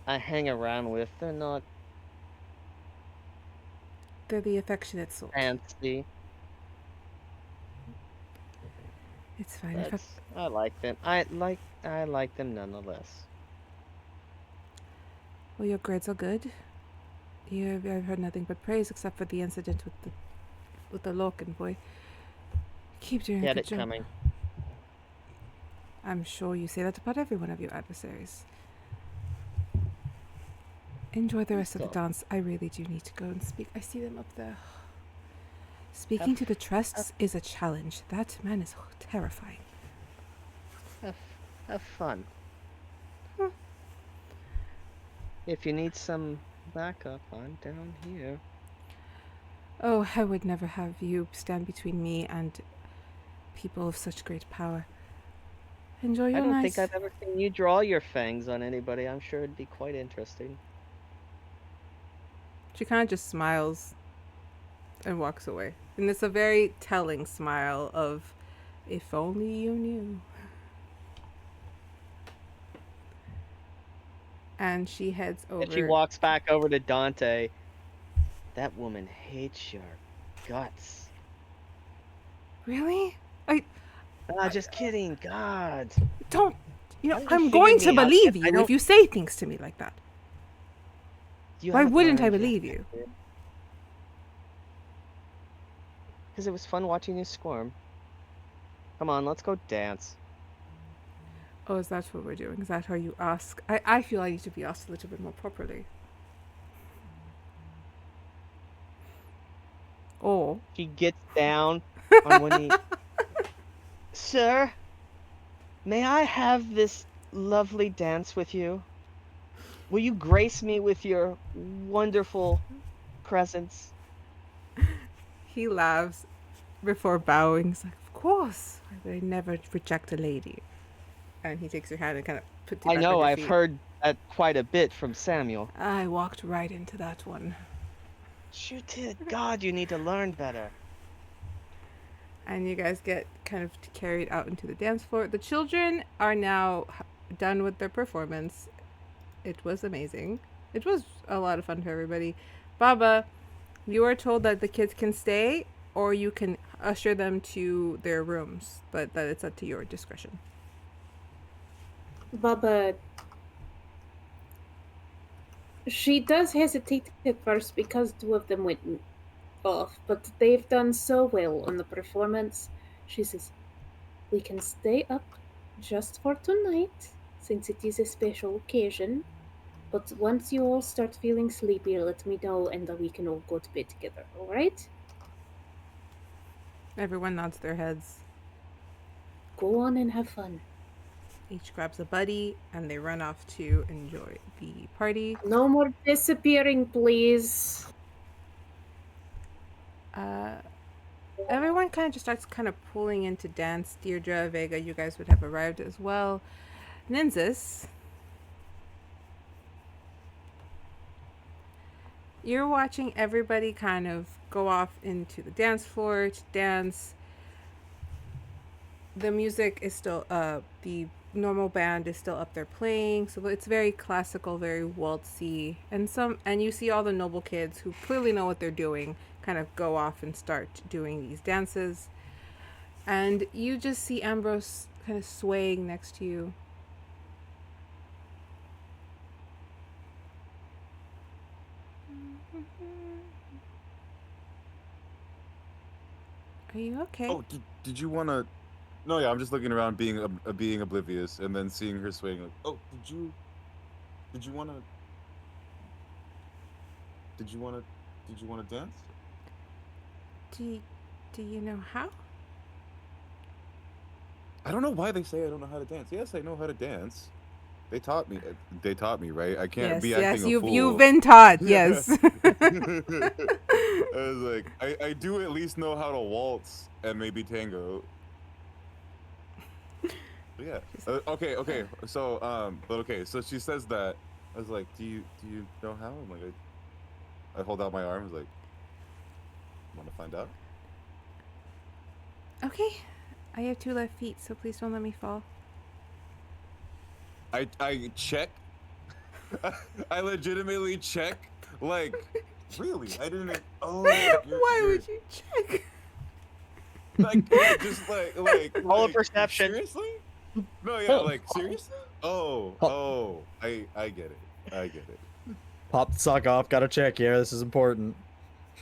Speaker 6: I hang around with. They're not.
Speaker 1: They're the affectionate sort.
Speaker 6: Fancy.
Speaker 1: It's fine.
Speaker 6: I like them. I like them nonetheless.
Speaker 1: Well, your grades are good. I've heard nothing but praise except for the incident with the Lorcan boy. Keep doing a good job.
Speaker 6: Coming.
Speaker 1: I'm sure you say that about every one of your adversaries. Enjoy the rest of the dance. I really do need to go and speak. I see them up there. Speaking to the Trusts is a challenge. That man is terrifying.
Speaker 6: Have fun. If you need some backup, I'm down here.
Speaker 1: Oh, I would never have you stand between me and people of such great power. Enjoy your night.
Speaker 6: I don't think I've ever seen you draw your fangs on anybody. I'm sure it'd be quite interesting.
Speaker 1: She kind of just smiles and walks away. And it's a very telling smile of, if only you knew. And she heads over.
Speaker 6: And she walks back over to Dante. That woman hates your guts.
Speaker 1: Really?
Speaker 6: Just kidding. God.
Speaker 1: Don't. I'm going to believe you if you say things to me like that. Why wouldn't I believe you?
Speaker 6: because it was fun watching you squirm. Come on, let's go dance.
Speaker 1: Oh, is that what we're doing? Is that how you ask? I feel I need to be asked a little bit more properly. Oh.
Speaker 6: She gets down on one knee. Sir, may I have this lovely dance with you? Will you grace me with your wonderful presence?
Speaker 1: He laughs before bowing. He's like, of course. I would never reject a lady. And he takes your hand and kind of puts you
Speaker 6: I
Speaker 1: back
Speaker 6: know,
Speaker 1: on your
Speaker 6: I've
Speaker 1: feet.
Speaker 6: heard that quite a bit from Samuel.
Speaker 1: I walked right into that one.
Speaker 6: You did. God, you need to learn better.
Speaker 1: And you guys get kind of carried out into the dance floor. The children are now done with their performance. It was amazing. It was a lot of fun for everybody. Baba, you are told that the kids can stay or you can usher them to their rooms, but that it's up to your discretion.
Speaker 4: Baba, she does hesitate at first because two of them went off, but they've done so well on the performance. She says, we can stay up just for tonight, since it is a special occasion. But once you all start feeling sleepy, let me know and we can all go to bed together, alright?
Speaker 1: Everyone nods their heads.
Speaker 4: Go on and have fun.
Speaker 1: Each grabs a buddy and they run off to enjoy the party.
Speaker 4: No more disappearing, please.
Speaker 1: Everyone kind of just starts kind of pulling into dance. Dierdra, Vega, you guys would have arrived as well. Nynzus, you're watching everybody kind of go off into the dance floor to dance. The music is still the normal band is still up there playing, so it's very classical, very waltzy, and you see all the noble kids who clearly know what they're doing kind of go off and start doing these dances, and you just see Ambrose kind of swaying next to you. Are you okay?
Speaker 2: Oh, did you want to? No, yeah, I'm just looking around, being oblivious, and then seeing her swaying. Like, oh, did you want to? Did you want to dance?
Speaker 1: Do you know how?
Speaker 2: I don't know why they say I don't know how to dance. Yes, I know how to dance. They taught me. They taught me, right? I can't be acting a fool.
Speaker 1: You've been taught. Yes.
Speaker 2: I was like, I do at least know how to waltz and maybe tango. But yeah. Okay. So So she says that. I was like, do you know how? I'm like, I hold out my arm. I was like, want to find out?
Speaker 1: Okay. I have 2 left feet, so please don't let me fall.
Speaker 2: I check. I legitimately check. Like, really? I didn't. Oh.
Speaker 1: Why would you check?
Speaker 2: Like, just like
Speaker 6: All of perception.
Speaker 2: Seriously? No, yeah, like seriously? Oh, I get it.
Speaker 8: Pop the sock off. Gotta check here. This is important.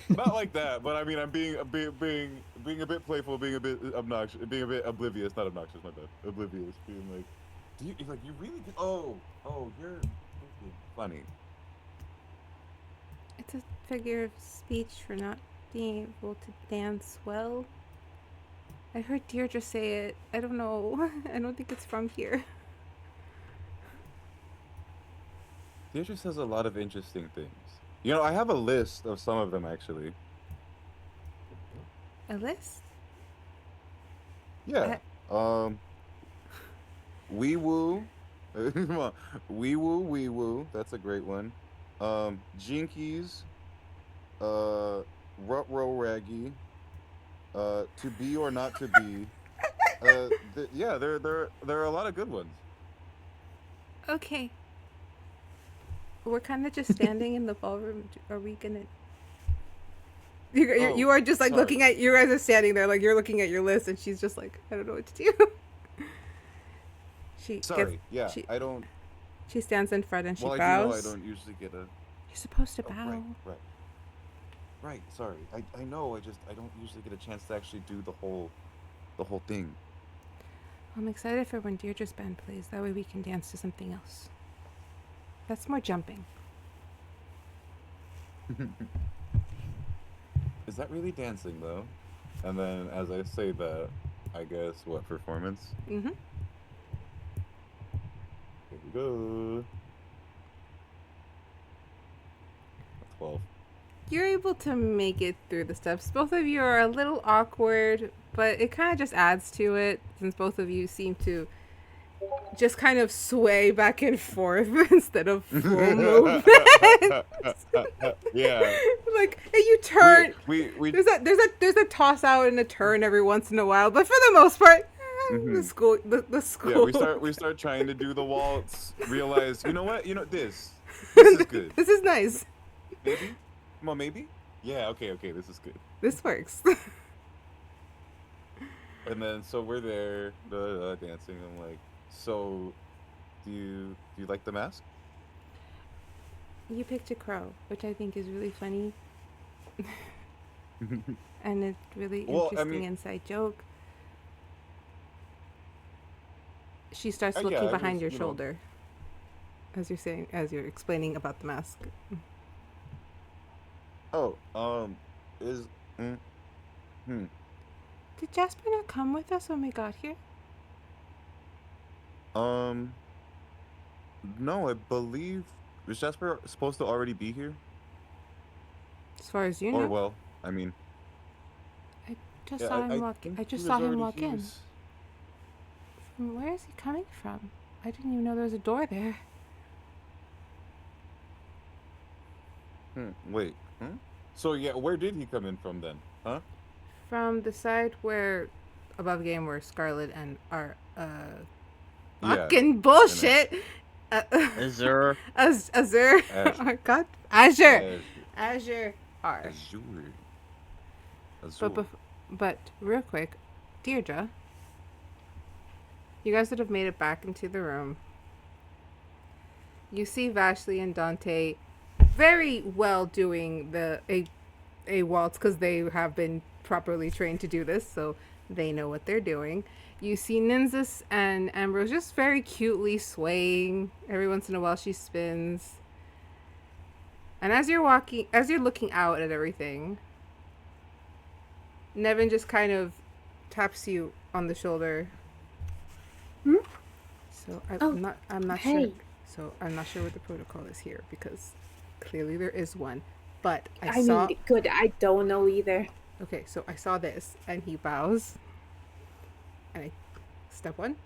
Speaker 2: Not like that, but I mean, I'm being a bit playful, being a bit obnoxious, being a bit oblivious. Not obnoxious, my bad. Oblivious, being like, you really? Oh, you're funny.
Speaker 1: It's a figure of speech for not being able to dance well. I heard Dierdra say it. I don't know. I don't think it's from here.
Speaker 2: Dierdra says a lot of interesting things. You know, I have a list of some of them, actually.
Speaker 1: A list?
Speaker 2: Yeah. Wee woo. Wee woo. That's a great one. Jinkies. Rut row raggy. To be or not to be. Yeah, there are a lot of good ones.
Speaker 1: Okay. We're kind of just standing in the ballroom. Are we gonna? You are just like
Speaker 2: sorry.
Speaker 1: looking at. You guys are standing there like you're looking at your list, and she's just like, I don't know what to do.
Speaker 2: I don't.
Speaker 1: She stands in front and she
Speaker 2: Well,
Speaker 1: bows.
Speaker 2: I don't usually get a.
Speaker 1: You're supposed to bow.
Speaker 2: right. Sorry. I know. I don't usually get a chance to actually do the whole thing.
Speaker 1: I'm excited for when Deirdre's band plays. That way we can dance to something else. That's more jumping.
Speaker 2: Is that really dancing though? And then as I say that, I guess what performance?
Speaker 1: Mm-hmm.
Speaker 2: Here we go. 12.
Speaker 1: You're able to make it through the steps. Both of you are a little awkward, but it kind of just adds to it since both of you seem to just kind of sway back and forth instead of full movement.
Speaker 2: Yeah.
Speaker 1: Like, and you turn.
Speaker 2: We
Speaker 1: There's a toss out and a turn every once in a while, but for the most part, the school.
Speaker 2: Yeah, we start trying to do the waltz. Realize, you know what? This is good.
Speaker 1: This is nice.
Speaker 2: Maybe. Come on, maybe. Yeah. Okay. This is good.
Speaker 1: This works.
Speaker 2: And then so we're there, dancing. I'm like, so, do you like the mask?
Speaker 1: You picked a crow, which I think is really funny. And it's really interesting inside joke. She starts looking behind your shoulder as you're explaining about the mask.
Speaker 2: Oh,
Speaker 1: Did Jasper not come with us when we got here?
Speaker 2: No, I believe, is Jasper supposed to already be here?
Speaker 1: As far as you know.
Speaker 2: Or well, I mean,
Speaker 1: I just saw him walk in. Where is he coming from? I didn't even know there was a door there.
Speaker 2: Wait. So yeah, where did he come in from then? Huh?
Speaker 1: From the side above game where Scarlet and our fucking bullshit.
Speaker 6: Azure.
Speaker 1: Azure. Oh my god. Azure. Azure. But real quick, Deirdra, you guys would have made it back into the room. You see Vashley and Dante very well doing a waltz because they have been properly trained to do this, so they know what they're doing. You see Nynzus and Ambrose just very cutely swaying. Every once in a while she spins. And as you're looking out at everything, Nevin just kind of taps you on the shoulder. So I'm not sure. So I'm not sure what the protocol is here because clearly there is one. But I
Speaker 4: don't know either.
Speaker 1: Okay, so I saw this, and he bows. And step one.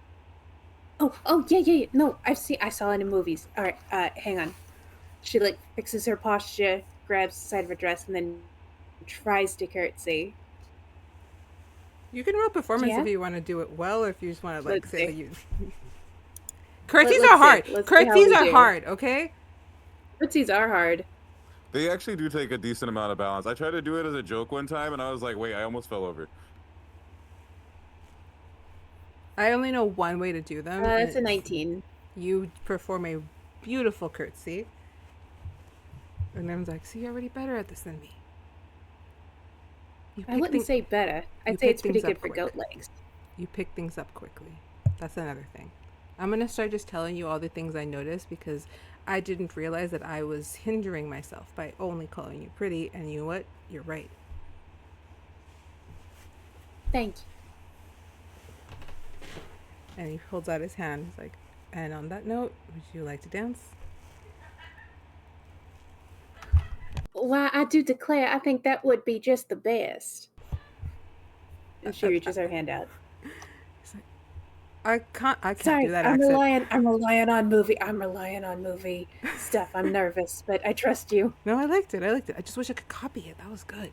Speaker 4: Oh, yeah. No, I saw it in movies. All right, hang on. She fixes her posture, grabs the side of her dress, and then tries to curtsy.
Speaker 1: You can roll performance if you want to do it well, or if you just want to say that you. Curtsies are hard. Curtsies are hard. Okay.
Speaker 4: Curtsies are hard.
Speaker 2: They actually do take a decent amount of balance. I tried to do it as a joke one time, and I was like, wait, I almost fell over.
Speaker 1: I only know one way to do them.
Speaker 4: It's a 19.
Speaker 1: You perform a beautiful curtsy. And everyone's like, see, you're already better at this than me.
Speaker 4: I wouldn't say better. I'd say it's pretty good for goat legs.
Speaker 1: You pick things up quickly. That's another thing. I'm going to start just telling you all the things I noticed because I didn't realize that I was hindering myself by only calling you pretty. And you know what? You're right.
Speaker 4: Thank you.
Speaker 1: And he holds out his hand. He's like, and on that note, would you like to dance?
Speaker 4: Why, I do declare, I think that would be just the best. And she reaches her hand out.
Speaker 1: He's like, I can't
Speaker 4: Sorry,
Speaker 1: do that
Speaker 4: I'm
Speaker 1: accent.
Speaker 4: I'm relying on movie stuff. I'm nervous, but I trust you.
Speaker 1: No, I liked it. I just wish I could copy it. That was good.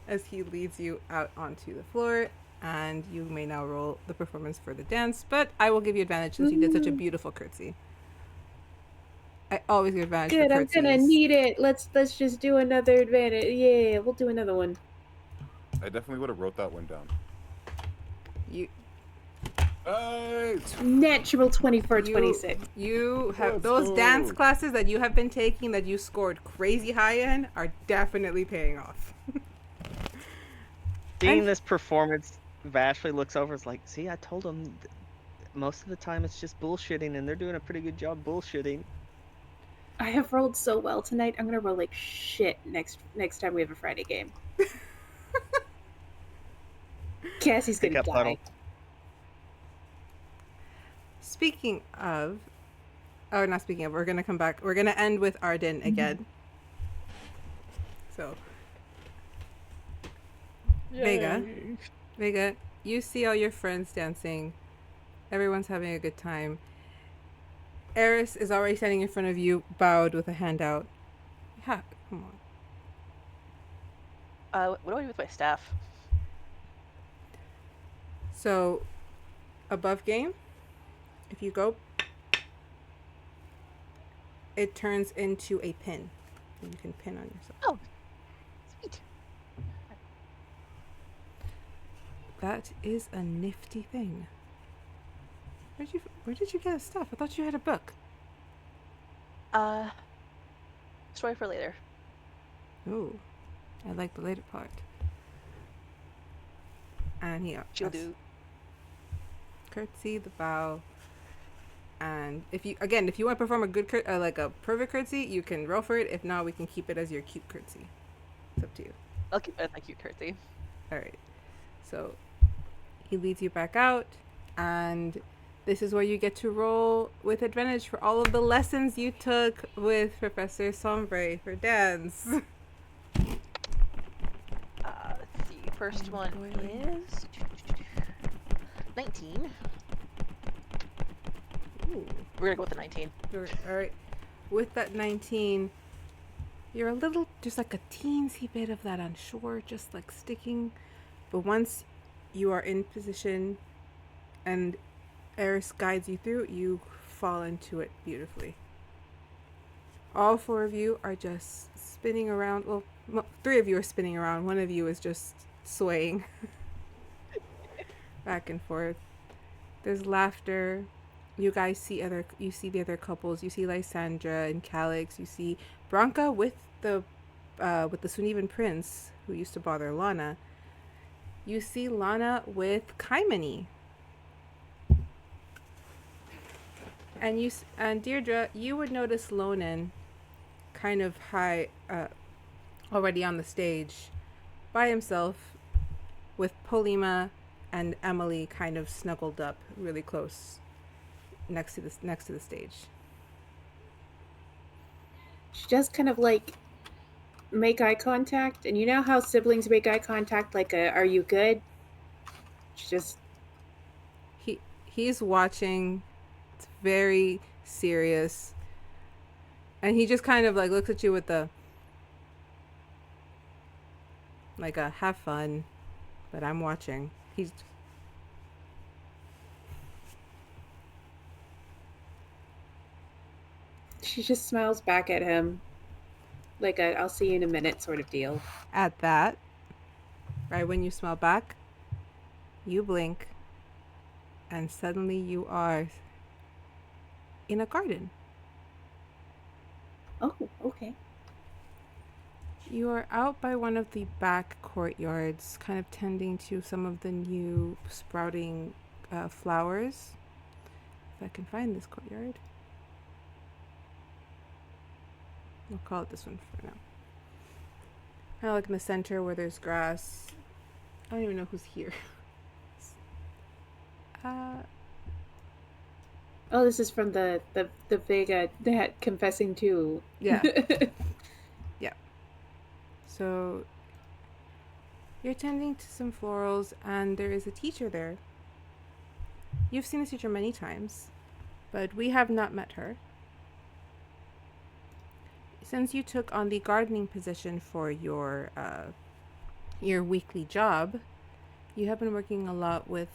Speaker 1: As he leads you out onto the floor, and you may now roll the performance for the dance, but I will give you advantage since you did such a beautiful curtsy. I always give advantage
Speaker 4: Good,
Speaker 1: for
Speaker 4: I'm
Speaker 1: curtsies.
Speaker 4: gonna need it. Let's just do another advantage. Yeah, we'll do another one.
Speaker 2: I definitely would have wrote that one down. Right.
Speaker 4: Natural 24, 26.
Speaker 1: You have
Speaker 2: Let's
Speaker 1: those dance
Speaker 2: go.
Speaker 1: classes that you have been taking that you scored crazy high in are definitely paying off.
Speaker 6: Seeing
Speaker 1: And-
Speaker 6: this performance, Vashley looks over. It's like, see, I told him. Most of the time, it's just bullshitting, and they're doing a pretty good job bullshitting.
Speaker 4: I have rolled so well tonight. I'm gonna roll like shit next time we have a Friday game. Cassie's gonna
Speaker 6: Pickup
Speaker 4: die.
Speaker 6: puddle.
Speaker 1: Speaking of, oh, not speaking of, we're gonna come back. We're gonna end with Arden again. So, Vega, you see all your friends dancing. Everyone's having a good time. Eris is already standing in front of you, bowed with a hand out. Yeah, come on.
Speaker 7: What do I do with my staff?
Speaker 1: So, above game, if you go, it turns into a pin. And you can pin on yourself.
Speaker 7: Oh, sweet.
Speaker 1: That is a nifty thing. Where did you get the stuff? I thought you had a book.
Speaker 7: Story for later.
Speaker 1: Ooh, I like the later part. And he
Speaker 7: She'll do.
Speaker 1: curtsy, the bow, and if you want to perform a good like a perfect curtsy, you can roll for it. If not, we can keep it as your cute curtsy. It's up to you.
Speaker 7: I'll keep it as my cute curtsy.
Speaker 1: All right. So he leads you back out, and this is where you get to roll with advantage for all of the lessons you took with Professor Sombre for dance.
Speaker 7: Let's see. First one is 19.
Speaker 1: Ooh.
Speaker 7: We're gonna go with the 19.
Speaker 1: All right. With that 19, you're a little, just like a teensy bit of that unsure, just like sticking. But once you are in position and Eris guides you through, you fall into it beautifully. All four of you are just spinning around. Well, three of you are spinning around. One of you is just swaying back and forth. There's laughter. You guys see the other couples. You see Lysandra and Calix. You see Branka with the Sunevan prince who used to bother Lana. You see Lana with Kaimani. And Dierdra, you would notice Lonan kind of high, already on the stage, by himself, with Polima and Emily kind of snuggled up really close next to the stage.
Speaker 4: She does kind of like make eye contact, and you know how siblings make eye contact, like a "Are you good?" She just
Speaker 1: he's watching. It's very serious, and he just kind of like looks at you with the like a have fun, but I'm watching.
Speaker 4: She just smiles back at him, like a "I'll see you in a minute" sort of deal.
Speaker 1: At that, right when you smile back, you blink, and suddenly you are in a garden.
Speaker 4: Oh, okay.
Speaker 1: You are out by one of the back courtyards, kind of tending to some of the new sprouting flowers. If I can find this courtyard. We'll call it this one for now. Kind of like in the center where there's grass. I don't even know who's here.
Speaker 4: Oh, this is from the Vega that confessing to.
Speaker 1: Yeah. Yeah. So you're tending to some florals, and there is a teacher there. You've seen this teacher many times, but we have not met her. Since you took on the gardening position for your weekly job, you have been working a lot with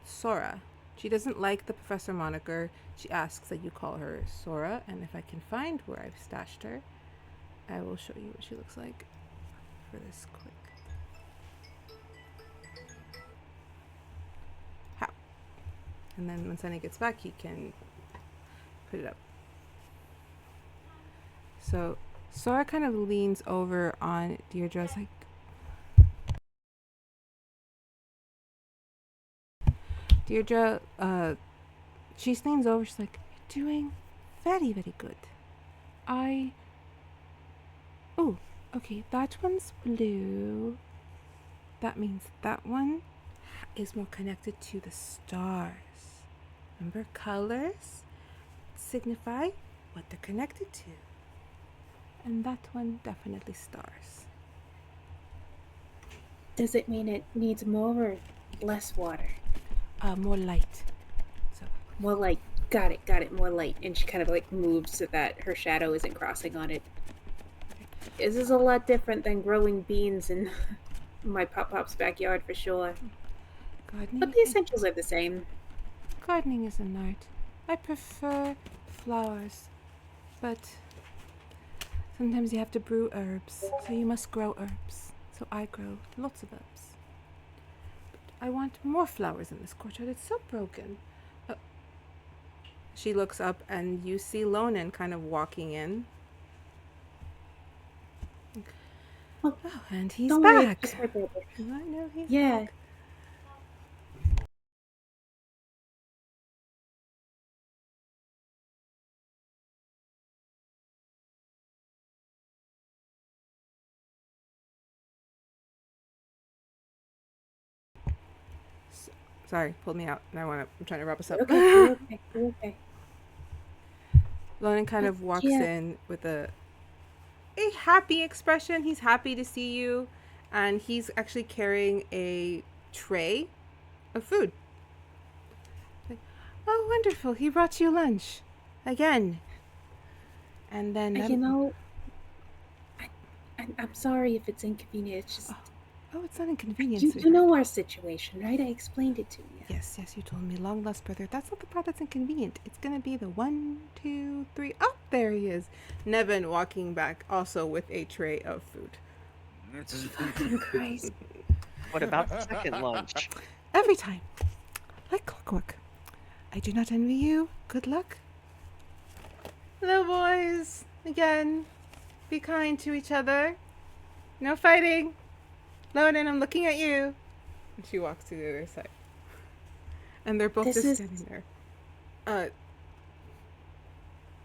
Speaker 1: Sora. She doesn't like the professor moniker. She asks that you call her Sora, and if I can find where I've stashed her, I will show you what she looks like for this quick. How? And then when Sunny gets back, he can put it up. So Sora kind of leans over on Deirdre's like, Deirdre, she leans over, she's like, you're doing very, very good. Oh, okay, that one's blue. That means that one is more connected to the stars. Remember, colors signify what they're connected to. And that one definitely stars.
Speaker 4: Does it mean it needs more or less water?
Speaker 1: More light. So
Speaker 4: more light. Got it. More light. And she kind of like moves so that her shadow isn't crossing on it. This is a lot different than growing beans in my Pop-Pop's backyard for sure.
Speaker 1: Gardening,
Speaker 4: but the essentials are the same.
Speaker 1: Gardening is an art. I prefer flowers, but sometimes you have to brew herbs, so you must grow herbs. So I grow lots of herbs. But I want more flowers in this courtyard. It's so broken. She looks up and you see Lonan kind of walking in. Oh, and he's back. I know he's back. Sorry, pulled me out. And I'm trying to wrap us up.
Speaker 4: Okay.
Speaker 1: Lonan kind of walks in with a happy expression. He's happy to see you, and he's actually carrying a tray of food. Like, oh, wonderful! He brought you lunch again. And then
Speaker 4: I'm sorry if it's inconvenient. It's just
Speaker 1: it's not inconvenient.
Speaker 4: You know our situation, right? I explained it to you.
Speaker 1: Yes, you told me. Long lost brother. That's not the part that's inconvenient. It's gonna be the 1, 2, 3. Oh, there he is. Nevin walking back, also with a tray of food.
Speaker 4: Fucking Christ.
Speaker 6: What about the second lunch?
Speaker 1: Every time. Like clockwork. I do not envy you. Good luck. Hello, boys. Again. Be kind to each other. No fighting. Lonan, I'm looking at you. And she walks to the other side. And they're both just standing there.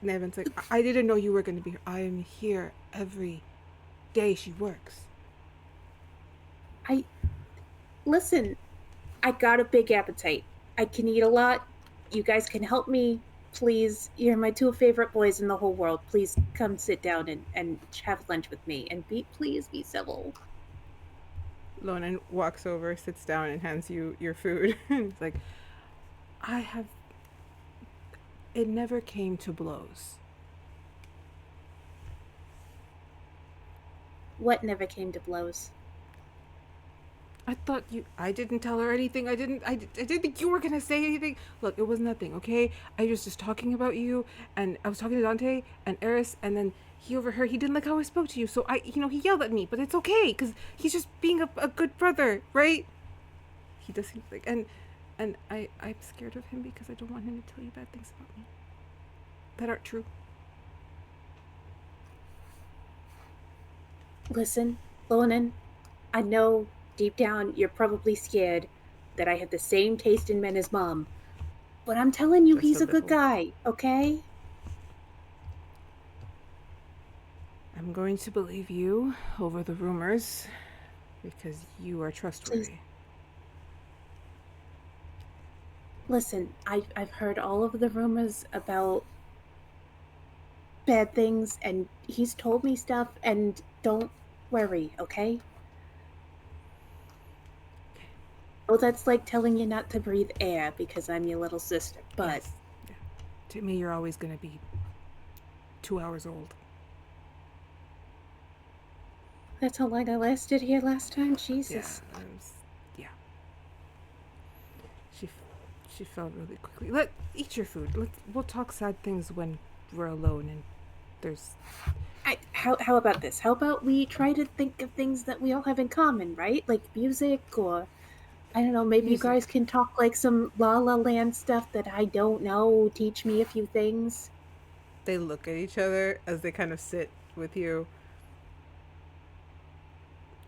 Speaker 1: Nevin's like, I didn't know you were going to be here. I am here every day she works.
Speaker 4: Listen, I got a big appetite. I can eat a lot. You guys can help me. Please, you're my 2 favorite boys in the whole world. Please come sit down and have lunch with me. And please be civil.
Speaker 1: Lonan walks over, sits down, and hands you your food. It's like, it never came to blows.
Speaker 4: What never came to blows?
Speaker 1: I didn't tell her anything. I didn't think you were going to say anything. Look, it was nothing, okay? I was just talking about you, and I was talking to Dante and Eris, and then he overheard. He didn't like how I spoke to you, so he yelled at me, but it's okay, because he's just being a good brother, right? He doesn't, like, and I'm scared of him because I don't want him to tell you bad things about me that aren't true.
Speaker 4: Listen, Lonan, I know deep down you're probably scared that I have the same taste in men as Mom, but I'm telling you, he's a good guy, okay?
Speaker 1: I'm going to believe you over the rumors because you are trustworthy.
Speaker 4: Please. Listen, I've heard all of the rumors about bad things, and he's told me stuff, and don't worry, okay? Oh, that's like telling you not to breathe air because I'm your little sister, but...
Speaker 1: Yes. Yeah. To me, you're always going to be 2 hours old.
Speaker 4: That's how long I lasted here last time? Jesus.
Speaker 1: Yeah. She fell really quickly. Eat your food. We'll talk sad things when we're alone and there's...
Speaker 4: How about this? How about we try to think of things that we all have in common, right? Like music or I don't know, maybe
Speaker 1: Music.
Speaker 4: you guys can talk like some Lala Land stuff that I don't know. Teach me a few things.
Speaker 1: They look at each other as they kind of sit with you.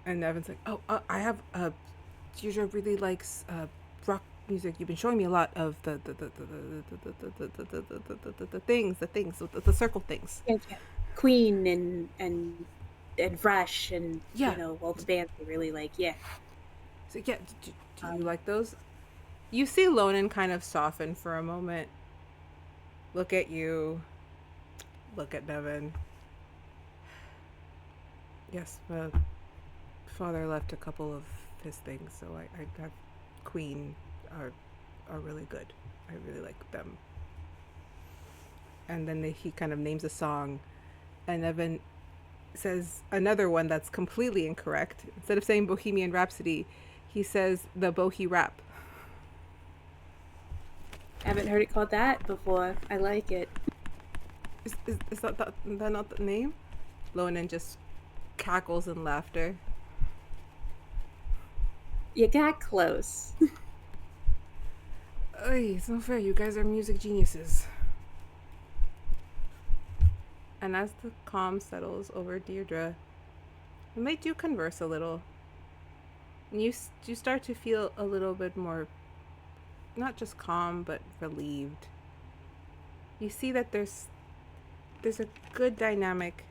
Speaker 1: And Evan's like, "Oh, I have Dierdra really likes rock music. You've been showing me a lot of the things, the circle things."
Speaker 4: Yeah. Queen and Rush and
Speaker 1: Yeah.
Speaker 4: all the bands I really like. Yeah.
Speaker 1: So yeah, do you like those? You see Lonan kind of soften for a moment. Look at you. Look at Nevin. Yes, father left a couple of his things, so I have Queen are really good. I really like them. And then he kind of names a song, and Evan says another one that's completely incorrect. Instead of saying Bohemian Rhapsody, he says the Bohi Rap.
Speaker 4: I haven't heard it called that before. I like it.
Speaker 1: Is that not the name? Lonan just cackles in laughter.
Speaker 4: You got close.
Speaker 1: Oy, it's not fair. You guys are music geniuses. And as the calm settles over Dierdra, and they do converse a little, and you start to feel a little bit more, not just calm, but relieved. You see that there's a good dynamic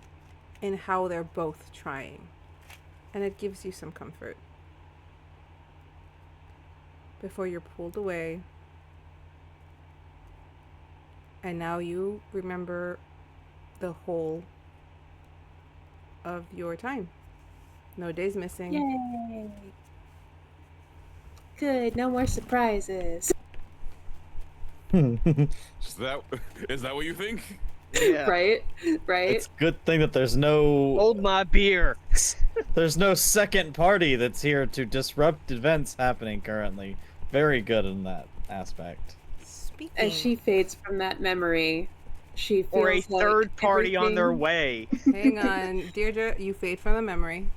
Speaker 1: in how they're both trying, and it gives you some comfort. Before you're pulled away, and now you remember the whole of your time. No days missing.
Speaker 4: Yay! Good, no more surprises.
Speaker 11: Is that what you think?
Speaker 6: Yeah.
Speaker 4: Right?
Speaker 8: It's a good thing that there's no
Speaker 6: Hold my beer.
Speaker 8: there's no second party that's here to disrupt events happening currently. Very good in that aspect.
Speaker 1: Speaking.
Speaker 4: As she fades from that memory, she feels
Speaker 6: Or a
Speaker 4: like
Speaker 6: third party on their
Speaker 4: everything-
Speaker 6: way.
Speaker 1: Hang on, Dierdra, you fade from the memory.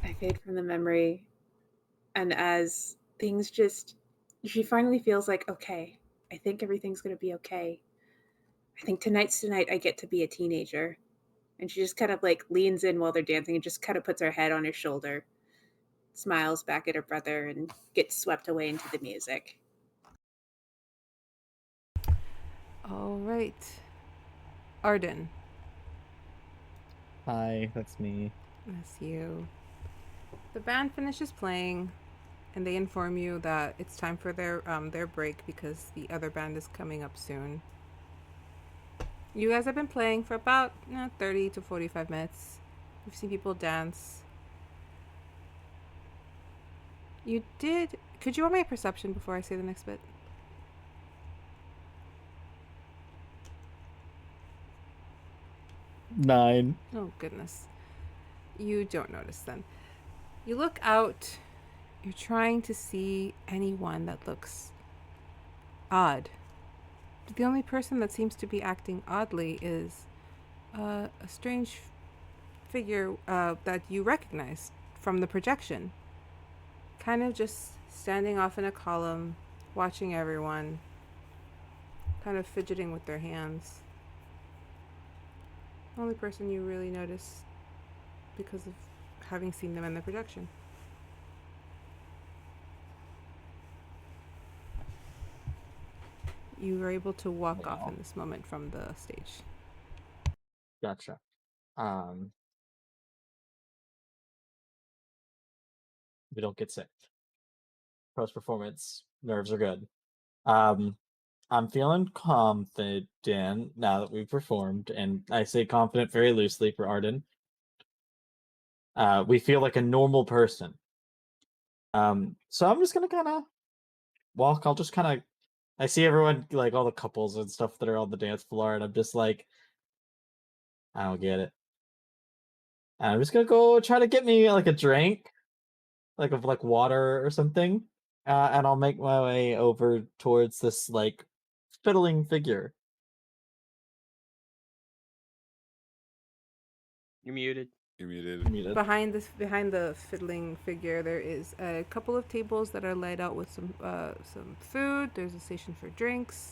Speaker 4: I fade from the memory, and as things she finally feels like, okay, I think everything's gonna be okay. I think tonight's the night I get to be a teenager. And she just kind of like leans in while they're dancing and just kind of puts her head on his shoulder, smiles back at her brother, and gets swept away into the music.
Speaker 1: All right. Arden.
Speaker 8: Hi, that's me.
Speaker 1: That's you. The band finishes playing, and they inform you that it's time for their break because the other band is coming up soon. You guys have been playing for about 30 to 45 minutes. You've seen people dance. Could you roll my perception before I say the next bit?
Speaker 8: Nine.
Speaker 1: Oh, goodness. You don't notice then. You look out. You're trying to see anyone that looks odd. But the only person that seems to be acting oddly is a strange figure that you recognize from the projection. Kind of just standing off in a column, watching everyone, kind of fidgeting with their hands. Only person you really notice because of having seen them in the projection. You were able to walk off in this moment from the stage.
Speaker 8: Gotcha. We don't get sick. Post performance, nerves are good. I'm feeling confident now that we've performed, and I say confident very loosely for Arden. We feel like a normal person. So I'm just gonna kind of walk. I'll just kind of. I see everyone, like all the couples and stuff that are on the dance floor, and I'm just like, I don't get it. And I'm just gonna go try to get me like a drink, like of like water or something, and I'll make my way over towards this like fiddling figure.
Speaker 6: You're muted.
Speaker 11: You're muted.
Speaker 8: Muted.
Speaker 1: Behind the fiddling figure, there is a couple of tables that are laid out with some food. There's a station for drinks.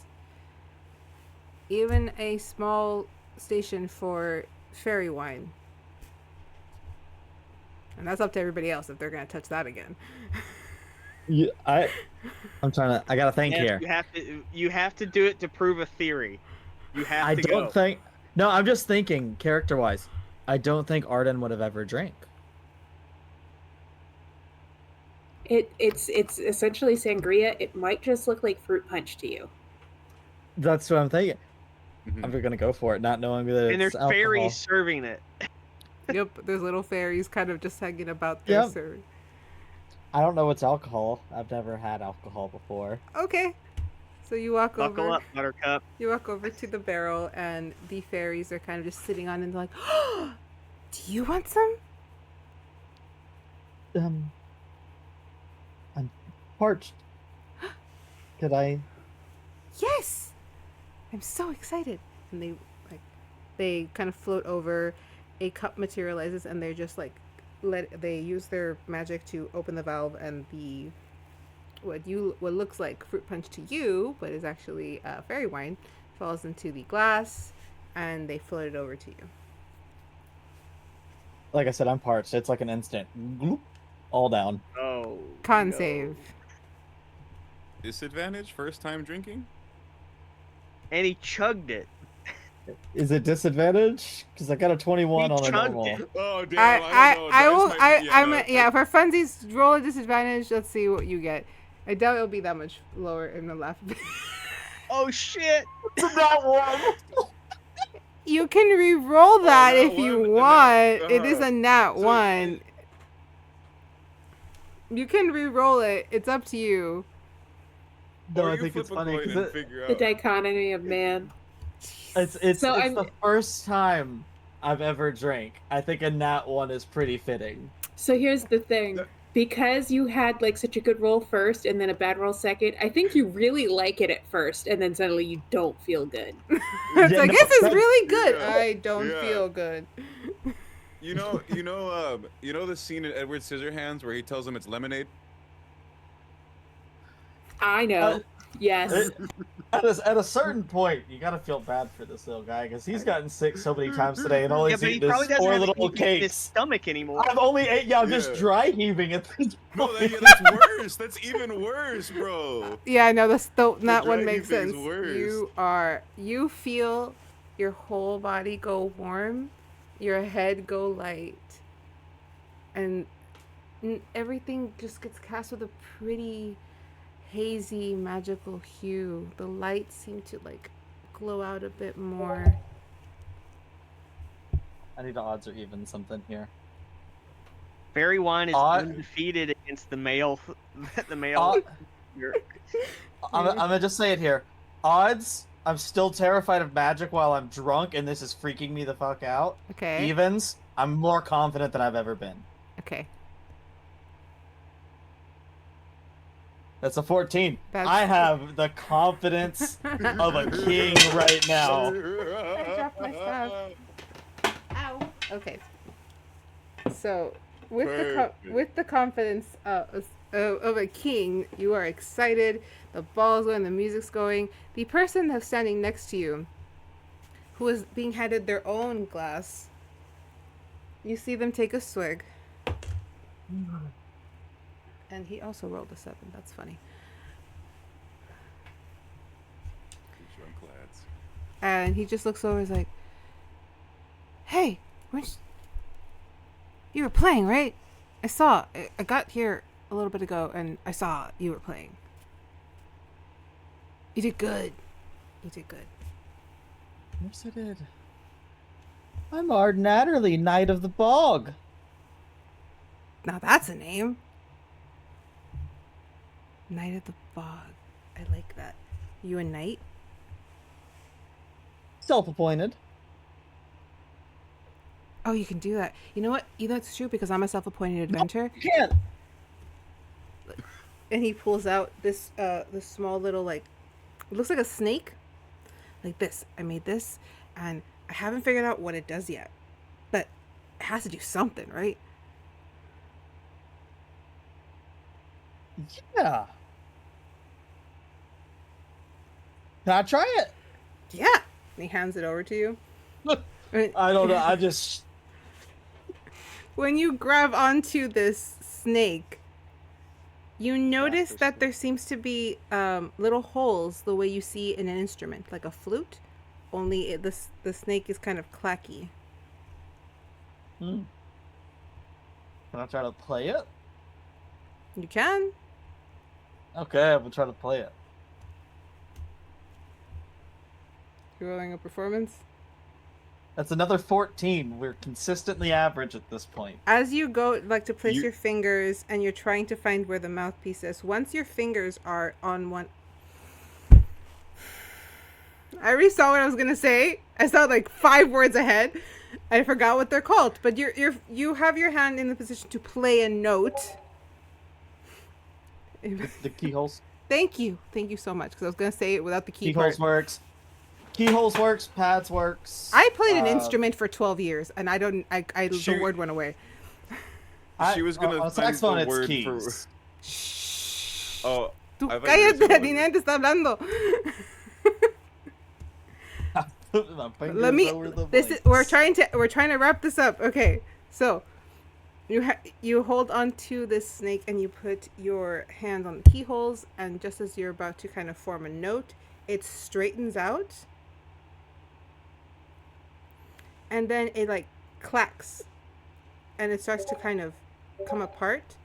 Speaker 1: Even a small station for fairy wine. And that's up to everybody else if they're gonna touch that again.
Speaker 8: I'm trying to. I gotta think here.
Speaker 6: You have to do it to prove a theory. You have
Speaker 8: I
Speaker 6: to
Speaker 8: don't
Speaker 6: go.
Speaker 8: think. No, I'm just thinking character-wise. I don't think Arden would have ever drank.
Speaker 4: It's essentially sangria. It might just look like fruit punch to you.
Speaker 8: That's what I'm thinking.
Speaker 11: Mhm.
Speaker 8: I'm gonna go for it, not knowing that
Speaker 6: And
Speaker 8: it's
Speaker 6: there's
Speaker 8: alcohol.
Speaker 6: fairies serving it.
Speaker 1: Yep, there's little fairies kind of just hanging about there.
Speaker 8: Yep.
Speaker 1: Serving.
Speaker 8: I don't know what's alcohol. I've never had alcohol before.
Speaker 1: Okay. So you walk
Speaker 6: Buckle
Speaker 1: over.
Speaker 6: up, Buttercup.
Speaker 1: You walk over to the barrel, and the fairies are kind of just sitting on it and they're like, oh, do you want some?
Speaker 8: I'm parched. Could I?
Speaker 1: Yes! I'm so excited. And they kind of float over. A cup materializes, and they're just like, they use their magic to open the valve, and the what looks like fruit punch to you, but is actually fairy wine, falls into the glass, and they float it over to you.
Speaker 8: Like I said, I'm parched. It's like an instant. Gloop, all down.
Speaker 6: Oh.
Speaker 1: Con
Speaker 6: no.
Speaker 1: save.
Speaker 11: Disadvantage? First time drinking?
Speaker 6: And he chugged it.
Speaker 8: Is it disadvantage? Because I got a 21
Speaker 6: He
Speaker 8: on a
Speaker 6: chugged
Speaker 8: normal.
Speaker 6: it.
Speaker 11: Oh damn!
Speaker 1: For funsies, roll a disadvantage. Let's see what you get. I doubt it'll be that much lower in the laugh.
Speaker 6: Oh shit!
Speaker 8: It's not one.
Speaker 1: You can re-roll that
Speaker 11: nat
Speaker 1: if you
Speaker 11: one,
Speaker 1: want. It is
Speaker 11: uh-huh.
Speaker 1: a nat
Speaker 11: So
Speaker 1: one. You can re-roll it. It's up to you.
Speaker 8: No,
Speaker 11: Or
Speaker 8: I
Speaker 11: you
Speaker 8: think
Speaker 11: flip
Speaker 8: it's
Speaker 11: a
Speaker 8: funny
Speaker 11: coin
Speaker 8: 'cause
Speaker 11: and figure
Speaker 4: The
Speaker 11: out.
Speaker 4: dichotomy of man.
Speaker 8: it's
Speaker 4: So
Speaker 8: the first time I've ever drank. I think a nat one is pretty fitting.
Speaker 4: So here's the thing. Because you had like such a good roll first and then a bad roll second, I think you really like it at first and then suddenly you don't feel good.
Speaker 1: It's
Speaker 8: Yeah,
Speaker 1: like,
Speaker 8: no,
Speaker 1: this is
Speaker 8: that-
Speaker 1: really good.
Speaker 11: Yeah,
Speaker 1: I don't
Speaker 11: yeah.
Speaker 1: feel good.
Speaker 11: You know the scene in Edward Scissorhands where he tells him it's lemonade.
Speaker 4: I know. Yes.
Speaker 8: At a certain point, you gotta feel bad for this little guy because he's gotten sick so many times today and all
Speaker 6: Yeah,
Speaker 8: he's
Speaker 6: but he
Speaker 8: eaten
Speaker 6: probably
Speaker 8: is
Speaker 6: doesn't
Speaker 8: 4
Speaker 6: have
Speaker 8: little
Speaker 6: anything in his
Speaker 8: cakes.
Speaker 6: stomach anymore.
Speaker 8: I've only ate. Yeah, I'm just
Speaker 11: Yeah.
Speaker 8: dry heaving at this
Speaker 11: No,
Speaker 8: point.
Speaker 11: that's worse. That's even worse, bro.
Speaker 1: Yeah, no, that one
Speaker 11: dry
Speaker 1: makes
Speaker 11: heaving's
Speaker 1: sense.
Speaker 11: worse.
Speaker 1: You feel your whole body go warm, your head go light, and everything just gets cast with a pretty hazy, magical hue. The lights seem to like glow out a bit more.
Speaker 8: I need odds or even something here.
Speaker 6: Fairy wine is
Speaker 8: Odd-
Speaker 6: undefeated against the male.
Speaker 8: I'm gonna just say it here. Odds, I'm still terrified of magic while I'm drunk, and this is freaking me the fuck out.
Speaker 1: Okay.
Speaker 8: Evens, I'm more confident than I've ever been.
Speaker 1: Okay.
Speaker 8: That's a 14.
Speaker 1: That's-
Speaker 8: I have the confidence of a king right now.
Speaker 1: I dropped my stuff. Ow. Okay. So, with the confidence of a king, you are excited. The ball's going, the music's going. The person that's standing next to you, who is being handed their own glass, you see them take a swig. And he also rolled a 7. That's funny.
Speaker 11: Drunk lads.
Speaker 1: And he just looks over and is like, hey, you were playing, right? I got here a little bit ago and I saw you were playing. You did good. You did good.
Speaker 8: Yes, I did. I'm Arden Adderley, Knight of the Bog.
Speaker 1: Now that's a name. Knight of the Bog. I like that. You a knight?
Speaker 8: Self-appointed.
Speaker 1: Oh, you can do that. You know what? That's true because I'm a self-appointed adventurer.
Speaker 8: You can't.
Speaker 1: And he pulls out this small little, like, it looks like a snake. Like this. I made this, and I haven't figured out what it does yet. But I has to do something, right?
Speaker 8: Yeah. Can I try it?
Speaker 1: Yeah. And he hands it over to you.
Speaker 8: I don't know. I just.
Speaker 1: When you grab onto this snake, you notice that there seems to be little holes the way you see in an instrument, like a flute, only the snake is kind of clacky.
Speaker 8: Can I try to play it?
Speaker 1: You can.
Speaker 8: Okay, I will try to play it.
Speaker 1: You're rolling a performance.
Speaker 8: That's another 14. We're consistently average at this point.
Speaker 1: As you go, like, to place your fingers and you're trying to find where the mouthpiece is, once your fingers are on one... I already saw what I was going to say. I saw like 5 words ahead. I forgot what they're called. But you have your hand in the position to play a note.
Speaker 8: The keyholes.
Speaker 1: Thank you. Thank you so much. Because I was going to say it without the key
Speaker 8: Keyholes
Speaker 1: part.
Speaker 8: works. Keyholes works. Pads works.
Speaker 1: I played an instrument for 12 years, and the word went away.
Speaker 11: She was gonna
Speaker 8: on
Speaker 11: find
Speaker 8: saxophone,
Speaker 11: the
Speaker 8: it's
Speaker 11: word
Speaker 8: keys.
Speaker 11: for. Oh,
Speaker 1: Tú
Speaker 11: I thought you were
Speaker 1: cállate,
Speaker 11: saying
Speaker 1: Nina te está hablando. Let me. We're trying to wrap this up. Okay, so you hold on to this snake and you put your hand on the keyholes, and just as you're about to kind of form a note, it straightens out, and then it like clacks, and it starts to kind of come apart,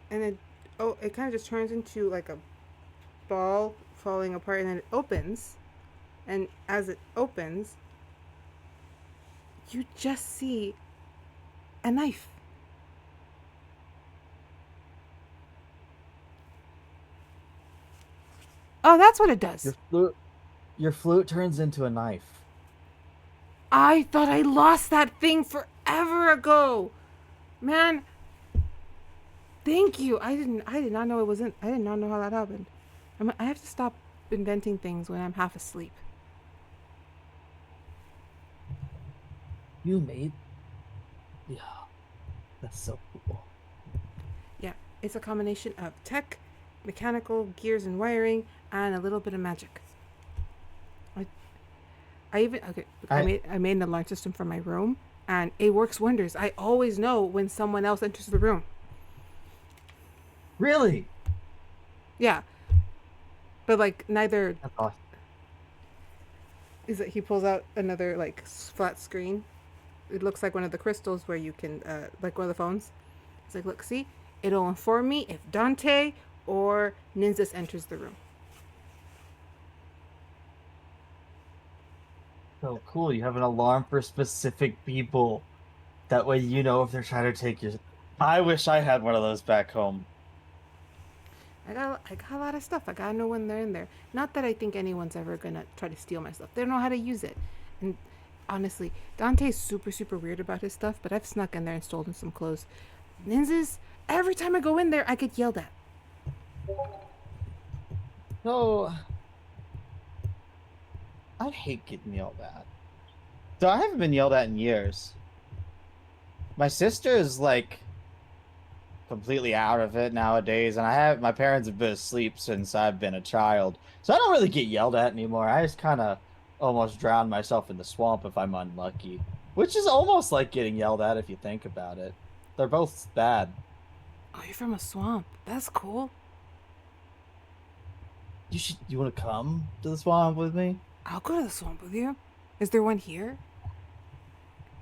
Speaker 1: and then it kind of just turns into like a ball falling apart, and then it opens. And as it opens, you just see a knife. Oh, that's what it does.
Speaker 8: Your flute turns into a knife.
Speaker 1: I thought I lost that thing forever ago. Man, thank you. I did not know it wasn't. I did not know how that happened. I have to stop inventing things when I'm half asleep.
Speaker 8: You made... Yeah. That's so cool.
Speaker 1: Yeah, it's a combination of tech, mechanical, gears and wiring, and a little bit of magic. I made an alarm system for my room, and it works wonders. I always know when someone else enters the room.
Speaker 8: Really?
Speaker 1: Yeah. But like neither...
Speaker 8: That's awesome.
Speaker 1: Is it, he pulls out another like flat screen. It looks like one of the crystals where you can like one of the phones. It's like, look, see, it'll inform me if Dante or Nynzus enters the room.
Speaker 8: So cool. You have an alarm for specific people. That way you know if they're trying to take your... I wish I had one of those back home.
Speaker 1: I got a lot of stuff. I gotta know when they're in there. Not that I think anyone's ever gonna try to steal my stuff. They don't know how to use it. And honestly, Dante's super, super weird about his stuff, but I've snuck in there and stolen some clothes. Nynzus, every time I go in there, I get yelled at.
Speaker 8: So... I hate getting yelled at. So I haven't been yelled at in years. My sister is like completely out of it nowadays, and my parents have been asleep since I've been a child. So I don't really get yelled at anymore. I just kind of almost drown myself in the swamp if I'm unlucky. Which is almost like getting yelled at if you think about it. They're both bad.
Speaker 1: Oh, you're from a swamp. That's cool.
Speaker 8: You want to come to the swamp with me?
Speaker 1: I'll go to the swamp with you. Is there one here?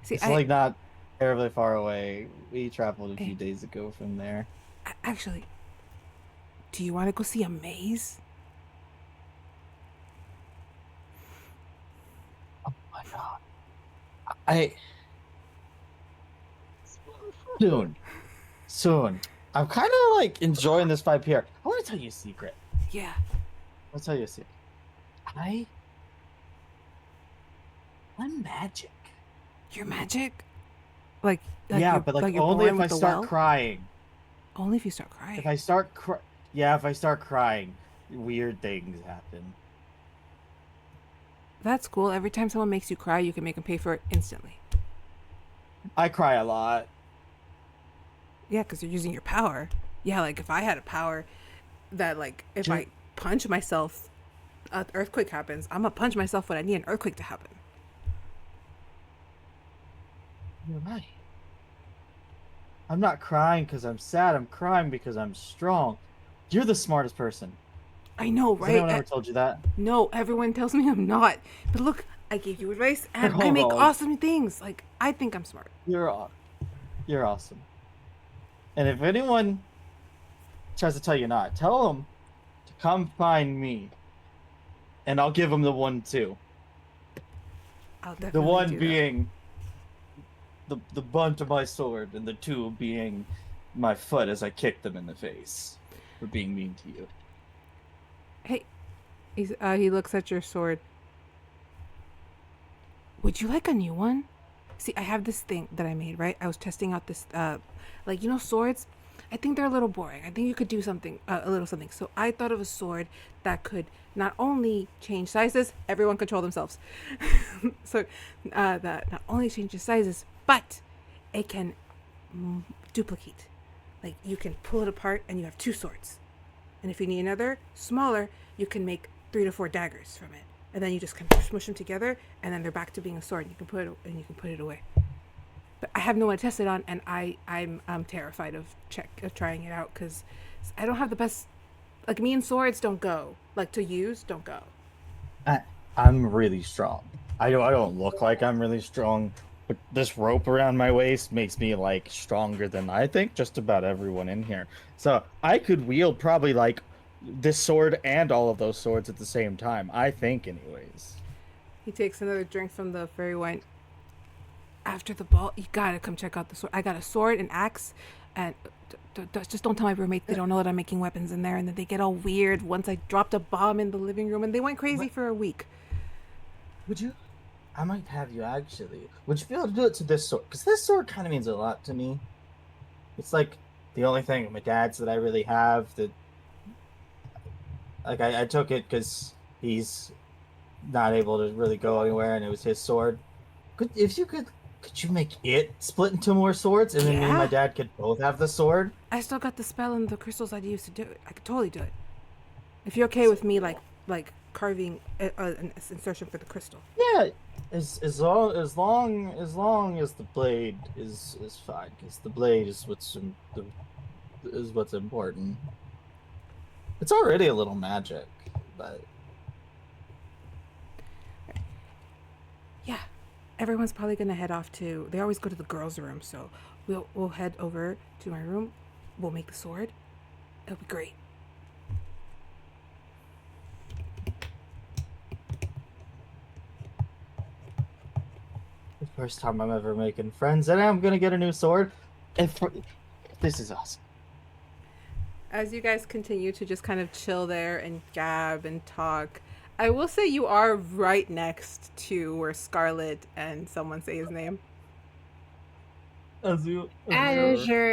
Speaker 1: See,
Speaker 8: It's like not terribly far away. We traveled a few days ago from there.
Speaker 1: Actually, do you want to go see a maze?
Speaker 8: Oh my god. Soon. I'm kind of like enjoying this vibe here. I want to tell you a secret.
Speaker 1: Yeah.
Speaker 8: I'll tell you a secret. I'm magic.
Speaker 1: You're magic? Like
Speaker 8: yeah, but like only if I start crying.
Speaker 1: Only if you start crying.
Speaker 8: If I start crying, weird things happen.
Speaker 1: That's cool. Every time someone makes you cry, you can make them pay for it instantly.
Speaker 8: I cry a lot.
Speaker 1: Yeah, because you're using your power. Yeah, like if I had a power that, like, if I punch myself, an earthquake happens. I'm gonna punch myself when I need an earthquake to happen.
Speaker 8: You're right. I'm not crying because I'm sad. I'm crying because I'm strong. You're the smartest person.
Speaker 1: I know,
Speaker 8: Has
Speaker 1: right?
Speaker 8: anyone ever told you that?
Speaker 1: No, everyone tells me I'm not. But look, I gave you advice, and I
Speaker 8: Hold
Speaker 1: make
Speaker 8: on.
Speaker 1: awesome things. Like, I think I'm smart.
Speaker 8: You're awesome. And if anyone tries to tell you not, tell them to come find me, and I'll give them the 1 2.
Speaker 1: I'll definitely
Speaker 8: The 1
Speaker 1: do that.
Speaker 8: being the bunt of my sword, and the 2 being my foot as I kick them in the face for being mean to you.
Speaker 1: Hey, he looks at your sword. Would you like a new one? See, I have this thing that I made, right? I was testing out this, like, you know, swords? I think they're a little boring. I think you could do something, a little something. So I thought of a sword that could not only change sizes, everyone control themselves. So that not only changes sizes, but it can duplicate. Like, you can pull it apart and you have 2 swords. And if you need another smaller, you can make 3 to 4 daggers from it. And then you just kind of smush them together, and then they're back to being a sword. And you can put it away. But I have no one to test it on, and I'm terrified of trying it out because I don't have the best. Like, me and swords don't go. Like, to use don't go.
Speaker 8: I'm really strong. I don't look like I'm really strong, but this rope around my waist makes me like stronger than I think just about everyone in here. So I could wield probably like this sword and all of those swords at the same time. I think, anyways.
Speaker 1: He takes another drink from the fairy wine. After the ball, you gotta come check out the sword. I got a sword, an axe, and just don't tell my roommates. They don't know that I'm making weapons in there, and then they get all weird once I dropped a bomb in the living room, and they went crazy for a week.
Speaker 8: Would you? I might have you actually. Would you be able to do it to this sword? Because this sword kind of means a lot to me. It's like the only thing of my dad's that I really have. That, like, I took it because he's not able to really go anywhere, and it was his sword. Could you make it split into more swords, and then me and my dad could both have the sword?
Speaker 1: I still got the spell and the crystals I used to do it. I could totally do it. If you're okay with me, like carving an insertion for the crystal.
Speaker 8: Yeah, as long as the blade is fine, because the blade is what's important. It's already a little magic, but
Speaker 1: yeah, everyone's probably gonna head off to. They always go to the girls' room, so we'll head over to my room. We'll make the sword. It'll be great.
Speaker 8: the first time I'm ever making friends, and I'm gonna get a new sword. This is awesome.
Speaker 1: As you guys continue to just kind of chill there and gab and talk, I will say you are right next to where Scarlet and someone say his name.
Speaker 8: Azure.
Speaker 4: Azure.